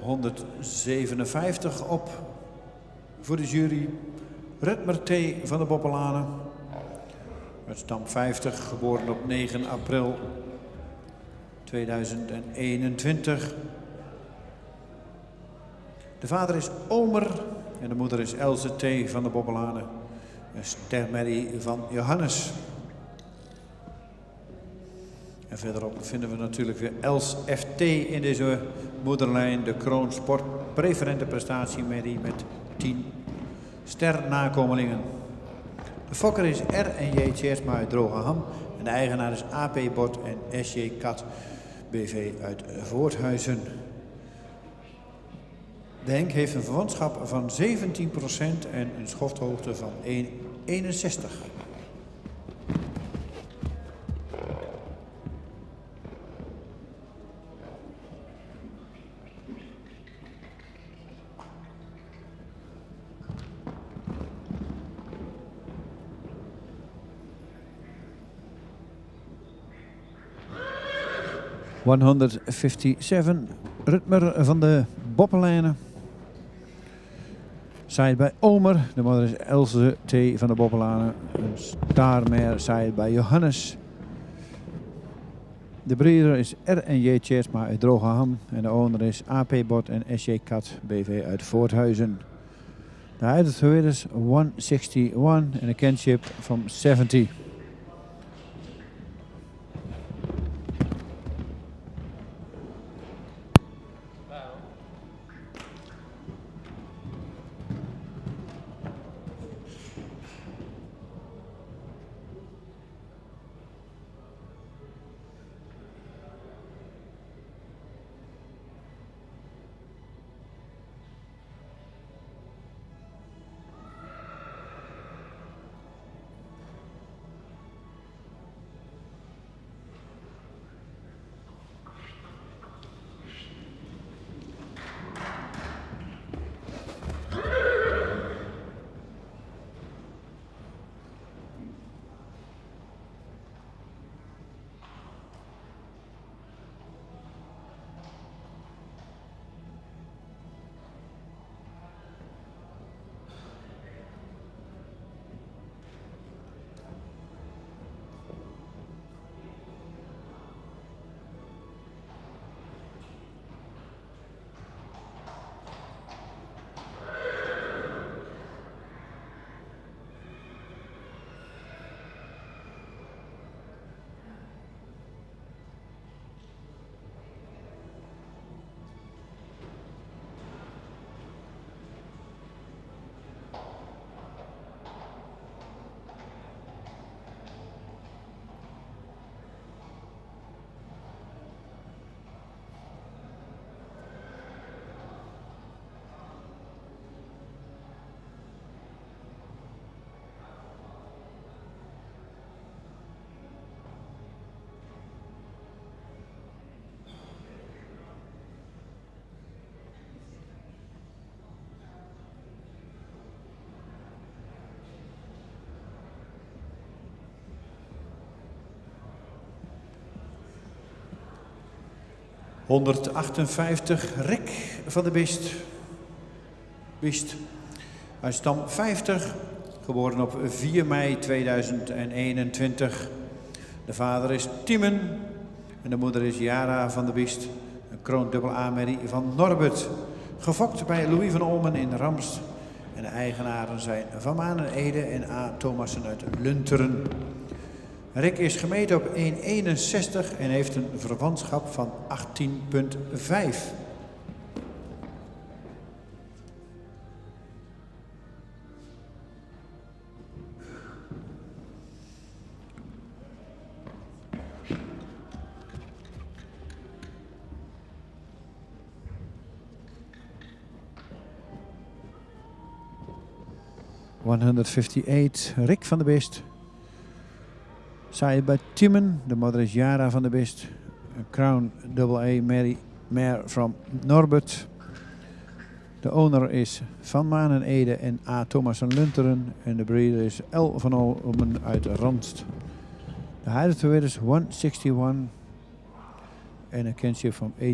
157 op voor de jury. Rutmer T. van de Boppelanen. Uit stam 50, geboren op 9 april 2021. De vader is Omer en de moeder is Else T. van de Boppelanen. Een stermerrie van Johannes. En verderop vinden we natuurlijk weer Els FT in deze moederlijn. De Kroon Sport preferente prestatiemerrie met 10 sternakomelingen. De fokker is R&J Tjersma uit Drogeham. En de eigenaar is AP Bot en SJ Kat BV uit Voorthuizen. De Henk heeft een verwantschap van 17% en een schofthoogte van 1,61. ...157, Rutmer van de Boppenlijnen. Zijt bij Omer, de moeder is Else T. van de Boppenlijnen. Een staarmeer zijt bij Johannes. De breeder is R&J Tjersma uit Drogeham. En de owner is AP Bot en SJ Kat BV uit Voorthuizen. De huidige weer is 161 en een kinship van 70. ...158, Rick van de Biest. Uit stam 50, geboren op 4 mei 2021. De vader is Tiemen en de moeder is Jara van de Biest. Een kroon dubbel A-merrie van Norbert. Gefokt bij Louis van Olmen in Ramst. En de eigenaren zijn Van Manen Ede en A. Thomassen uit Lunteren. Rick is gemeten op 1,61 en heeft een verwantschap van 18,5. ...158, Rick van de Bist. Zij bij Timmen, de moeder is Jara van de Bist. Een Crown AA mare from Norbert. De owner is Van Manen Ede en A. Thomas van Lunteren. En de breeder is L. van Olmen uit Randst. De huidige weer is 161 en een kinship van 80,5.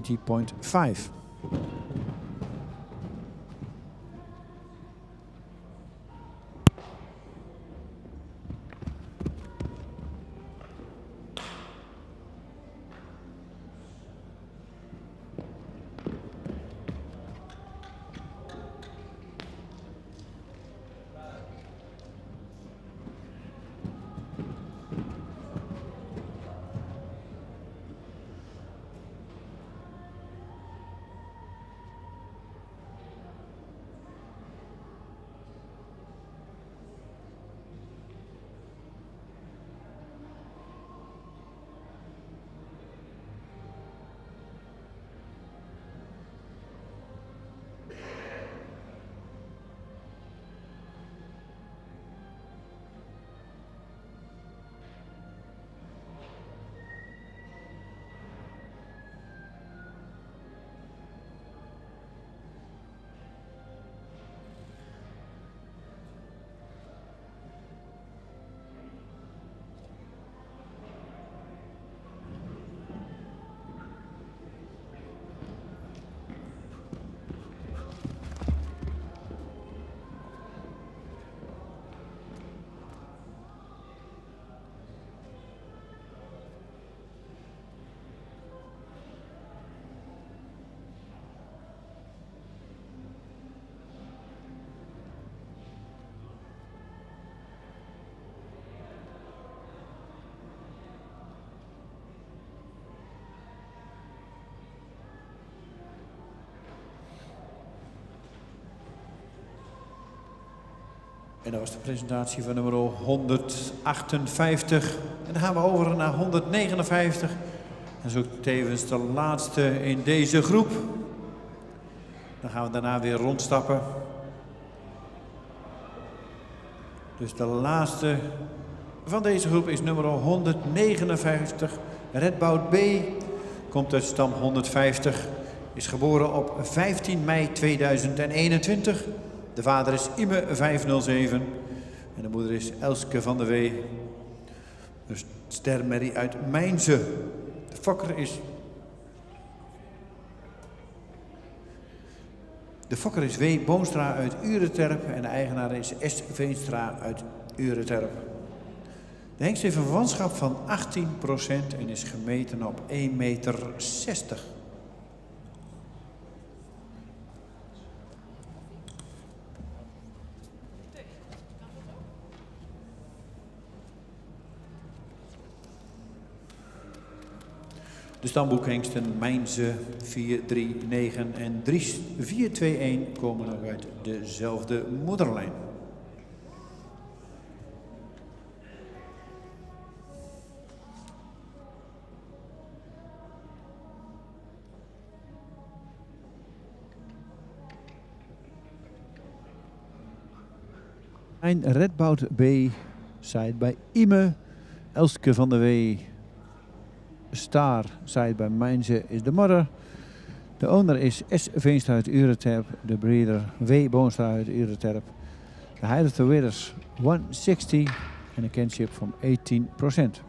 En dat was de presentatie van nummer 158. En dan gaan we over naar 159. Dat is ook tevens de laatste in deze groep. Dan gaan we daarna weer rondstappen. Dus de laatste van deze groep is nummer 159. Redboud B. Komt uit stam 150. Is geboren op 15 mei 2021. De vader is Ime 507. En de moeder is Elske van der Wee. Dus stermerrie uit Mijnse. De fokker is W. Boonstra uit Ureterp. En de eigenaar is S. Veenstra uit Ureterp. De hengst heeft een verwantschap van 18% en is gemeten op 1,60 meter. De stamboekhengsten Mijnse 439 en Dries 421 komen nog uit dezelfde moederlijn. Een Redboud B. Zijt bij Ime, Elske van der Wee. Staar, zijt bij Mijnse is de modder. De owner is S. Veenstra uit Ureterp. De breeder W. Boonstra uit Ureterp. De height of the winners 160 en een kinship van 18%.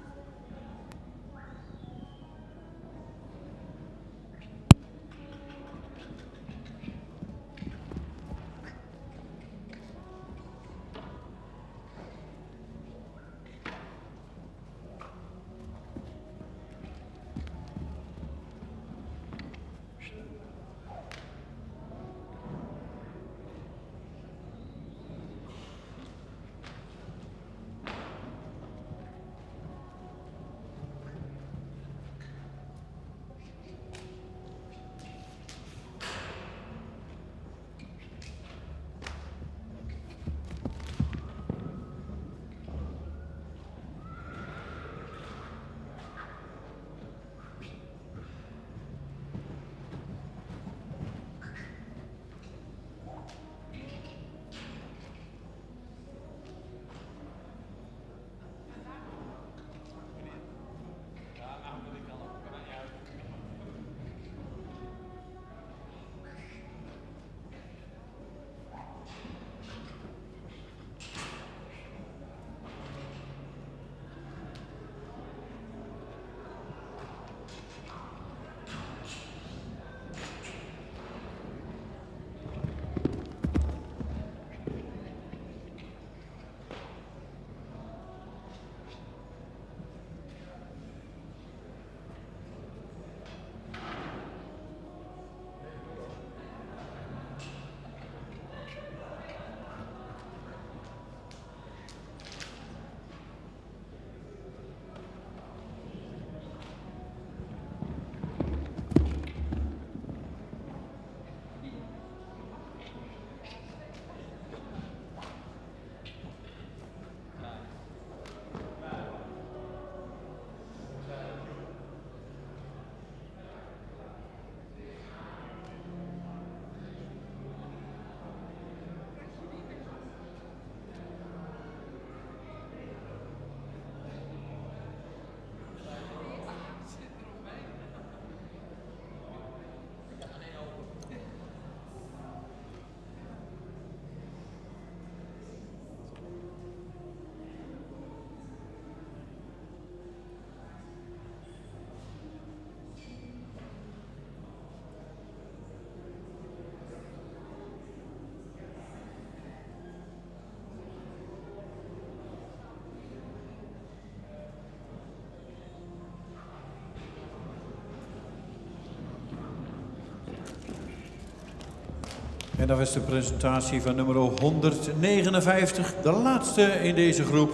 En dat was de presentatie van nummer 159, de laatste in deze groep.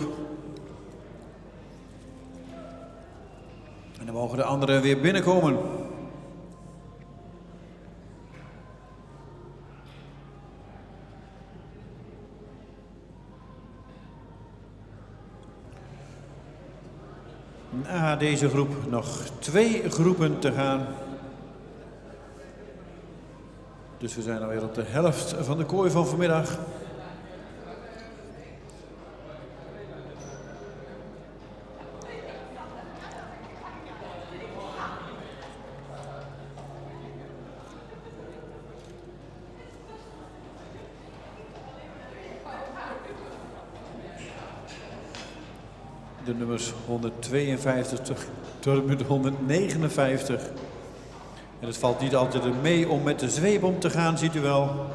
En dan mogen de anderen weer binnenkomen. Deze groep nog 2 groepen te gaan. Dus we zijn alweer op de helft van de kooi van vanmiddag. De nummers 152 tot en met 159. En het valt niet altijd mee om met de zweep om te gaan, ziet u wel.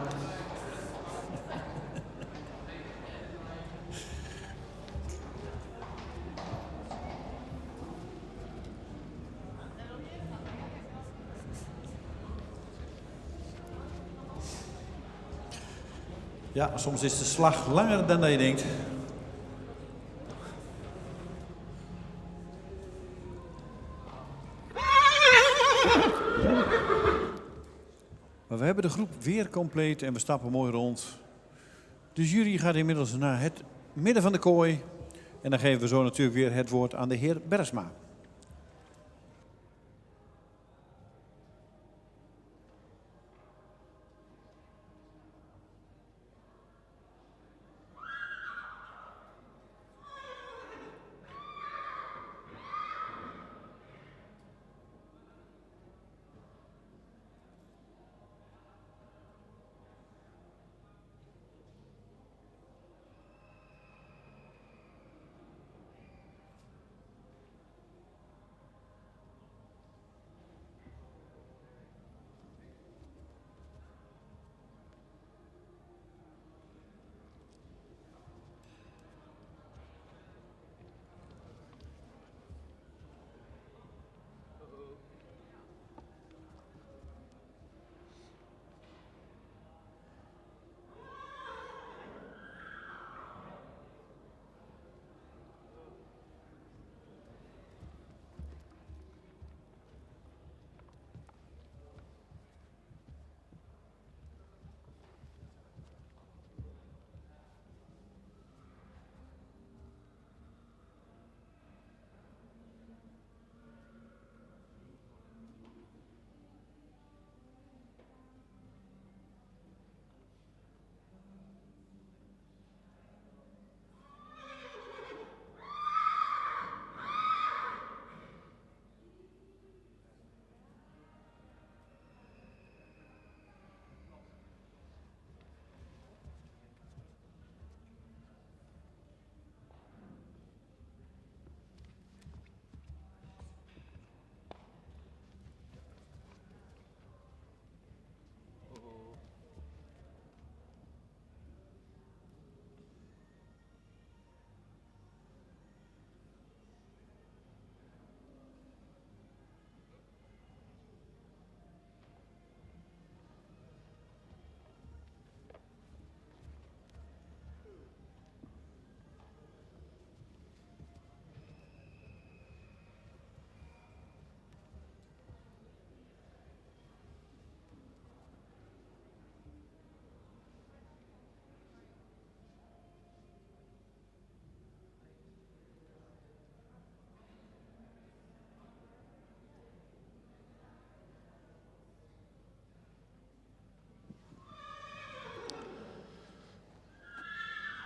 Ja, soms is de slag langer dan dat je denkt. Maar we hebben de groep weer compleet en we stappen mooi rond. De jury gaat inmiddels naar het midden van de kooi. En dan geven we zo natuurlijk weer het woord aan de heer Bergsma.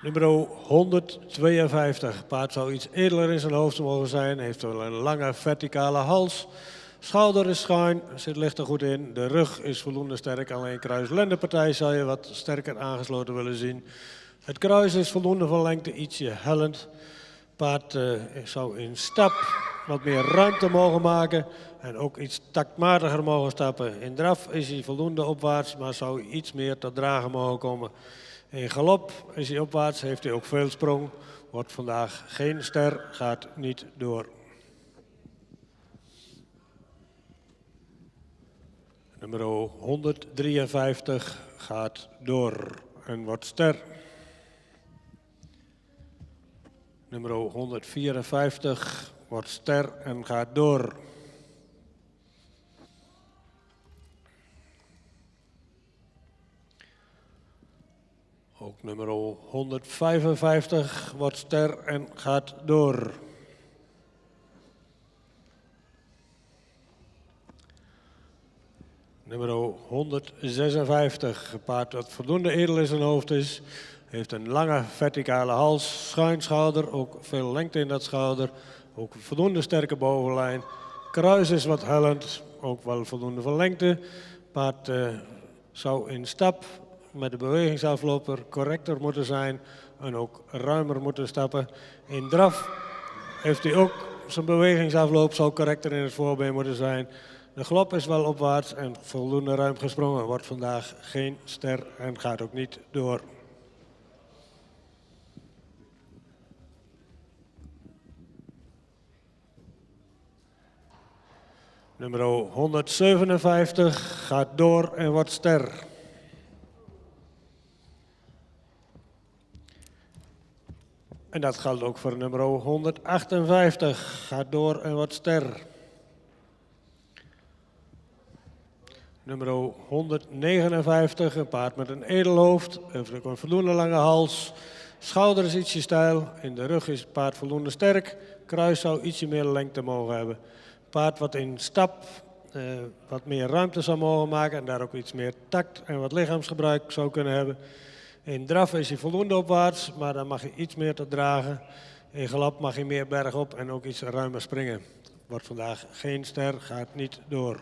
Nummer 152. Paard zou iets edeler in zijn hoofd mogen zijn. Heeft wel een lange verticale hals. Schouder is schuin, ligt er goed in. De rug is voldoende sterk. Alleen kruislendenpartij zou je wat sterker aangesloten willen zien. Het kruis is voldoende van lengte, ietsje hellend. Paard zou in stap wat meer ruimte mogen maken. En ook iets taktmatiger mogen stappen. In draf is hij voldoende opwaarts, maar zou iets meer tot dragen mogen komen. In galop is hij opwaarts, heeft hij ook veel sprong. Wordt vandaag geen ster, gaat niet door. Nummer 153 gaat door en wordt ster. Nummer 154 wordt ster en gaat door. Ook nummer 155 wordt ster en gaat door. Nummer 156, paard dat voldoende edel in zijn hoofd is. Heeft een lange verticale hals, schuin schouder, ook veel lengte in dat schouder. Ook een voldoende sterke bovenlijn. Kruis is wat hellend, ook wel voldoende van lengte. Paard zou in stap met de bewegingsafloper correcter moeten zijn en ook ruimer moeten stappen. In draf heeft hij ook zijn bewegingsafloop, zou correcter in het voorbeen moeten zijn. De galop is wel opwaarts en voldoende ruim gesprongen. Wordt vandaag geen ster en gaat ook niet door. Nummer 157 gaat door en wordt ster. En dat geldt ook voor nummer 158. Gaat door en wordt ster. Nummer 159, een paard met een edelhoofd. Heeft ook een voldoende lange hals. Schouder is ietsje steil. In de rug is het paard voldoende sterk. Kruis zou ietsje meer lengte mogen hebben. Paard wat in stap wat meer ruimte zou mogen maken. En daar ook iets meer tact en wat lichaamsgebruik zou kunnen hebben. In draf is hij voldoende opwaarts, maar dan mag hij iets meer te dragen. In galop mag hij meer bergop en ook iets ruimer springen. Wordt vandaag geen ster, gaat niet door.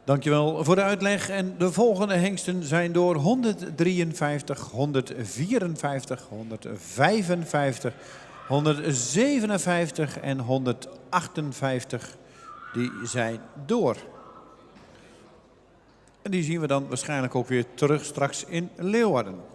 Dankjewel voor de uitleg. En de volgende hengsten zijn door 153, 154, 155, 157 en 158. Die zijn door. En die zien we dan waarschijnlijk ook weer terug straks in Leeuwarden.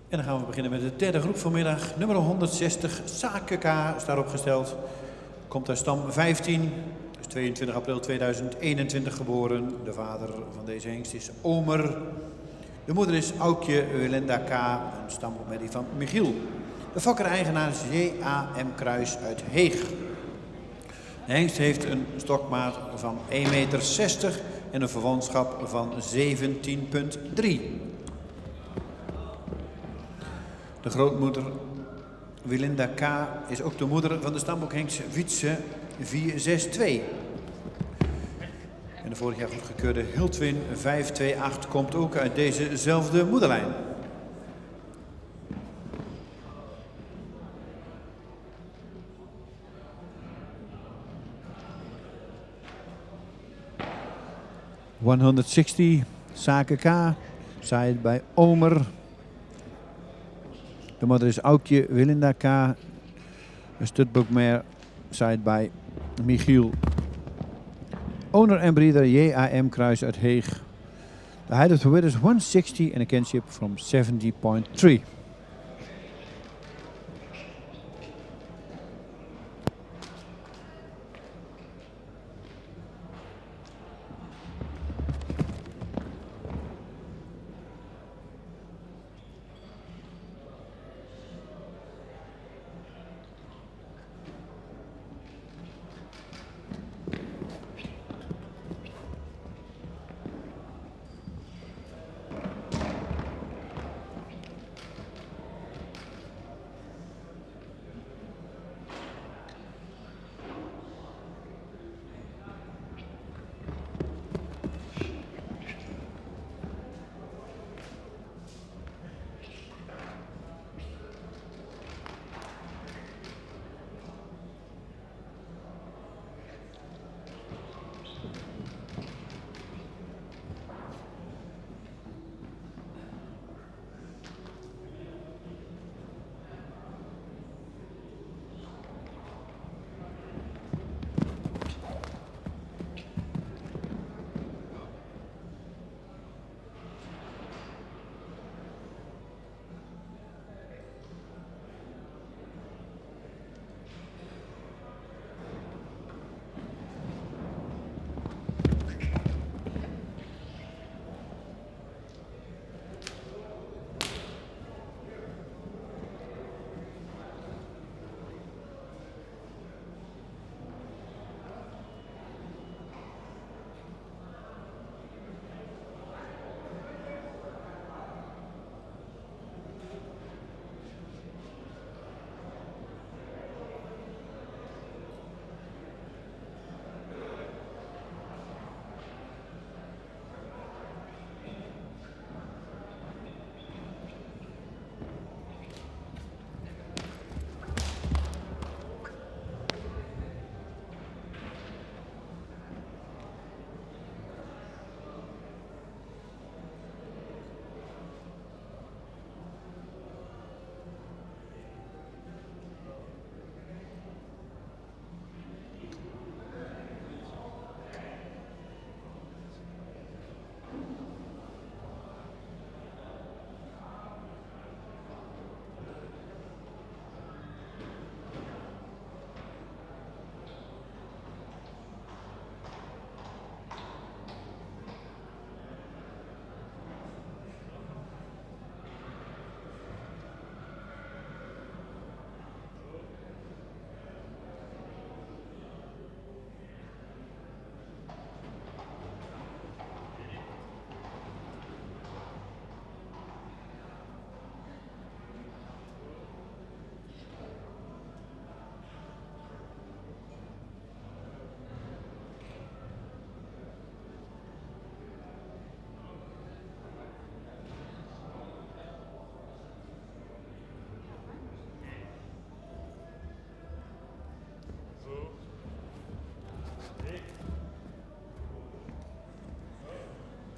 En dan gaan we beginnen met de derde groep vanmiddag. Nummer 160, Sake K, is daarop gesteld. Komt uit stam 15, is 22 april 2021 geboren. De vader van deze hengst is Omer. De moeder is Aukje Willenda K., een stamboekmerrie van Michiel. De fokker-eigenaar is J.A.M. Kruis uit Heeg. De hengst heeft een stokmaat van 1,60 meter en een verwantschap van 17,3. De grootmoeder Willenda K. is ook de moeder van de stamboekhengst Wietse 462. En de vorig jaar goedgekeurde Hiltwin 528 komt ook uit dezezelfde moederlijn. ...160, Zaken K, side bij Omer. De moeder is Aukje Willenda K, een stutboekmer, side bij Michiel. Owner en breeder J.A.M. Kruis uit Heeg. The height of the width is 160 and a kinship from 70.3.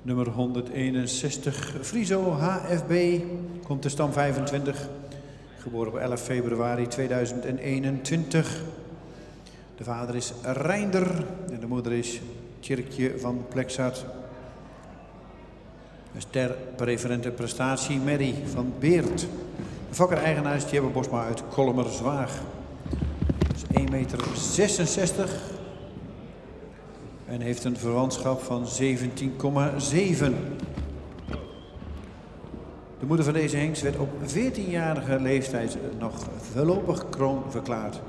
Nummer 161, Friso HFB, komt de stam 25. Geboren op 11 februari 2021. De vader is Reinder en de moeder is Tjerkje van Plexart. Een ster preferente prestatie, Mary van Beert. De fokker-eigenaar is Thierry Bosma uit Kolmerzwaag. Dat is 1,66 meter. En heeft een verwantschap van 17,7. De moeder van deze hengst werd op 14-jarige leeftijd nog voorlopig kroon verklaard.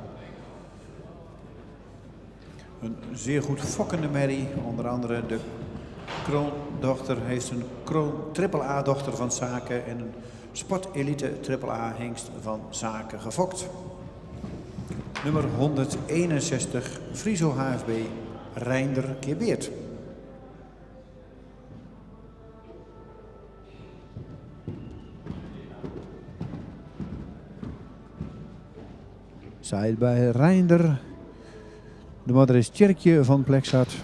Een zeer goed fokkende merrie, onder andere de kroondochter heeft een kroon AAA-dochter van Zaken en een sportelite AAA-hengst van Zaken gefokt. Nummer 161, Friso HFB, Reinder Keerbeert. Zaait bij Reinder. De moeder is Tjerkje van Plexat.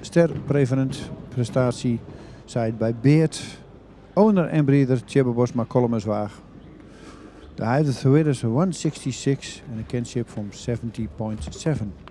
Ster preferent prestatie. Zaait bij Beert. Owner en breeder Tjebbe Bosma Kollemenswaag. De height of the width is 166 en een kinship van 70.7.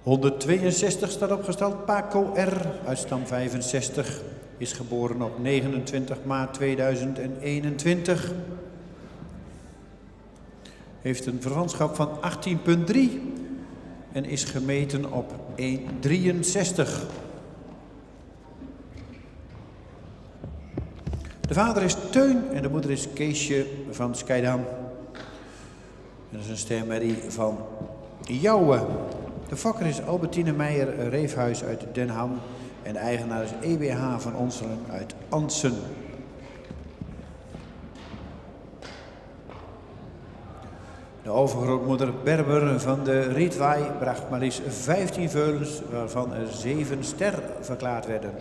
...162 staat opgesteld. Paco R. uit stam 65. Is geboren op 29 maart 2021. Heeft een verwantschap van 18,3. En is gemeten op 1,63. De vader is Teun en de moeder is Keesje van Schiedam. Dat is een stermerrie van Jouwe. De fokker is Albertine Meijer Reefhuis uit Den Ham en de eigenaar is EBH van Onselen uit Ansen. De overgrootmoeder Berber van de Rietwaai bracht maar liefst 15 veulens, waarvan er 7 ster verklaard werden.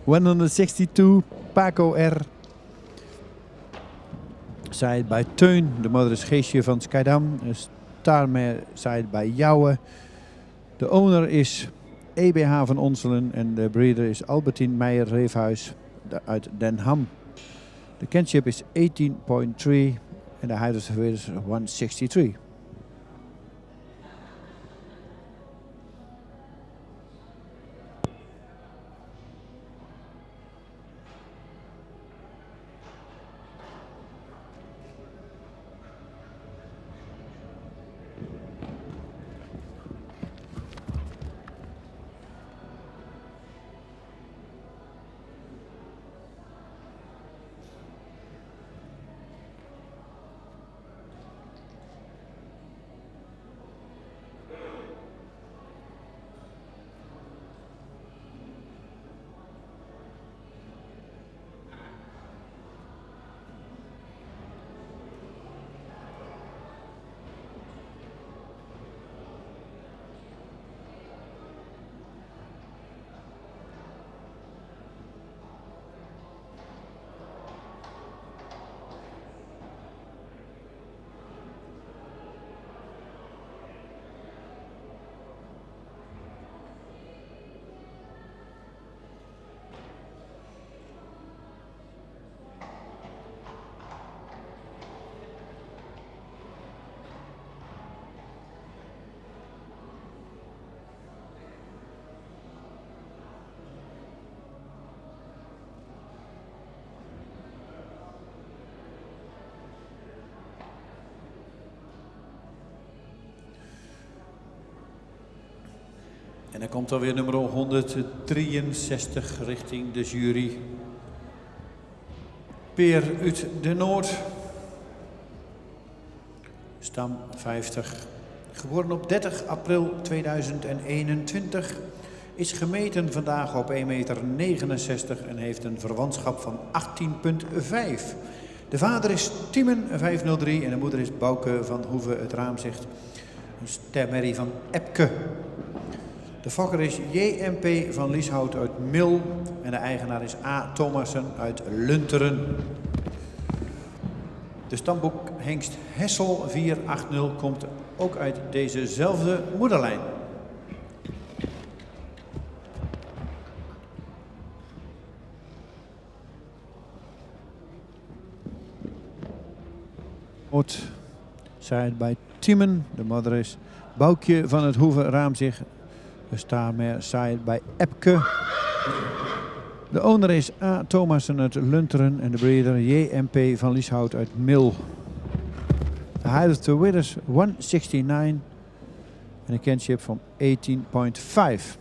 162, Paco R. Side by Teun. De moeder is Geesje van Schiedam. Starmare side by Jouwe. De owner is EBH van Onselen en de breeder is Albertine Meijer-Reefhuis uit Den Ham. De kinship is 18.3 en de huidige verweer is 163. En dan komt alweer nummer 163 richting de jury. Peer uit de Noord. Stam 50. Geboren op 30 april 2021. Is gemeten vandaag op 1,69 meter en heeft een verwantschap van 18,5. De vader is Tiemen 503 en de moeder is Bouke van Hoeve het Raamzicht. Een stermerrie van Epke. De fokker is JMP van Lieshout uit Mil en de eigenaar is A. Thomassen uit Lunteren. De stamboek hengst Hessel 480 komt ook uit dezezelfde moederlijn. Zij bij Tiemen, de moeder is Boukje van het Hoeve Raamzicht. De staarmer saait bij Epke. De owner is A. Thomassen uit Lunteren en de breeder JMP van Lieshout uit Mil. De huidige winner is 169 en een kinship van 18,5.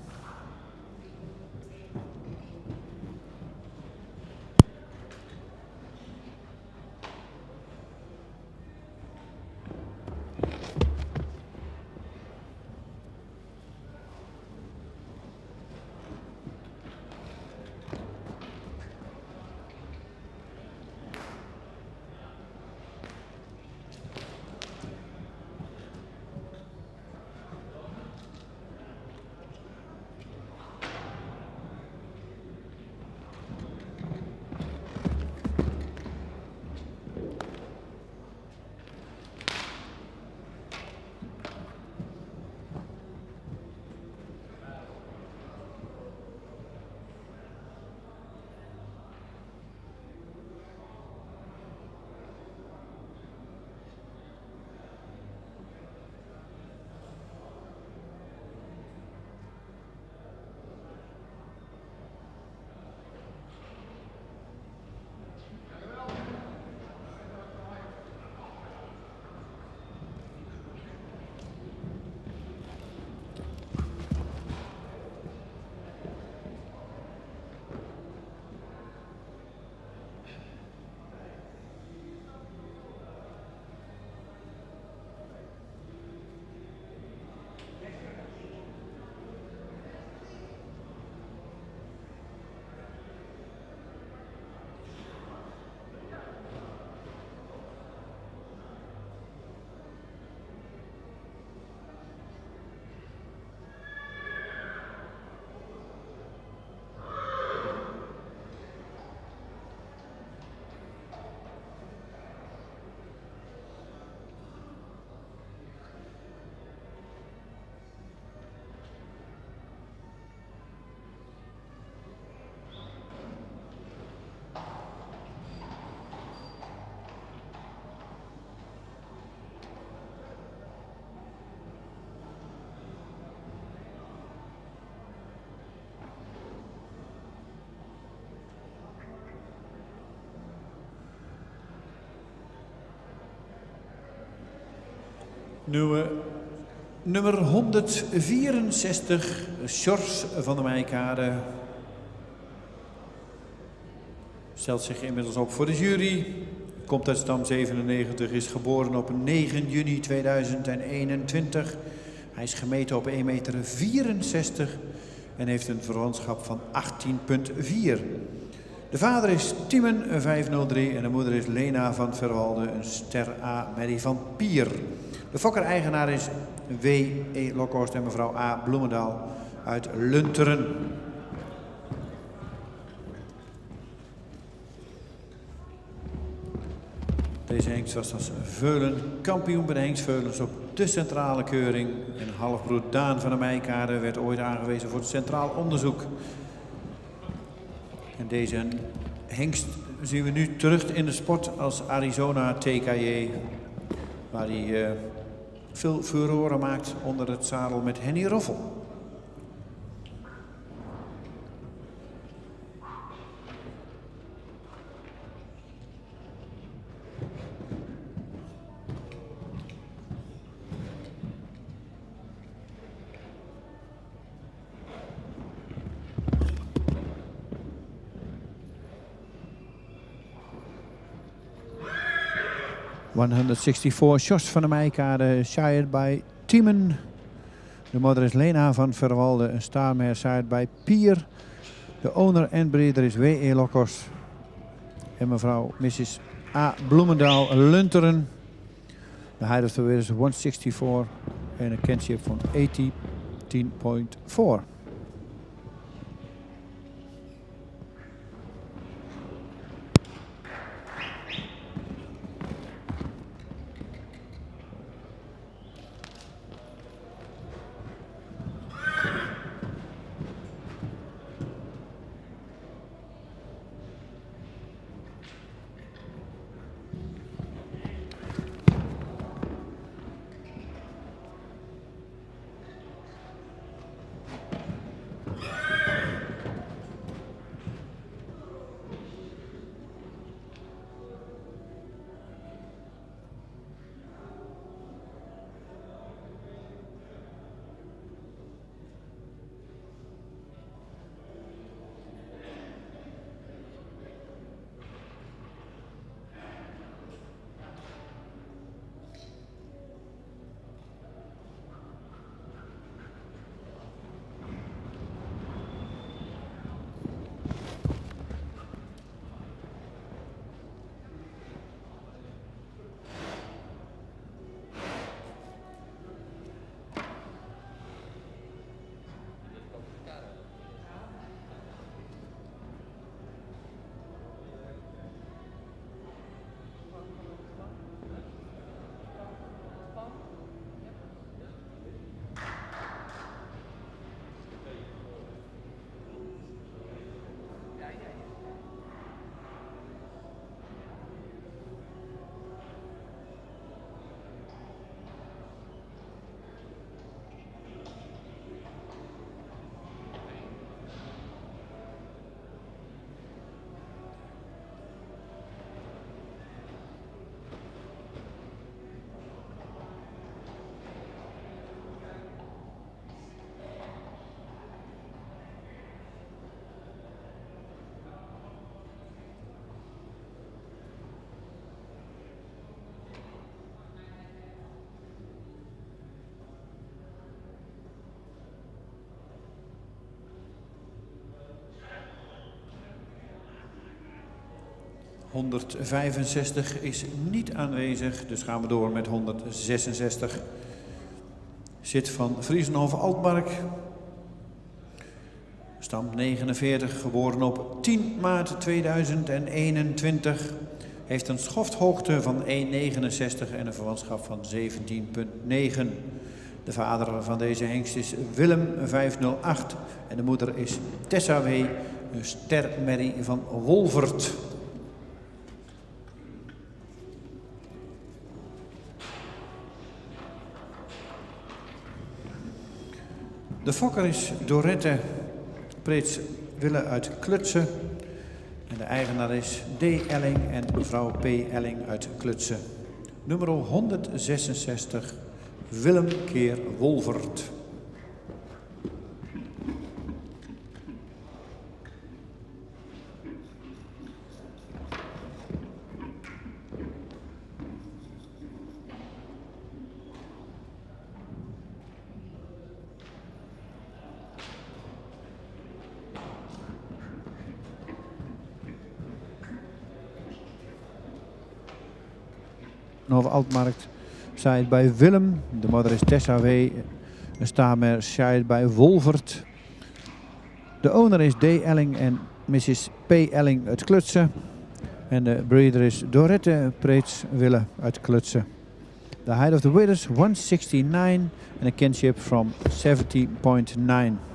Nummer 164, Sjors van der Meijkade. Stelt zich inmiddels op voor de jury. Komt uit stam 97, is geboren op 9 juni 2021. Hij is gemeten op 1,64 meter en heeft een verwantschap van 18,4. De vader is Timen 503 en de moeder is Lena van Verwalde, een ster A. Mary van Pier. De fokker-eigenaar is W.E. Lokhorst en mevrouw A. Bloemendaal uit Lunteren. Deze hengst was als veulen kampioen bij de hengstveulens op de centrale keuring. En halfbroer Daan van der Meijkade werd ooit aangewezen voor het centraal onderzoek. En deze hengst zien we nu terug in de sport als Arizona TKJ. Waar hij veel furoren maakt onder het zadel met Henny Roffel. ...164, Sjors van der Meijkade, sired by Timen. De moeder is Lena van Verwalde, een staarmare sired by Pier. De owner en breeder is W.E. Lokhorst. En mevrouw Mrs. A. Bloemendaal, Lunteren. De height of the weight is 164 en een kinship van 18.4. ...165 is niet aanwezig, dus gaan we door met 166. Zit van Friesenhoven-Altmark. Stam 49, geboren op 10 maart 2021. Heeft een schofthoogte van 1,69 en een verwantschap van 17,9. De vader van deze hengst is Willem 508 en de moeder is Tessa W, een stermerrie van Wolvert. De fokker is Dorette Prits Wille uit Klutse. En de eigenaar is D. Elling en mevrouw P. Elling uit Klutse. Nummer 166, Willem keer Wolvert. Over Altmarkt. Zijt bij Willem. De moeder is Tessa W. Een stamer zijt bij Wolvert. De owner is D. Elling en Mrs. P. Elling uit Klutsen. En de breeder is Dorette Preets Wille uit Klutsen. The height of the winners 169 and a kinship from 70.9.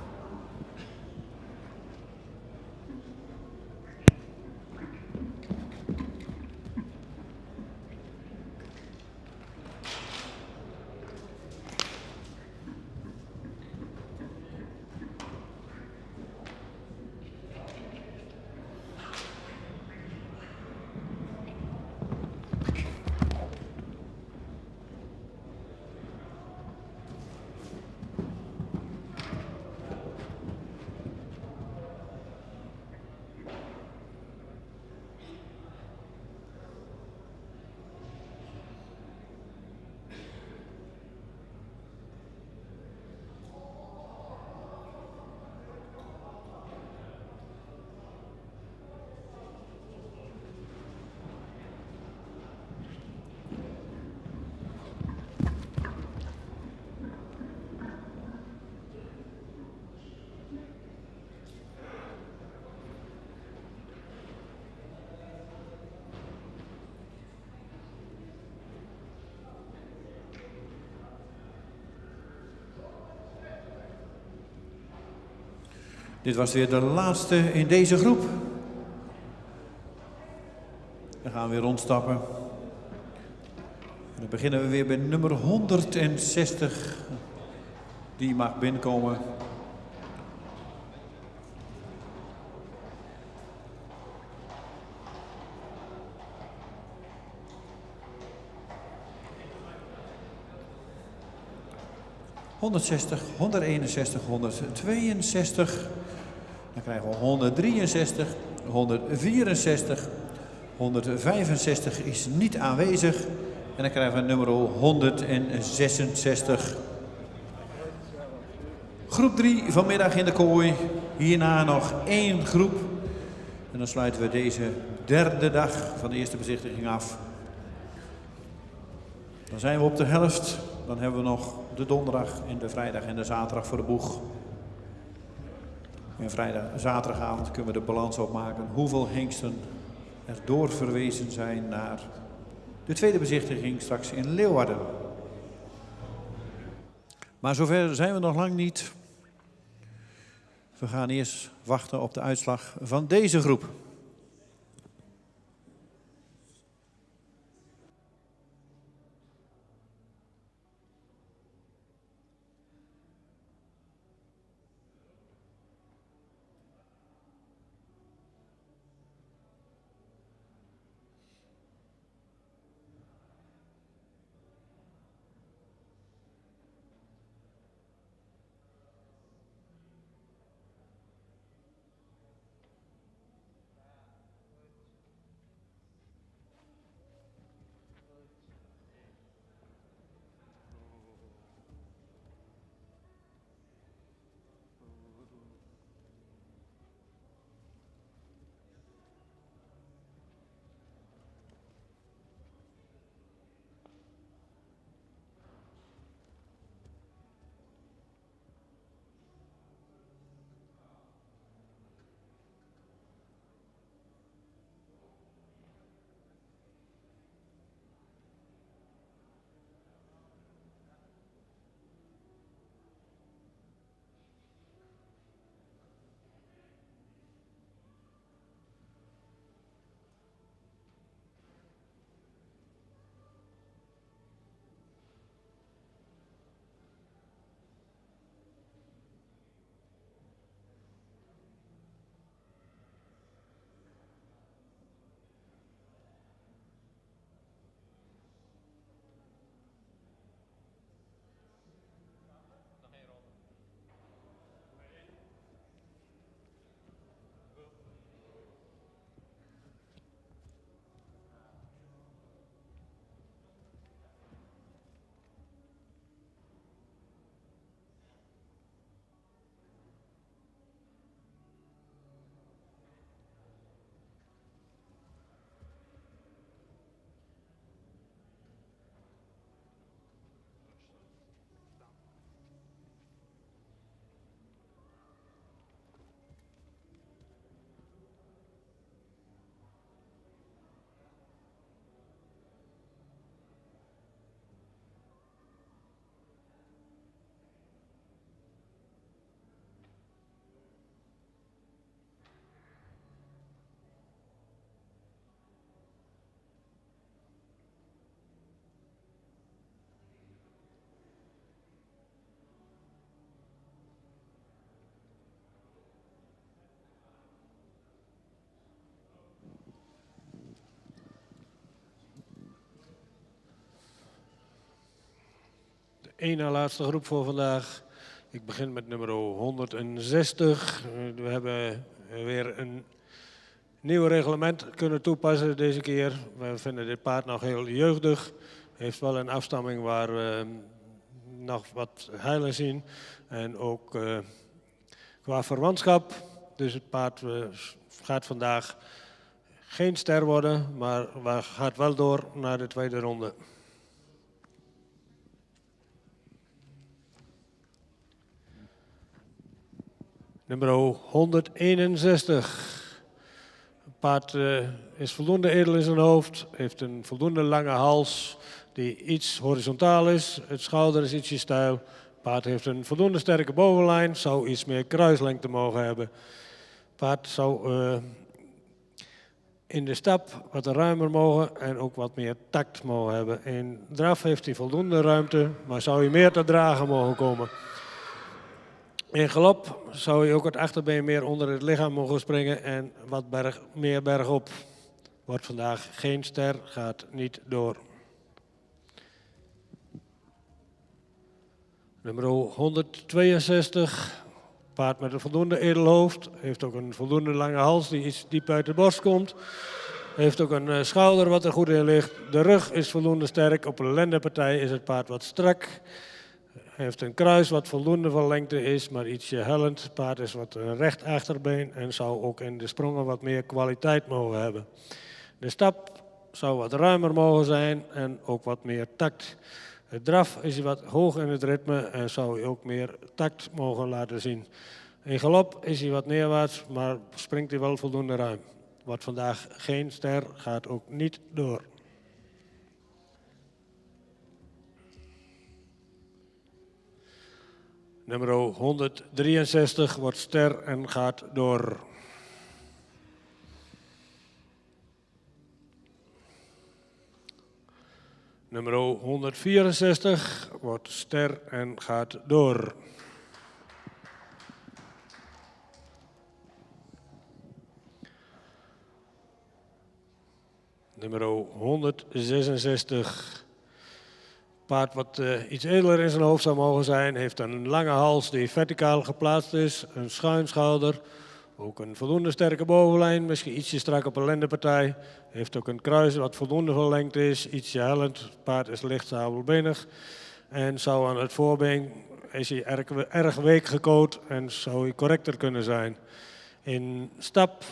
Dit was weer de laatste in deze groep. Dan gaan we weer rondstappen. En dan beginnen we weer bij nummer 160. Die mag binnenkomen. ...160, 161, 162... Dan krijgen we 163, 164, 165 is niet aanwezig. En dan krijgen we nummer 166. Groep 3 vanmiddag in de kooi. Hierna nog 1 groep. En dan sluiten we deze derde dag van de eerste bezichtiging af. Dan zijn we op de helft. Dan hebben we nog de donderdag en de vrijdag en de zaterdag voor de boeg. En zaterdagavond kunnen we de balans opmaken hoeveel hengsten er doorverwezen zijn naar de tweede bezichtiging straks in Leeuwarden. Maar zover zijn we nog lang niet. We gaan eerst wachten op de uitslag van deze groep. één na laatste groep voor vandaag. Ik begin met nummer 160. We hebben weer een nieuw reglement kunnen toepassen deze keer. We vinden dit paard nog heel jeugdig. Heeft wel een afstamming waar we nog wat heilen zien. En ook qua verwantschap. Dus het paard gaat vandaag geen ster worden, maar gaat wel door naar de tweede ronde. Nummer 161. Het paard is voldoende edel in zijn hoofd, heeft een voldoende lange hals die iets horizontaal is. Het schouder is ietsje steil. Het paard heeft een voldoende sterke bovenlijn, zou iets meer kruislengte mogen hebben. Het paard zou in de stap wat ruimer mogen en ook wat meer tact mogen hebben. In draf heeft hij voldoende ruimte, maar zou hij meer te dragen mogen komen. In galop zou je ook het achterbeen meer onder het lichaam mogen springen en wat meer bergop. Wordt vandaag geen ster, gaat niet door. Nummer 162. Paard met een voldoende edel hoofd. Heeft ook een voldoende lange hals die iets diep uit de borst komt. Heeft ook een schouder wat er goed in ligt. De rug is voldoende sterk. Op een lendenpartij is het paard wat strak. Heeft een kruis wat voldoende van lengte is, maar ietsje hellend. Het paard is wat een recht achterbeen en zou ook in de sprongen wat meer kwaliteit mogen hebben. De stap zou wat ruimer mogen zijn en ook wat meer tact. Het draf is wat hoog in het ritme en zou hij ook meer tact mogen laten zien. In galop is hij wat neerwaarts, maar springt hij wel voldoende ruim. Wordt vandaag geen ster, gaat ook niet door. Nummer 163 wordt ster en gaat door. Nummer 164 wordt ster en gaat door. Nummer 166. Paard wat iets edeler in zijn hoofd zou mogen zijn, heeft een lange hals die verticaal geplaatst is, een schuin schouder, ook een voldoende sterke bovenlijn, misschien ietsje strak op een lendenpartij. Heeft ook een kruis wat voldoende van lengte is, ietsje hellend. Het paard is licht sabelbenig en zou aan het voorbeen is hij erg week gecoat en zou hij correcter kunnen zijn. In stap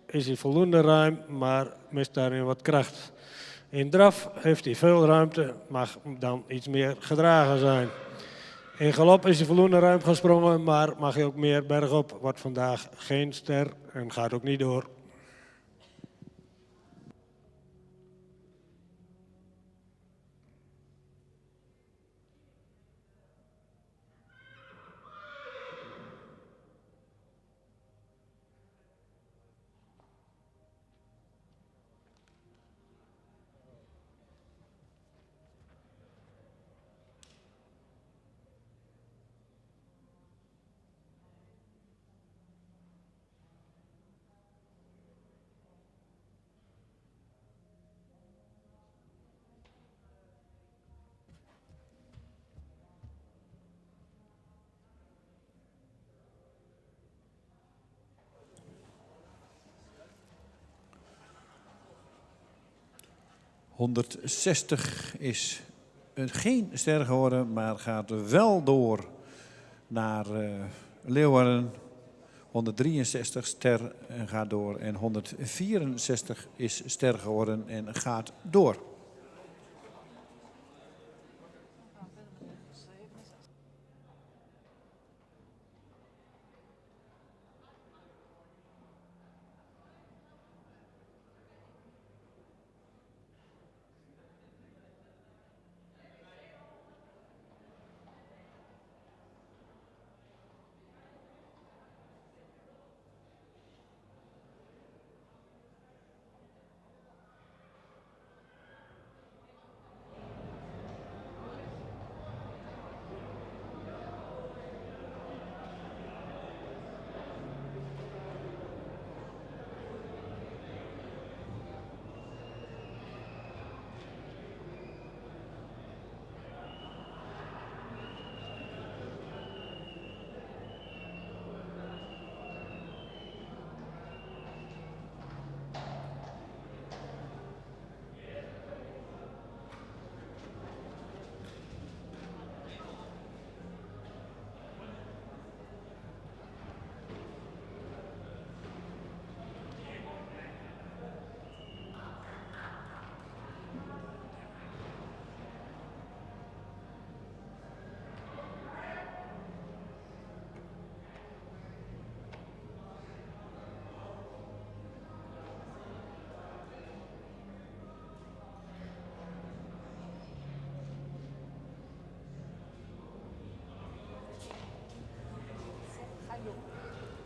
is hij voldoende ruim, maar mist daarin wat kracht. In draf heeft hij veel ruimte, mag dan iets meer gedragen zijn. In galop is hij voldoende ruim gesprongen, maar mag hij ook meer bergop. Wordt vandaag geen ster en gaat ook niet door. ...160 is geen ster geworden, maar gaat wel door naar Leeuwarden. 163 ster en gaat door. En 164 is ster geworden en gaat door.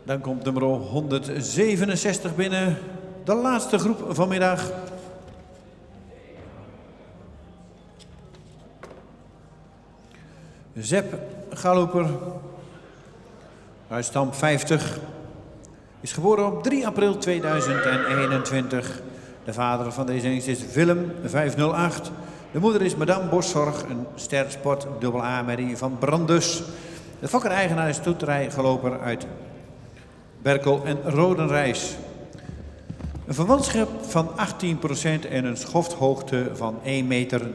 Dan komt nummer 167 binnen. De laatste groep vanmiddag. Zep Galouper. Uit stam 50. Is geboren op 3 april 2021. De vader van deze hengst is Willem 508. De moeder is Madame Boszorg, een stersport AA-merrie van Brandus. De fokker-eigenaar is Stoeterij Geloper uit Berkel en Rodenrijs. Een verwantschap van 18% en een schofthoogte van 1,63 meter.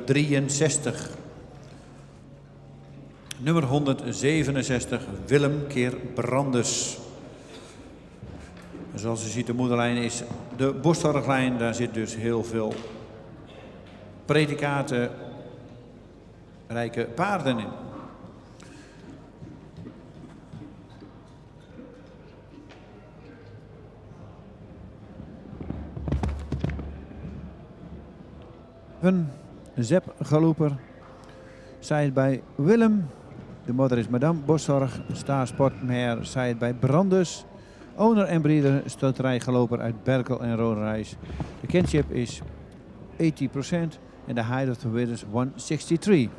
Nummer 167, Willem keer Brandus. Zoals u ziet, de moederlijn is de Boszorglijn. Daar zit dus heel veel predicaten, rijke paarden in. Een Zep Galouper. Zij bij Willem. De moeder is Madame Boszorg. Staarsportmeer. Zij bij Brandus. Owner en breeder Stoterij Geloper uit Berkel en Rodenrijs. De kinship is 80% en de height of the width is 163.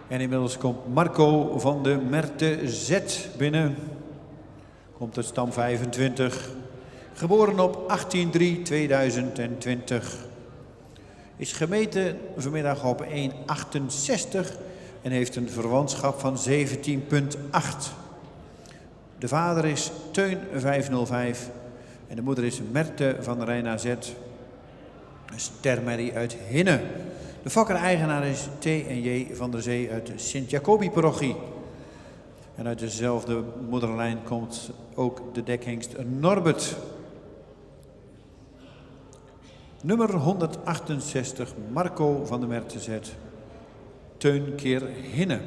En inmiddels komt Marco van de Merte Z binnen. Komt uit stam 25. Geboren op 18/3/2020. Is gemeten vanmiddag op 1,68 en heeft een verwantschap van 17,8. De vader is Teun 505 en de moeder is Merte van Rijna Z. Een stermerrie uit Hinne. De fokker-eigenaar is T.J. van der Zee uit de Sint-Jacobi-parochie. En uit dezelfde moederlijn komt ook de dekhengst Norbert. Nummer 168, Marco van de Merte Z. Teun keer Hinne.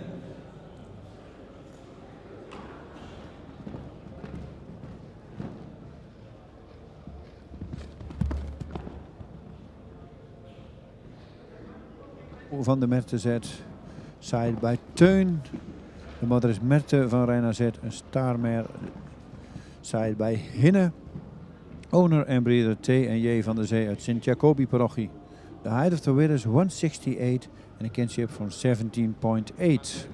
Van de Merte Z. Zij bij Teun. De moeder is Merte van Rijn AZ, een Starmer zaait bij Hinne. Owner en breeder T en J van der Zee uit Sint-Jacobi parochie. The height of the width is 168 and a kinship from 17.8.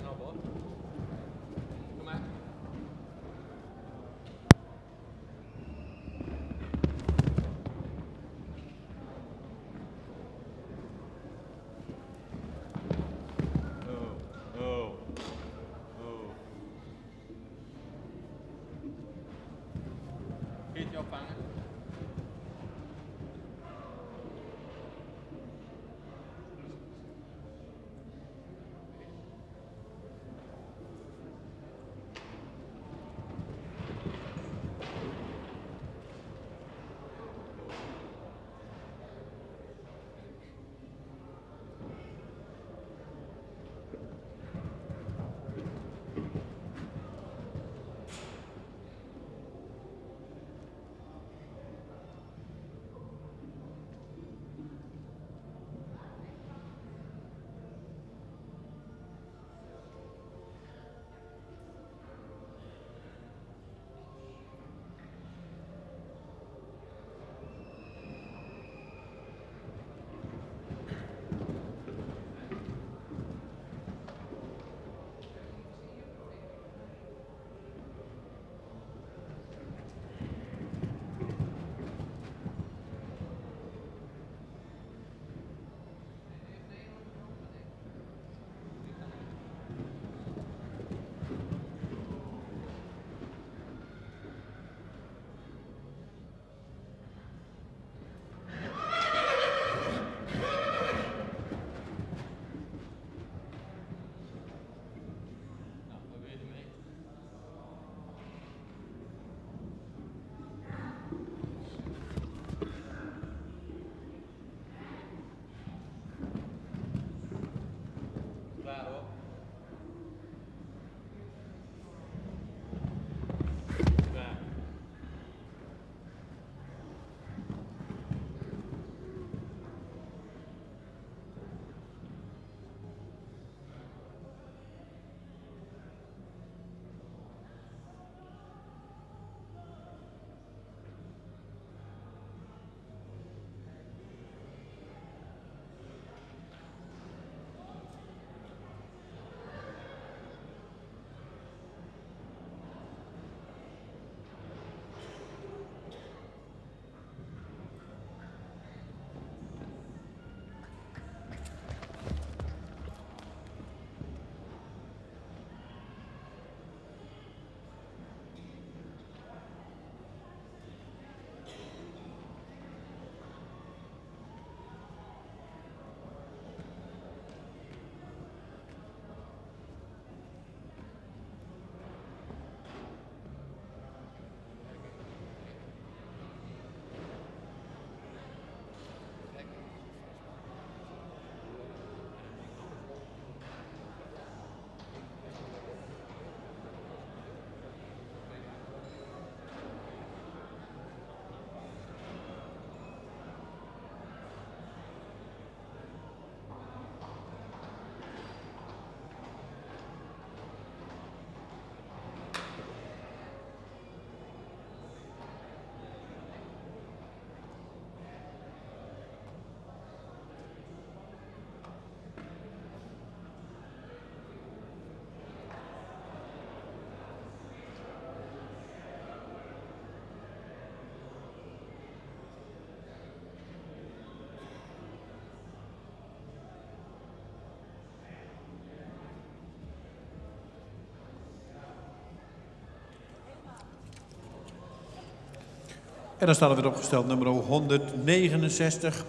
En dan staat er weer opgesteld nummer 169,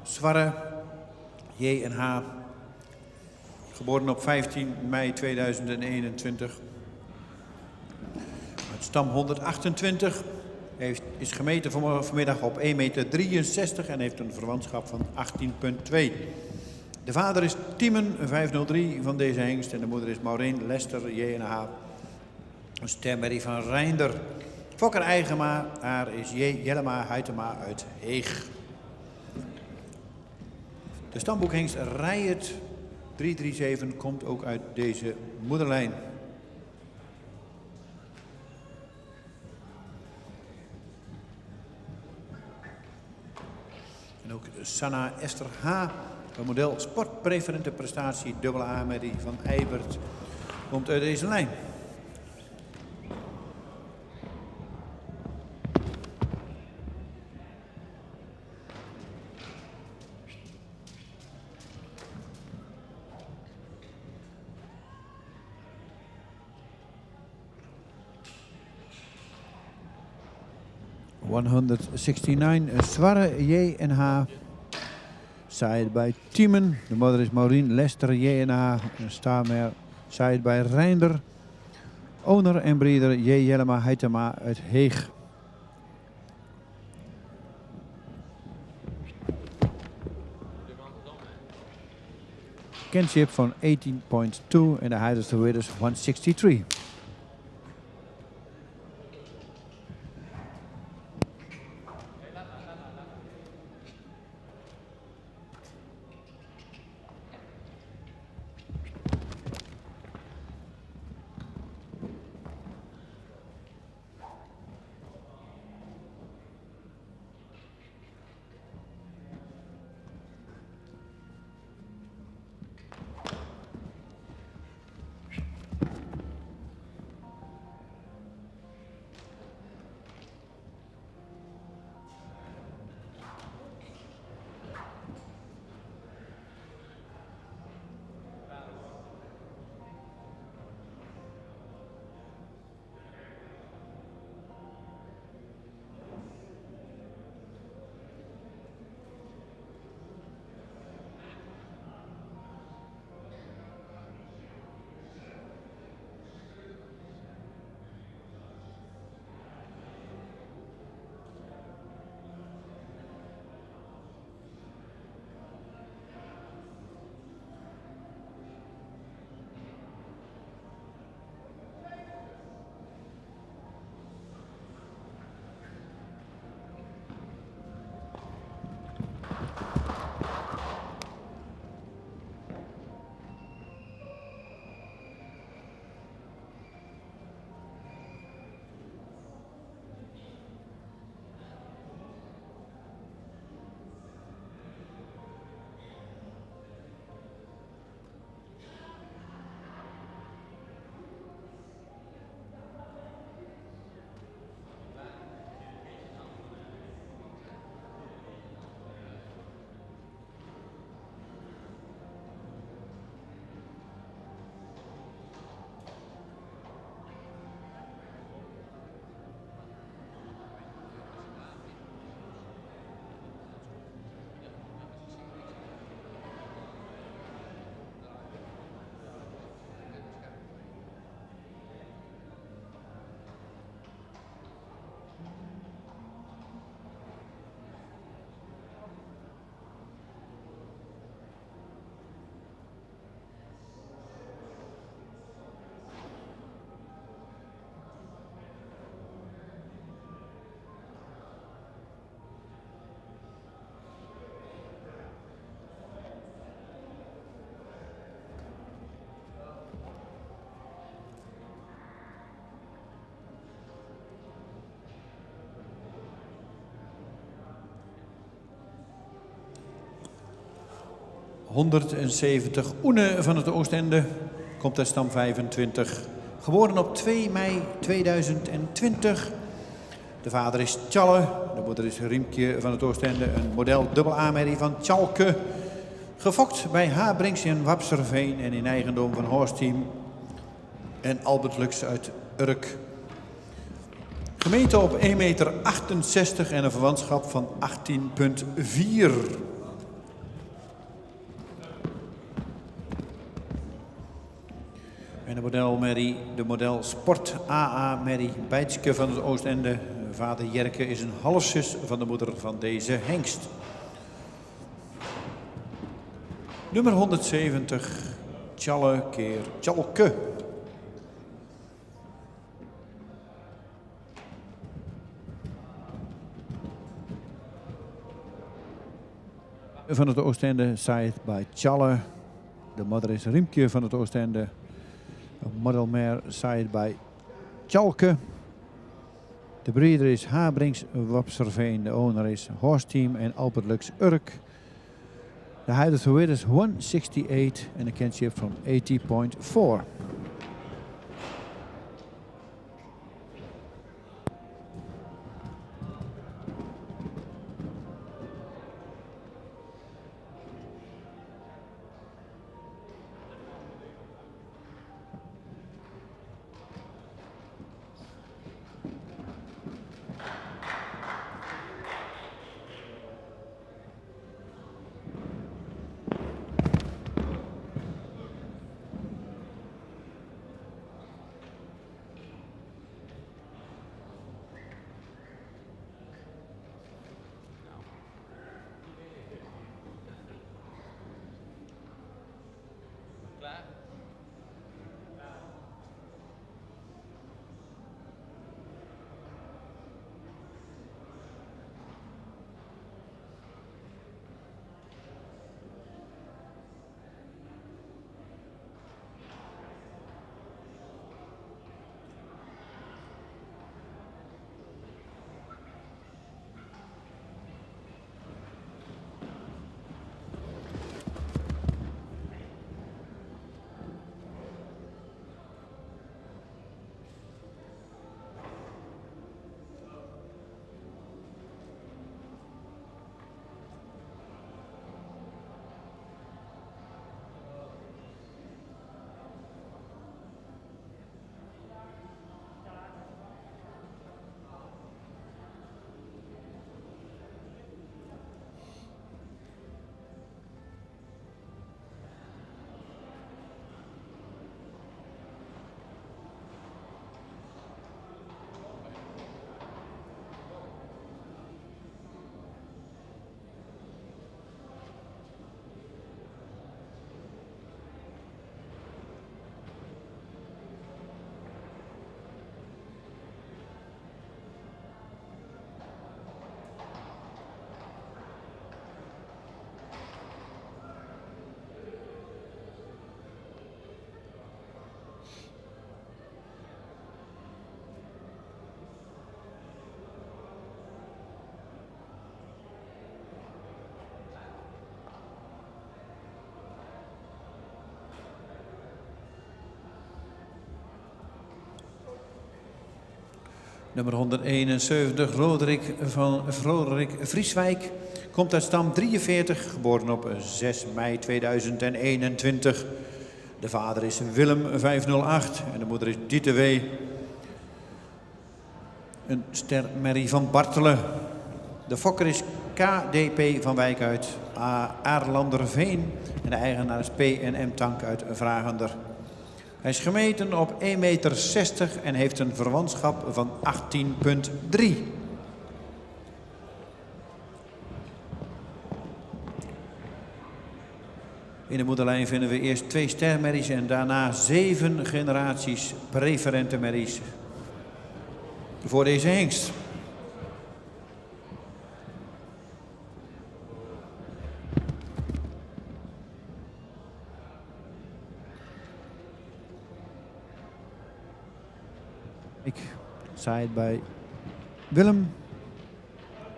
Zwarre, J en H. Geboren op 15 mei 2021. Uit stam 128. Is gemeten vanmiddag op 1,63 meter en heeft een verwantschap van 18,2. De vader is Tiemen 503 van deze hengst en de moeder is Maureen Lester JNH. Een stemmerrie van Reinder. Fokker Eigema, haar is J. Jellema Huytema uit Heeg. De stamboekhengst Rijet 337 komt ook uit deze moederlijn. En ook Sanna Esther H. Van model sportpreferente prestatie dubbele A-merrie van Eibert komt uit deze lijn. ...169, Zwarre J&H. Side bij Tiemen. De moeder is Maureen Lester J&H. Een staarmer. Side bij Reinder. Owner en breeder J. Jellema Heitema uit Heeg. Kinship van 18.2 en de highest width is 163. ...170 Oene van het Oostende, komt uit stam 25. Geboren op 2 mei 2020. De vader is Tjalle, de moeder is Riemke van het Oostende. Een model dubbel A-merrie van Tjalke. Gefokt bij H. Brinks in Wapserveen en in eigendom van Horsteam en Albert Lux uit Urk. Gemeten op 1,68 meter en een verwantschap van 18,4. En de modelmerrie, de model Sport AA-merrie Bijtske van het Oostende. Vader Jerke is een halfzus van de moeder van deze hengst. Nummer 170, Tjalle keer Tjalke. Van het Oostende, side bij Tjalle. De moeder is Riemke van het Oostende. Een modelmare side bij Tjalke. De breeder is Habrings Wapserveen. De owner is Horse Team en Albert Lux Urk. The height of the width is 168 and a kinship from 80.4. Nummer 171, Roderick Vrieswijk. Komt uit stam 43, geboren op 6 mei 2021. De vader is Willem 508 en de moeder is Dieter W. Een stermerrie van Bartelen. De fokker is KDP van Wijk uit Aarlanderveen. En de eigenaar is P&M Tank uit Vragender. Hij is gemeten op 1,60 meter en heeft een verwantschap van 18,3. In de moederlijn vinden we eerst 2 stermerries en daarna 7 generaties preferente merries voor deze hengst. Side bij Willem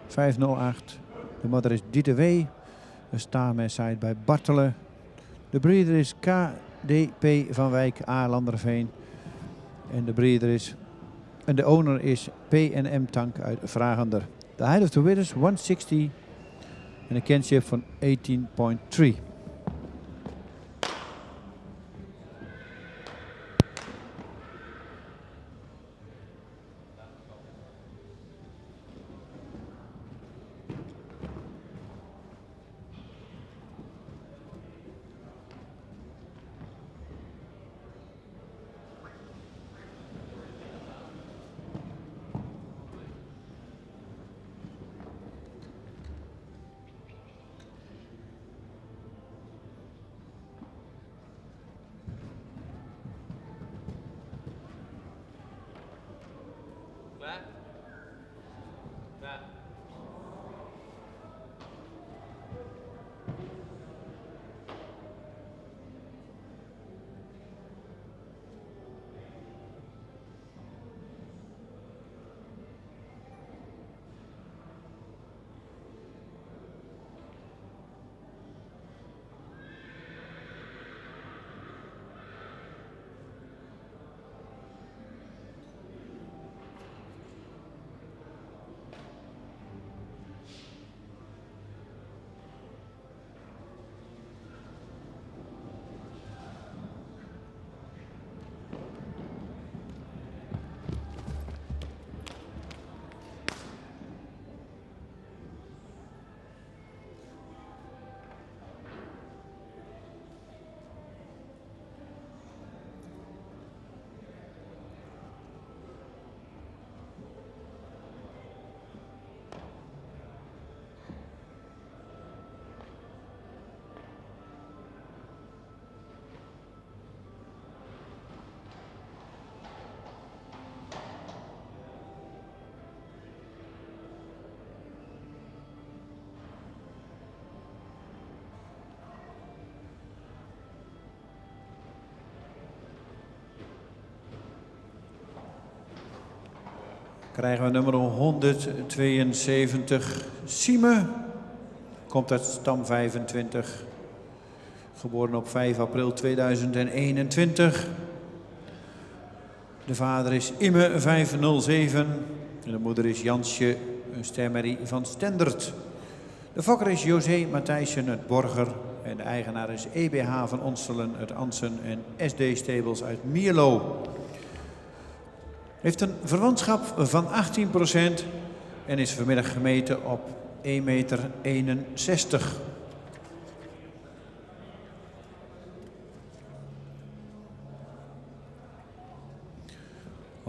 508. De moeder is Dieter W. We staan met side bij Bartelen. De breeder is KDP van Wijk Aarlanderveen. En de owner is P&M Tank uit Vragender. The height of the width is 160 en een kinship van 18.3. Krijgen we nummer 172, Sieme. Komt uit stam 25. Geboren op 5 april 2021. De vader is Imme 507. En de moeder is Jansje, een stermerrie van Stendert. De fokker is José Matthijssen uit Borger. En de eigenaar is EBH van Onselen uit Ansen en SD Stables uit Mierlo. Heeft een verwantschap van 18% en is vanmiddag gemeten op 1,61 meter.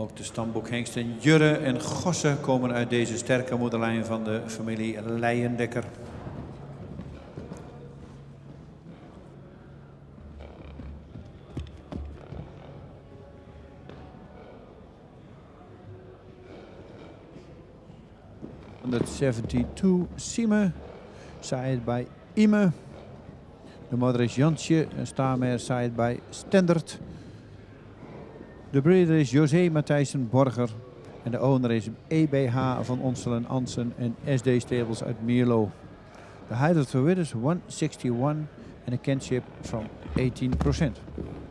Ook de stamboekhengsten Jurre en Gosse komen uit deze sterke moederlijn van de familie Leijendekker. ...172 Sieme, saaid bij Ime. De moeder is Jansje, een staarmer saaid bij Stendert. De breeder is José Matthijssen Borger. En de owner is EBH van Onselen Ansen en SD Stables uit Mierlo. The height of the width is 161 and a kinship from 18%.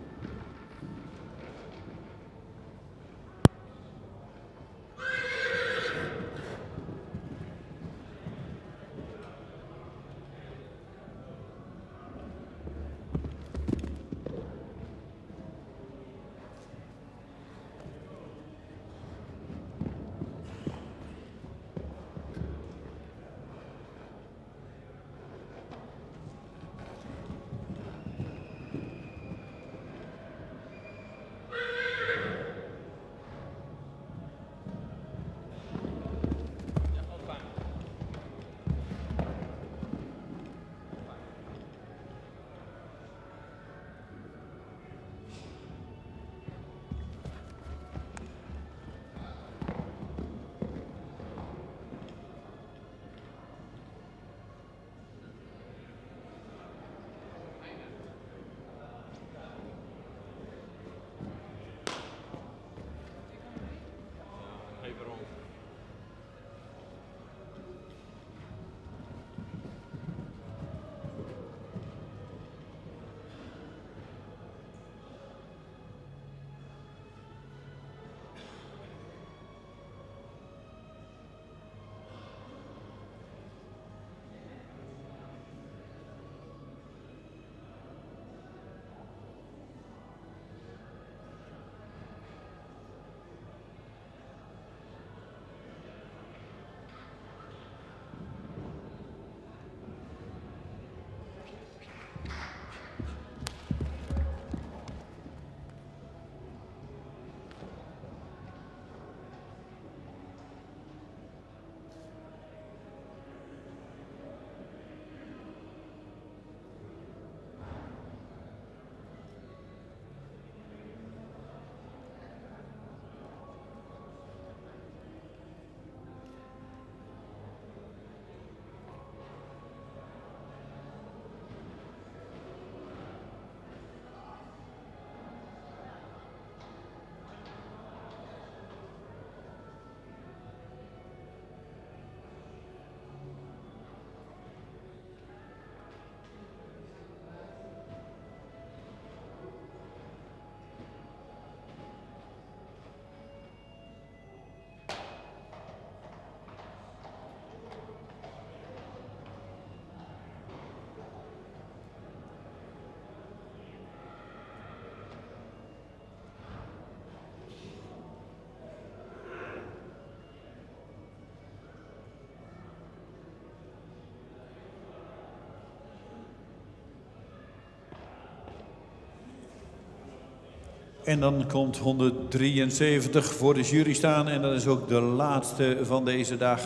En dan komt 173 voor de jury staan. En dat is ook de laatste van deze dag.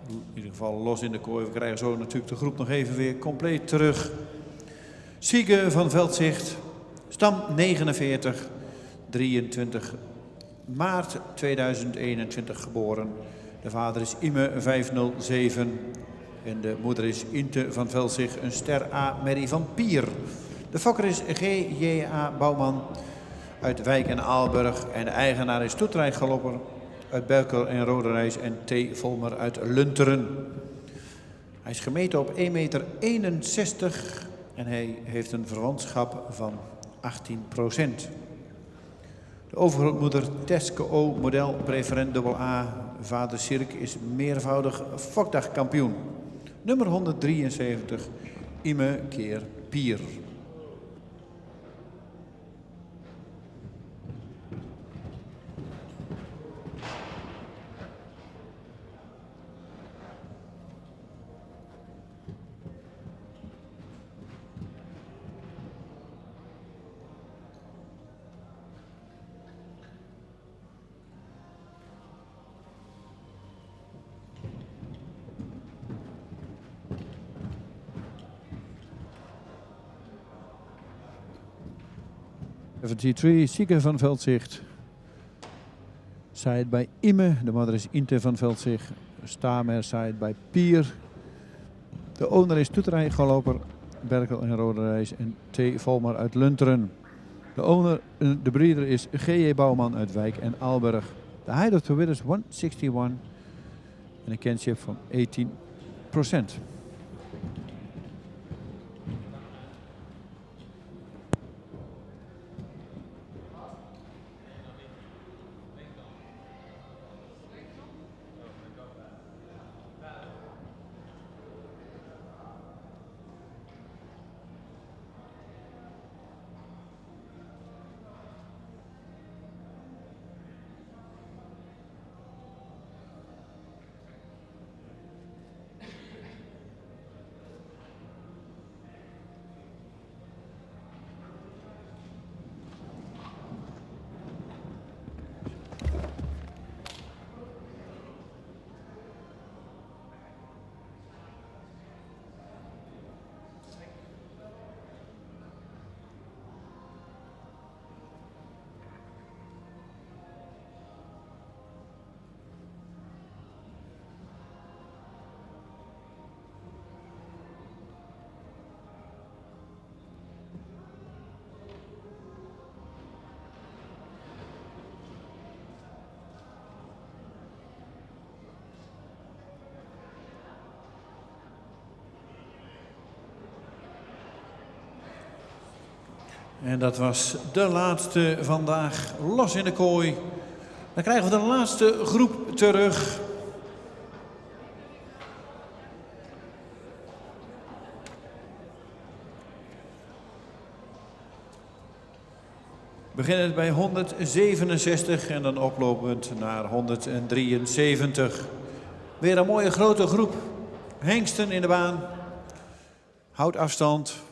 In ieder geval los in de kooi. We krijgen zo natuurlijk de groep nog even weer compleet terug. Siege van Veldzicht. Stam 49. 23 maart 2021 geboren. De vader is Ime 507. En de moeder is Inte van Veldzicht. Een ster A. Merrie van Pier. De fokker is G.J.A. Bouwman uit Wijk en Aalburg. En de eigenaar is Toetrij Galopper. uit Berkel en Roderijs en T. Volmer uit Lunteren. Hij is gemeten op 1,61 meter en hij heeft een verwantschap van 18%. De overgrootmoeder Teske O, model preferent AA. Vader Sirk is meervoudig fokdagkampioen. Nummer 173, Ime keer Pier. T3, Sieke van Veldzicht. Side bij Ime, de moeder is Inte van Veldzicht. Stamer side bij Pier. De owner is Toeterij Galloper, Berkel en Roderijs en T. Volmer uit Lunteren. De owner, de breeder is G.J. Bouwman uit Wijk en Aalberg. De height of the winner is 161 en een kinship van 18%. En dat was de laatste vandaag los in de kooi. Dan krijgen we de laatste groep terug. Beginnend bij 167 en dan oplopend naar 173. Weer een mooie grote groep hengsten in de baan. Houd afstand.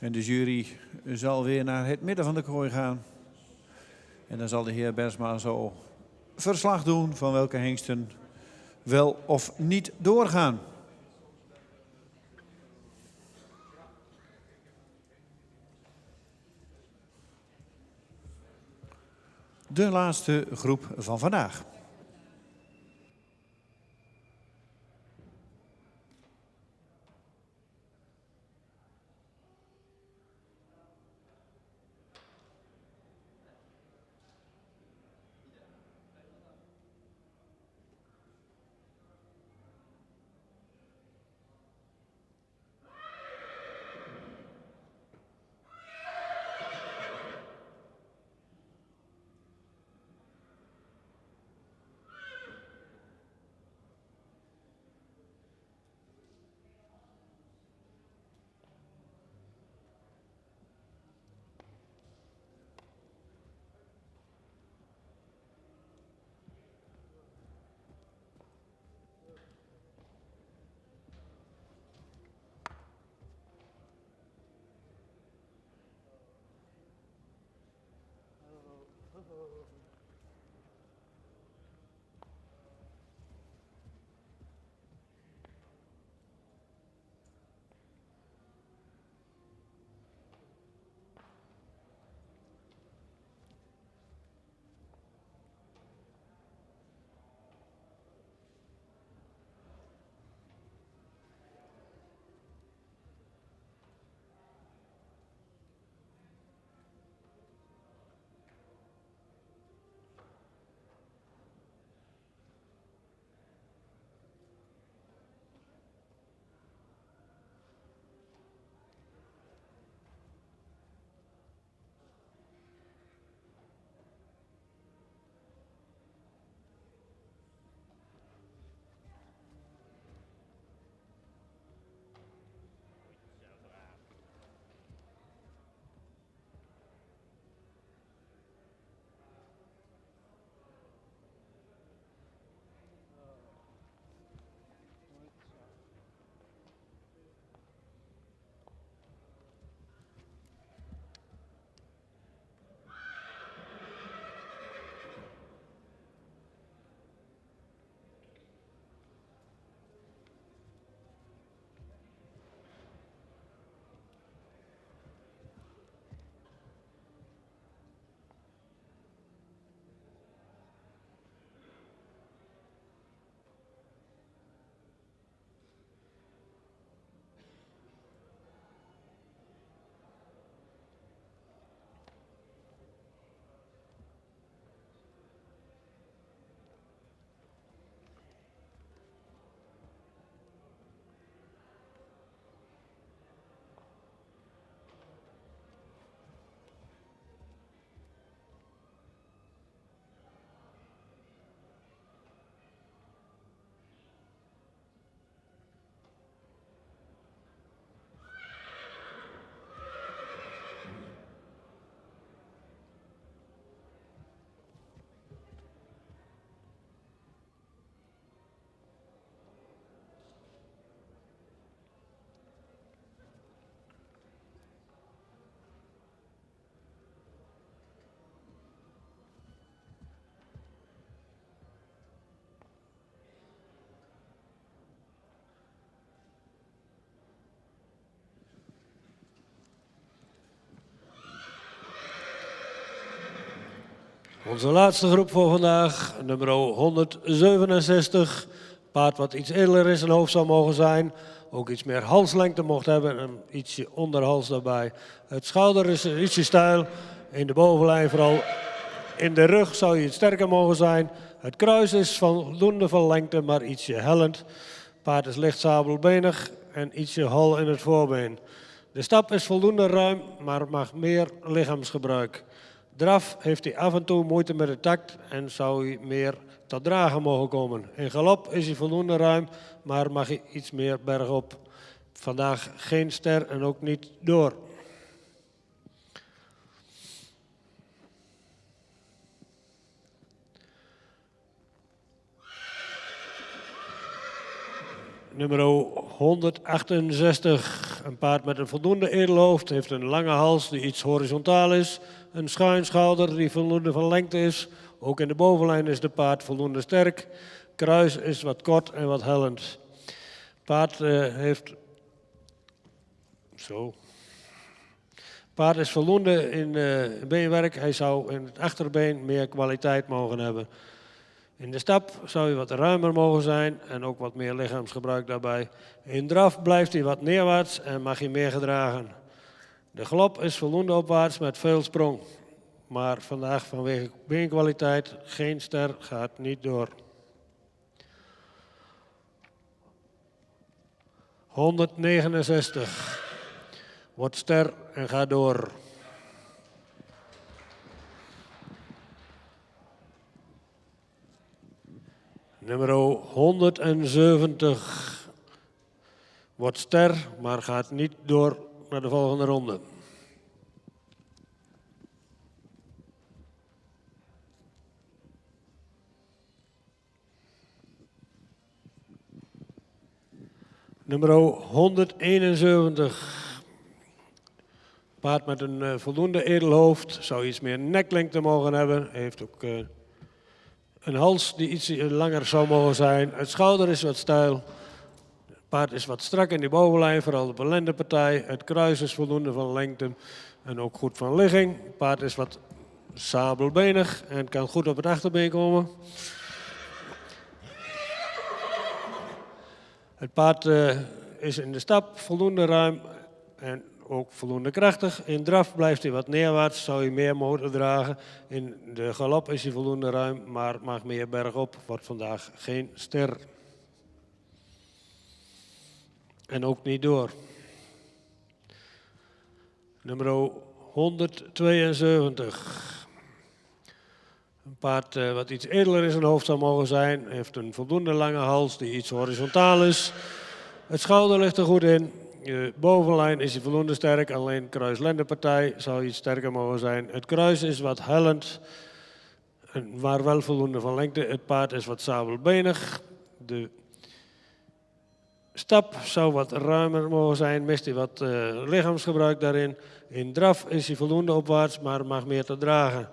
En de jury zal weer naar het midden van de kooi gaan. En dan zal de heer Bersma zo verslag doen van welke hengsten wel of niet doorgaan. De laatste groep van vandaag. Onze laatste groep voor vandaag, nummer 167. Paard wat iets edeler in zijn hoofd zou mogen zijn. Ook iets meer halslengte mocht hebben en ietsje onderhals daarbij. Het schouder is ietsje steil. In de bovenlijn, vooral in de rug, zou je iets sterker mogen zijn. Het kruis is voldoende van lengte, maar ietsje hellend. Paard is licht sabelbenig en ietsje hol in het voorbeen. De stap is voldoende ruim, maar mag meer lichaamsgebruik. Draf heeft hij af en toe moeite met de tact en zou hij meer tot dragen mogen komen. In galop is hij voldoende ruim, maar mag hij iets meer bergop. Vandaag geen ster en ook niet door. Nummer 168, een paard met een voldoende edelhoofd, heeft een lange hals die iets horizontaal is. Een schuin schouder die voldoende van lengte is. Ook in de bovenlijn is de paard voldoende sterk. Kruis is wat kort en wat hellend. Paard heeft... Zo. Paard is voldoende in beenwerk. Hij zou in het achterbeen meer kwaliteit mogen hebben. In de stap zou hij wat ruimer mogen zijn en ook wat meer lichaamsgebruik daarbij. In draf blijft hij wat neerwaarts en mag hij meer gedragen. De galop is voldoende opwaarts met veel sprong. Maar vandaag vanwege beenkwaliteit geen ster, gaat niet door. 169. Wordt ster en gaat door. Nummer 170 wordt ster, maar gaat niet door naar de volgende ronde. Nummer 171. Paard met een voldoende edelhoofd, zou iets meer neklengte mogen hebben. Heeft ook een hals die iets langer zou mogen zijn. Het schouder is wat steil. Het paard is wat strak in die bovenlijn, vooral op de lendenpartij. Het kruis is voldoende van lengte en ook goed van ligging. Het paard is wat sabelbenig en kan goed op het achterbeen komen. Het paard is in de stap voldoende ruim en ook voldoende krachtig. In draf blijft hij wat neerwaarts, zou hij meer mogen dragen. In de galop is hij voldoende ruim, maar mag meer bergop. Wordt vandaag geen ster. En ook niet door. Nummer 172. Een paard wat iets edeler in zijn hoofd zou mogen zijn. Heeft een voldoende lange hals die iets horizontaal is. Het schouder ligt er goed in. De bovenlijn is hij voldoende sterk, alleen kruis-lendenpartij zou iets sterker mogen zijn. Het kruis is wat hellend, maar wel voldoende van lengte. Het paard is wat sabelbenig. De stap zou wat ruimer mogen zijn, mist hij wat lichaamsgebruik daarin. In draf is hij voldoende opwaarts, maar mag meer te dragen.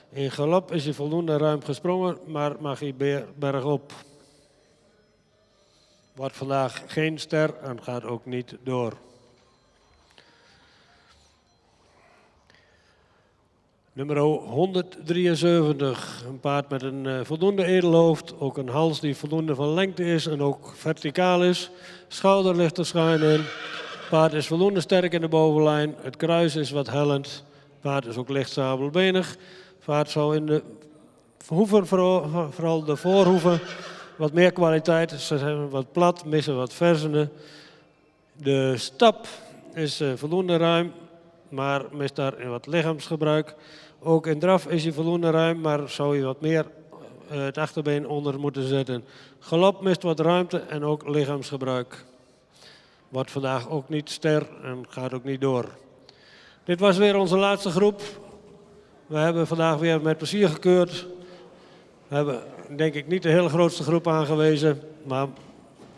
In galop is hij voldoende ruim gesprongen, maar mag hij bergop. Wordt vandaag geen ster en gaat ook niet door. Nummer 173, een paard met een voldoende edelhoofd. Ook een hals die voldoende van lengte is en ook verticaal is. Schouder ligt er schuin in. Paard is voldoende sterk in de bovenlijn. Het kruis is wat hellend. Paard is ook licht sabelbenig. Paard zou in de hoeven, vooral de voorhoeven, wat meer kwaliteit. Ze zijn wat plat, missen wat versenen. De stap is voldoende ruim, maar mist daar wat lichaamsgebruik. Ook in draf is hij voldoende ruim, maar zou je wat meer het achterbeen onder moeten zetten. Galop mist wat ruimte en ook lichaamsgebruik. Wordt vandaag ook niet ster en gaat ook niet door. Dit was weer onze laatste groep. We hebben vandaag weer met plezier gekeurd. We hebben denk ik niet de hele grootste groep aangewezen, maar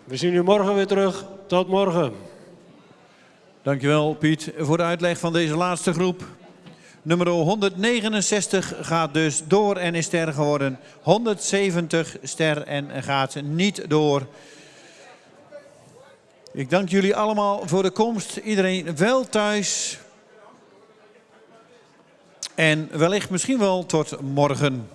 we zien u morgen weer terug. Tot morgen. Dankjewel Piet voor de uitleg van deze laatste groep. Nummer 169 gaat dus door en is ster geworden. 170 ster en gaat niet door. Ik dank jullie allemaal voor de komst. Iedereen wel thuis. En wellicht misschien wel tot morgen.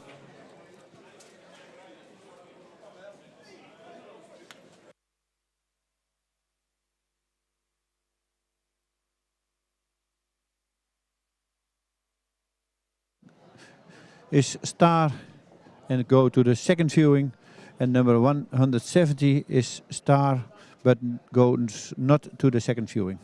Is star and go to the second viewing. And number 170 is star but goes not to the second viewing.